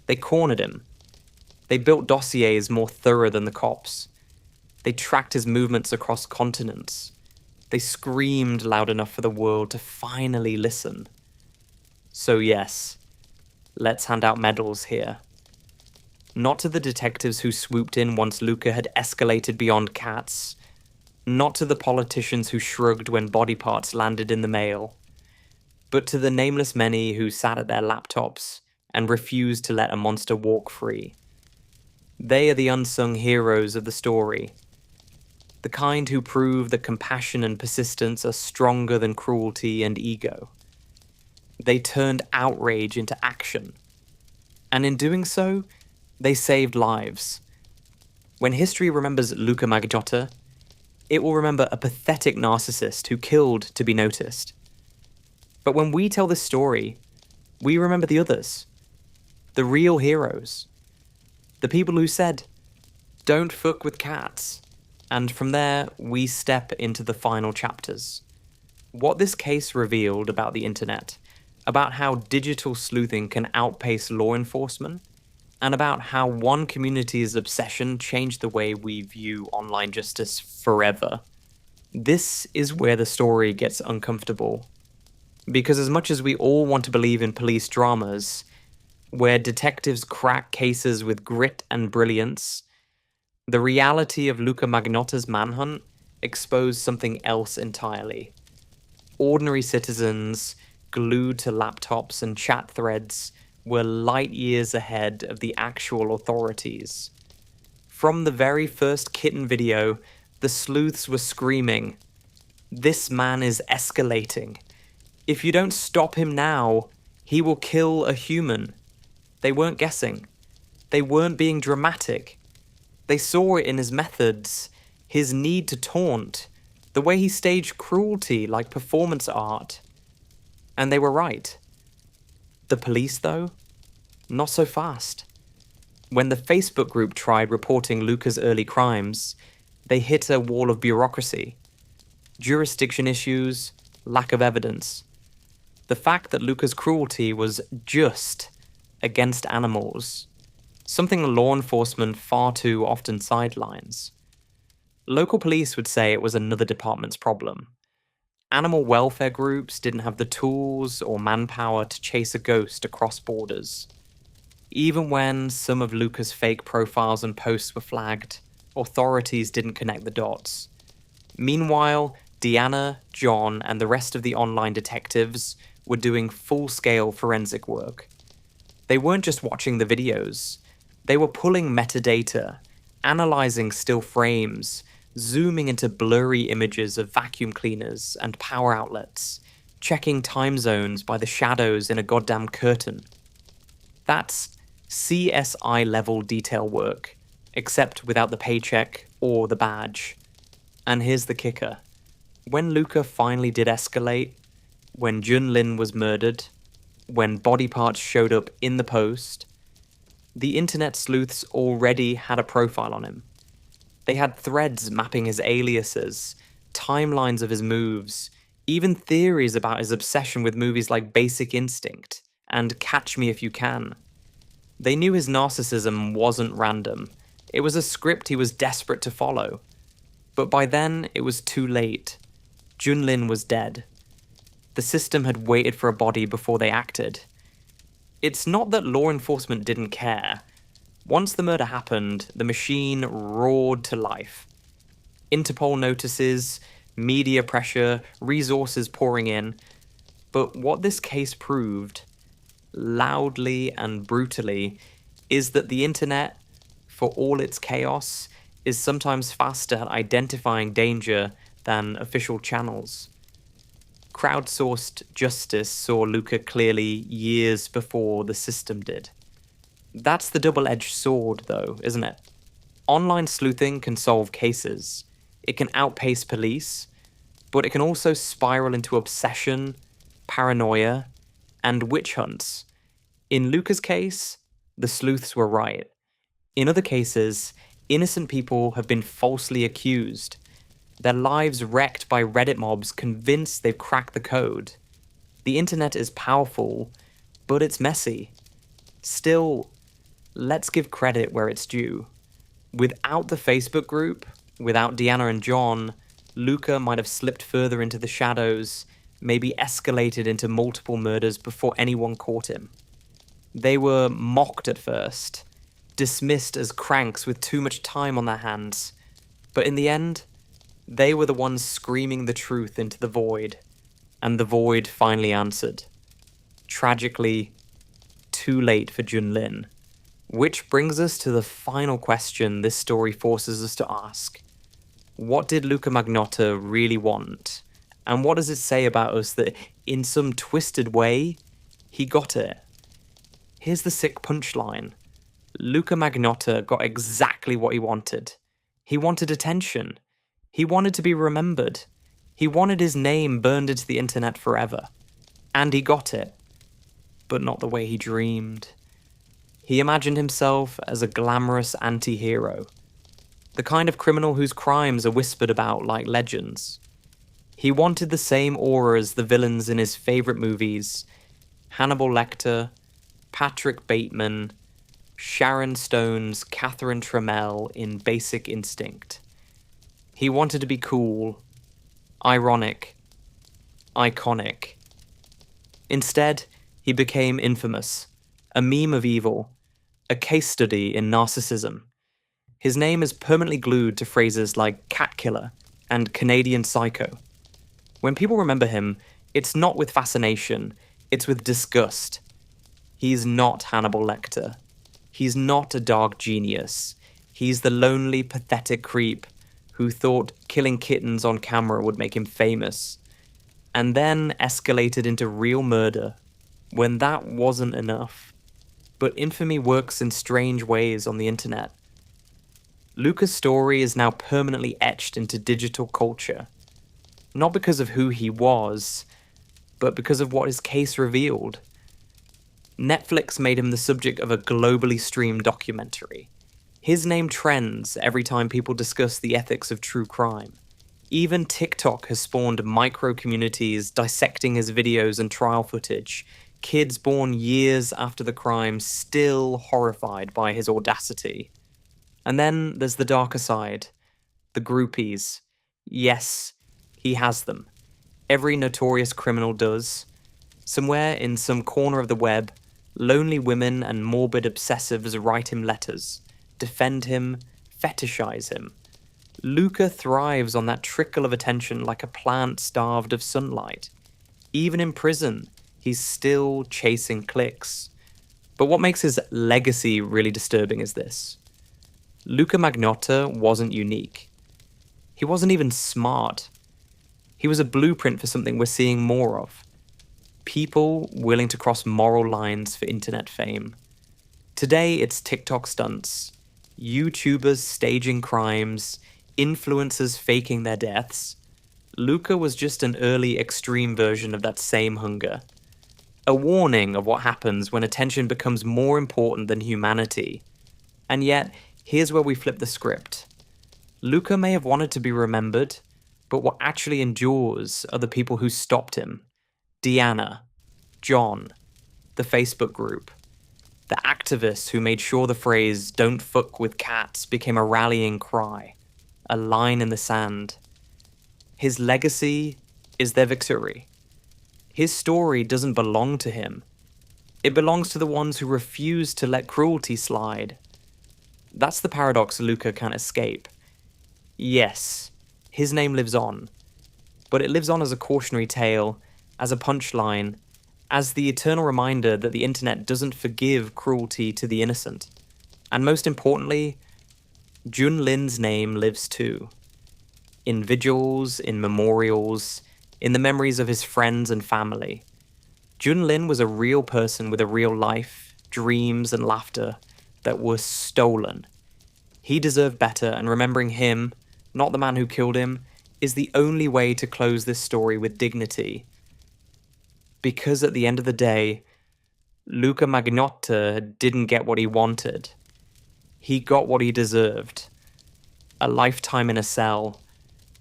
S1: They cornered him. They built dossiers more thorough than the cops. They tracked his movements across continents. They screamed loud enough for the world to finally listen. So yes, let's hand out medals here. Not to the detectives who swooped in once Luca had escalated beyond cats. Not to the politicians who shrugged when body parts landed in the mail. But to the nameless many who sat at their laptops and refused to let a monster walk free. They are the unsung heroes of the story. The kind who prove that compassion and persistence are stronger than cruelty and ego. They turned outrage into action. And in doing so, they saved lives. When history remembers Luca Magnotta, it will remember a pathetic narcissist who killed to be noticed. But when we tell this story, we remember the others. The real heroes. The people who said, "Don't fuck with cats." And from there, we step into the final chapters. What this case revealed about the internet, about how digital sleuthing can outpace law enforcement, and about how one community's obsession changed the way we view online justice forever. This is where the story gets uncomfortable. Because as much as we all want to believe in police dramas, where detectives crack cases with grit and brilliance, the reality of Luca Magnotta's manhunt exposed something else entirely. Ordinary citizens, glued to laptops and chat threads, were light years ahead of the actual authorities. From the very first kitten video, the sleuths were screaming, "This man is escalating. If you don't stop him now, he will kill a human." They weren't guessing. They weren't being dramatic. They saw it in his methods, his need to taunt, the way he staged cruelty like performance art. And they were right. The police, though? Not so fast. When the Facebook group tried reporting Luca's early crimes, they hit a wall of bureaucracy. Jurisdiction issues, lack of evidence. The fact that Luca's cruelty was just against animals, something law enforcement far too often sidelines. Local police would say it was another department's problem. Animal welfare groups didn't have the tools or manpower to chase a ghost across borders. Even when some of Luca's fake profiles and posts were flagged, authorities didn't connect the dots. Meanwhile, Deanna, John, and the rest of the online detectives were doing full-scale forensic work. They weren't just watching the videos. They were pulling metadata, analyzing still frames, zooming into blurry images of vacuum cleaners and power outlets, checking time zones by the shadows in a goddamn curtain. That's CSI-level detail work, except without the paycheck or the badge. And here's the kicker. When Luca finally did escalate, when Junlin was murdered, when body parts showed up in the post, the internet sleuths already had a profile on him. They had threads mapping his aliases, timelines of his moves, even theories about his obsession with movies like Basic Instinct and Catch Me If You Can. They knew his narcissism wasn't random. It was a script he was desperate to follow. But by then, it was too late. Junlin was dead. The system had waited for a body before they acted. It's not that law enforcement didn't care. Once the murder happened, the machine roared to life. Interpol notices, media pressure, resources pouring in. But what this case proved, loudly and brutally, is that the internet, for all its chaos, is sometimes faster at identifying danger than official channels. Crowdsourced justice saw Luca clearly years before the system did. That's the double-edged sword, though, isn't it? Online sleuthing can solve cases. It can outpace police, but it can also spiral into obsession, paranoia, and witch hunts. In Luca's case, the sleuths were right. In other cases, Innocent people have been falsely accused, their lives wrecked by Reddit mobs convinced they've cracked the code. The internet is powerful, but it's messy. Still, let's give credit where it's due. Without the Facebook group, without Deanna and John, Luca might have slipped further into the shadows, maybe escalated into multiple murders before anyone caught him. They were mocked at first, dismissed as cranks with too much time on their hands, but in the end, they were the ones screaming the truth into the void, and the void finally answered. Tragically, too late for Junlin. Which brings us to the final question this story forces us to ask. What did Luca Magnotta really want? And what does it say about us that, in some twisted way, he got it? Here's the sick punchline. Luca Magnotta got exactly what he wanted. He wanted attention. He wanted to be remembered. He wanted his name burned into the internet forever. And he got it. But not the way he dreamed. He imagined himself as a glamorous anti-hero. The kind of criminal whose crimes are whispered about like legends. He wanted the same aura as the villains in his favourite movies. Hannibal Lecter, Patrick Bateman, Sharon Stone's Catherine Tremell in Basic Instinct. He wanted to be cool, ironic, iconic. Instead, he became infamous, a meme of evil, a case study in narcissism. His name is permanently glued to phrases like cat killer and Canadian psycho. When people remember him, it's not with fascination, it's with disgust. He's not Hannibal Lecter. He's not a dark genius. He's the lonely, pathetic creep who thought killing kittens on camera would make him famous, and then escalated into real murder when that wasn't enough. But infamy works in strange ways on the internet. Luca's story is now permanently etched into digital culture, not because of who he was, but because of what his case revealed. Netflix made him the subject of a globally streamed documentary. His name trends every time people discuss the ethics of true crime. Even TikTok has spawned micro-communities dissecting his videos and trial footage, kids born years after the crime still horrified by his audacity. And then there's the darker side, the groupies. Yes, he has them. Every notorious criminal does. Somewhere in some corner of the web, lonely women and morbid obsessives write him letters, defend him, fetishize him. Luca thrives on that trickle of attention like a plant starved of sunlight. Even in prison, he's still chasing clicks. But what makes his legacy really disturbing is this. Luca Magnotta wasn't unique. He wasn't even smart. He was a blueprint for something we're seeing more of. People willing to cross moral lines for internet fame. Today, it's TikTok stunts, YouTubers staging crimes, influencers faking their deaths. Luca was just an early extreme version of that same hunger. A warning of what happens when attention becomes more important than humanity. And yet, here's where we flip the script. Luca may have wanted to be remembered, but what actually endures are the people who stopped him. Deanna, John, the Facebook group, the activists who made sure the phrase "don't fuck with cats" became a rallying cry, a line in the sand. His legacy is their victory. His story doesn't belong to him. It belongs to the ones who refuse to let cruelty slide. That's the paradox Luca can't escape. Yes, his name lives on, but it lives on as a cautionary tale, as a punchline, as the eternal reminder that the internet doesn't forgive cruelty to the innocent. And most importantly, Junlin's name lives too. In vigils, in memorials, in the memories of his friends and family. Junlin was a real person with a real life, dreams and laughter that were stolen. He deserved better, and remembering him, not the man who killed him, is the only way to close this story with dignity. Because at the end of the day, Luca Magnotta didn't get what he wanted. He got what he deserved. a lifetime in a cell,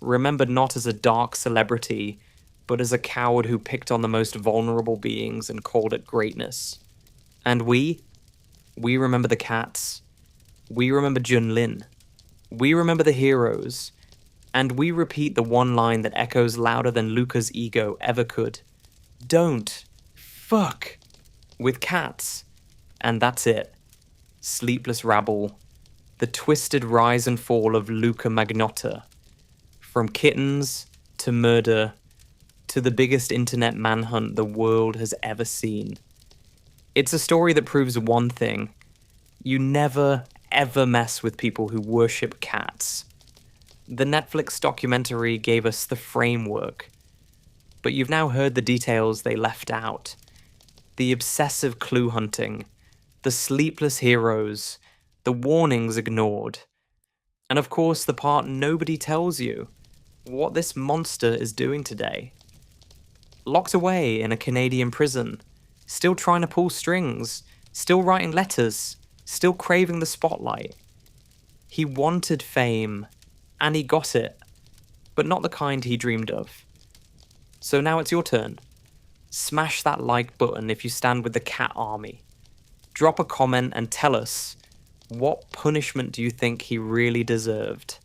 S1: remembered not as a dark celebrity, but as a coward who picked on the most vulnerable beings and called it greatness. And we remember the cats. We remember Junlin. We remember the heroes. And we repeat the one line that echoes louder than Luca's ego ever could. Don't fuck with cats. And that's it. Sleepless rabble. The twisted rise and fall of Luca Magnotta. From kittens to murder to the biggest internet manhunt the world has ever seen. It's a story that proves one thing. You never, ever mess with people who worship cats. The Netflix documentary gave us the framework, but you've now heard the details they left out. The obsessive clue hunting, the sleepless heroes, the warnings ignored, and of course the part nobody tells you, what this monster is doing today. Locked away in a Canadian prison, still trying to pull strings, still writing letters, still craving the spotlight. He wanted fame, and he got it, but not the kind he dreamed of. So now it's your turn. Smash that like button if you stand with the cat army. Drop a comment and tell us, what punishment do you think he really deserved?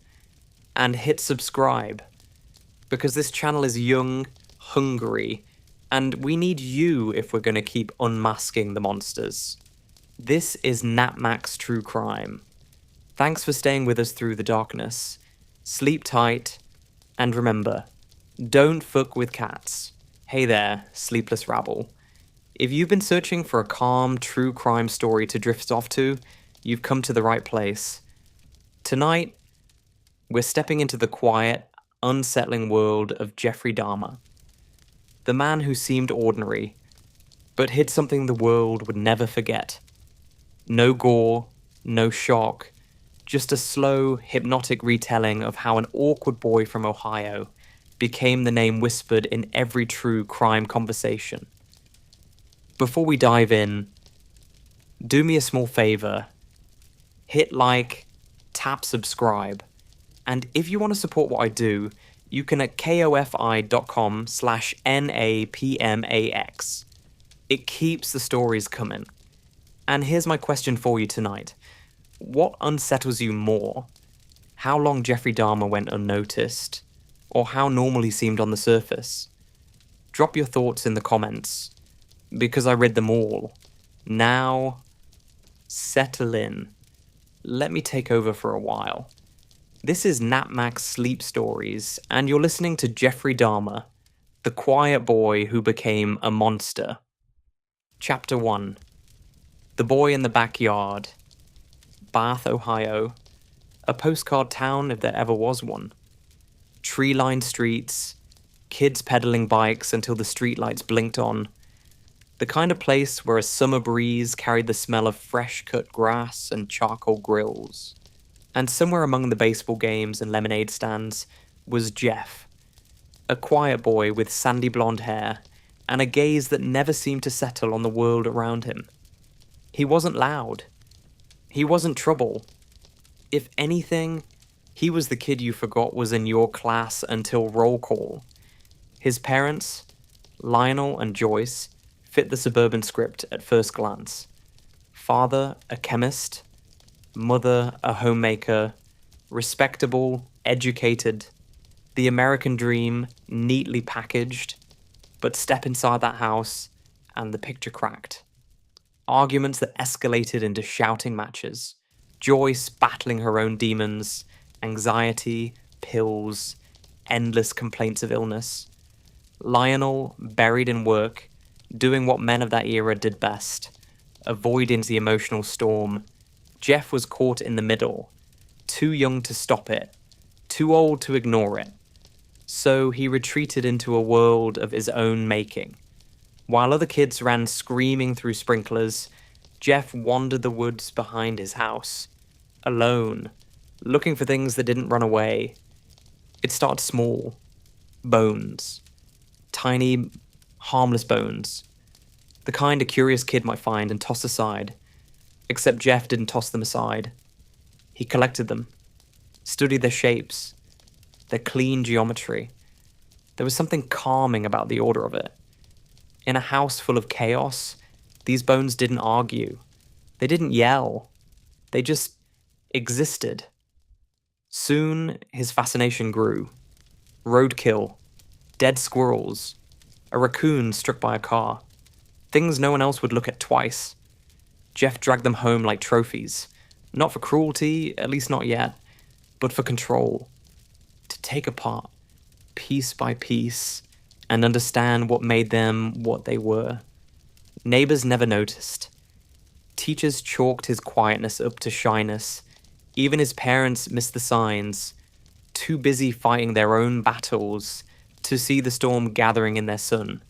S1: And hit subscribe, because this channel is young, hungry, and we need you if we're going to keep unmasking the monsters. This is Napmax True Crime. Thanks for staying with us through the darkness. Sleep tight, and remember, don't fuck with cats. Hey there, sleepless rabble. If you've been searching for a calm, true crime story to drift off to, you've come to the right place. Tonight, we're stepping into the quiet, unsettling world of Jeffrey Dahmer. The man who seemed ordinary, but hid something the world would never forget. No gore, no shock, just a slow, hypnotic retelling of how an awkward boy from Ohio became the name whispered in every true crime conversation. Before we dive in, do me a small favor. Hit like, tap subscribe, and if you want to support what I do, you can at kofi.com/NAPMAX. It keeps the stories coming. And here's my question for you tonight. What unsettles you more? How long Jeffrey Dahmer went unnoticed? Or how normal he seemed on the surface? Drop your thoughts in the comments, because I read them all. Now, settle in. Let me take over for a while. This is Napmax Sleep Stories, and you're listening to Jeffrey Dahmer, the quiet boy who became a monster. Chapter 1. The Boy in the Backyard. Bath, Ohio. A postcard town if there ever was one. Tree-lined streets, kids pedaling bikes until the streetlights blinked on. The kind of place where a summer breeze carried the smell of fresh-cut grass and charcoal grills. And somewhere among the baseball games and lemonade stands was Jeff, a quiet boy with sandy blonde hair and a gaze that never seemed to settle on the world around him. He wasn't loud. He wasn't trouble. If anything, he was the kid you forgot was in your class until roll call. His parents, Lionel and Joyce, fit the suburban script at first glance. Father, a chemist. Mother, a homemaker, respectable, educated, the American dream, neatly packaged, but step inside that house, and the picture cracked. Arguments that escalated into shouting matches, Joyce battling her own demons, anxiety, pills, endless complaints of illness. Lionel, buried in work, doing what men of that era did best, avoiding the emotional storm. Jeff was caught in the middle, too young to stop it, too old to ignore it. So he retreated into a world of his own making. While other kids ran screaming through sprinklers, Jeff wandered the woods behind his house, alone, looking for things that didn't run away. It started small. Bones. Tiny, harmless bones. The kind a curious kid might find and toss aside. Except Jeff didn't toss them aside. He collected them. study their shapes, their clean geometry. There was something calming about the order of it. In a house full of chaos, these bones didn't argue. They didn't yell. They just existed. Soon, his fascination grew. Roadkill, dead squirrels, a raccoon struck by a car. Things no one else would look at twice. Jeff dragged them home like trophies. Not for cruelty, at least not yet, but for control. To take apart, piece by piece, and understand what made them what they were. Neighbors never noticed. Teachers chalked his quietness up to shyness. Even his parents missed the signs, too busy fighting their own battles to see the storm gathering in their son.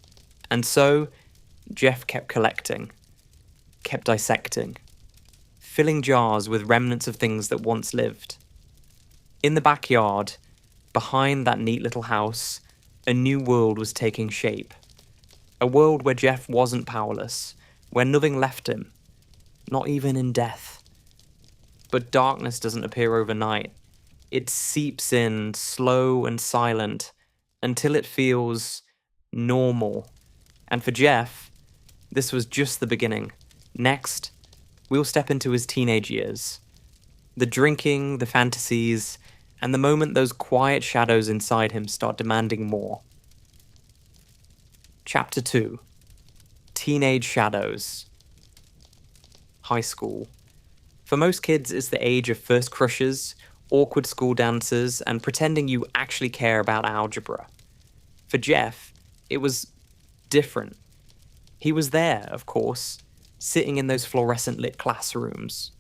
S1: And so, Jeff kept collecting, kept dissecting, filling jars with remnants of things that once lived. In the backyard, behind that neat little house, a new world was taking shape. A world where Jeff wasn't powerless, where nothing left him, not even in death. But darkness doesn't appear overnight. It seeps in, slow and silent, until it feels normal. And for Jeff, this was just the beginning. Next, we'll step into his teenage years. The drinking, the fantasies, and the moment those quiet shadows inside him start demanding more. Chapter 2. Teenage Shadows. High school. For most kids, it's the age of first crushes, awkward school dances, and pretending you actually care about algebra. For Jeff, it was different. He was there, of course, sitting in those fluorescent lit classrooms.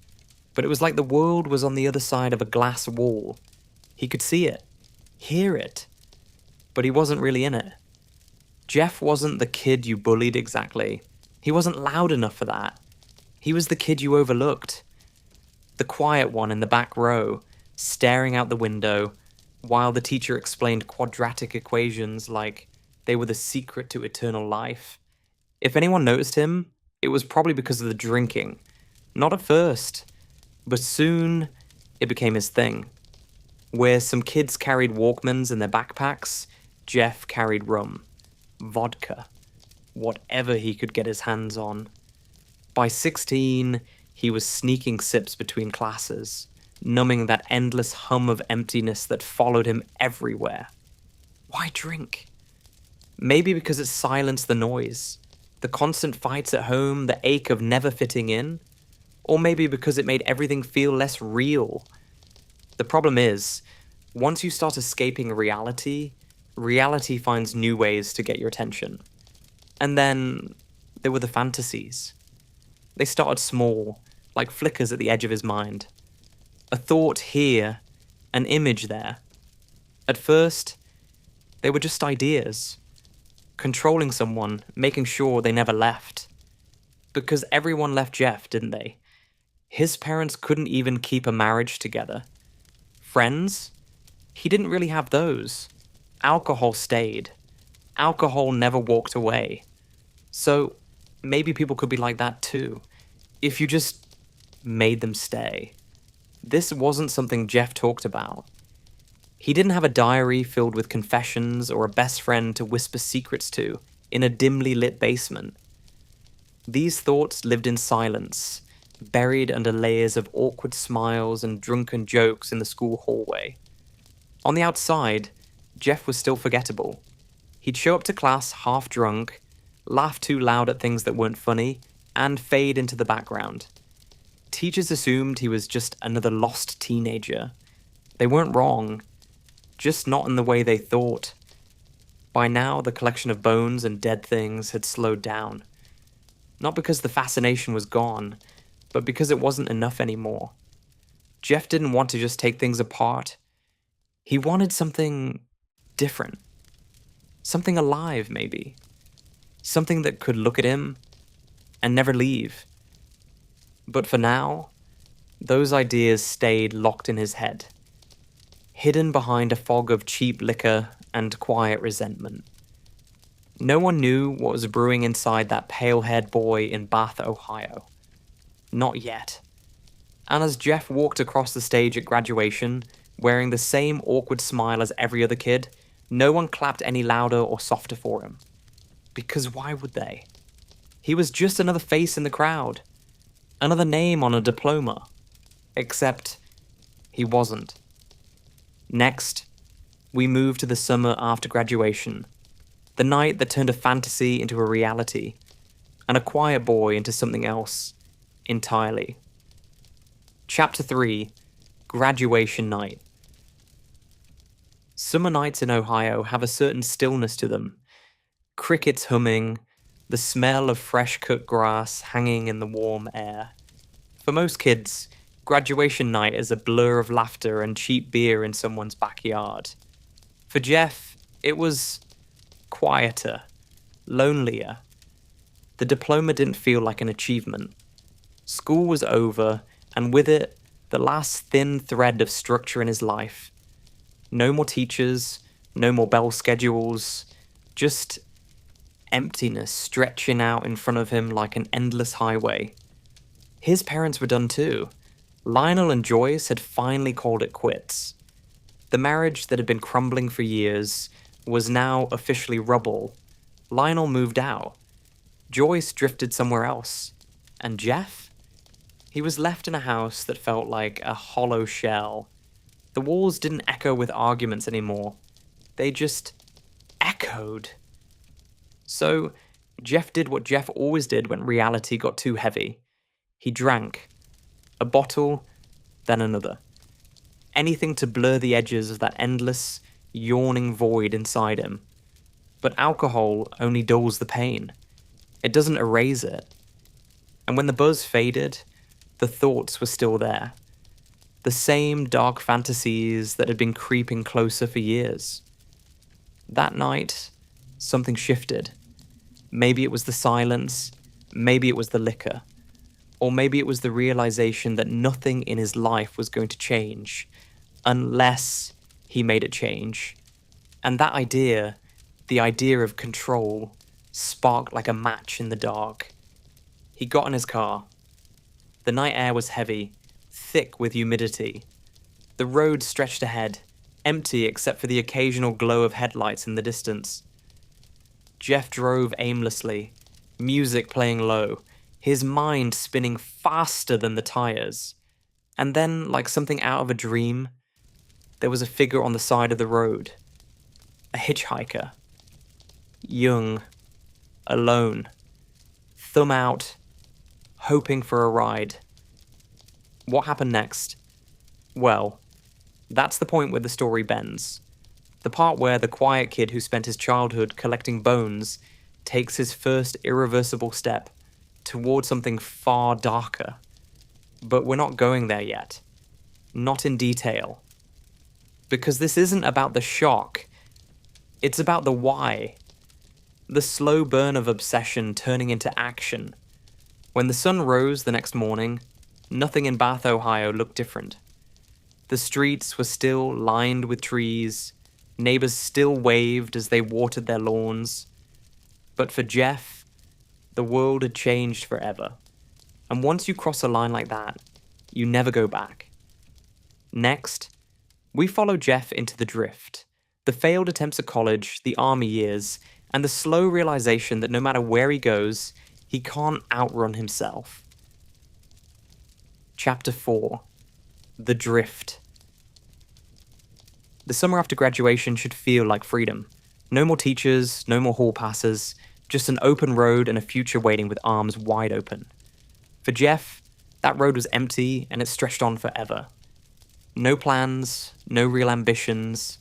S1: But it was like the world was on the other side of a glass wall. He could see it, hear it, but he wasn't really in it. Jeff wasn't the kid you bullied exactly. He wasn't loud enough for that. He was the kid you overlooked. The quiet one in the back row, staring out the window, while the teacher explained quadratic equations like they were the secret to eternal life. If anyone noticed him, it was probably because of the drinking. Not at first, but soon it became his thing. Where some kids carried Walkmans in their backpacks, Jeff carried rum, vodka, whatever he could get his hands on. By 16, he was sneaking sips between classes, numbing that endless hum of emptiness that followed him everywhere. Why drink? Maybe because it silenced the noise, the constant fights at home, the ache of never fitting in, or maybe because it made everything feel less real. The problem is, once you start escaping reality, reality finds new ways to get your attention. And then there were the fantasies. They started small, like flickers at the edge of his mind. A thought here, an image there. At first, they were just ideas. Controlling someone, making sure they never left. Because everyone left Jeff, didn't they? His parents couldn't even keep a marriage together. Friends? He didn't really have those. Alcohol stayed. Alcohol never walked away. So, maybe people could be like that too, if you just made them stay. This wasn't something Jeff talked about. He didn't have a diary filled with confessions or a best friend to whisper secrets to in a dimly lit basement. These thoughts lived in silence, buried under layers of awkward smiles and drunken jokes in the school hallway. On the outside, Jeff was still forgettable. He'd show up to class half drunk, laugh too loud at things that weren't funny, and fade into the background. Teachers assumed he was just another lost teenager. They weren't wrong, just not in the way they thought. By now, the collection of bones and dead things had slowed down. Not because the fascination was gone, but because it wasn't enough anymore. Jeff didn't want to just take things apart. He wanted something different. Something alive, maybe. Something that could look at him and never leave. But for now, those ideas stayed locked in his head, hidden behind a fog of cheap liquor and quiet resentment. No one knew what was brewing inside that pale-haired boy in Bath, Ohio. Not yet. And as Jeff walked across the stage at graduation, wearing the same awkward smile as every other kid. No one clapped any louder or softer for him. Because why would they? He was just another face in the crowd. Another name on a diploma. Except he wasn't. Next, we moved to the summer after graduation. The night that turned a fantasy into a reality, and a quiet boy into something else entirely. Chapter 3, Graduation Night. Summer nights in Ohio have a certain stillness to them. Crickets humming, the smell of fresh cut grass hanging in the warm air. For most kids, graduation night is a blur of laughter and cheap beer in someone's backyard. For Jeff, it was quieter, lonelier. The diploma didn't feel like an achievement. School was over, and with it, the last thin thread of structure in his life. No more teachers, no more bell schedules, just emptiness stretching out in front of him like an endless highway. His parents were done too. Lionel and Joyce had finally called it quits. The marriage that had been crumbling for years was now officially rubble. Lionel moved out. Joyce drifted somewhere else. And Jeff? He was left in a house that felt like a hollow shell. The walls didn't echo with arguments anymore. They just echoed. So, Jeff did what Jeff always did when reality got too heavy. He drank. A bottle, then another. Anything to blur the edges of that endless, yawning void inside him. But alcohol only dulls the pain. It doesn't erase it. And when the buzz faded, the thoughts were still there. The same dark fantasies that had been creeping closer for years. That night, something shifted. Maybe it was the silence, maybe it was the liquor, or maybe it was the realization that nothing in his life was going to change unless he made it change. And that idea, the idea of control, sparked like a match in the dark. He got in his car. The night air was heavy, thick with humidity. The road stretched ahead, empty except for the occasional glow of headlights in the distance. Jeff drove aimlessly, music playing low, his mind spinning faster than the tires. And then, like something out of a dream, there was a figure on the side of the road. A hitchhiker. Young. Alone. Thumb out, hoping for a ride. What happened next? Well, that's the point where the story bends. The part where the quiet kid who spent his childhood collecting bones takes his first irreversible step towards something far darker. But we're not going there yet. Not in detail. Because this isn't about the shock. It's about the why. The slow burn of obsession turning into action. When the sun rose the next morning, nothing in Bath, Ohio looked different. The streets were still lined with trees. Neighbors still waved as they watered their lawns. But for Jeff, the world had changed forever. And once you cross a line like that, you never go back. Next, we follow Jeff into the drift, the failed attempts at college, the army years, and the slow realization that no matter where he goes, he can't outrun himself. Chapter 4. The Drift. The summer after graduation should feel like freedom. No more teachers, no more hall passes, just an open road and a future waiting with arms wide open. For Jeff, that road was empty and it stretched on forever. No plans, no real ambitions,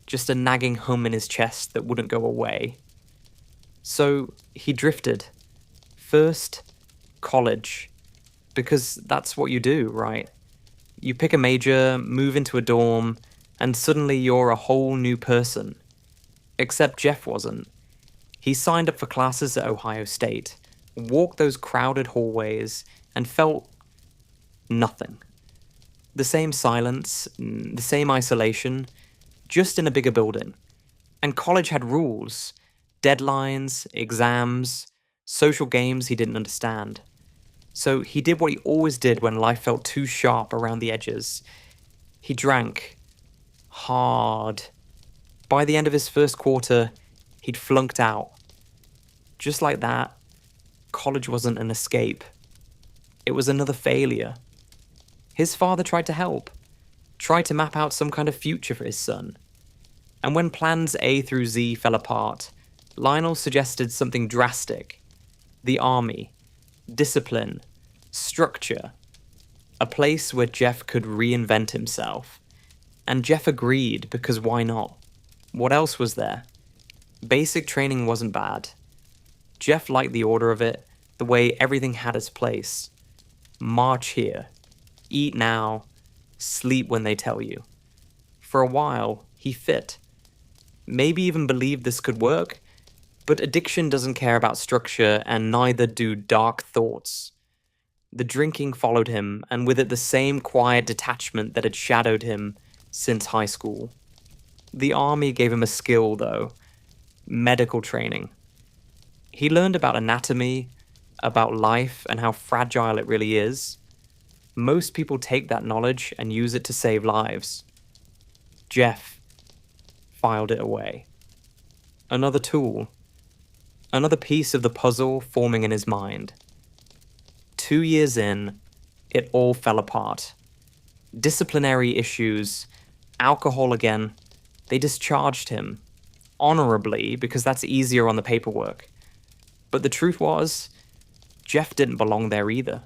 S1: just a nagging hum in his chest that wouldn't go away. So he drifted. First, college. Because that's what you do, right? You pick a major, move into a dorm, and suddenly you're a whole new person. Except Jeff wasn't. He signed up for classes at Ohio State, walked those crowded hallways, and felt nothing. The same silence, the same isolation, just in a bigger building. And college had rules, deadlines, exams, social games he didn't understand. So he did what he always did when life felt too sharp around the edges. He drank, hard. By the end of his first quarter, he'd flunked out. Just like that, college wasn't an escape. It was another failure. His father tried to help, tried to map out some kind of future for his son. And when plans A through Z fell apart, Lionel suggested something drastic. The army, discipline, structure. A place where Jeff could reinvent himself. And Jeff agreed, because why not? What else was there? Basic training wasn't bad. Jeff liked the order of it, the way everything had its place. March here. Eat now. Sleep when they tell you. For a while, he fit. Maybe even believed this could work, but addiction doesn't care about structure, and neither do dark thoughts. The drinking followed him, and with it the same quiet detachment that had shadowed him since high school. The army gave him a skill, though. Medical training. He learned about anatomy, about life, and how fragile it really is. Most people take that knowledge and use it to save lives. Jeff filed it away. Another tool. Another piece of the puzzle forming in his mind. 2 years in, it all fell apart. Disciplinary issues, alcohol again. They discharged him. Honorably, because that's easier on the paperwork. But the truth was, Jeff didn't belong there either.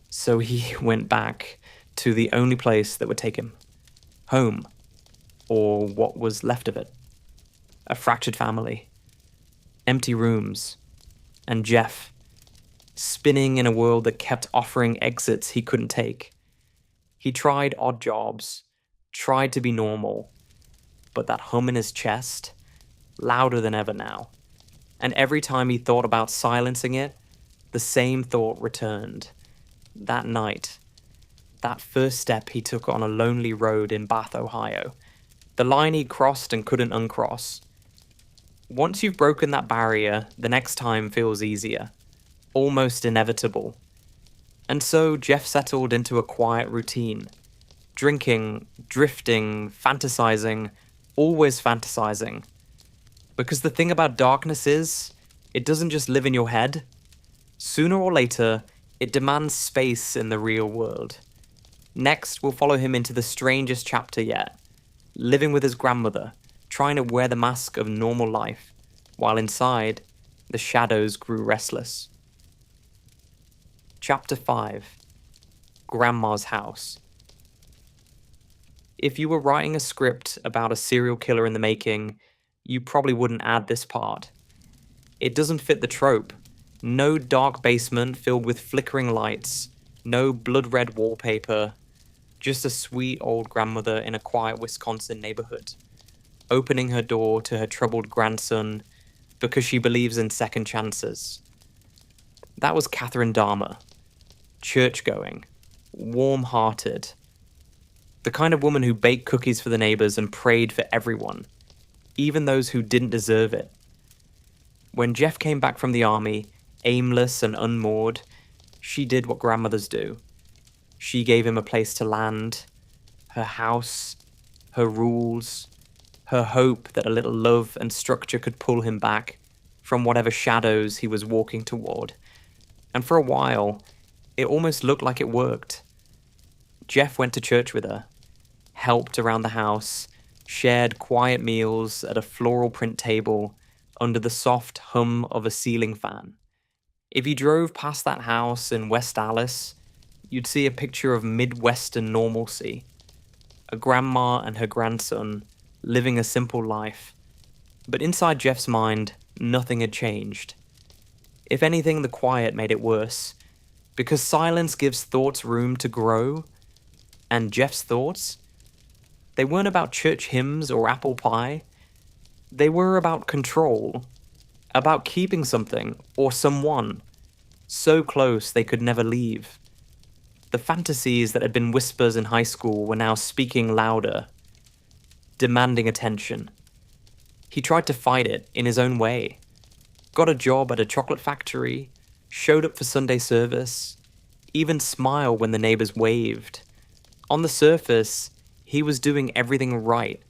S1: So he went back to the only place that would take him. Home. Or what was left of it. A fractured family. Empty rooms. And Jeff, spinning in a world that kept offering exits he couldn't take. He tried odd jobs, tried to be normal, but that hum in his chest, louder than ever now. And every time he thought about silencing it, the same thought returned. That night, that first step he took on a lonely road in Bath, Ohio, the line he crossed and couldn't uncross. Once you've broken that barrier, the next time feels easier, almost inevitable. And so Jeff settled into a quiet routine. Drinking, drifting, fantasizing, always fantasizing. Because the thing about darkness is, it doesn't just live in your head. Sooner or later, it demands space in the real world. Next, we'll follow him into the strangest chapter yet. Living with his grandmother, trying to wear the mask of normal life, while inside, the shadows grew restless. Chapter 5. Grandma's House. If you were writing a script about a serial killer in the making, you probably wouldn't add this part. It doesn't fit the trope. No dark basement filled with flickering lights, no blood-red wallpaper, just a sweet old grandmother in a quiet Wisconsin neighborhood, opening her door to her troubled grandson because she believes in second chances. That was Catherine Dahmer. Church-going, warm-hearted. The kind of woman who baked cookies for the neighbors and prayed for everyone, even those who didn't deserve it. When Jeff came back from the army, aimless and unmoored, she did what grandmothers do. She gave him a place to land, her house, her rules, her hope that a little love and structure could pull him back from whatever shadows he was walking toward. And for a while, it almost looked like it worked. Jeff went to church with her, helped around the house, shared quiet meals at a floral print table under the soft hum of a ceiling fan. If you drove past that house in West Dallas, you'd see a picture of Midwestern normalcy. A grandma and her grandson living a simple life. But inside Jeff's mind, nothing had changed. If anything, the quiet made it worse. Because silence gives thoughts room to grow. And Jeff's thoughts? They weren't about church hymns or apple pie. They were about control. About keeping something, or someone, so close they could never leave. The fantasies that had been whispers in high school were now speaking louder, demanding attention. He tried to fight it in his own way. Got a job at a chocolate factory, showed up for Sunday service, even smiled when the neighbors waved. On the surface, He was doing everything right.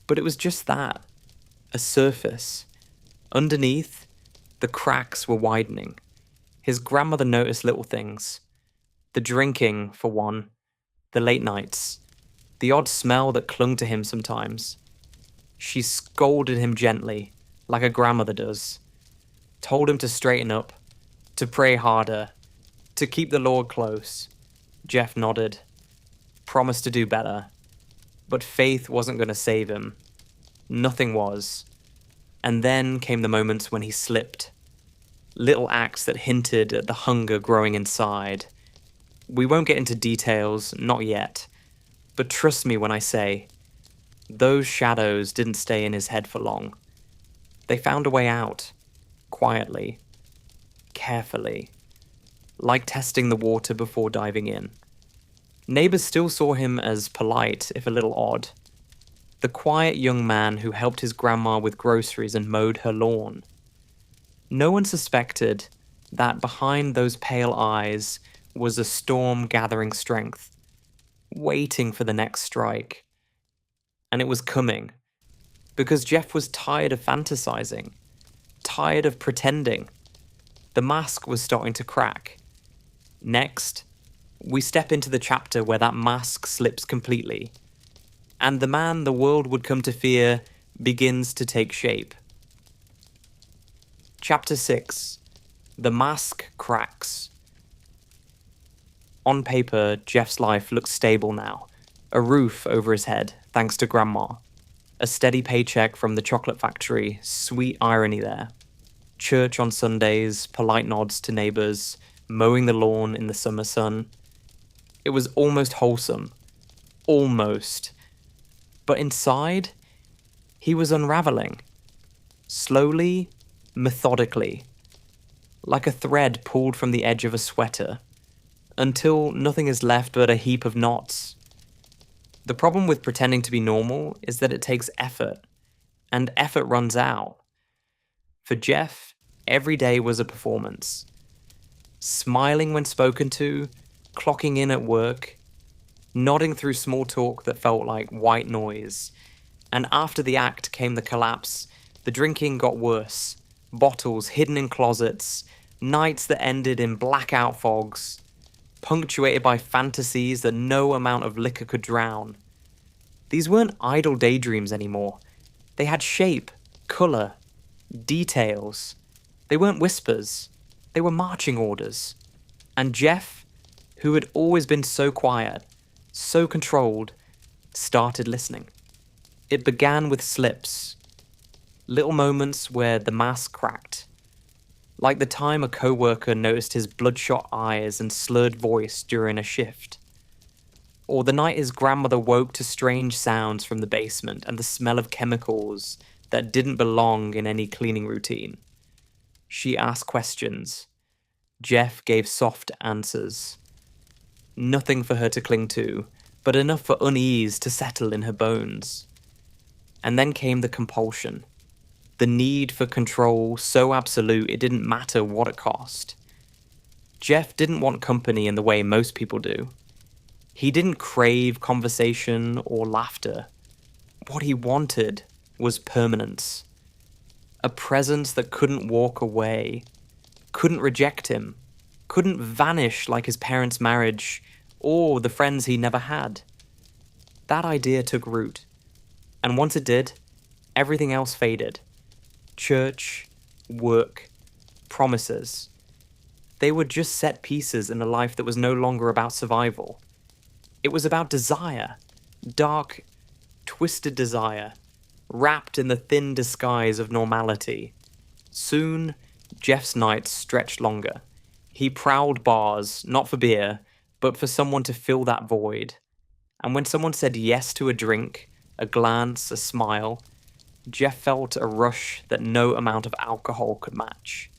S1: But it was just that. A surface. Underneath, the cracks were widening. His grandmother noticed little things. The drinking, for one. The late nights. The odd smell that clung to him sometimes. She scolded him gently, like a grandmother does. Told him to straighten up, to pray harder, to keep the Lord close. Jeff nodded. Promised to do better. But faith wasn't going to save him. Nothing was. And then came the moments when he slipped. Little acts that hinted at the hunger growing inside. We won't get into details, not yet. But trust me when I say, those shadows didn't stay in his head for long. They found a way out. Quietly. Carefully. Like testing the water before diving in. Neighbors still saw him as polite, if a little odd. The quiet young man who helped his grandma with groceries and mowed her lawn. No one suspected that behind those pale eyes was a storm gathering strength, waiting for the next strike. And it was coming, because Jeff was tired of fantasizing, tired of pretending. The mask was starting to crack. Next, we step into the chapter where that mask slips completely, and the man the world would come to fear begins to take shape. Chapter 6. The Mask Cracks. On paper, Jeff's life looks stable now. A roof over his head, thanks to Grandma. A steady paycheck from the chocolate factory, sweet irony there. Church on Sundays, polite nods to neighbors, mowing the lawn in the summer sun. It was almost wholesome. Almost. But inside, he was unraveling. Slowly, methodically. Like a thread pulled from the edge of a sweater. Until nothing is left but a heap of knots. The problem with pretending to be normal is that it takes effort. And effort runs out. For Jeff, every day was a performance. Smiling when spoken to, clocking in at work, nodding through small talk that felt like white noise. And after the act came the collapse. The drinking got worse. Bottles hidden in closets. Nights that ended in blackout fogs. Punctuated by fantasies that no amount of liquor could drown. These weren't idle daydreams anymore. They had shape, colour, details. They weren't whispers. They were marching orders. And Jeff, who had always been so quiet, so controlled, started listening. It began with slips. Little moments where the mask cracked. Like the time a co-worker noticed his bloodshot eyes and slurred voice during a shift. Or the night his grandmother woke to strange sounds from the basement and the smell of chemicals that didn't belong in any cleaning routine. She asked questions. Jeff gave soft answers. Nothing for her to cling to, but enough for unease to settle in her bones. And then came the compulsion. The need for control so absolute it didn't matter what it cost. Jeff didn't want company in the way most people do. He didn't crave conversation or laughter. What he wanted was permanence. A presence that couldn't walk away, couldn't reject him, couldn't vanish like his parents' marriage or the friends he never had. That idea took root. And once it did, everything else faded. Church, work, promises. They were just set pieces in a life that was no longer about survival. It was about desire. Dark, twisted desire. Wrapped in the thin disguise of normality. Soon, Jeff's nights stretched longer. He prowled bars, not for beer, but for someone to fill that void. And when someone said yes to a drink, a glance, a smile, Jeff felt a rush that no amount of alcohol could match.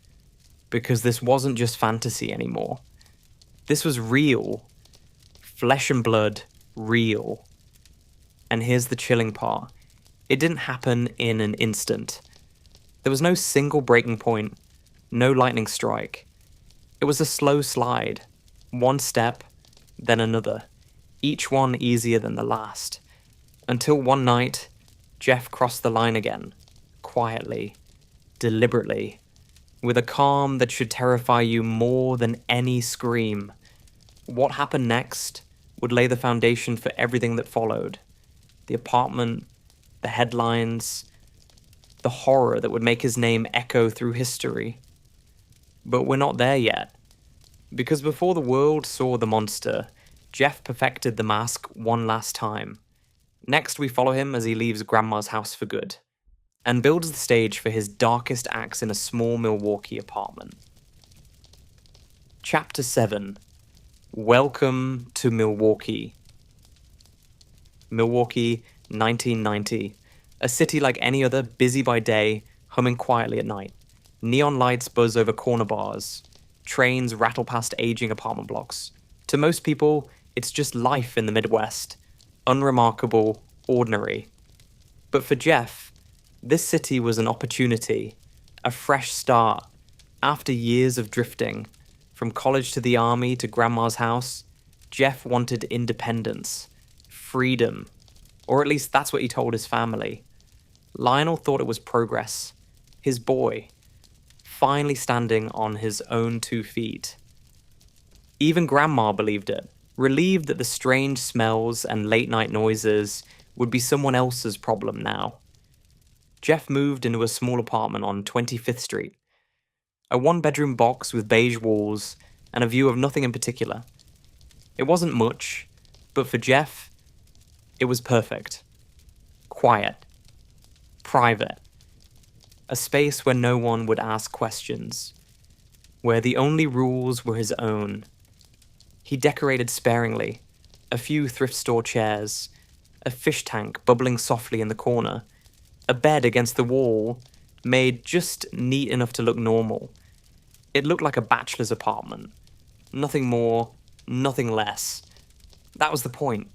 S1: Because this wasn't just fantasy anymore. This was real. Flesh and blood, real. And here's the chilling part. It didn't happen in an instant. There was no single breaking point, no lightning strike. It was a slow slide. One step, then another. Each one easier than the last. Until one night, Jeff crossed the line again, quietly, deliberately, with a calm that should terrify you more than any scream. What happened next would lay the foundation for everything that followed. The apartment, the headlines, the horror that would make his name echo through history. But we're not there yet. Because before the world saw the monster, Jeff perfected the mask one last time. Next, we follow him as he leaves Grandma's house for good, and builds the stage for his darkest acts in a small Milwaukee apartment. Chapter 7. Welcome to Milwaukee. Milwaukee, 1990. A city like any other, busy by day, humming quietly at night. Neon lights buzz over corner bars. Trains rattle past aging apartment blocks. To most people, it's just life in the Midwest. Unremarkable, ordinary. But for Jeff, this city was an opportunity, a fresh start. After years of drifting, from college to the army to Grandma's house, Jeff wanted independence, freedom, or at least that's what he told his family. Lionel thought it was progress, his boy, finally standing on his own 2 feet. Even Grandma believed it, relieved that the strange smells and late-night noises would be someone else's problem now. Jeff moved into a small apartment on 25th Street, a 1-bedroom box with beige walls and a view of nothing in particular. It wasn't much, but for Jeff, it was perfect. Quiet. Private. A space where no one would ask questions. Where the only rules were his own. He decorated sparingly. A few thrift store chairs. A fish tank bubbling softly in the corner. A bed against the wall, made just neat enough to look normal. It looked like a bachelor's apartment. Nothing more, nothing less. That was the point.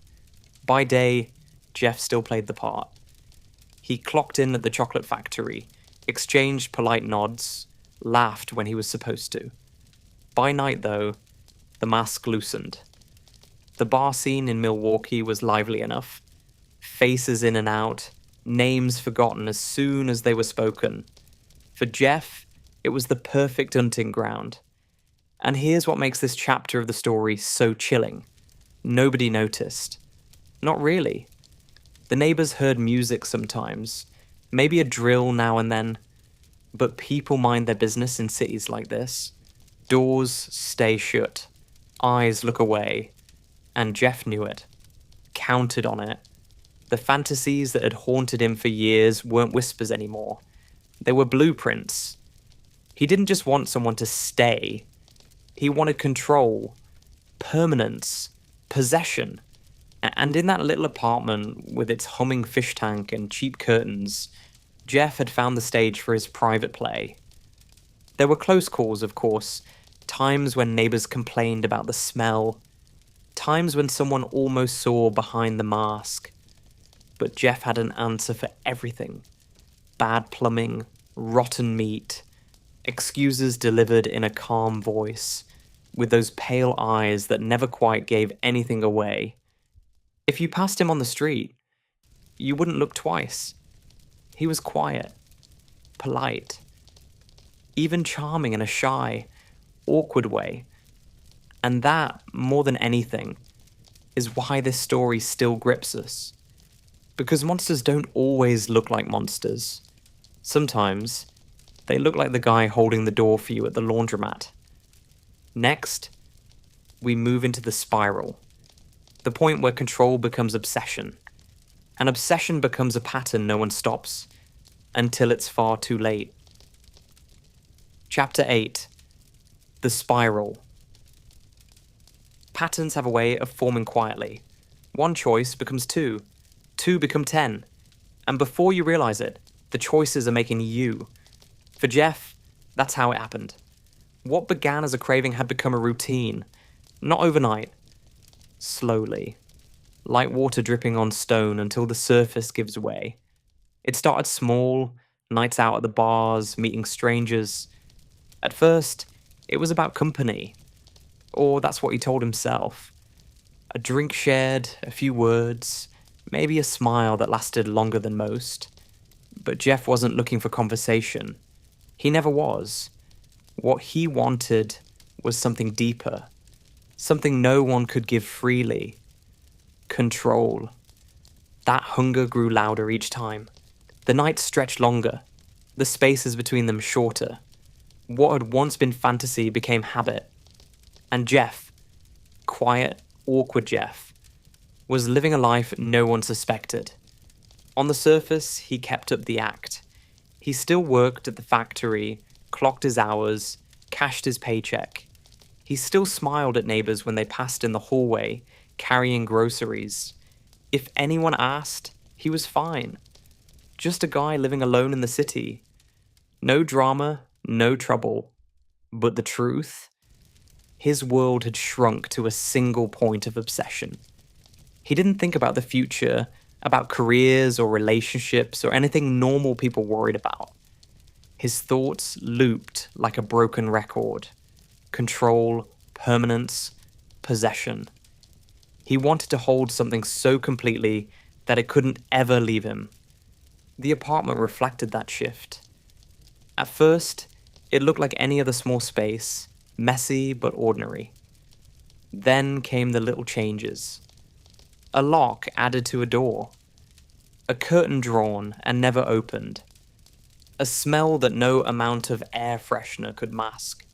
S1: By day, Jeff still played the part. He clocked in at the chocolate factory, exchanged polite nods, laughed when he was supposed to. By night, though, the mask loosened. The bar scene in Milwaukee was lively enough. Faces in and out, names forgotten as soon as they were spoken. For Jeff, it was the perfect hunting ground. And here's what makes this chapter of the story so chilling. Nobody noticed. Not really. The neighbors heard music sometimes, maybe a drill now and then, but people mind their business in cities like this. Doors stay shut, eyes look away, and Jeff knew it, counted on it. The fantasies that had haunted him for years weren't whispers anymore. They were blueprints. He didn't just want someone to stay. He wanted control, permanence, possession. And in that little apartment with its humming fish tank and cheap curtains, Jeff had found the stage for his private play. There were close calls, of course, times when neighbors complained about the smell, times when someone almost saw behind the mask. But Jeff had an answer for everything. Bad plumbing, rotten meat, excuses delivered in a calm voice, with those pale eyes that never quite gave anything away. If you passed him on the street, you wouldn't look twice. He was quiet, polite, even charming in a shy, awkward way. And that, more than anything, is why this story still grips us. Because monsters don't always look like monsters. Sometimes, they look like the guy holding the door for you at the laundromat. Next, we move into the spiral. The point where control becomes obsession. And obsession becomes a pattern no one stops, until it's far too late. Chapter 8. The Spiral. Patterns have a way of forming quietly. One choice becomes 2. 2 become 10. And before you realize it, the choices are making you. For Jeff, that's how it happened. What began as a craving had become a routine. Not overnight. Slowly. Like water dripping on stone until the surface gives way. It started small, nights out at the bars, meeting strangers. At first, it was about company. Or that's what he told himself. A drink shared, a few words, maybe a smile that lasted longer than most. But Jeff wasn't looking for conversation. He never was. What he wanted was something deeper, something no one could give freely. Control. That hunger grew louder each time. The nights stretched longer, the spaces between them shorter. What had once been fantasy became habit. And Jeff, quiet, awkward Jeff, was living a life no one suspected. On the surface, he kept up the act. He still worked at the factory, clocked his hours, cashed his paycheck. He still smiled at neighbors when they passed in the hallway, carrying groceries. If anyone asked, he was fine. Just a guy living alone in the city. No drama, no trouble. But the truth? His world had shrunk to a single point of obsession. He didn't think about the future, about careers or relationships or anything normal people worried about. His thoughts looped like a broken record. Control, permanence, possession. He wanted to hold something so completely that it couldn't ever leave him. The apartment reflected that shift. At first, it looked like any other small space, messy but ordinary. Then came the little changes. A lock added to a door. A curtain drawn and never opened. A smell that no amount of air freshener could mask.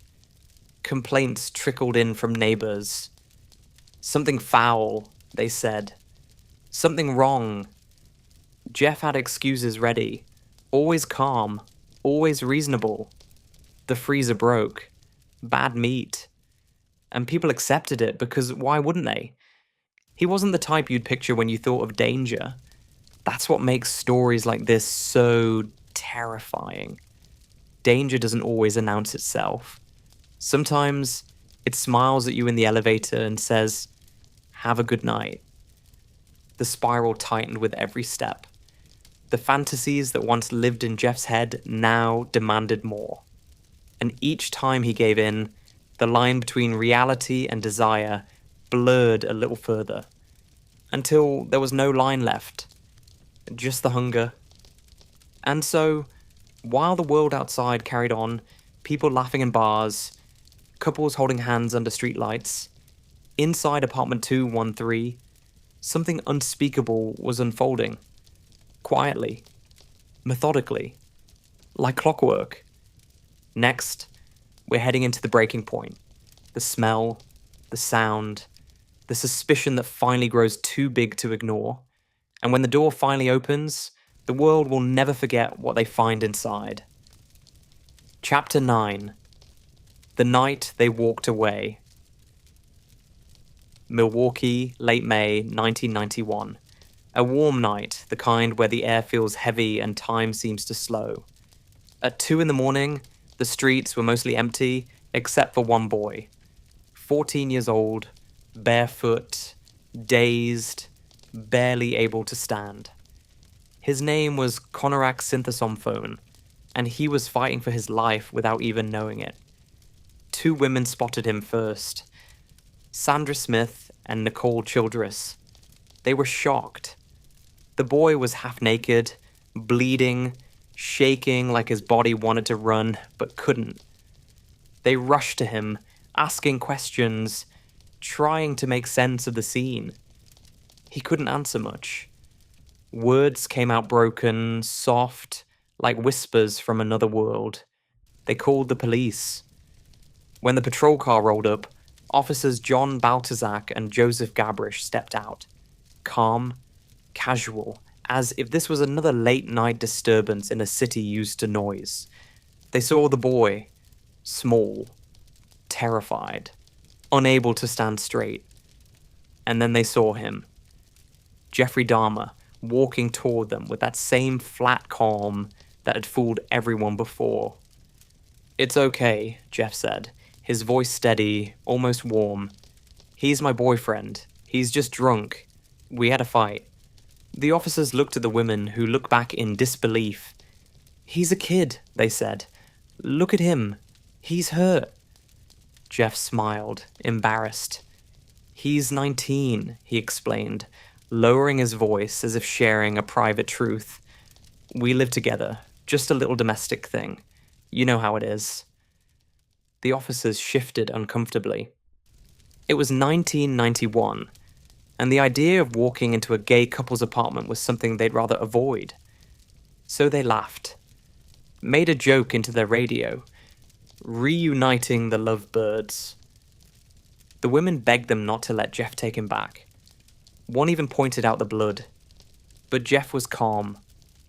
S1: Complaints trickled in from neighbors. Something foul, they said. Something wrong. Jeff had excuses ready. Always calm. Always reasonable. The freezer broke. Bad meat. And people accepted it because why wouldn't they? He wasn't the type you'd picture when you thought of danger. That's what makes stories like this so terrifying. Danger doesn't always announce itself. Sometimes it smiles at you in the elevator and says, "Have a good night." The spiral tightened with every step. The fantasies that once lived in Jeff's head now demanded more. And each time he gave in, the line between reality and desire blurred a little further, until there was no line left, just the hunger. And so, while the world outside carried on, people laughing in bars, couples holding hands under streetlights, inside apartment 213, something unspeakable was unfolding. Quietly, methodically, like clockwork. Next, we're heading into the breaking point. The smell, the sound, the suspicion that finally grows too big to ignore. And when the door finally opens, the world will never forget what they find inside. Chapter 9. The Night They Walked Away. Milwaukee, late May, 1991. A warm night, the kind where the air feels heavy and time seems to slow. At 2 a.m, the streets were mostly empty, except for one boy. 14 years old, barefoot, dazed, barely able to stand. His name was Konorak Synthesomphone, and he was fighting for his life without even knowing it. 2 women spotted him first. Sandra Smith and Nicole Childress. They were shocked. The boy was half naked, bleeding, shaking like his body wanted to run, but couldn't. They rushed to him, asking questions, trying to make sense of the scene. He couldn't answer much. Words came out broken, soft, like whispers from another world. They called the police. When the patrol car rolled up, officers John Baltazak and Joseph Gabrish stepped out. Calm, casual, as if this was another late-night disturbance in a city used to noise. They saw the boy, small, terrified, unable to stand straight. And then they saw him, Jeffrey Dahmer, walking toward them with that same flat calm that had fooled everyone before. "It's okay," Jeff said, his voice steady, almost warm. "He's my boyfriend. He's just drunk. We had a fight." The officers looked at the women, who looked back in disbelief. "He's a kid," they said. "Look at him. He's hurt." Jeff smiled, embarrassed. "He's 19, he explained. lowering his voice as if sharing a private truth. "We live together, just a little domestic thing. You know how it is." The officers shifted uncomfortably. It was 1991, and the idea of walking into a gay couple's apartment was something they'd rather avoid. So they laughed, made a joke into their radio, reuniting the lovebirds. The women begged them not to let Jeff take him back. One even pointed out the blood. But Jeff was calm,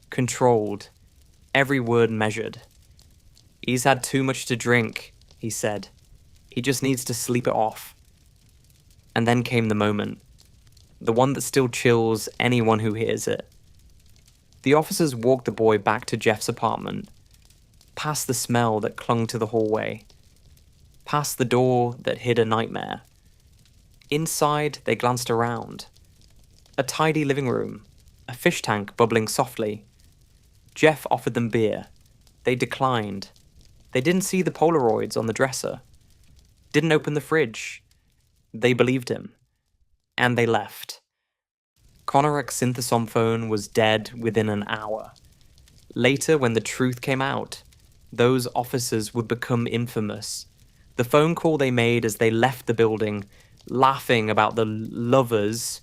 S1: controlled, every word measured. "He's had too much to drink," he said. "He just needs to sleep it off." And then came the moment, the one that still chills anyone who hears it. The officers walked the boy back to Jeff's apartment, past the smell that clung to the hallway, past the door that hid a nightmare. Inside, they glanced around. A tidy living room, a fish tank bubbling softly. Jeff offered them beer. They declined. They didn't see the Polaroids on the dresser. Didn't open the fridge. They believed him. And they left. Konorek's synthesom phone was dead within an hour. Later, when the truth came out, those officers would become infamous. The phone call they made as they left the building, laughing about the lovers,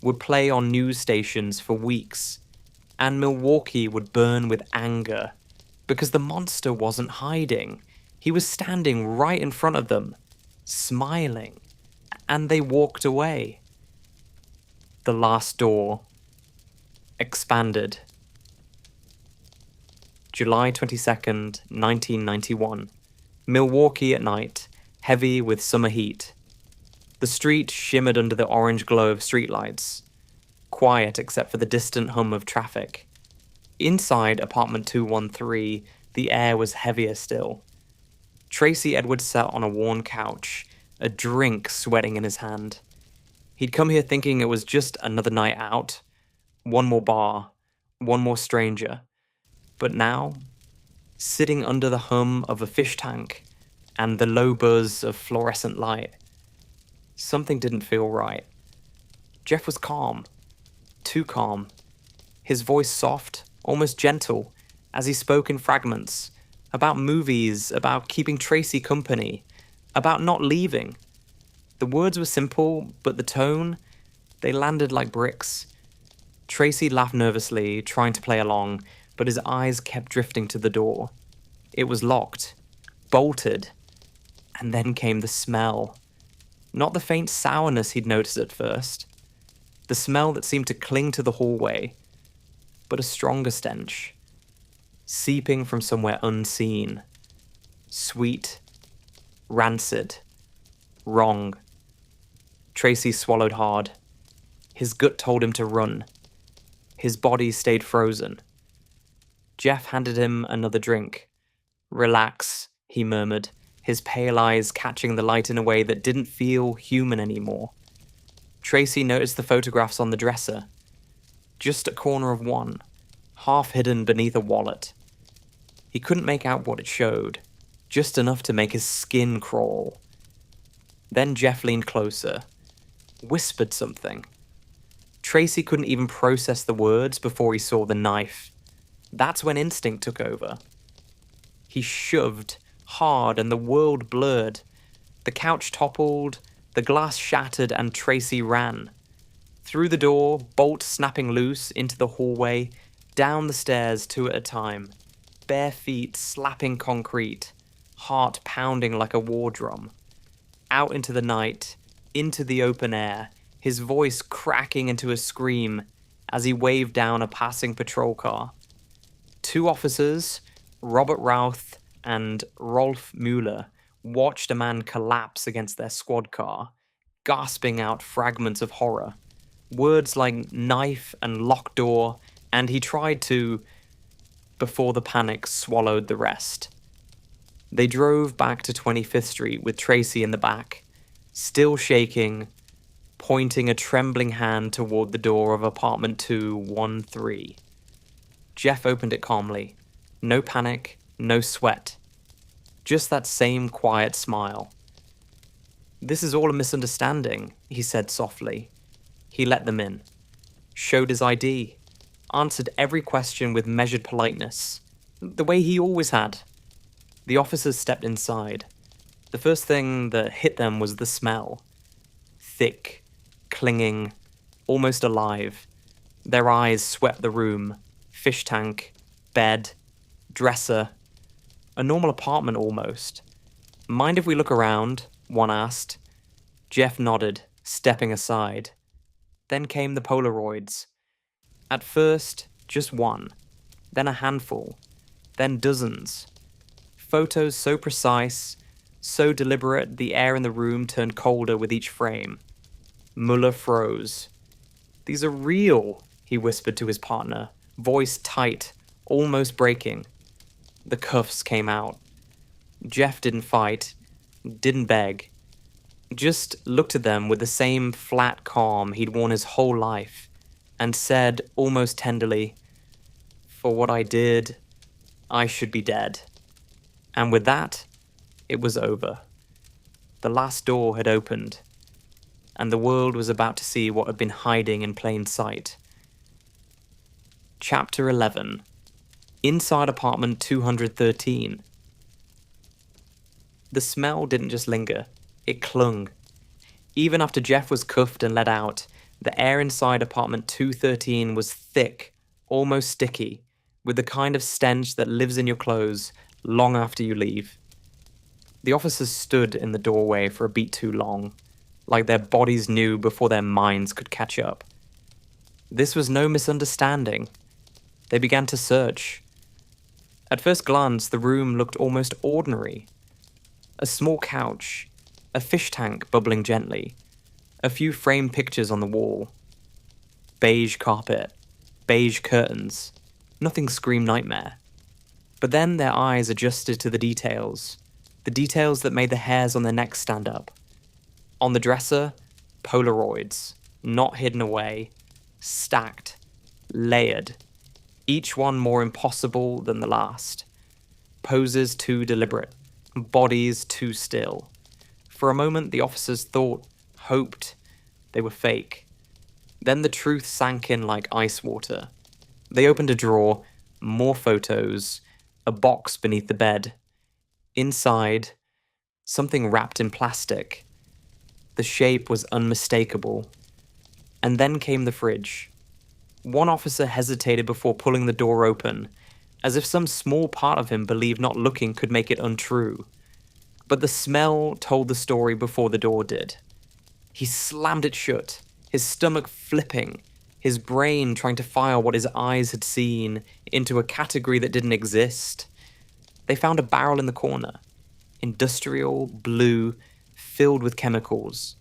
S1: would play on news stations for weeks, and Milwaukee would burn with anger, because the monster wasn't hiding. He was standing right in front of them, smiling, and they walked away. The last door expanded. July 22nd, 1991. Milwaukee at night, heavy with summer heat. The street shimmered under the orange glow of streetlights, quiet except for the distant hum of traffic. Inside apartment 213, the air was heavier still. Tracy Edwards sat on a worn couch, a drink sweating in his hand. He'd come here thinking it was just another night out, one more bar, one more stranger. But now, sitting under the hum of a fish tank and the low buzz of fluorescent light, something didn't feel right. Jeff was calm, too calm. His voice soft, almost gentle, as he spoke in fragments, about movies, about keeping Tracy company, about not leaving. The words were simple, but the tone, they landed like bricks. Tracy laughed nervously, trying to play along, but his eyes kept drifting to the door. It was locked, bolted, and then came the smell. Not the faint sourness he'd noticed at first. The smell that seemed to cling to the hallway, but a stronger stench, seeping from somewhere unseen. Sweet, rancid, wrong. Tracy swallowed hard. His gut told him to run. His body stayed frozen. Jeff handed him another drink. "Relax," he murmured, his pale eyes catching the light in a way that didn't feel human anymore. Tracy noticed the photographs on the dresser. Just a corner of one, half hidden beneath a wallet. He couldn't make out what it showed, just enough to make his skin crawl. Then Jeff leaned closer, whispered something. Tracy couldn't even process the words before he saw the knife. That's when instinct took over. He shoved hard and the world blurred. The couch toppled, the glass shattered, and Tracy ran. Through the door, bolt snapping loose, into the hallway, down the stairs two at a time. Bare feet slapping concrete, heart pounding like a war drum. Out into the night, into the open air, his voice cracking into a scream as he waved down a passing patrol car. Two officers, Robert Routh and Rolf Mueller, watched a man collapse against their squad car, gasping out fragments of horror. Words like knife and locked door, and he tried to, before the panic swallowed the rest. They drove back to 25th Street with Tracy in the back, still shaking, pointing a trembling hand toward the door of apartment 213. Jeff opened it calmly. No panic, no sweat. Just that same quiet smile. "This is all a misunderstanding," he said softly. He let them in. showed his ID, answered every question with measured politeness, the way he always had. The officers stepped inside. The first thing that hit them was the smell. Thick, clinging, almost alive. Their eyes swept the room. Fish tank, bed, dresser. A normal apartment almost. Mind if we look around? One asked. Jeff nodded, stepping aside. Then came the Polaroids. At first, just one. Then a handful. Then dozens. Photos so precise, so deliberate, the air in the room turned colder with each frame. Muller froze. "These are real," he whispered to his partner, voice tight, almost breaking. The cuffs came out. Jeff didn't fight, didn't beg. Just looked at them with the same flat calm he'd worn his whole life, and said, almost tenderly, "For what I did, I should be dead." And with that, it was over. The last door had opened, and the world was about to see what had been hiding in plain sight. Chapter 11. Inside apartment 213. The smell didn't just linger, it clung. Even after Jeff was cuffed and let out, the air inside apartment 213 was thick, almost sticky, with the kind of stench that lives in your clothes long after you leave. The officers stood in the doorway for a beat too long, like their bodies knew before their minds could catch up. This was no misunderstanding. They began to search. At first glance, the room looked almost ordinary. A small couch, a fish tank bubbling gently, a few framed pictures on the wall. Beige carpet, beige curtains. Nothing screamed nightmare. But then their eyes adjusted to the details that made the hairs on their necks stand up. On the dresser, Polaroids, not hidden away, stacked, layered, each one more impossible than the last. Poses too deliberate, bodies too still. For a moment, the officers thought, hoped, they were fake. Then the truth sank in like ice water. They opened a drawer, more photos, a box beneath the bed. Inside, something wrapped in plastic. The shape was unmistakable. And then came the fridge. One officer hesitated before pulling the door open, as if some small part of him believed not looking could make it untrue. But the smell told the story before the door did. He slammed it shut, his stomach flipping, his brain trying to file what his eyes had seen into a category that didn't exist. They found a barrel in the corner, industrial, blue, filled with chemicals.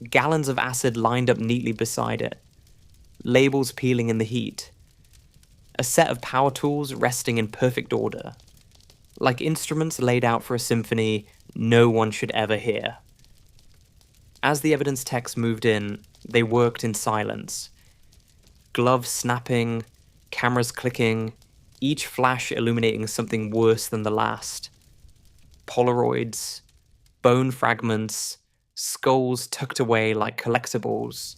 S1: Gallons of acid lined up neatly beside it, labels peeling in the heat. A set of power tools resting in perfect order, like instruments laid out for a symphony no one should ever hear. As the evidence techs moved in, they worked in silence. Gloves snapping, cameras clicking, each flash illuminating something worse than the last. Polaroids, bone fragments, skulls tucked away like collectibles.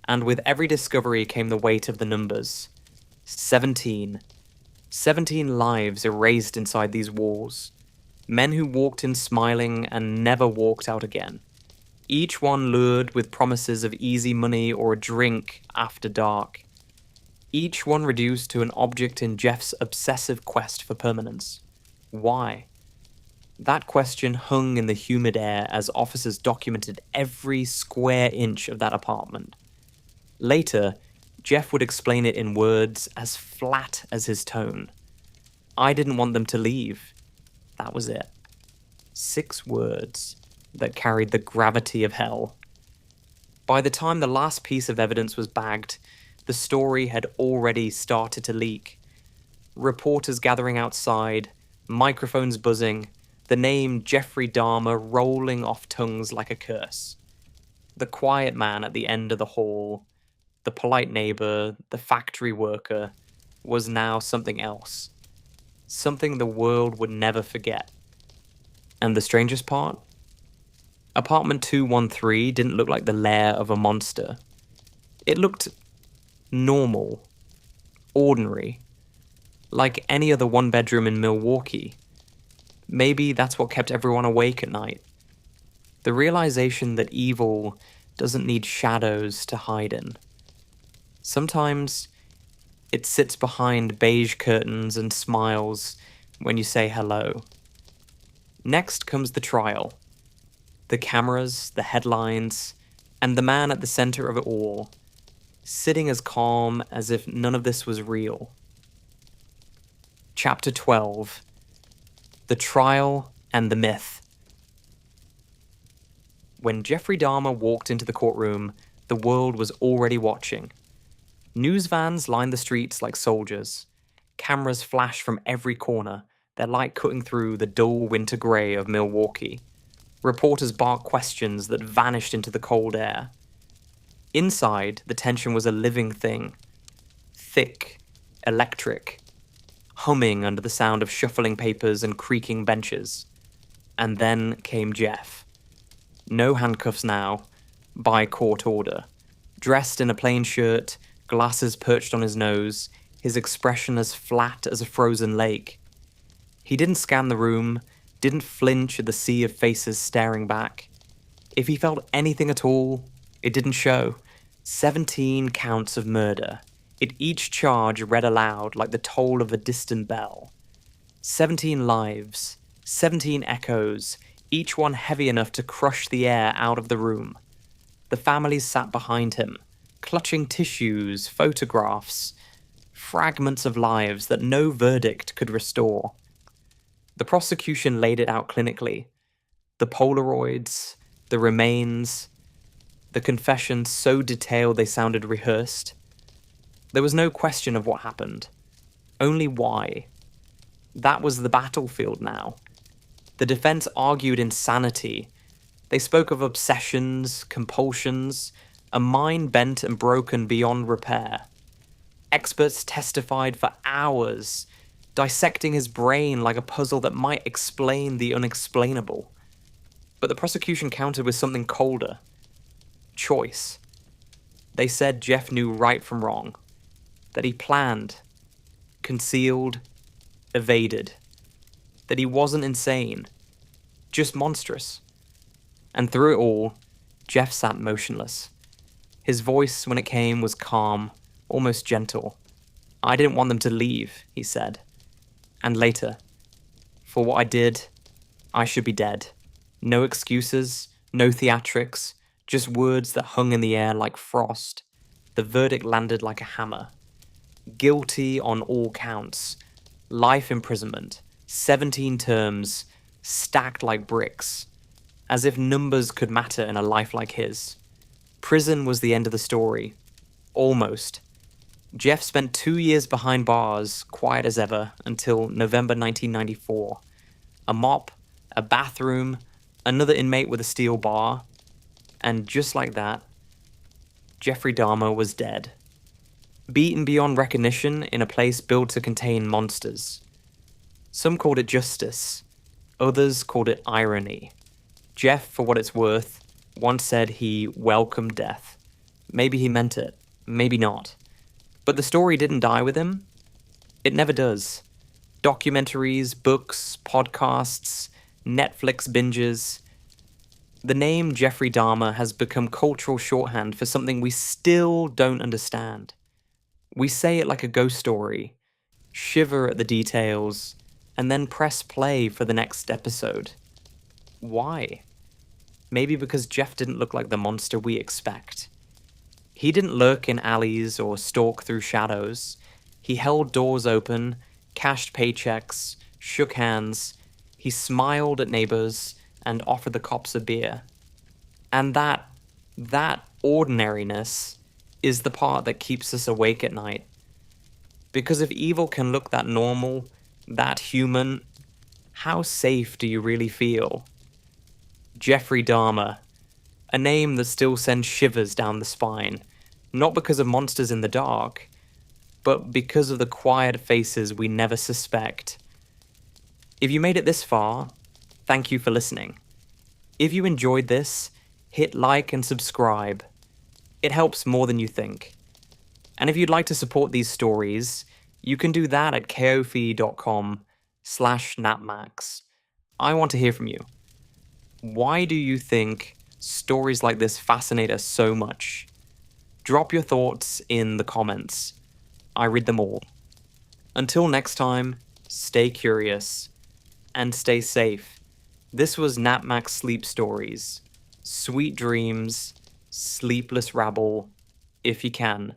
S1: And with every discovery came the weight of the numbers. 17. 17 lives erased inside these walls. Men who walked in smiling and never walked out again. Each one lured with promises of easy money or a drink after dark. Each one reduced to an object in Jeff's obsessive quest for permanence. Why? That question hung in the humid air as officers documented every square inch of that apartment. Later, Jeff would explain it in words as flat as his tone. I didn't want them to leave. That was it. 6 words that carried the gravity of hell. By the time the last piece of evidence was bagged, the story had already started to leak. Reporters gathering outside, microphones buzzing, the name Jeffrey Dahmer rolling off tongues like a curse. The quiet man at the end of the hall, the polite neighbor, the factory worker, was now something else. Something the world would never forget. And the strangest part? Apartment 213 didn't look like the lair of a monster. It looked normal, ordinary, like any other one-bedroom in Milwaukee. Maybe that's what kept everyone awake at night. The realization that evil doesn't need shadows to hide in. Sometimes it sits behind beige curtains and smiles when you say hello. Next comes the trial. The cameras, the headlines, and the man at the center of it all, sitting as calm as if none of this was real. Chapter 12. The Trial and the Myth. When Jeffrey Dahmer walked into the courtroom, the world was already watching. News vans lined the streets like soldiers. Cameras flashed from every corner, their light cutting through the dull winter grey of Milwaukee. Reporters barked questions that vanished into the cold air. Inside, the tension was a living thing. Thick, electric, humming under the sound of shuffling papers and creaking benches. And then came Jeff. No handcuffs now, by court order. Dressed in a plain shirt, glasses perched on his nose, his expression as flat as a frozen lake. He didn't scan the room, didn't flinch at the sea of faces staring back. If he felt anything at all, it didn't show. 17 counts of murder. Each charge read aloud like the toll of a distant bell. 17 lives, 17 echoes, each one heavy enough to crush the air out of the room. The families sat behind him, clutching tissues, photographs, fragments of lives that no verdict could restore. The prosecution laid it out clinically. The Polaroids, the remains, the confessions so detailed they sounded rehearsed. There was no question of what happened, only why. That was the battlefield now. The defense argued insanity. They spoke of obsessions, compulsions, a mind bent and broken beyond repair. Experts testified for hours, dissecting his brain like a puzzle that might explain the unexplainable. But the prosecution countered with something colder. Choice. They said Jeff knew right from wrong, that he planned, concealed, evaded, that he wasn't insane, just monstrous. And through it all, Jeff sat motionless. His voice, when it came, was calm, almost gentle. I didn't want them to leave, he said. And later, for what I did, I should be dead. No excuses, no theatrics, just words that hung in the air like frost. The verdict landed like a hammer. Guilty on all counts. Life imprisonment. 17 terms, stacked like bricks. As if numbers could matter in a life like his. Prison was the end of the story. Almost. Jeff spent 2 years behind bars, quiet as ever, until November 1994. A mop, a bathroom, another inmate with a steel bar. And just like that, Jeffrey Dahmer was dead. Beaten beyond recognition in a place built to contain monsters. Some called it justice. Others called it irony. Jeff, for what it's worth, once said he welcomed death. Maybe he meant it, maybe not. But the story didn't die with him. It never does. Documentaries, books, podcasts, Netflix binges. The name Jeffrey Dahmer has become cultural shorthand for something we still don't understand. We say it like a ghost story, shiver at the details, and then press play for the next episode. Why? Maybe because Jeff didn't look like the monster we expect. He didn't lurk in alleys or stalk through shadows. He held doors open, cashed paychecks, shook hands. He smiled at neighbors and offered the cops a beer. And that ordinariness is the part that keeps us awake at night. Because if evil can look that normal, that human, how safe do you really feel? Jeffrey Dahmer, a name that still sends shivers down the spine, not because of monsters in the dark, but because of the quiet faces we never suspect. If you made it this far, thank you for listening. If you enjoyed this, hit like and subscribe. It helps more than you think. And if you'd like to support these stories, you can do that at kofi.com/napmax. I want to hear from you. Why do you think stories like this fascinate us so much? Drop your thoughts in the comments. I read them all. Until next time, stay curious and stay safe. This was Napmax Sleep Stories. Sweet dreams, sleepless rabble, if you can.